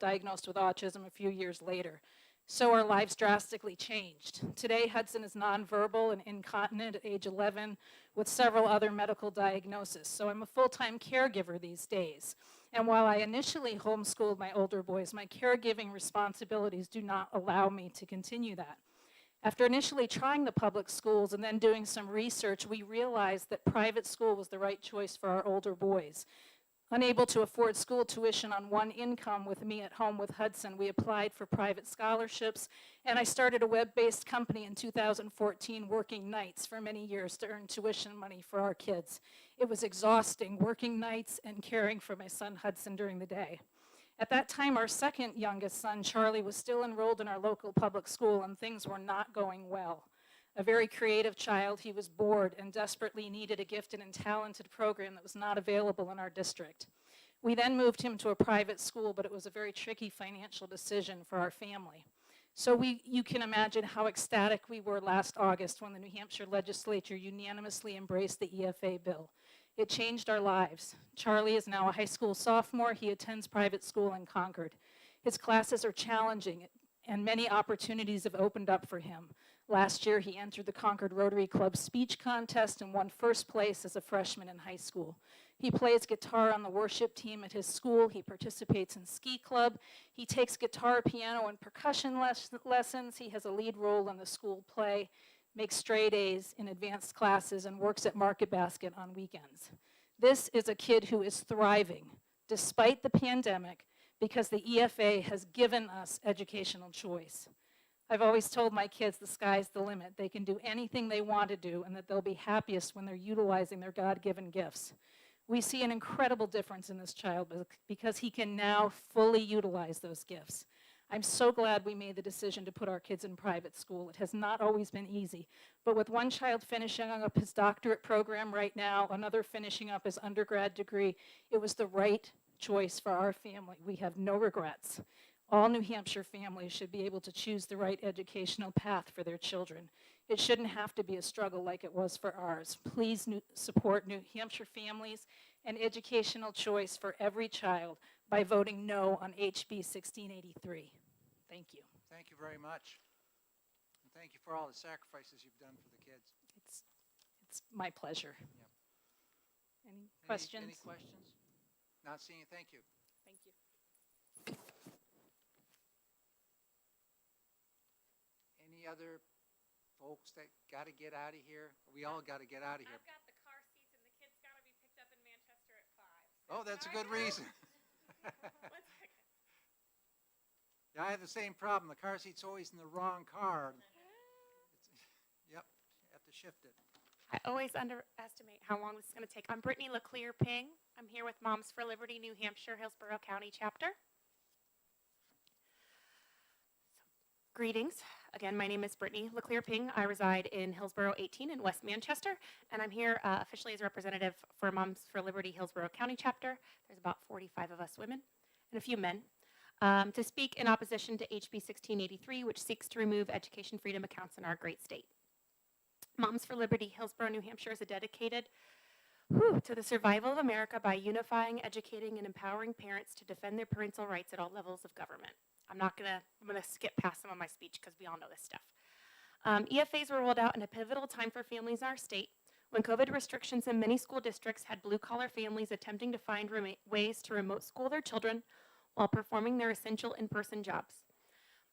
[SPEAKER 4] diagnosed with autism a few years later. So our lives drastically changed. Today, Hudson is nonverbal and incontinent at age 11 with several other medical diagnoses. So I'm a full-time caregiver these days. And while I initially homeschooled my older boys, my caregiving responsibilities do not allow me to continue that. After initially trying the public schools and then doing some research, we realized that private school was the right choice for our older boys. Unable to afford school tuition on one income with me at home with Hudson, we applied for private scholarships, and I started a web-based company in 2014 working nights for many years to earn tuition money for our kids. It was exhausting working nights and caring for my son Hudson during the day. At that time, our second youngest son, Charlie, was still enrolled in our local public school, and things were not going well. A very creative child, he was bored and desperately needed a gifted and talented program that was not available in our district. We then moved him to a private school, but it was a very tricky financial decision for our family. So you can imagine how ecstatic we were last August when the New Hampshire legislature unanimously embraced the EFA bill. It changed our lives. Charlie is now a high school sophomore. He attends private school in Concord. His classes are challenging, and many opportunities have opened up for him. Last year, he entered the Concord Rotary Club speech contest and won first place as a freshman in high school. He plays guitar on the worship team at his school. He participates in ski club. He takes guitar, piano, and percussion lessons. He has a lead role in the school play, makes straight A's in advanced classes, and works at Market Basket on weekends. This is a kid who is thriving despite the pandemic because the EFA has given us educational choice. I've always told my kids the sky's the limit. They can do anything they want to do, and that they'll be happiest when they're utilizing their God-given gifts. We see an incredible difference in this child because he can now fully utilize those gifts. I'm so glad we made the decision to put our kids in private school. It has not always been easy, but with one child finishing up his doctorate program right now, another finishing up his undergrad degree, it was the right choice for our family. We have no regrets. All New Hampshire families should be able to choose the right educational path for their children. It shouldn't have to be a struggle like it was for ours. Please support New Hampshire families and educational choice for every child by voting no on HB 1683. Thank you.
[SPEAKER 1] Thank you very much. And thank you for all the sacrifices you've done for the kids.
[SPEAKER 21] It's my pleasure.
[SPEAKER 1] Yep.
[SPEAKER 21] Any questions?
[SPEAKER 1] Any questions? Not seeing you. Thank you.
[SPEAKER 21] Thank you.
[SPEAKER 1] Any other folks that got to get out of here? We all got to get out of here.
[SPEAKER 9] I've got the car seats and the kids got to be picked up in Manchester at 5.
[SPEAKER 1] Oh, that's a good reason.
[SPEAKER 9] One second.
[SPEAKER 1] Yeah, I have the same problem. The car seat's always in the wrong car. Yep, you have to shift it.
[SPEAKER 5] I always underestimate how long this is going to take. I'm Brittany LeClaire Ping. I'm here with Moms for Liberty, New Hampshire, Hillsborough County chapter. Greetings. Again, my name is Brittany LeClaire Ping. I reside in Hillsborough 18 in West Manchester, and I'm here officially as a representative for Moms for Liberty, Hillsborough County chapter. There's about 45 of us women and a few men. To speak in opposition to HB 1683, which seeks to remove education freedom accounts in our great state. Moms for Liberty, Hillsborough, New Hampshire is dedicated to the survival of America by unifying, educating, and empowering parents to defend their parental rights at all levels of government. I'm gonna skip past some of my speech because we all know this stuff. EFAs were rolled out in a pivotal time for families in our state when COVID restrictions in many school districts had blue-collar families attempting to find ways to remote school their children while performing their essential in-person jobs.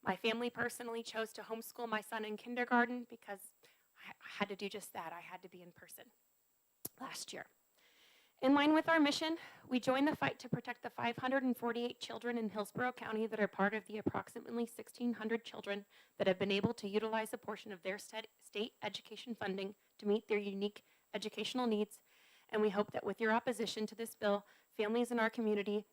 [SPEAKER 5] My family personally chose to homeschool my son in kindergarten because I had to do just that. I had to be in person last year. In line with our mission, we joined the fight to protect the 548 children in Hillsborough County that are part of the approximately 1,600 children that have been able to utilize a portion of their state education funding to meet their unique educational needs. And we hope that with your opposition to this bill, families in our community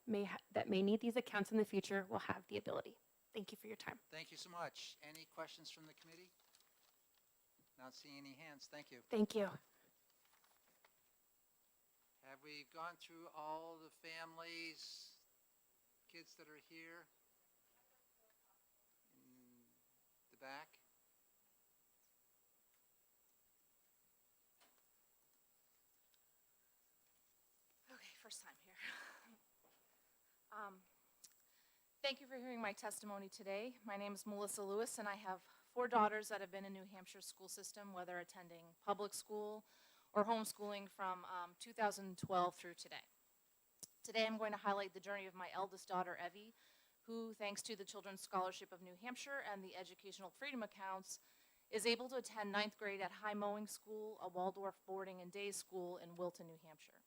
[SPEAKER 5] that may need these accounts in the future will have the ability. Thank you for your time.
[SPEAKER 1] Thank you so much. Any questions from the committee? Not seeing any hands. Thank you.
[SPEAKER 5] Thank you.
[SPEAKER 1] Have we gone through all the families, kids that are here? In the back?
[SPEAKER 12] Okay, first time here. Thank you for hearing my testimony today. My name is Melissa Lewis, and I have 4 daughters that have been in New Hampshire school system, whether attending public school or homeschooling from 2012 through today. Today I'm going to highlight the journey of my eldest daughter, Evie, who, thanks to the Children's Scholarship of New Hampshire and the Educational Freedom Accounts, is able to attend 9th grade at High Mowing School, a Waldorf boarding and day school in Wilton, New Hampshire.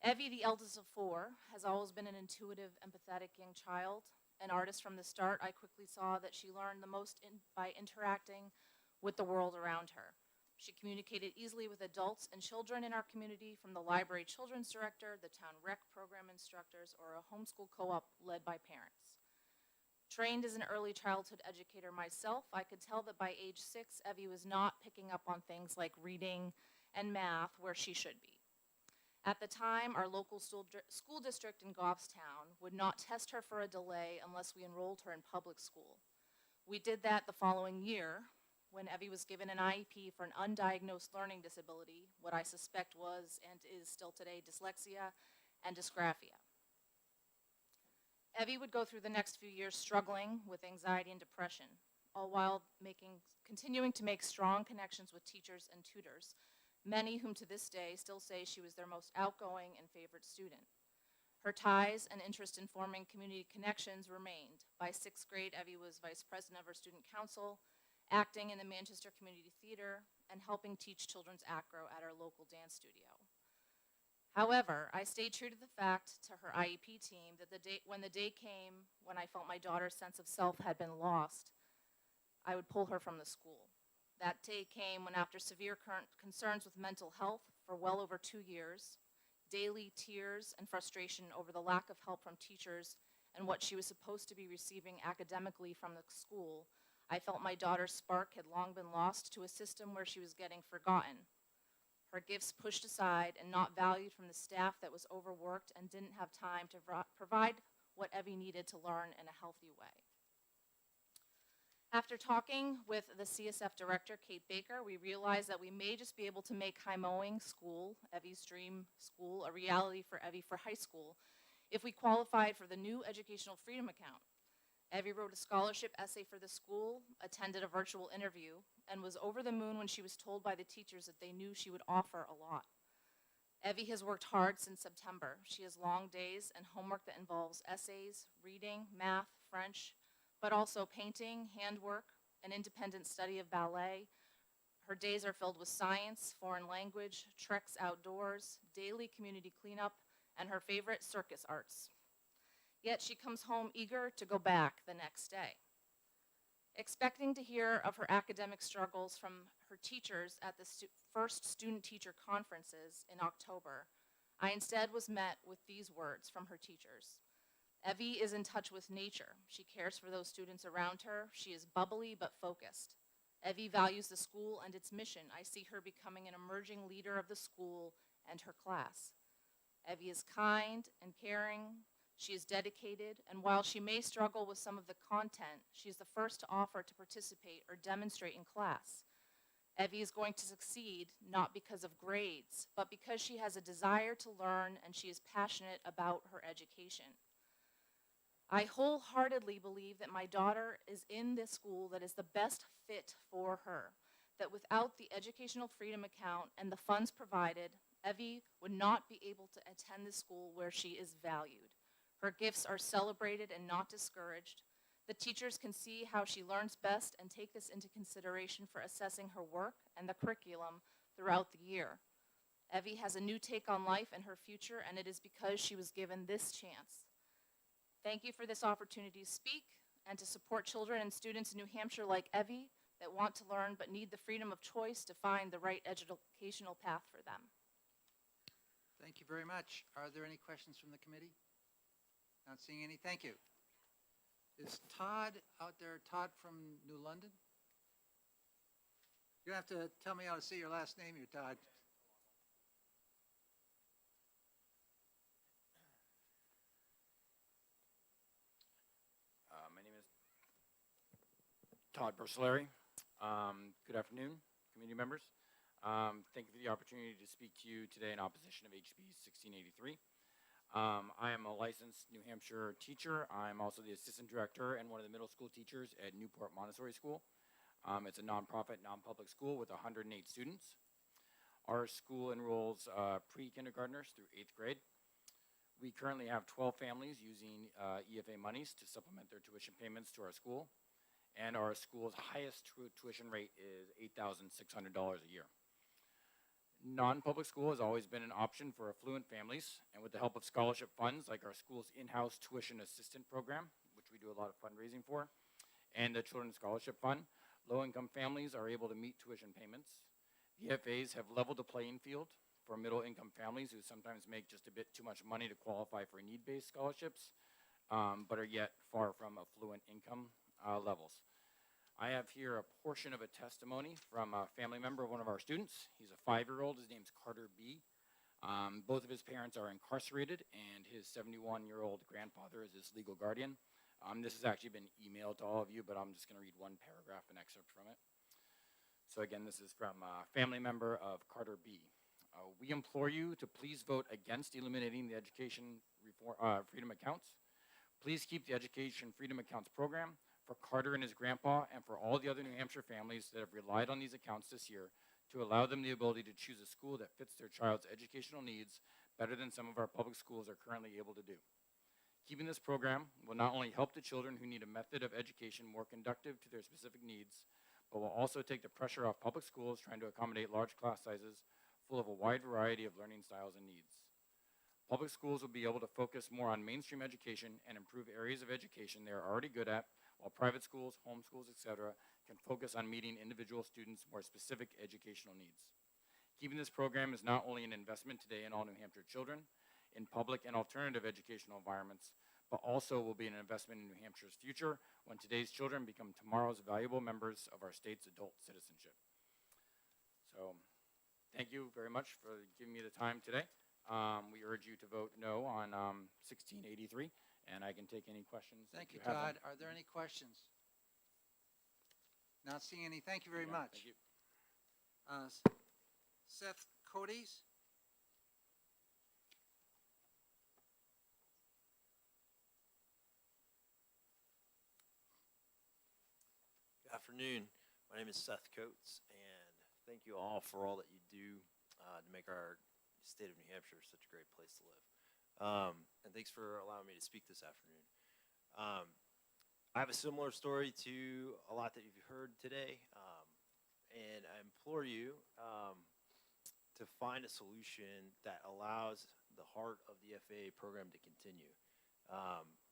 [SPEAKER 12] Evie, the eldest of 4, has always been an intuitive, empathetic young child. An artist from the start, I quickly saw that she learned the most by interacting with the world around her. She communicated easily with adults and children in our community, from the library children's director, the town rec program instructors, or a homeschool co-op led by parents. Trained as an early childhood educator myself, I could tell that by age 6, Evie was not picking up on things like reading and math where she should be. At the time, our local school district in Goffstown would not test her for a delay unless we enrolled her in public school. We did that the following year when Evie was given an IEP for an undiagnosed learning disability, what I suspect was and is still today dyslexia and dysgraphia. Evie would go through the next few years struggling with anxiety and depression, all while continuing to make strong connections with teachers and tutors, many whom to this day still say she was their most outgoing and favorite student. Her ties and interest in forming community connections remained. By 6th grade, Evie was vice president of her student council, acting in the Manchester Community Theater, and helping teach children's acro at our local dance studio. However, I stayed true to the fact to her IEP team that when the day came when I felt my daughter's sense of self had been lost, I would pull her from the school. That day came when, after severe concerns with mental health for well over 2 years, daily tears and frustration over the lack of help from teachers and what she was supposed to be receiving academically from the school, I felt my daughter's spark had long been lost to a system where she was getting forgotten. Her gifts pushed aside and not valued from the staff that was overworked and didn't have time to provide what Evie needed to learn in a healthy way. After talking with the CSF director, Kate Baker, we realized that we may just be able to make High Mowing School, Evie's dream school, a reality for Evie for high school if we qualified for the new Educational Freedom Account. Evie wrote a scholarship essay for the school, attended a virtual interview, and was over the moon when she was told by the teachers that they knew she would offer a lot. Evie has worked hard since September. She has long days and homework that involves essays, reading, math, French, but also painting, handwork, an independent study of ballet. Her days are filled with science, foreign language, treks outdoors, daily community cleanup, and her favorite, circus arts. Yet she comes home eager to go back the next day. Expecting to hear of her academic struggles from her teachers at the first student-teacher conferences in October, I instead was met with these words from her teachers. Evie is in touch with nature. She cares for those students around her. She is bubbly but focused. Evie values the school and its mission. I see her becoming an emerging leader of the school and her class. Evie is kind and caring. She is dedicated, and while she may struggle with some of the content, she is the first to offer to participate or demonstrate in class. Evie is going to succeed not because of grades, but because she has a desire to learn and she is passionate about her education. I wholeheartedly believe that my daughter is in this school that is the best fit for her, that without the educational freedom account and the funds provided, Evie would not be able to attend the school where she is valued. Her gifts are celebrated and not discouraged. The teachers can see how she learns best and take this into consideration for assessing her work and the curriculum throughout the year. Evie has a new take on life and her future, and it is because she was given this chance. Thank you for this opportunity to speak and to support children and students in New Hampshire like Evie that want to learn but need the freedom of choice to find the right educational path for them.
[SPEAKER 1] Thank you very much. Are there any questions from the committee? Not seeing any. Thank you. Is Todd out there? Todd from New London? You have to tell me how to say your last name here, Todd.
[SPEAKER 7] My name is Todd Bersolari. Good afternoon, committee members. Thank you for the opportunity to speak to you today in opposition of HB 1683. I am a licensed New Hampshire teacher. I'm also the assistant director and one of the middle school teachers at Newport Montessori School. It's a nonprofit, non-public school with 108 students. Our school enrolls pre-kindergartners through 8th grade. We currently have 12 families using EFA monies to supplement their tuition payments to our school. And our school's highest tuition rate is $8,600 a year. Non-public school has always been an option for affluent families, and with the help of scholarship funds like our school's in-house tuition assistant program, which we do a lot of fundraising for, and the Children's Scholarship Fund, low-income families are able to meet tuition payments. The EFAs have leveled the playing field for middle-income families who sometimes make just a bit too much money to qualify for need-based scholarships, but are yet far from affluent income levels. I have here a portion of a testimony from a family member of one of our students. He's a 5-year-old. His name's Carter B. Both of his parents are incarcerated, and his 71-year-old grandfather is his legal guardian. This has actually been emailed to all of you, but I'm just going to read one paragraph, an excerpt from it. So again, this is from a family member of Carter B. We implore you to please vote against eliminating the Education Freedom Accounts. Please keep the Education Freedom Accounts program for Carter and his grandpa and for all the other New Hampshire families that have relied on these accounts this year to allow them the ability to choose a school that fits their child's educational needs better than some of our public schools are currently able to do. Keeping this program will not only help the children who need a method of education more conducive to their specific needs, but will also take the pressure off public schools trying to accommodate large class sizes full of a wide variety of learning styles and needs. Public schools will be able to focus more on mainstream education and improve areas of education they are already good at, while private schools, homeschools, etc., can focus on meeting individual students' more specific educational needs. Keeping this program is not only an investment today in all New Hampshire children, in public and alternative educational environments, but also will be an investment in New Hampshire's future when today's children become tomorrow's valuable members of our state's adult citizenship. So, thank you very much for giving me the time today. We urge you to vote no on 1683. And I can take any questions.
[SPEAKER 1] Thank you, Todd. Are there any questions? Not seeing any. Thank you very much.
[SPEAKER 7] Thank you.
[SPEAKER 1] Seth Codes.
[SPEAKER 15] Good afternoon. My name is Seth Coates, and thank you all for all that you do to make our state of New Hampshire such a great place to live. And thanks for allowing me to speak this afternoon. I have a similar story to a lot that you've heard today, and I implore you to find a solution that allows the heart of the FAA program to continue.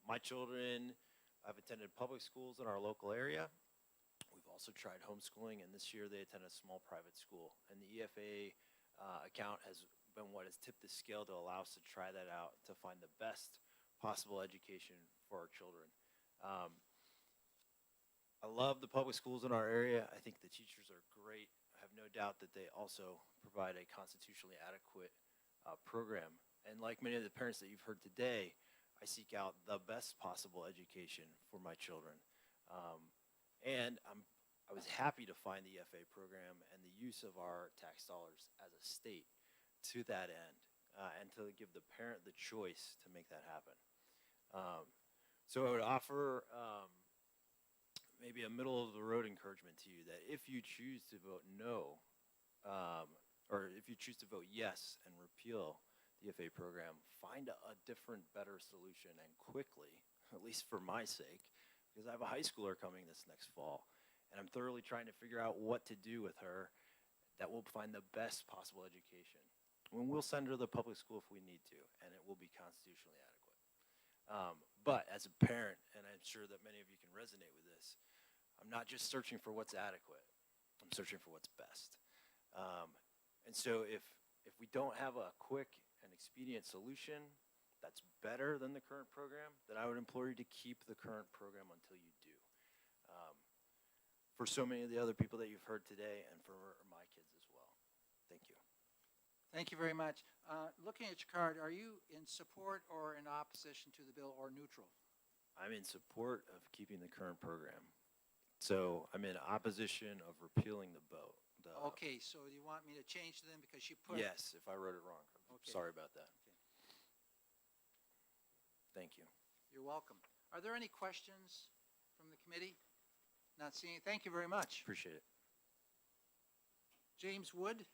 [SPEAKER 15] My children, I've attended public schools in our local area. We've also tried homeschooling, and this year they attend a small private school. And the EFA account has been what has tipped the scale to allow us to try that out, to find the best possible education for our children. I love the public schools in our area. I think the teachers are great. I have no doubt that they also provide a constitutionally adequate program. And like many of the parents that you've heard today, I seek out the best possible education for my children. I was happy to find the EFA program and the use of our tax dollars as a state to that end, and to give the parent the choice to make that happen. So I would offer maybe a middle of the road encouragement to you that if you choose to vote no, or if you choose to vote yes and repeal the EFA program, find a different, better solution, and quickly, at least for my sake, because I have a high schooler coming this next fall, and I'm thoroughly trying to figure out what to do with her that will find the best possible education. When we'll send her to the public school if we need to, and it will be constitutionally adequate. But as a parent, and I'm sure that many of you can resonate with this, I'm not just searching for what's adequate. I'm searching for what's best. And so if we don't have a quick and expedient solution that's better than the current program, then I would implore you to keep the current program until you do. For so many of the other people that you've heard today, and for my kids as well. Thank you.
[SPEAKER 1] Thank you very much. Looking at your card, are you in support or in opposition to the bill, or neutral?
[SPEAKER 15] I'm in support of keeping the current program. So I'm in opposition of repealing the vote.
[SPEAKER 1] Okay, so you want me to change them because you put...
[SPEAKER 15] Yes, if I wrote it wrong. I'm sorry about that.
[SPEAKER 1] Okay.
[SPEAKER 15] Thank you.
[SPEAKER 1] You're welcome. Are there any questions from the committee? Not seeing. Thank you very much.
[SPEAKER 15] Appreciate it.
[SPEAKER 1] James Wood.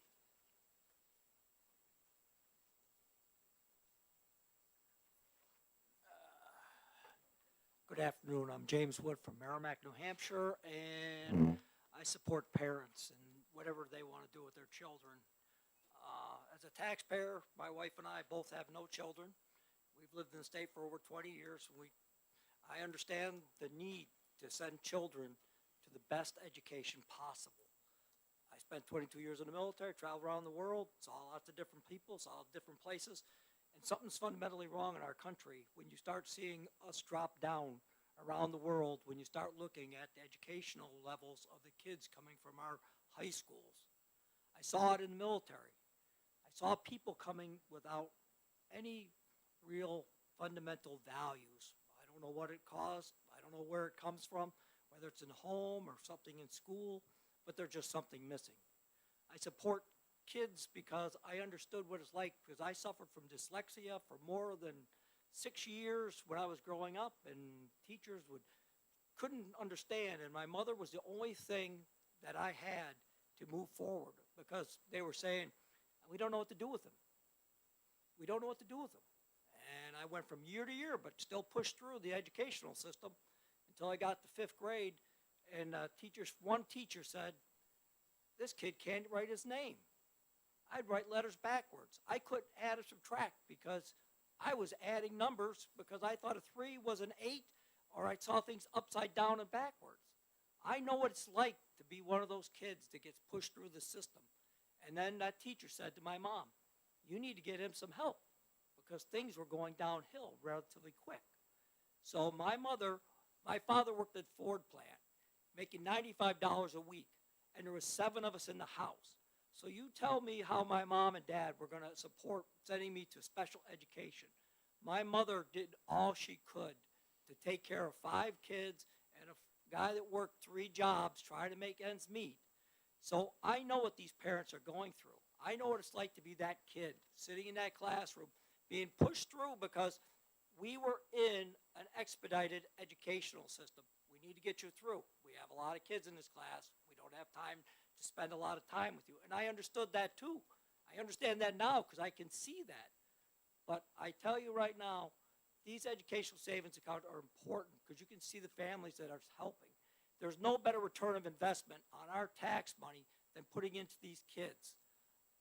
[SPEAKER 2] Good afternoon. I'm James Wood from Merrimack, New Hampshire, and I support parents and whatever they want to do with their children. As a taxpayer, my wife and I both have no children. We've lived in the state for over 20 years. I understand the need to send children to the best education possible. I spent 22 years in the military, traveled around the world, saw lots of different people, saw different places. And something's fundamentally wrong in our country when you start seeing us drop down around the world, when you start looking at the educational levels of the kids coming from our high schools. I saw it in the military. I saw people coming without any real fundamental values. I don't know what it caused. I don't know where it comes from, whether it's in home or something in school, but there's just something missing. I support kids because I understood what it's like, because I suffered from dyslexia for more than 6 years when I was growing up, and teachers couldn't understand, and my mother was the only thing that I had to move forward, because they were saying, we don't know what to do with them. We don't know what to do with them. And I went from year to year, but still pushed through the educational system until I got to 5th grade, and one teacher said, this kid can't write his name. I'd write letters backwards. I couldn't add or subtract because I was adding numbers because I thought a 3 was an 8, or I saw things upside down and backwards. I know what it's like to be one of those kids that gets pushed through the system. And then that teacher said to my mom, you need to get him some help because things were going downhill relatively quick. So my father worked at Ford plant, making $95 a week, and there was 7 of us in the house. So you tell me how my mom and dad were going to support sending me to special education. My mother did all she could to take care of 5 kids and a guy that worked 3 jobs trying to make ends meet. So I know what these parents are going through. I know what it's like to be that kid sitting in that classroom being pushed through because we were in an expedited educational system. We need to get you through. We have a lot of kids in this class. We don't have time to spend a lot of time with you. And I understood that too. I understand that now because I can see that. But I tell you right now, these educational savings accounts are important because you can see the families that are helping. There's no better return of investment on our tax money than putting into these kids.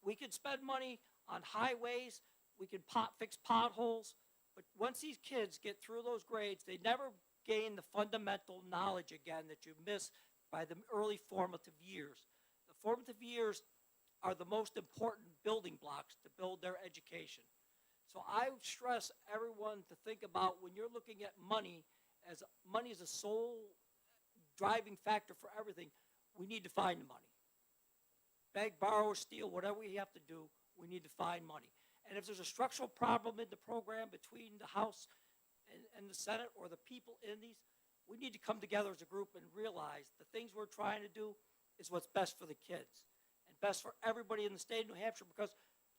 [SPEAKER 2] We could spend money on highways. We could fix potholes. But once these kids get through those grades, they never gain the fundamental knowledge again that you miss by the early formative years. The formative years are the most important building blocks to build their education. So I stress everyone to think about when you're looking at money as a sole driving factor for everything, we need to find the money. Beg, borrow, or steal, whatever we have to do, we need to find money. And if there's a structural problem in the program between the House and the Senate or the people in these, we need to come together as a group and realize the things we're trying to do is what's best for the kids and best for everybody in the state of New Hampshire, because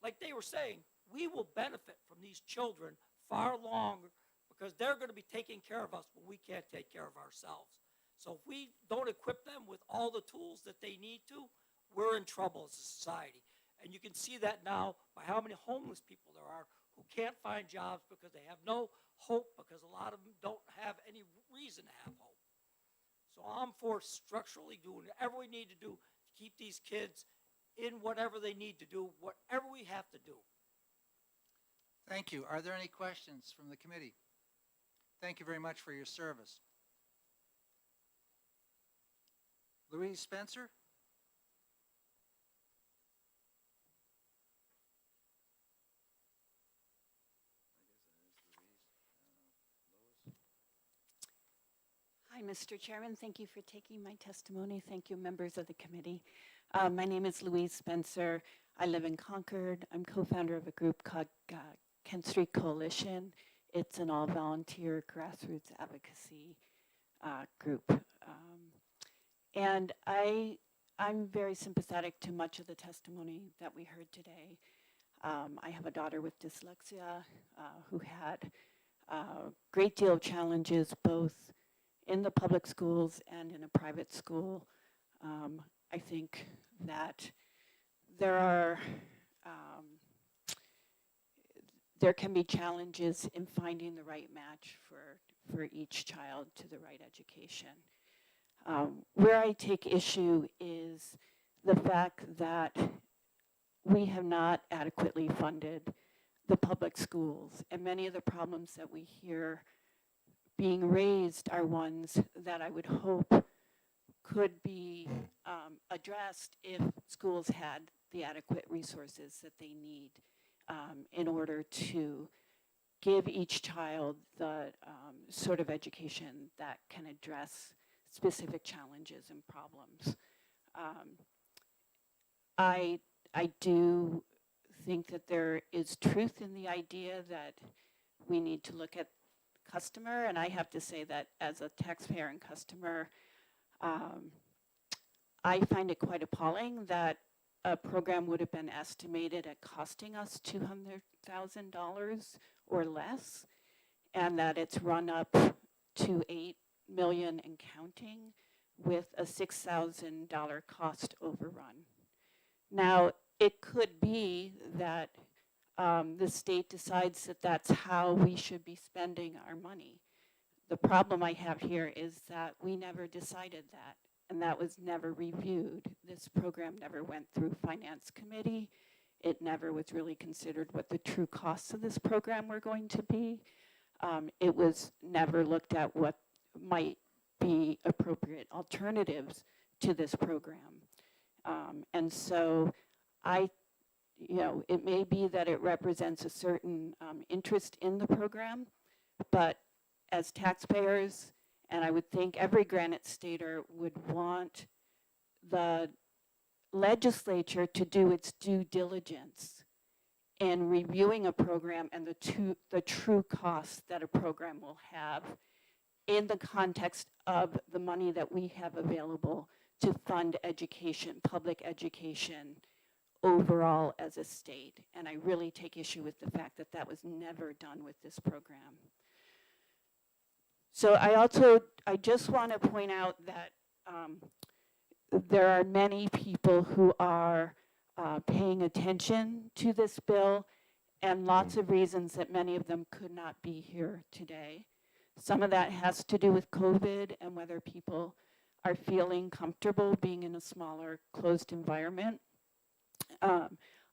[SPEAKER 2] like they were saying, we will benefit from these children far longer because they're going to be taking care of us when we can't take care of ourselves. So if we don't equip them with all the tools that they need to, we're in trouble as a society. And you can see that now by how many homeless people there are who can't find jobs because they have no hope, because a lot of them don't have any reason to have hope. So I'm for structurally doing whatever we need to do to keep these kids in whatever they need to do, whatever we have to do.
[SPEAKER 1] Thank you. Are there any questions from the committee? Thank you very much for your service. Louise Spencer?
[SPEAKER 11] Hi, Mr. Chairman. Thank you for taking my testimony. Thank you, members of the committee. My name is Louise Spencer. I live in Concord. I'm co-founder of a group called Kent Street Coalition. It's an all-volunteer grassroots advocacy group. And I'm very sympathetic to much of the testimony that we heard today. I have a daughter with dyslexia who had a great deal of challenges both in the public schools and in a private school. I think that there can be challenges in finding the right match for each child to the right education. Where I take issue is the fact that we have not adequately funded the public schools, and many of the problems that we hear being raised are ones that I would hope could be addressed if schools had the adequate resources that they need in order to give each child the sort of education that can address specific challenges and problems. I do think that there is truth in the idea that we need to look at customer, and I have to say that as a taxpayer and customer, I find it quite appalling that a program would have been estimated at costing us $200,000 or less, and that it's run up to $8 million and counting with a $6,000 cost overrun. Now, it could be that the state decides that that's how we should be spending our money. The problem I have here is that we never decided that, and that was never reviewed. This program never went through Finance Committee. It never was really considered what the true costs of this program were going to be. It was never looked at what might be appropriate alternatives to this program. And so it may be that it represents a certain interest in the program, but as taxpayers, and I would think every Granite Stater would want the legislature to do its due diligence in reviewing a program and the true costs that a program will have in the context of the money that we have available to fund education, public education, overall as a state. And I really take issue with the fact that that was never done with this program. So I just want to point out that there are many people who are paying attention to this bill, and lots of reasons that many of them could not be here today. Some of that has to do with COVID and whether people are feeling comfortable being in a smaller, closed environment.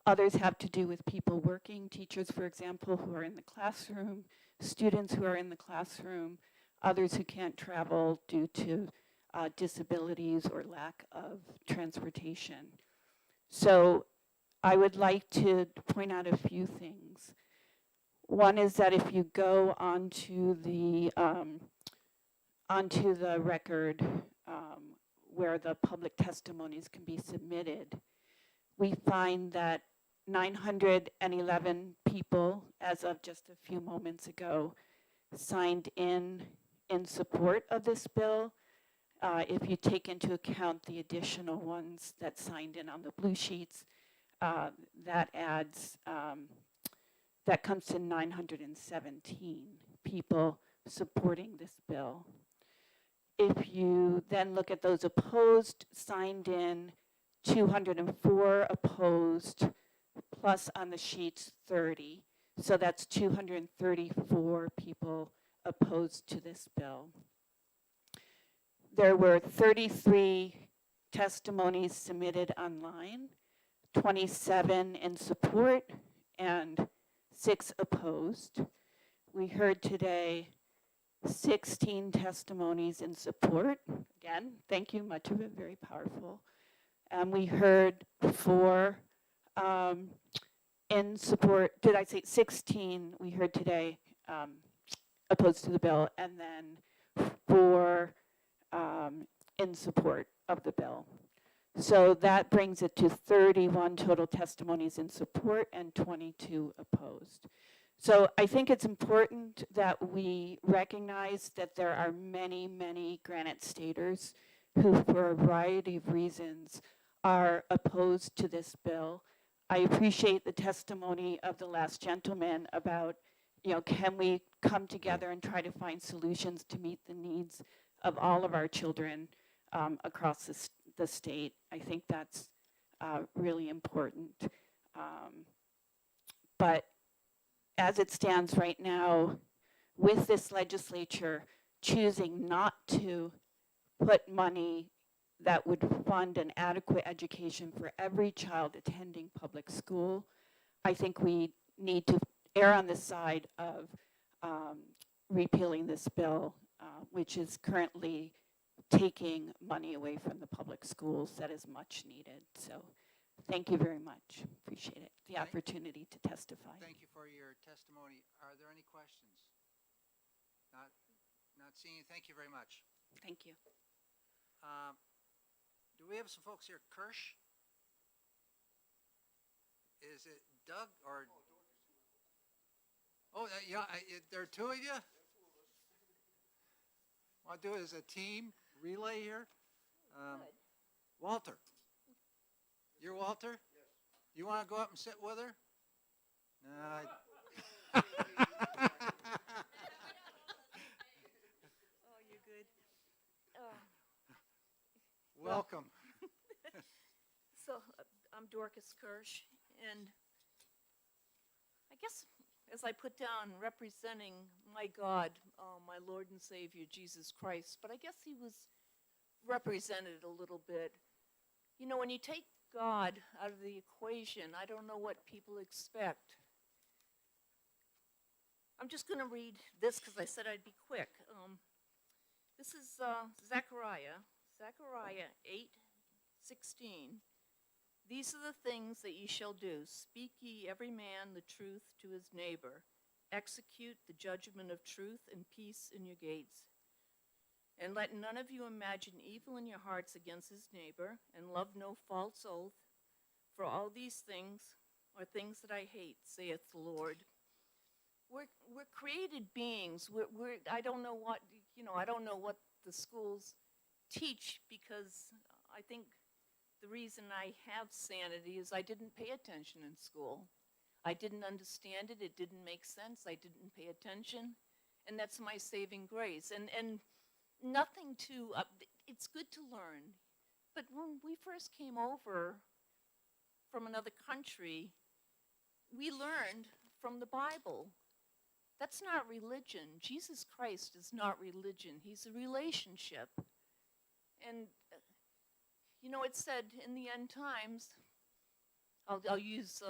[SPEAKER 11] Others have to do with people working, teachers, for example, who are in the classroom, students who are in the classroom, others who can't travel due to disabilities or lack of transportation. So I would like to point out a few things. One is that if you go onto the record where the public testimonies can be submitted, we find that 911 people, as of just a few moments ago, signed in support of this bill. If you take into account the additional ones that signed in on the blue sheets, that adds, that comes to 917 people supporting this bill. If you then look at those opposed, signed in, 204 opposed, plus on the sheets 30. So that's 234 people opposed to this bill. There were 33 testimonies submitted online, 27 in support, and 6 opposed. We heard today 16 testimonies in support. Again, thank you, much of it very powerful. We heard 4 in support. Did I say 16? We heard today opposed to the bill, and then 4 in support of the bill. So that brings it to 31 total testimonies in support and 22 opposed. So I think it's important that we recognize that there are many, many Granite Staters who, for a variety of reasons, are opposed to this bill. I appreciate the testimony of the last gentleman about, can we come together and try to find solutions to meet the needs of all of our children across the state. I think that's really important. But as it stands right now, with this legislature choosing not to put money that would fund an adequate education for every child attending public school, I think we need to err on the side of repealing this bill, which is currently taking money away from the public schools that is much needed. So thank you very much. Appreciate it, the opportunity to testify.
[SPEAKER 1] Thank you for your testimony. Are there any questions? Not seeing you. Thank you very much.
[SPEAKER 11] Thank you.
[SPEAKER 1] Do we have some folks here? Kirsch? Is it Doug or? Oh, yeah, there are 2 of you? Want to do it as a team relay here? Walter. You're Walter? Yes. You want to go up and sit with her? No.
[SPEAKER 16] Oh, you're good.
[SPEAKER 1] Welcome.
[SPEAKER 16] So I'm Dorcas Kirsch, and I guess as I put down representing my God, my Lord and Savior, Jesus Christ, but I guess he was represented a little bit. When you take God out of the equation, I don't know what people expect. I'm just going to read this because I said I'd be quick. This is Zechariah 8:16. These are the things that ye shall do. Speak ye every man the truth to his neighbor. Execute the judgment of truth and peace in your gates. And let none of you imagine evil in your hearts against his neighbor, and love no false oath. For all these things are things that I hate, saith the Lord. We're created beings. I don't know what the schools teach, because I think the reason I have sanity is I didn't pay attention in school. I didn't understand it. It didn't make sense. I didn't pay attention. And that's my saving grace. And nothing to, it's good to learn. But when we first came over from another country, we learned from the Bible. That's not religion. Jesus Christ is not religion. He's a relationship. And, it said in the end times, I'll use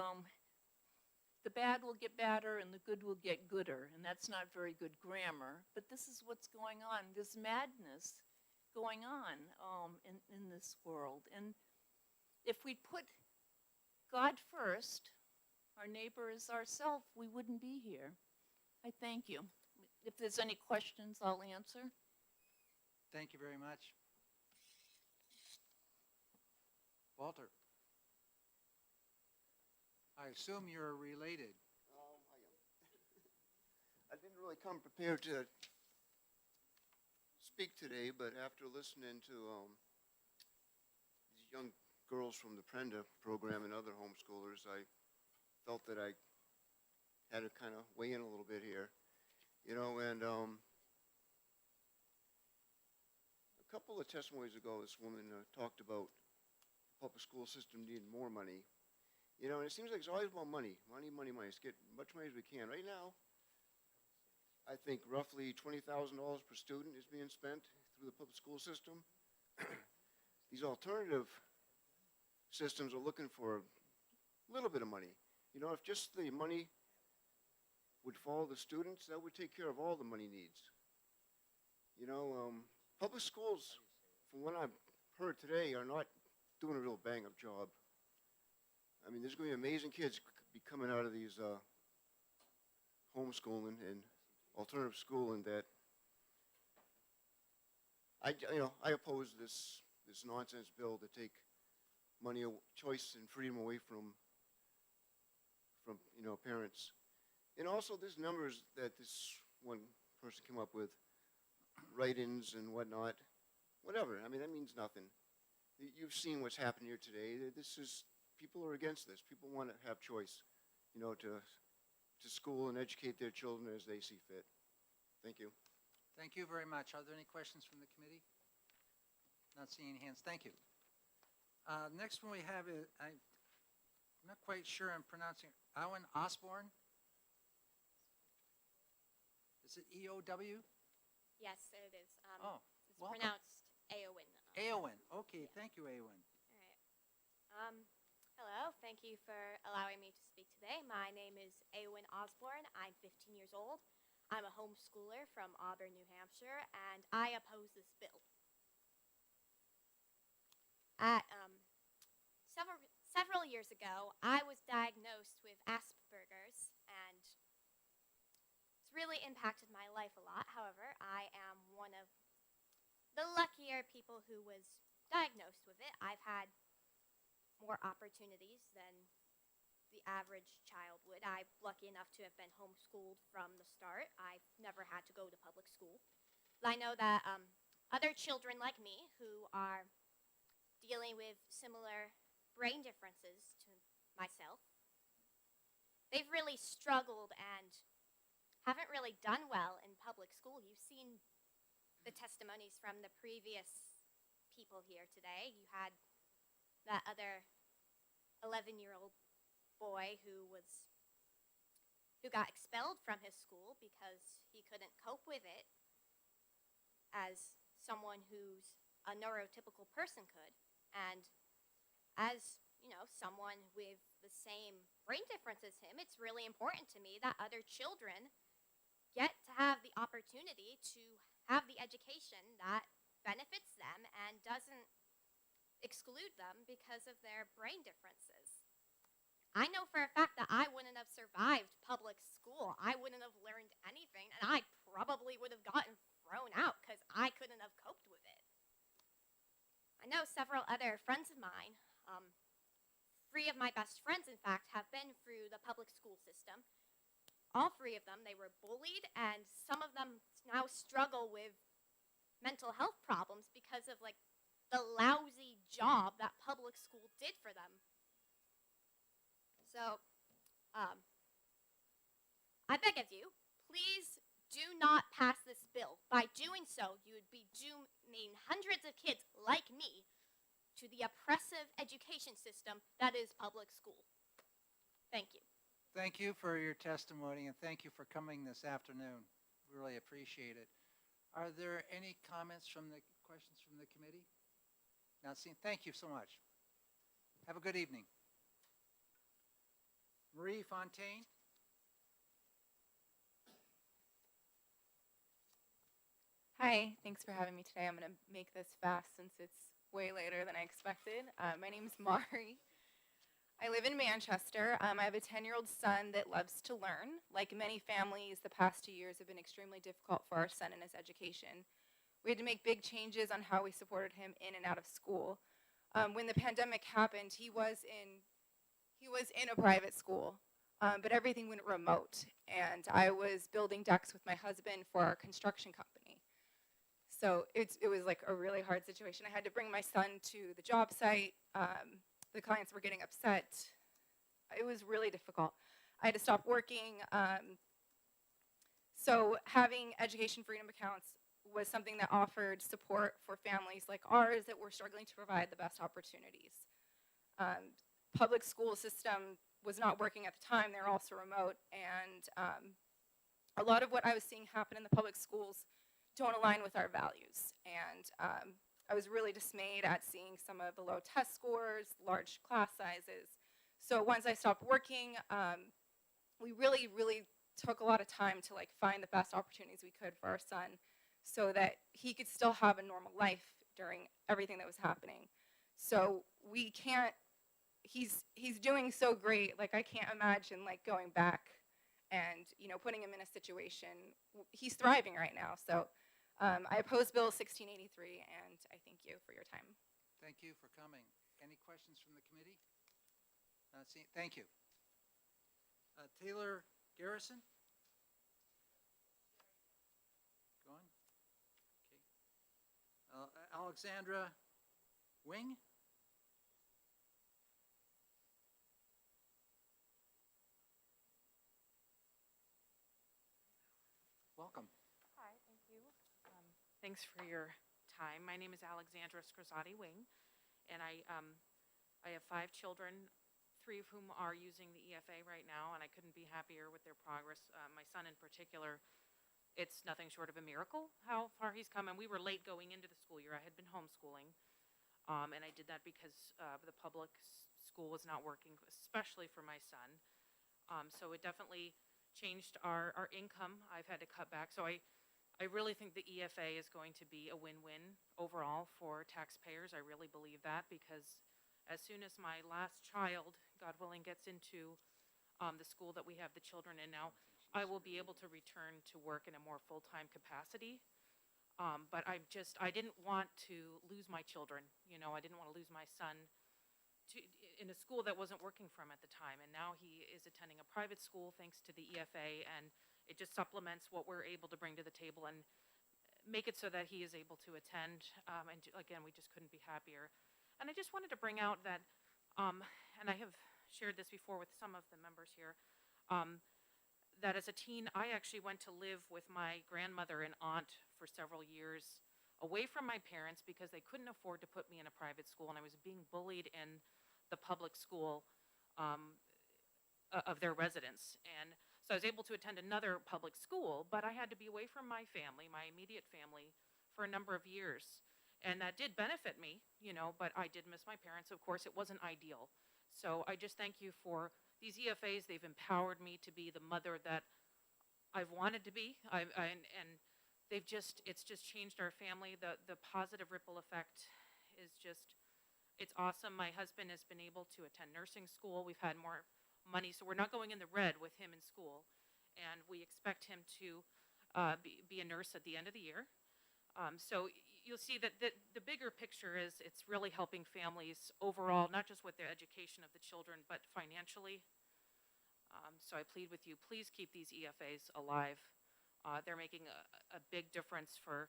[SPEAKER 16] the bad will get badder and the good will get gooder, and that's not very good grammar, but this is what's going on, this madness going on in this world. And if we put God first, our neighbor is ourself, we wouldn't be here. I thank you. If there's any questions, I'll answer.
[SPEAKER 1] Thank you very much. Walter. I assume you're related.
[SPEAKER 17] I am. I didn't really come prepared to speak today, but after listening to these young girls from the Prenda program and other homeschoolers, I felt that I had to kind of weigh in a little bit here, you know. And a couple of testimonies ago, this woman talked about the public school system needing more money. You know, and it seems like it's always about money. Money, money, money. Let's get as much money as we can. Right now, I think roughly $20,000 per student is being spent through the public school system. These alternative systems are looking for a little bit of money. You know, if just the money would follow the students, that would take care of all the money needs. You know, public schools, from what I've heard today, are not doing a real bang-up job. I mean, there's going to be amazing kids be coming out of these homeschooling and alternative schooling that I oppose this nonsense bill to take money, choice, and freedom away from parents. And also, there's numbers that this one person came up with, write-ins and whatnot. Whatever. I mean, that means nothing. You've seen what's happened here today. People are against this. People want to have choice, you know, to school and educate their children as they see fit. Thank you.
[SPEAKER 1] Thank you very much. Are there any questions from the committee? Not seeing any hands. Thank you. Next one we have is, I'm not quite sure I'm pronouncing it. Owen Osborne? Is it E-O-W?
[SPEAKER 18] Yes, it is. It's
[SPEAKER 1] welcome.
[SPEAKER 18] pronounced Aowen.
[SPEAKER 1] Aowen. Okay, thank you, Aowen.
[SPEAKER 18] All right. Hello. Thank you for allowing me to speak today. My name is Aowen Osborne. I'm 15 years old. I'm a homeschooler from Auburn, New Hampshire, and I oppose this bill. Several years ago, I was diagnosed with Asperger's, and it's really impacted my life a lot. However, I am one of the luckier people who was diagnosed with it. I've had more opportunities than the average child would. I'm lucky enough to have been homeschooled from the start. I've never had to go to public school. But I know that other children like me who are dealing with similar brain differences to myself, they've really struggled and haven't really done well in public school. You've seen the testimonies from the previous people here today. You had that other 11-year-old boy who got expelled from his school because he couldn't cope with it as someone who's a neurotypical person could. And as, you know, someone with the same brain difference as him, it's really important to me that other children get to have the opportunity to have the education that benefits them and doesn't exclude them because of their brain differences. I know for a fact that I wouldn't have survived public school. I wouldn't have learned anything, and I probably would have gotten thrown out because I couldn't have coped with it. I know several other friends of mine, 3 of my best friends, in fact, have been through the public school system. All 3 of them, they were bullied, and some of them now struggle with mental health problems because of, like, the lousy job that public school did for them. So, I beg of you, please do not pass this bill. By doing so, you would be dooming hundreds of kids like me to the oppressive education system that is public school. Thank you.
[SPEAKER 1] Thank you for your testimony, and thank you for coming this afternoon. We really appreciate it. Are there any comments questions from the committee? Not seen. Thank you so much. Have a good evening. Marie Fontaine.
[SPEAKER 13] Hi, thanks for having me today. I'm going to make this fast since it's way later than I expected. My name is Mari. I live in Manchester. I have a 10-year-old son that loves to learn. Like many families, the past 2 years have been extremely difficult for our son in his education. We had to make big changes on how we supported him in and out of school. When the pandemic happened, he was in a private school, but everything went remote. And I was building decks with my husband for our construction company. So it was like a really hard situation. I had to bring my son to the job site. The clients were getting upset. It was really difficult. I had to stop working. So having education freedom accounts was something that offered support for families like ours that were struggling to provide the best opportunities. Public school system was not working at the time. They were also remote. And a lot of what I was seeing happen in the public schools don't align with our values. And I was really dismayed at seeing some of the low test scores, large class sizes. So once I stopped working, we really took a lot of time to find the best opportunities we could for our son so that he could still have a normal life during everything that was happening. So he's doing so great. I can't imagine going back and putting him in a situation. He's thriving right now. So I oppose Bill 1683, and I thank you for your time.
[SPEAKER 1] Thank you for coming. Any questions from the committee? Thank you. Taylor Garrison? Go on. Okay. Alexandra Wing? Welcome.
[SPEAKER 5] Hi, thank you. Thanks for your time. My name is Alexandra Scrozati Wing, and I have 5 children, 3 of whom are using the EFA right now, and I couldn't be happier with their progress. My son in particular, it's nothing short of a miracle how far he's come, and we were late going into the school year. I had been homeschooling, and I did that because the public school was not working, especially for my son. So it definitely changed our income. I've had to cut back. So I really think the EFA is going to be a win-win overall for taxpayers. I really believe that, because as soon as my last child, God willing, gets into the school that we have the children in now, I will be able to return to work in a more full-time capacity. But I didn't want to lose my children. I didn't want to lose my son in a school that wasn't working for him at the time. And now he is attending a private school thanks to the EFA, and it just supplements what we're able to bring to the table and make it so that he is able to attend. And again, we just couldn't be happier. And I just wanted to bring out that, and I have shared this before with some of the members here, that as a teen, I actually went to live with my grandmother and aunt for several years away from my parents because they couldn't afford to put me in a private school, and I was being bullied in the public school of their residence. And so I was able to attend another public school, but I had to be away from my family, my immediate family, for a number of years. And that did benefit me, but I did miss my parents. Of course, it wasn't ideal. So I just thank you for these EFAs. They've empowered me to be the mother that I've wanted to be. And it's just changed our family. The positive ripple effect is it's awesome. My husband has been able to attend nursing school. We've had more money, so we're not going in the red with him in school. And we expect him to be a nurse at the end of the year. So you'll see that the bigger picture is it's really helping families overall, not just with the education of the children, but financially. So I plead with you, please keep these EFAs alive. They're making a big difference for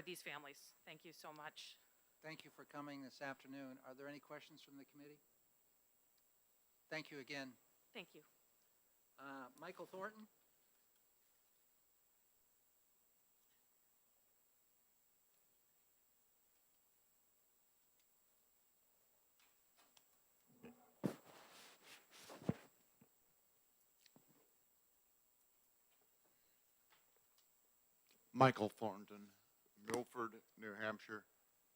[SPEAKER 5] these families. Thank you so much.
[SPEAKER 1] Thank you for coming this afternoon. Are there any questions from the committee? Thank you again.
[SPEAKER 5] Thank you.
[SPEAKER 1] Michael Thornton?
[SPEAKER 19] Michael Thornton, Milford, New Hampshire,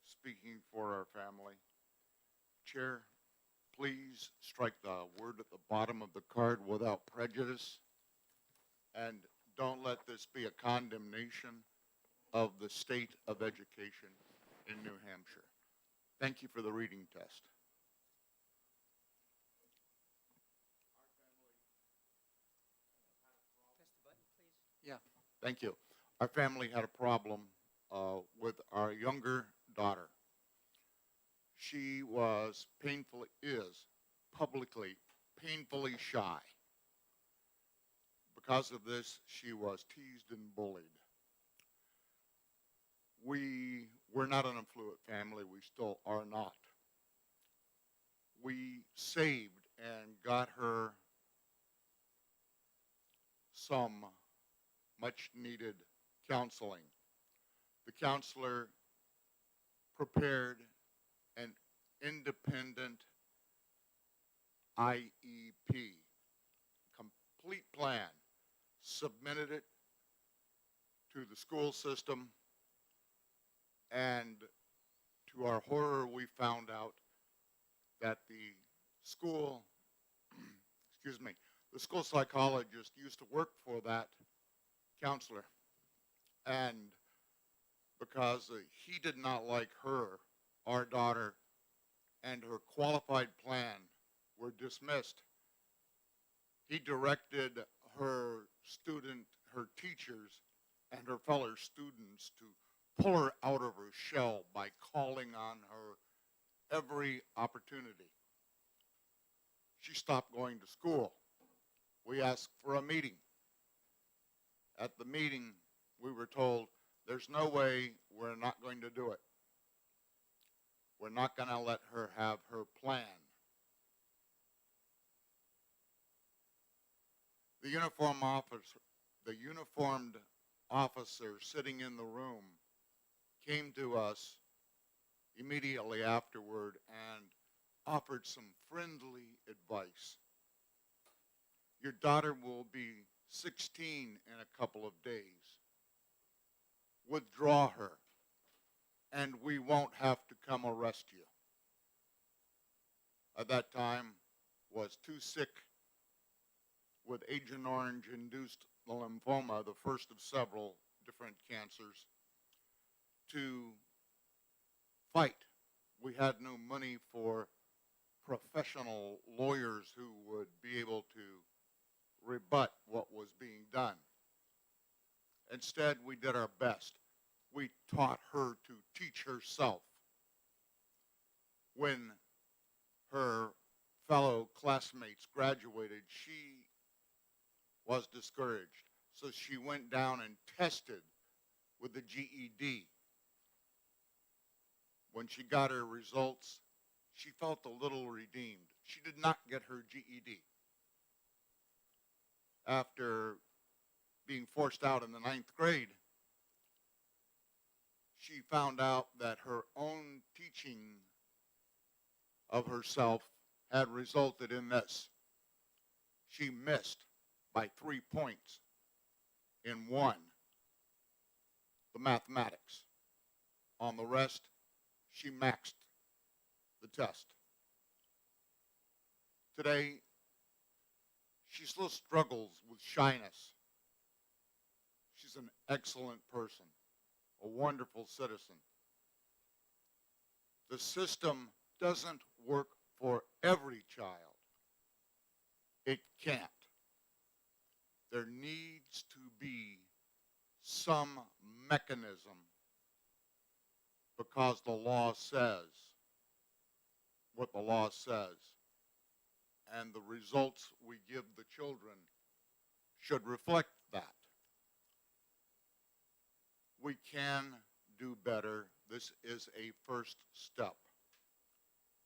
[SPEAKER 19] speaking for our family. Chair, please strike the word at the bottom of the card without prejudice. And don't let this be a condemnation of the state of education in New Hampshire. Thank you for the reading test.
[SPEAKER 1] Yeah.
[SPEAKER 19] Thank you. Our family had a problem with our younger daughter. She is publicly painfully shy. Because of this, she was teased and bullied. We're not an affluent family. We still are not. We saved and got her some much needed counseling. The counselor prepared an independent IEP, complete plan, submitted it to the school system, and to our horror, we found out that the school, excuse me, the school psychologist used to work for that counselor. And because he did not like her, our daughter, and her qualified plan were dismissed, he directed her teachers, and her fellow students to pull her out of her shell by calling on her every opportunity. She stopped going to school. We asked for a meeting. At the meeting, we were told, there's no way we're not going to do it. We're not going to let her have her plan. The uniformed officer sitting in the room came to us immediately afterward and offered some friendly advice. Your daughter will be 16 in a couple of days. Withdraw her, and we won't have to come arrest you. At that time, was too sick with Agent Orange-induced lymphoma, the first of several different cancers, to fight. We had no money for professional lawyers who would be able to rebut what was being done. Instead, we did our best. We taught her to teach herself. When her fellow classmates graduated, she was discouraged. So she went down and tested with the GED. When she got her results, she felt a little redeemed. She did not get her GED. After being forced out in the 9th grade, she found out that her own teaching of herself had resulted in this. She missed by 3 points in one, the mathematics. On the rest, she maxed the test. Today, she still struggles with shyness. She's an excellent person, a wonderful citizen. The system doesn't work for every child. It can't. There needs to be some mechanism, because the law says what the law says, and the results we give the children should reflect that. We can do better. This is a first step.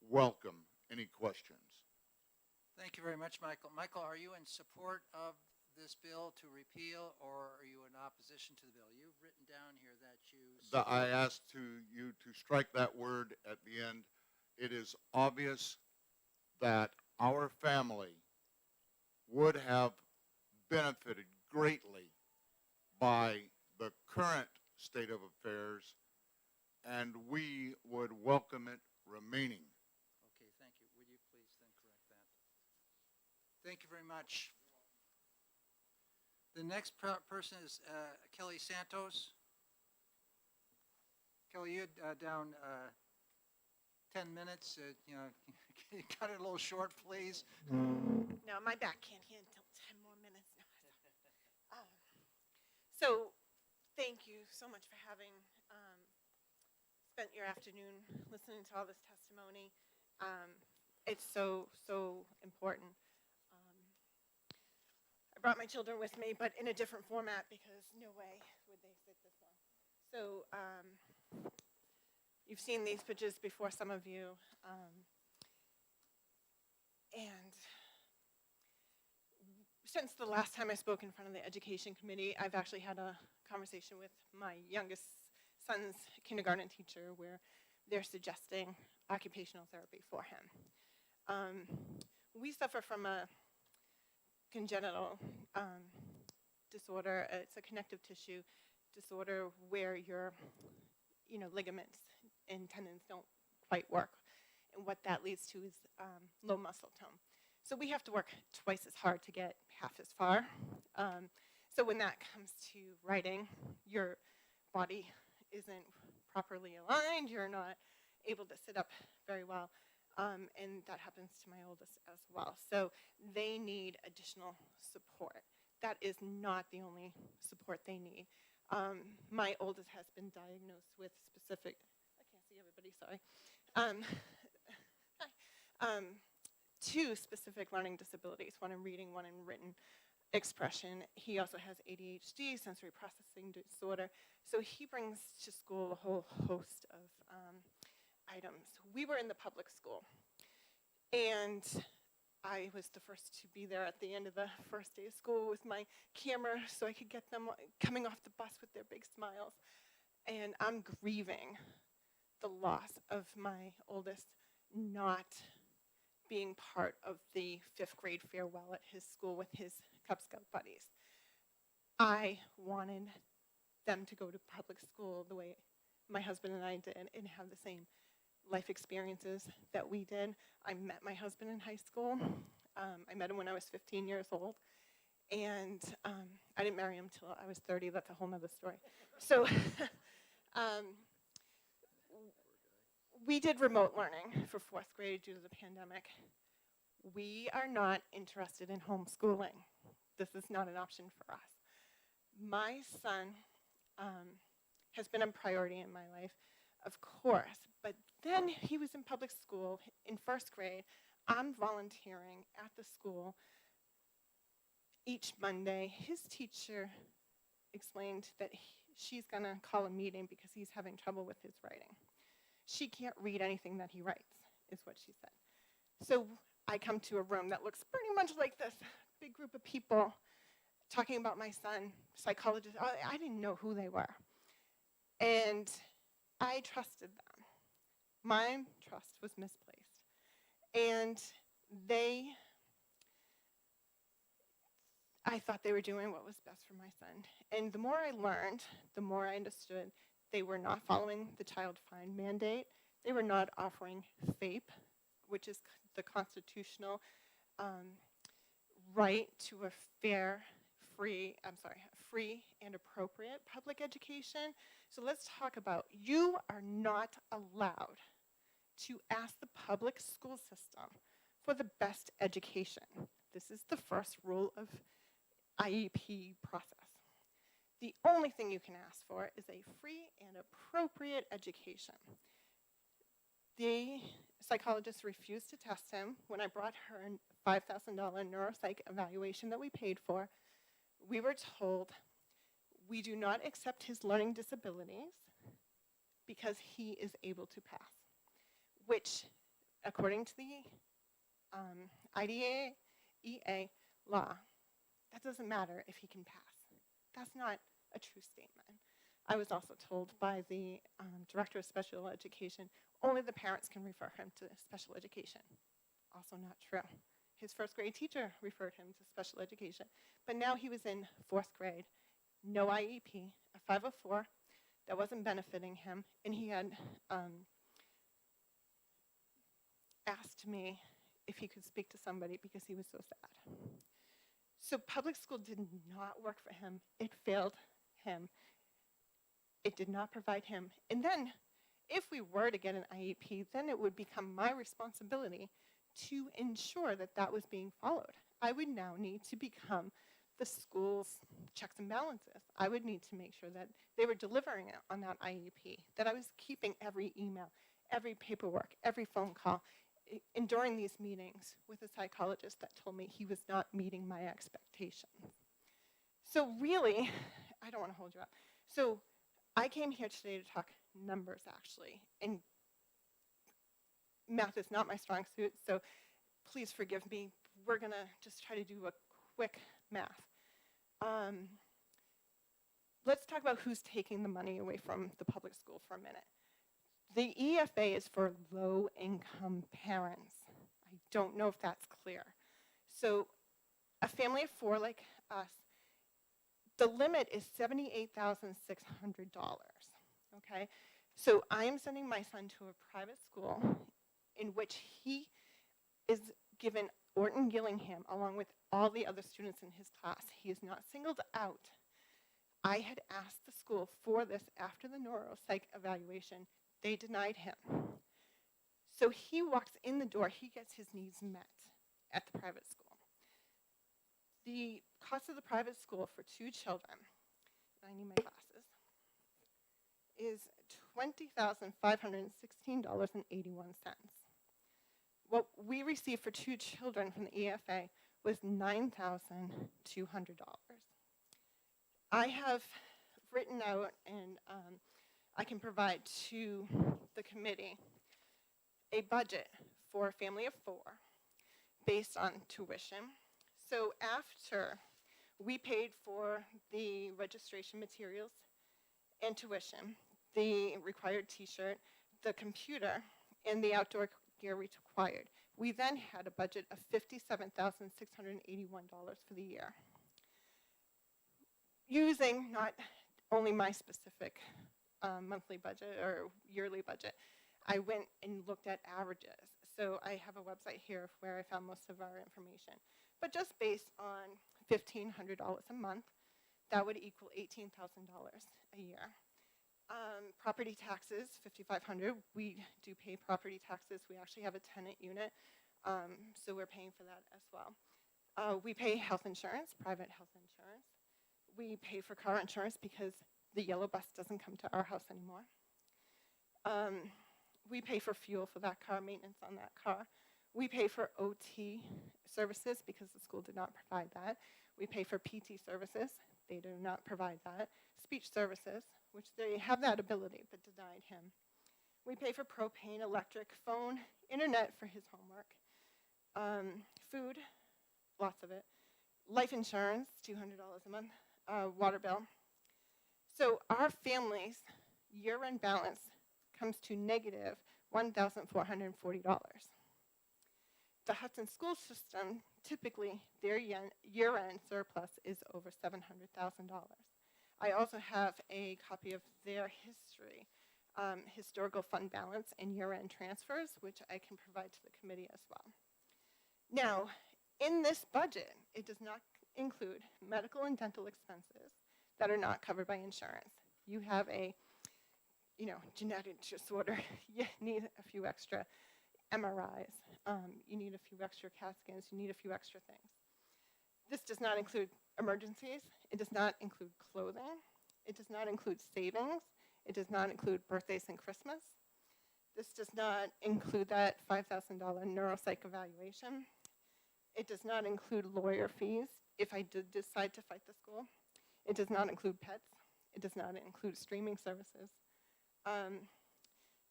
[SPEAKER 19] Welcome. Any questions?
[SPEAKER 1] Thank you very much, Michael. Michael, are you in support of this bill to repeal, or are you in opposition to the bill? You've written down here that you...
[SPEAKER 19] I asked you to strike that word at the end. It is obvious that our family would have benefited greatly by the current state of affairs, and we would welcome it remaining.
[SPEAKER 1] Okay, thank you. Would you please, thank Thank you very much. The next person is Kelly Santos. Kelly, you had down 10 minutes. You know, can you cut it a little short, please?
[SPEAKER 3] No, my back can't handle 10 more minutes. No. So, thank you so much for having spent your afternoon listening to all this testimony. It's so important. I brought my children with me, but in a different format because no way would they sit this long. So, you've seen these pictures before, some of you. And since the last time I spoke in front of the Education Committee, I've actually had a conversation with my youngest son's kindergarten teacher where they're suggesting occupational therapy for him. We suffer from a congenital disorder. It's a connective tissue disorder where your ligaments and tendons don't quite work. And what that leads to is low muscle tone. So we have to work twice as hard to get half as far. So when that comes to writing, your body isn't properly aligned, you're not able to sit up very well, and that happens to my oldest as well. So they need additional support. That is not the only support they need. My oldest has been diagnosed with specific, I can't see everybody, sorry. Two specific learning disabilities, one in reading, one in written expression. He also has ADHD, sensory processing disorder. So he brings to school a whole host of items. We were in the public school, and I was the first to be there at the end of the first day of school with my camera so I could get them coming off the bus with their big smiles. And I'm grieving the loss of my oldest not being part of the 5th grade farewell at his school with his Cub Scout buddies. I wanted them to go to public school the way my husband and I did and have the same life experiences that we did. I met my husband in high school. I met him when I was 15 years old. And I didn't marry him till I was 30. That's a whole nother story. So we did remote learning for 4th grade due to the pandemic. We are not interested in homeschooling. This is not an option for us. My son has been a priority in my life, of course, but then he was in public school in 1st grade. I'm volunteering at the school each Monday. His teacher explained that she's going to call a meeting because he's having trouble with his writing. She can't read anything that he writes, is what she said. So I come to a room that looks pretty much like this, big group of people talking about my son, psychologists. I didn't know who they were. And I trusted them. My trust was misplaced. And I thought they were doing what was best for my son. And the more I learned, the more I understood they were not following the child find mandate. They were not offering FAPE, which is the constitutional right to a free and appropriate public education. So let's talk about, you are not allowed to ask the public school system for the best education. This is the first rule of IEP process. The only thing you can ask for is a free and appropriate education. The psychologist refused to test him when I brought her a $5,000 neuropsych evaluation that we paid for. We were told we do not accept his learning disabilities because he is able to pass, which, according to the IDEA law, that doesn't matter if he can pass. That's not a true statement. I was also told by the director of special education, only the parents can refer him to special education. Also not true. His 1st grade teacher referred him to special education. But now he was in 4th grade, no IEP, a 504 that wasn't benefiting him, and he had asked me if he could speak to somebody because he was so sad. So public school did not work for him. It failed him. It did not provide him. And then if we were to get an IEP, then it would become my responsibility to ensure that that was being followed. I would now need to become the school's checks and balances. I would need to make sure that they were delivering it on that IEP, that I was keeping every email, every paperwork, every phone call, and during these meetings with a psychologist that told me he was not meeting my expectations. So really, I don't want to hold you up. So I came here today to talk numbers, actually, and math is not my strong suit, so please forgive me. We're going to just try to do a quick math. Let's talk about who's taking the money away from the public school for a minute. The EFA is for low-income parents. I don't know if that's clear. So a family of 4 like us, the limit is $78,600, okay? So I am sending my son to a private school in which he is given Orton Gillingham along with all the other students in his class. He is not singled out. I had asked the school for this after the neuropsych evaluation. They denied him. So he walks in the door, he gets his needs met at the private school. The cost of the private school for 2 children, I need my glasses, is $20,516.81. What we received for 2 children from the EFA was $9,200. I have written out, and I can provide to the committee a budget for a family of 4 based on tuition. So after we paid for the registration materials and tuition, the required t-shirt, the computer, and the outdoor gear required, we then had a budget of $57,681 for the year. Using not only my specific monthly budget or yearly budget, I went and looked at averages. So I have a website here where I found most of our information. But just based on $1,500 a month, that would equal $18,000 a year. Property taxes, $5,500. We do pay property taxes. We actually have a tenant unit, so we're paying for that as well. We pay health insurance, private health insurance. We pay for car insurance because the yellow bus doesn't come to our house anymore. We pay for fuel for that car, maintenance on that car. We pay for OT services because the school did not provide that. We pay for PT services. They do not provide that. Speech services, which they have that ability but denied him. We pay for propane, electric, phone, internet for his homework, food, lots of it, life insurance, $200 a month, water bill. So our family's year-end balance comes to negative $1,440. The Hudson school system, typically their year-end surplus is over $700,000. I also have a copy of their history, historical fund balance and year-end transfers, which I can provide to the committee as well. Now, in this budget, it does not include medical and dental expenses that are not covered by insurance. You have a genetic disorder, you need a few extra MRIs, you need a few extra CAT scans, you need a few extra things. This does not include emergencies, it does not include clothing, it does not include savings, it does not include birthdays and Christmas. This does not include that $5,000 neuropsych evaluation. It does not include lawyer fees if I did decide to fight the school. It does not include pets. It does not include streaming services.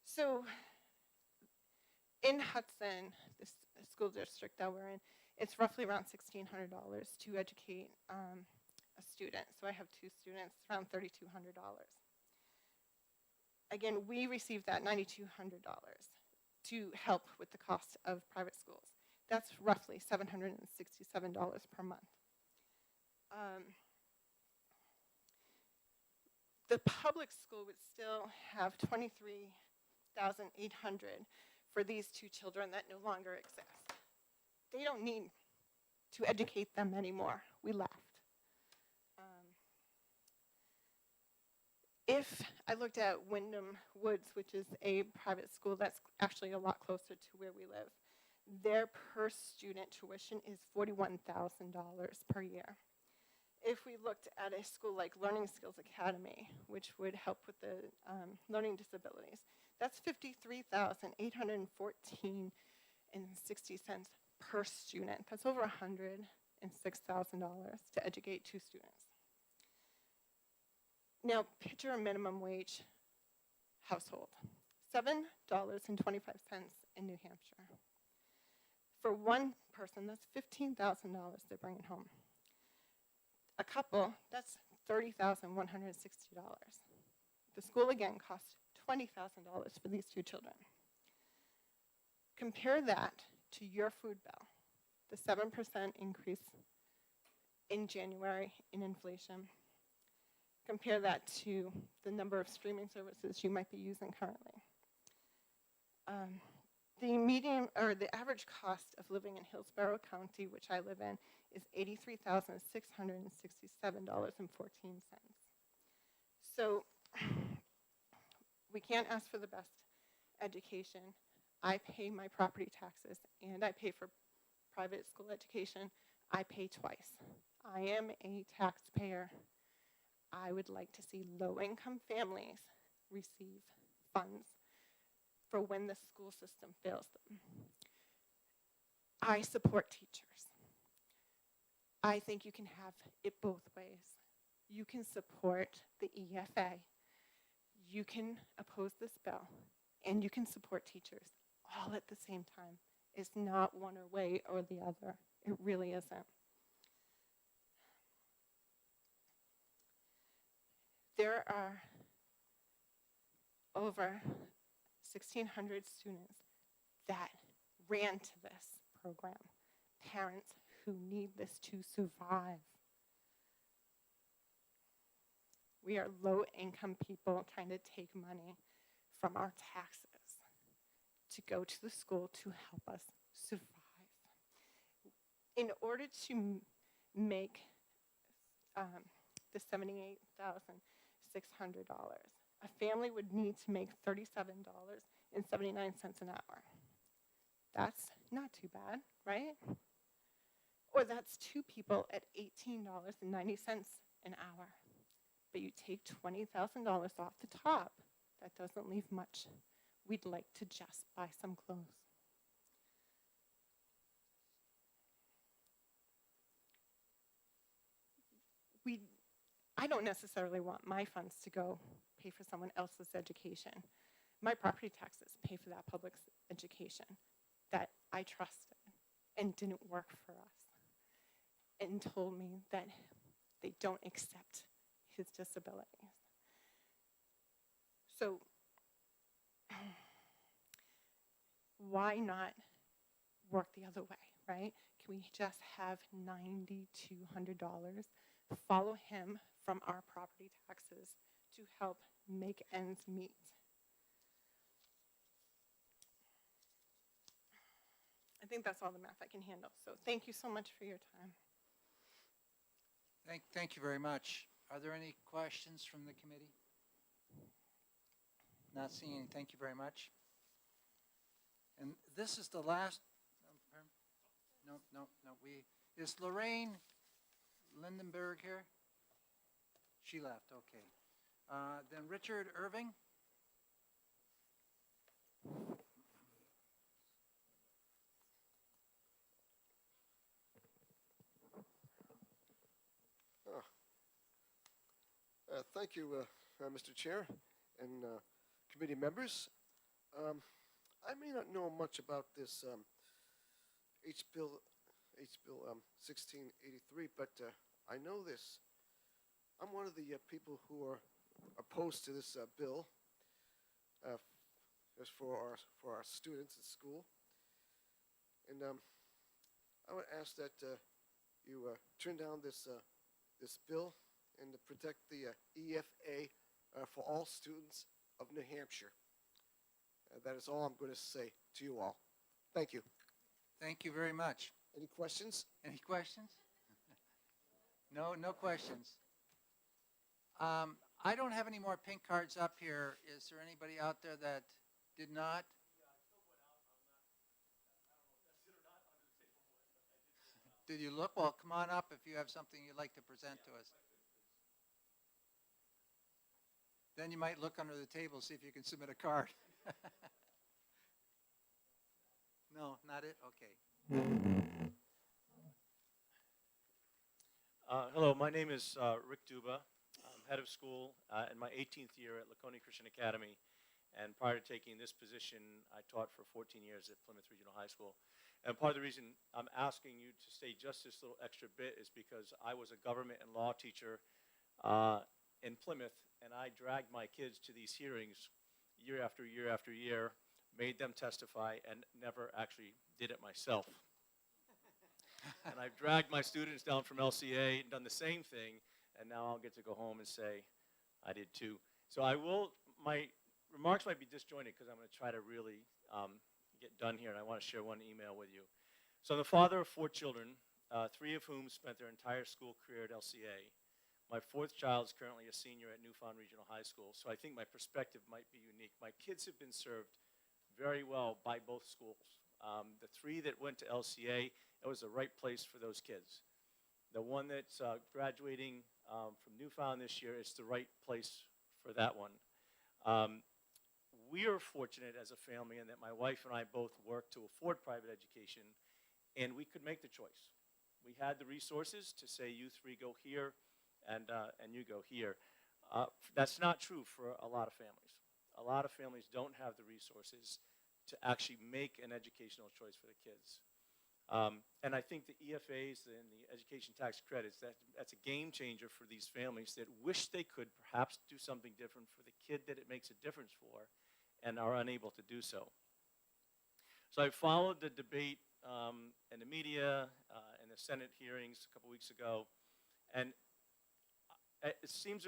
[SPEAKER 3] So in Hudson, this school district that we're in, it's roughly around $1,600 to educate a student. So I have 2 students, around $3,200. Again, we received that $9,200 to help with the cost of private schools. That's roughly $767 per month. The public school would still have $23,800 for these 2 children that no longer exist. they don't need to educate them anymore. We left. If I looked at Wyndham Woods, which is a private school that's actually a lot closer to where we live, their per student tuition is $41,000 per year. If we looked at a school like Learning Skills Academy, which would help with the learning disabilities, that's $53,814.60 per student. That's over $106,000 to educate 2 students. Now, picture a minimum wage household, $7.25 in New Hampshire. For one person, that's $15,000 they're bringing home. A couple, that's $30,160. The school, again, costs $20,000 for these 2 children. Compare that to your food bill, the 7% increase in January in inflation. Compare that to the number of streaming services you might be using currently. The median, or the average cost of living in Hillsborough County, which I live in, is $83,667.14. So we can't ask for the best education. I pay my property taxes and I pay for private school education. I pay twice. I am a taxpayer. I would like to see low-income families receive funds for when the school system fails them. I support teachers. I think you can have it both ways. You can support the EFA. You can oppose this bill, and you can support teachers all at the same time. It's not one way or the other. It really isn't. There are over 1,600 students that ran to this program, parents who need this to survive. We are low-income people trying to take money from our taxes to go to the school to help us survive. In order to make the $78,600, a family would need to make $37.79 an hour. That's not too bad, right? Or that's 2 people at $18.90 an hour. But you take $20,000 off the top. That doesn't leave much. We'd like to just buy some clothes. I don't necessarily want my funds to go pay for someone else's education. My property taxes pay for that public education that I trusted and didn't work for us and told me that they don't accept his disabilities. So why not work the other way, right? Can we just have $9,200 follow him from our property taxes to help make ends meet? I think that's all the math I can handle. So thank you so much for your time.
[SPEAKER 1] Thank you very much. Are there any questions from the committee? Not seeing any. Thank you very much. And this is the last. No. Is Lorraine Lindenberg here? She left. Okay. Then Richard Irving.
[SPEAKER 10] Thank you, Mr. Chair and committee members. I may not know much about this H-Bill 1683, but I know this. I'm one of the people who are opposed to this bill as for our students at school. And I would ask that you turn down this bill and to protect the EFA for all students of New Hampshire. That is all I'm going to say to you all. Thank you.
[SPEAKER 1] Thank you very much.
[SPEAKER 10] Any questions?
[SPEAKER 1] Any questions? No, no questions. I don't have any more pink cards up here. Is there anybody out there that did not? Did you look? Well, come on up if you have something you'd like to present to us. Then you might look under the table, see if you can submit a card. No, not it? Okay.
[SPEAKER 8] Hello, my name is Rick Duba. I'm head of school in my 18th year at Laconia Christian Academy. And prior to taking this position, I taught for 14 years at Plymouth Regional High School. And part of the reason I'm asking you to stay just this little extra bit is because I was a government and law teacher in Plymouth, and I dragged my kids to these hearings year after year after year, made them testify, and never actually did it myself. And I've dragged my students down from LCA and done the same thing, and now I'll get to go home and say, I did too. So my remarks might be disjointed because I'm going to try to really get done here, and I want to share one email with you. So I'm the father of 4 children, 3 of whom spent their entire school career at LCA. My 4th child is currently a senior at Newfound Regional High School, so I think my perspective might be unique. My kids have been served very well by both schools. The 3 that went to LCA, it was the right place for those kids. The one that's graduating from Newfound this year is the right place for that one. We are fortunate as a family in that my wife and I both work to afford private education, and we could make the choice. We had the resources to say, you 3 go here, and you go here. That's not true for a lot of families. A lot of families don't have the resources to actually make an educational choice for the kids. And I think the EFAs and the education tax credits, that's a game changer for these families that wish they could perhaps do something different for the kid that it makes a difference for and are unable to do so. So I followed the debate in the media and the Senate hearings a couple weeks ago, and it seems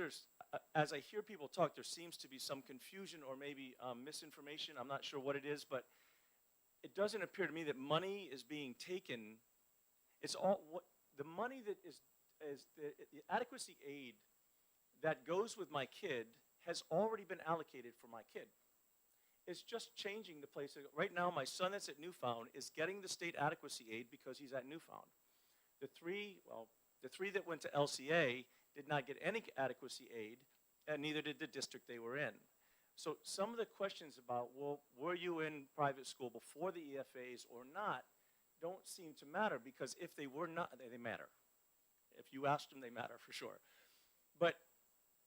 [SPEAKER 8] as I hear people talk, there seems to be some confusion or maybe misinformation. I'm not sure what it is, but it doesn't appear to me that money is being taken. It's all the money that is the adequacy aid that goes with my kid has already been allocated for my kid. It's just changing the place. Right now, my son that's at Newfound is getting the state adequacy aid because he's at Newfound. The three that went to LCA did not get any adequacy aid, and neither did the district they were in. So some of the questions about, well, were you in private school before the EFAs or not, don't seem to matter, because if they were not, they matter. If you asked them, they matter for sure. But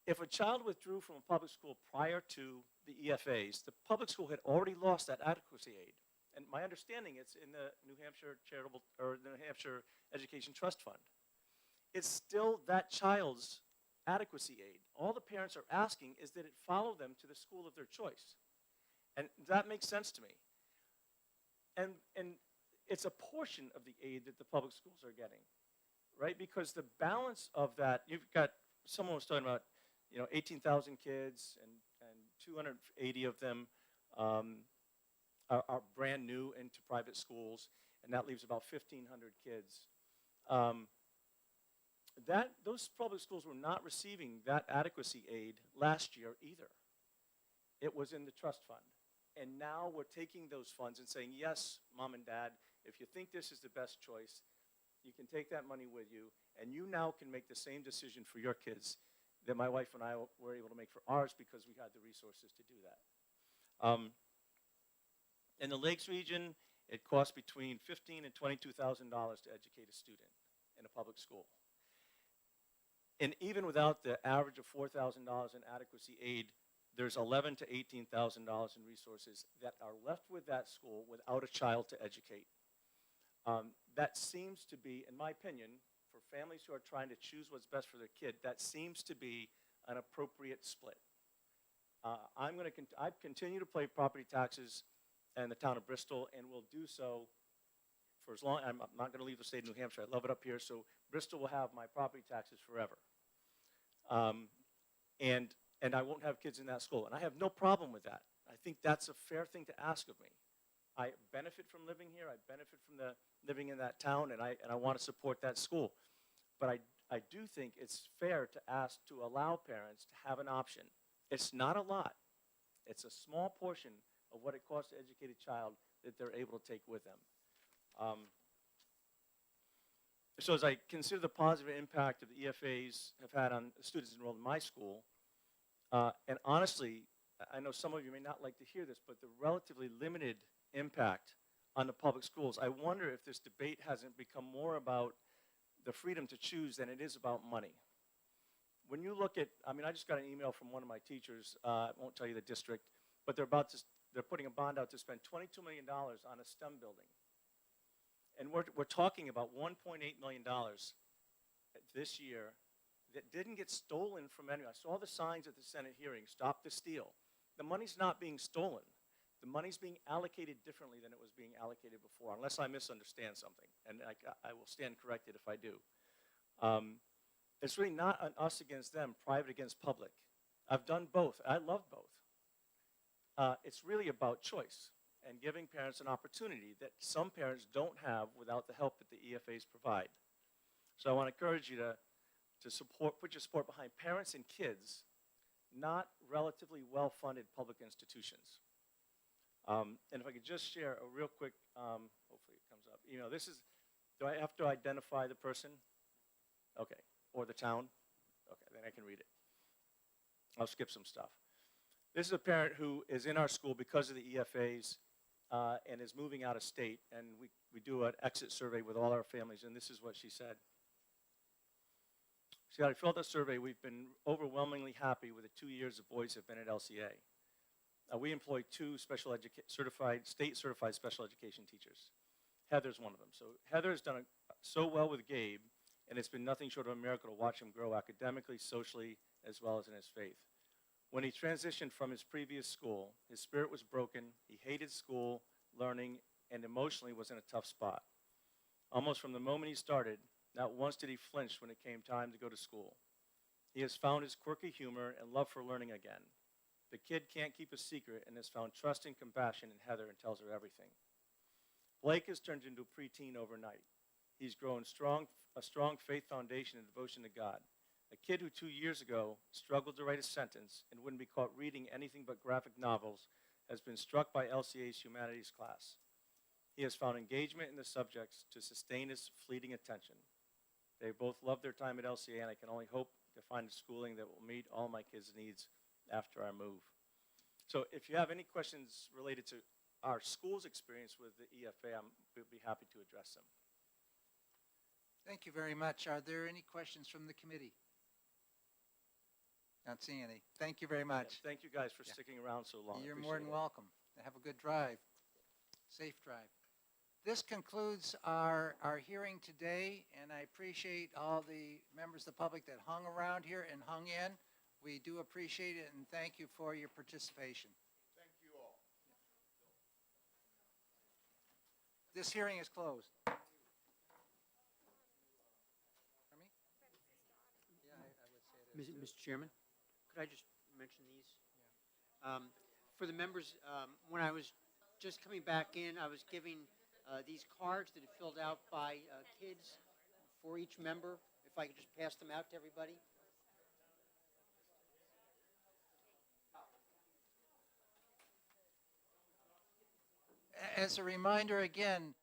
[SPEAKER 8] if a child withdrew from a public school prior to the EFAs, the public school had already lost that adequacy aid. And my understanding, it's in the New Hampshire Charitable, or the New Hampshire Education Trust Fund. It's still that child's adequacy aid. All the parents are asking is that it follow them to the school of their choice. And that makes sense to me. And it's a portion of the aid that the public schools are getting, right? Because the balance of that, you've got, someone was talking about, 18,000 kids, and 280 of them are brand new into private schools, and that leaves about 1,500 kids. Those public schools were not receiving that adequacy aid last year either. It was in the trust fund. And now we're taking those funds and saying, yes, mom and dad, if you think this is the best choice, you can take that money with you, and you now can make the same decision for your kids that my wife and I were able to make for ours because we had the resources to do that. In the Lakes region, it costs between $15,000 and $22,000 to educate a student in a public school. And even without the average of $4,000 in adequacy aid, there's $11,000 to $18,000 in resources that are left with that school without a child to educate. That seems to be, in my opinion, for families who are trying to choose what's best for their kid, that seems to be an appropriate split. I continue to pay property taxes in the town of Bristol, and will do so for as long. I'm not going to leave the state of New Hampshire. I love it up here, so Bristol will have my property taxes forever. And I won't have kids in that school, and I have no problem with that. I think that's a fair thing to ask of me. I benefit from living here. I benefit from living in that town, and I want to support that school. But I do think it's fair to allow parents to have an option. It's not a lot. It's a small portion of what it costs to educate a child that they're able to take with them. So as I consider the positive impact of the EFAs have had on students enrolled in my school, and honestly, I know some of you may not like to hear this, but the relatively limited impact on the public schools, I wonder if this debate hasn't become more about the freedom to choose than it is about money. When you look at, I mean, I just got an email from one of my teachers, I won't tell you the district, but they're putting a bond out to spend $22 million on a STEM building. And we're talking about $1.8 million this year that didn't get stolen from anyone. I saw the signs at the Senate hearing, stop the steal. The money's not being stolen. The money's being allocated differently than it was being allocated before, unless I misunderstand something. And I will stand corrected if I do. It's really not an us against them, private against public. I've done both. I love both. It's really about choice and giving parents an opportunity that some parents don't have without the help that the EFAs provide. So I want to encourage you to put your support behind parents and kids, not relatively well-funded public institutions. And if I could just share a real quick, hopefully it comes up. You know, do I have to identify the person? Okay, or the town? Okay, then I can read it. I'll skip some stuff. This is a parent who is in our school because of the EFAs and is moving out of state. And we do an exit survey with all our families, and this is what she said. She said, I filled out a survey. We've been overwhelmingly happy with the 2 years the boys have been at LCA. We employ 2 state-certified special education teachers. Heather's one of them. So Heather's done so well with Gabe, and it's been nothing short of a miracle to watch him grow academically, socially, as well as in his faith. When he transitioned from his previous school, his spirit was broken. He hated school, learning, and emotionally was in a tough spot. Almost from the moment he started, not once did he flinch when it came time to go to school. He has found his quirky humor and love for learning again. The kid can't keep a secret and has found trust and compassion in Heather and tells her everything. Blake has turned into a preteen overnight. He's grown a strong faith foundation and devotion to God. A kid who 2 years ago struggled to write a sentence and wouldn't be caught reading anything but graphic novels has been struck by LCA's humanities class. He has found engagement in the subjects to sustain his fleeting attention. They both love their time at LCA, and I can only hope to find a schooling that will meet all my kids' needs after our move. So if you have any questions related to our school's experience with the EFA, we'd be happy to address them.
[SPEAKER 1] Thank you very much. Are there any questions from the committee? Not seeing any. Thank you very much.
[SPEAKER 8] Thank you guys for sticking around so long.
[SPEAKER 1] You're more than welcome. Have a good drive. Safe drive. This concludes our hearing today, and I appreciate all the members of the public that hung around here and hung in. We do appreciate it, and thank you for your participation.
[SPEAKER 19] Thank you all.
[SPEAKER 1] This hearing is closed.
[SPEAKER 20] Mr. Chairman, could I just mention these? For the members, when I was just coming back in, I was giving these cards that are filled out by kids for each member. If I could just pass them out to everybody.
[SPEAKER 1] As a reminder again,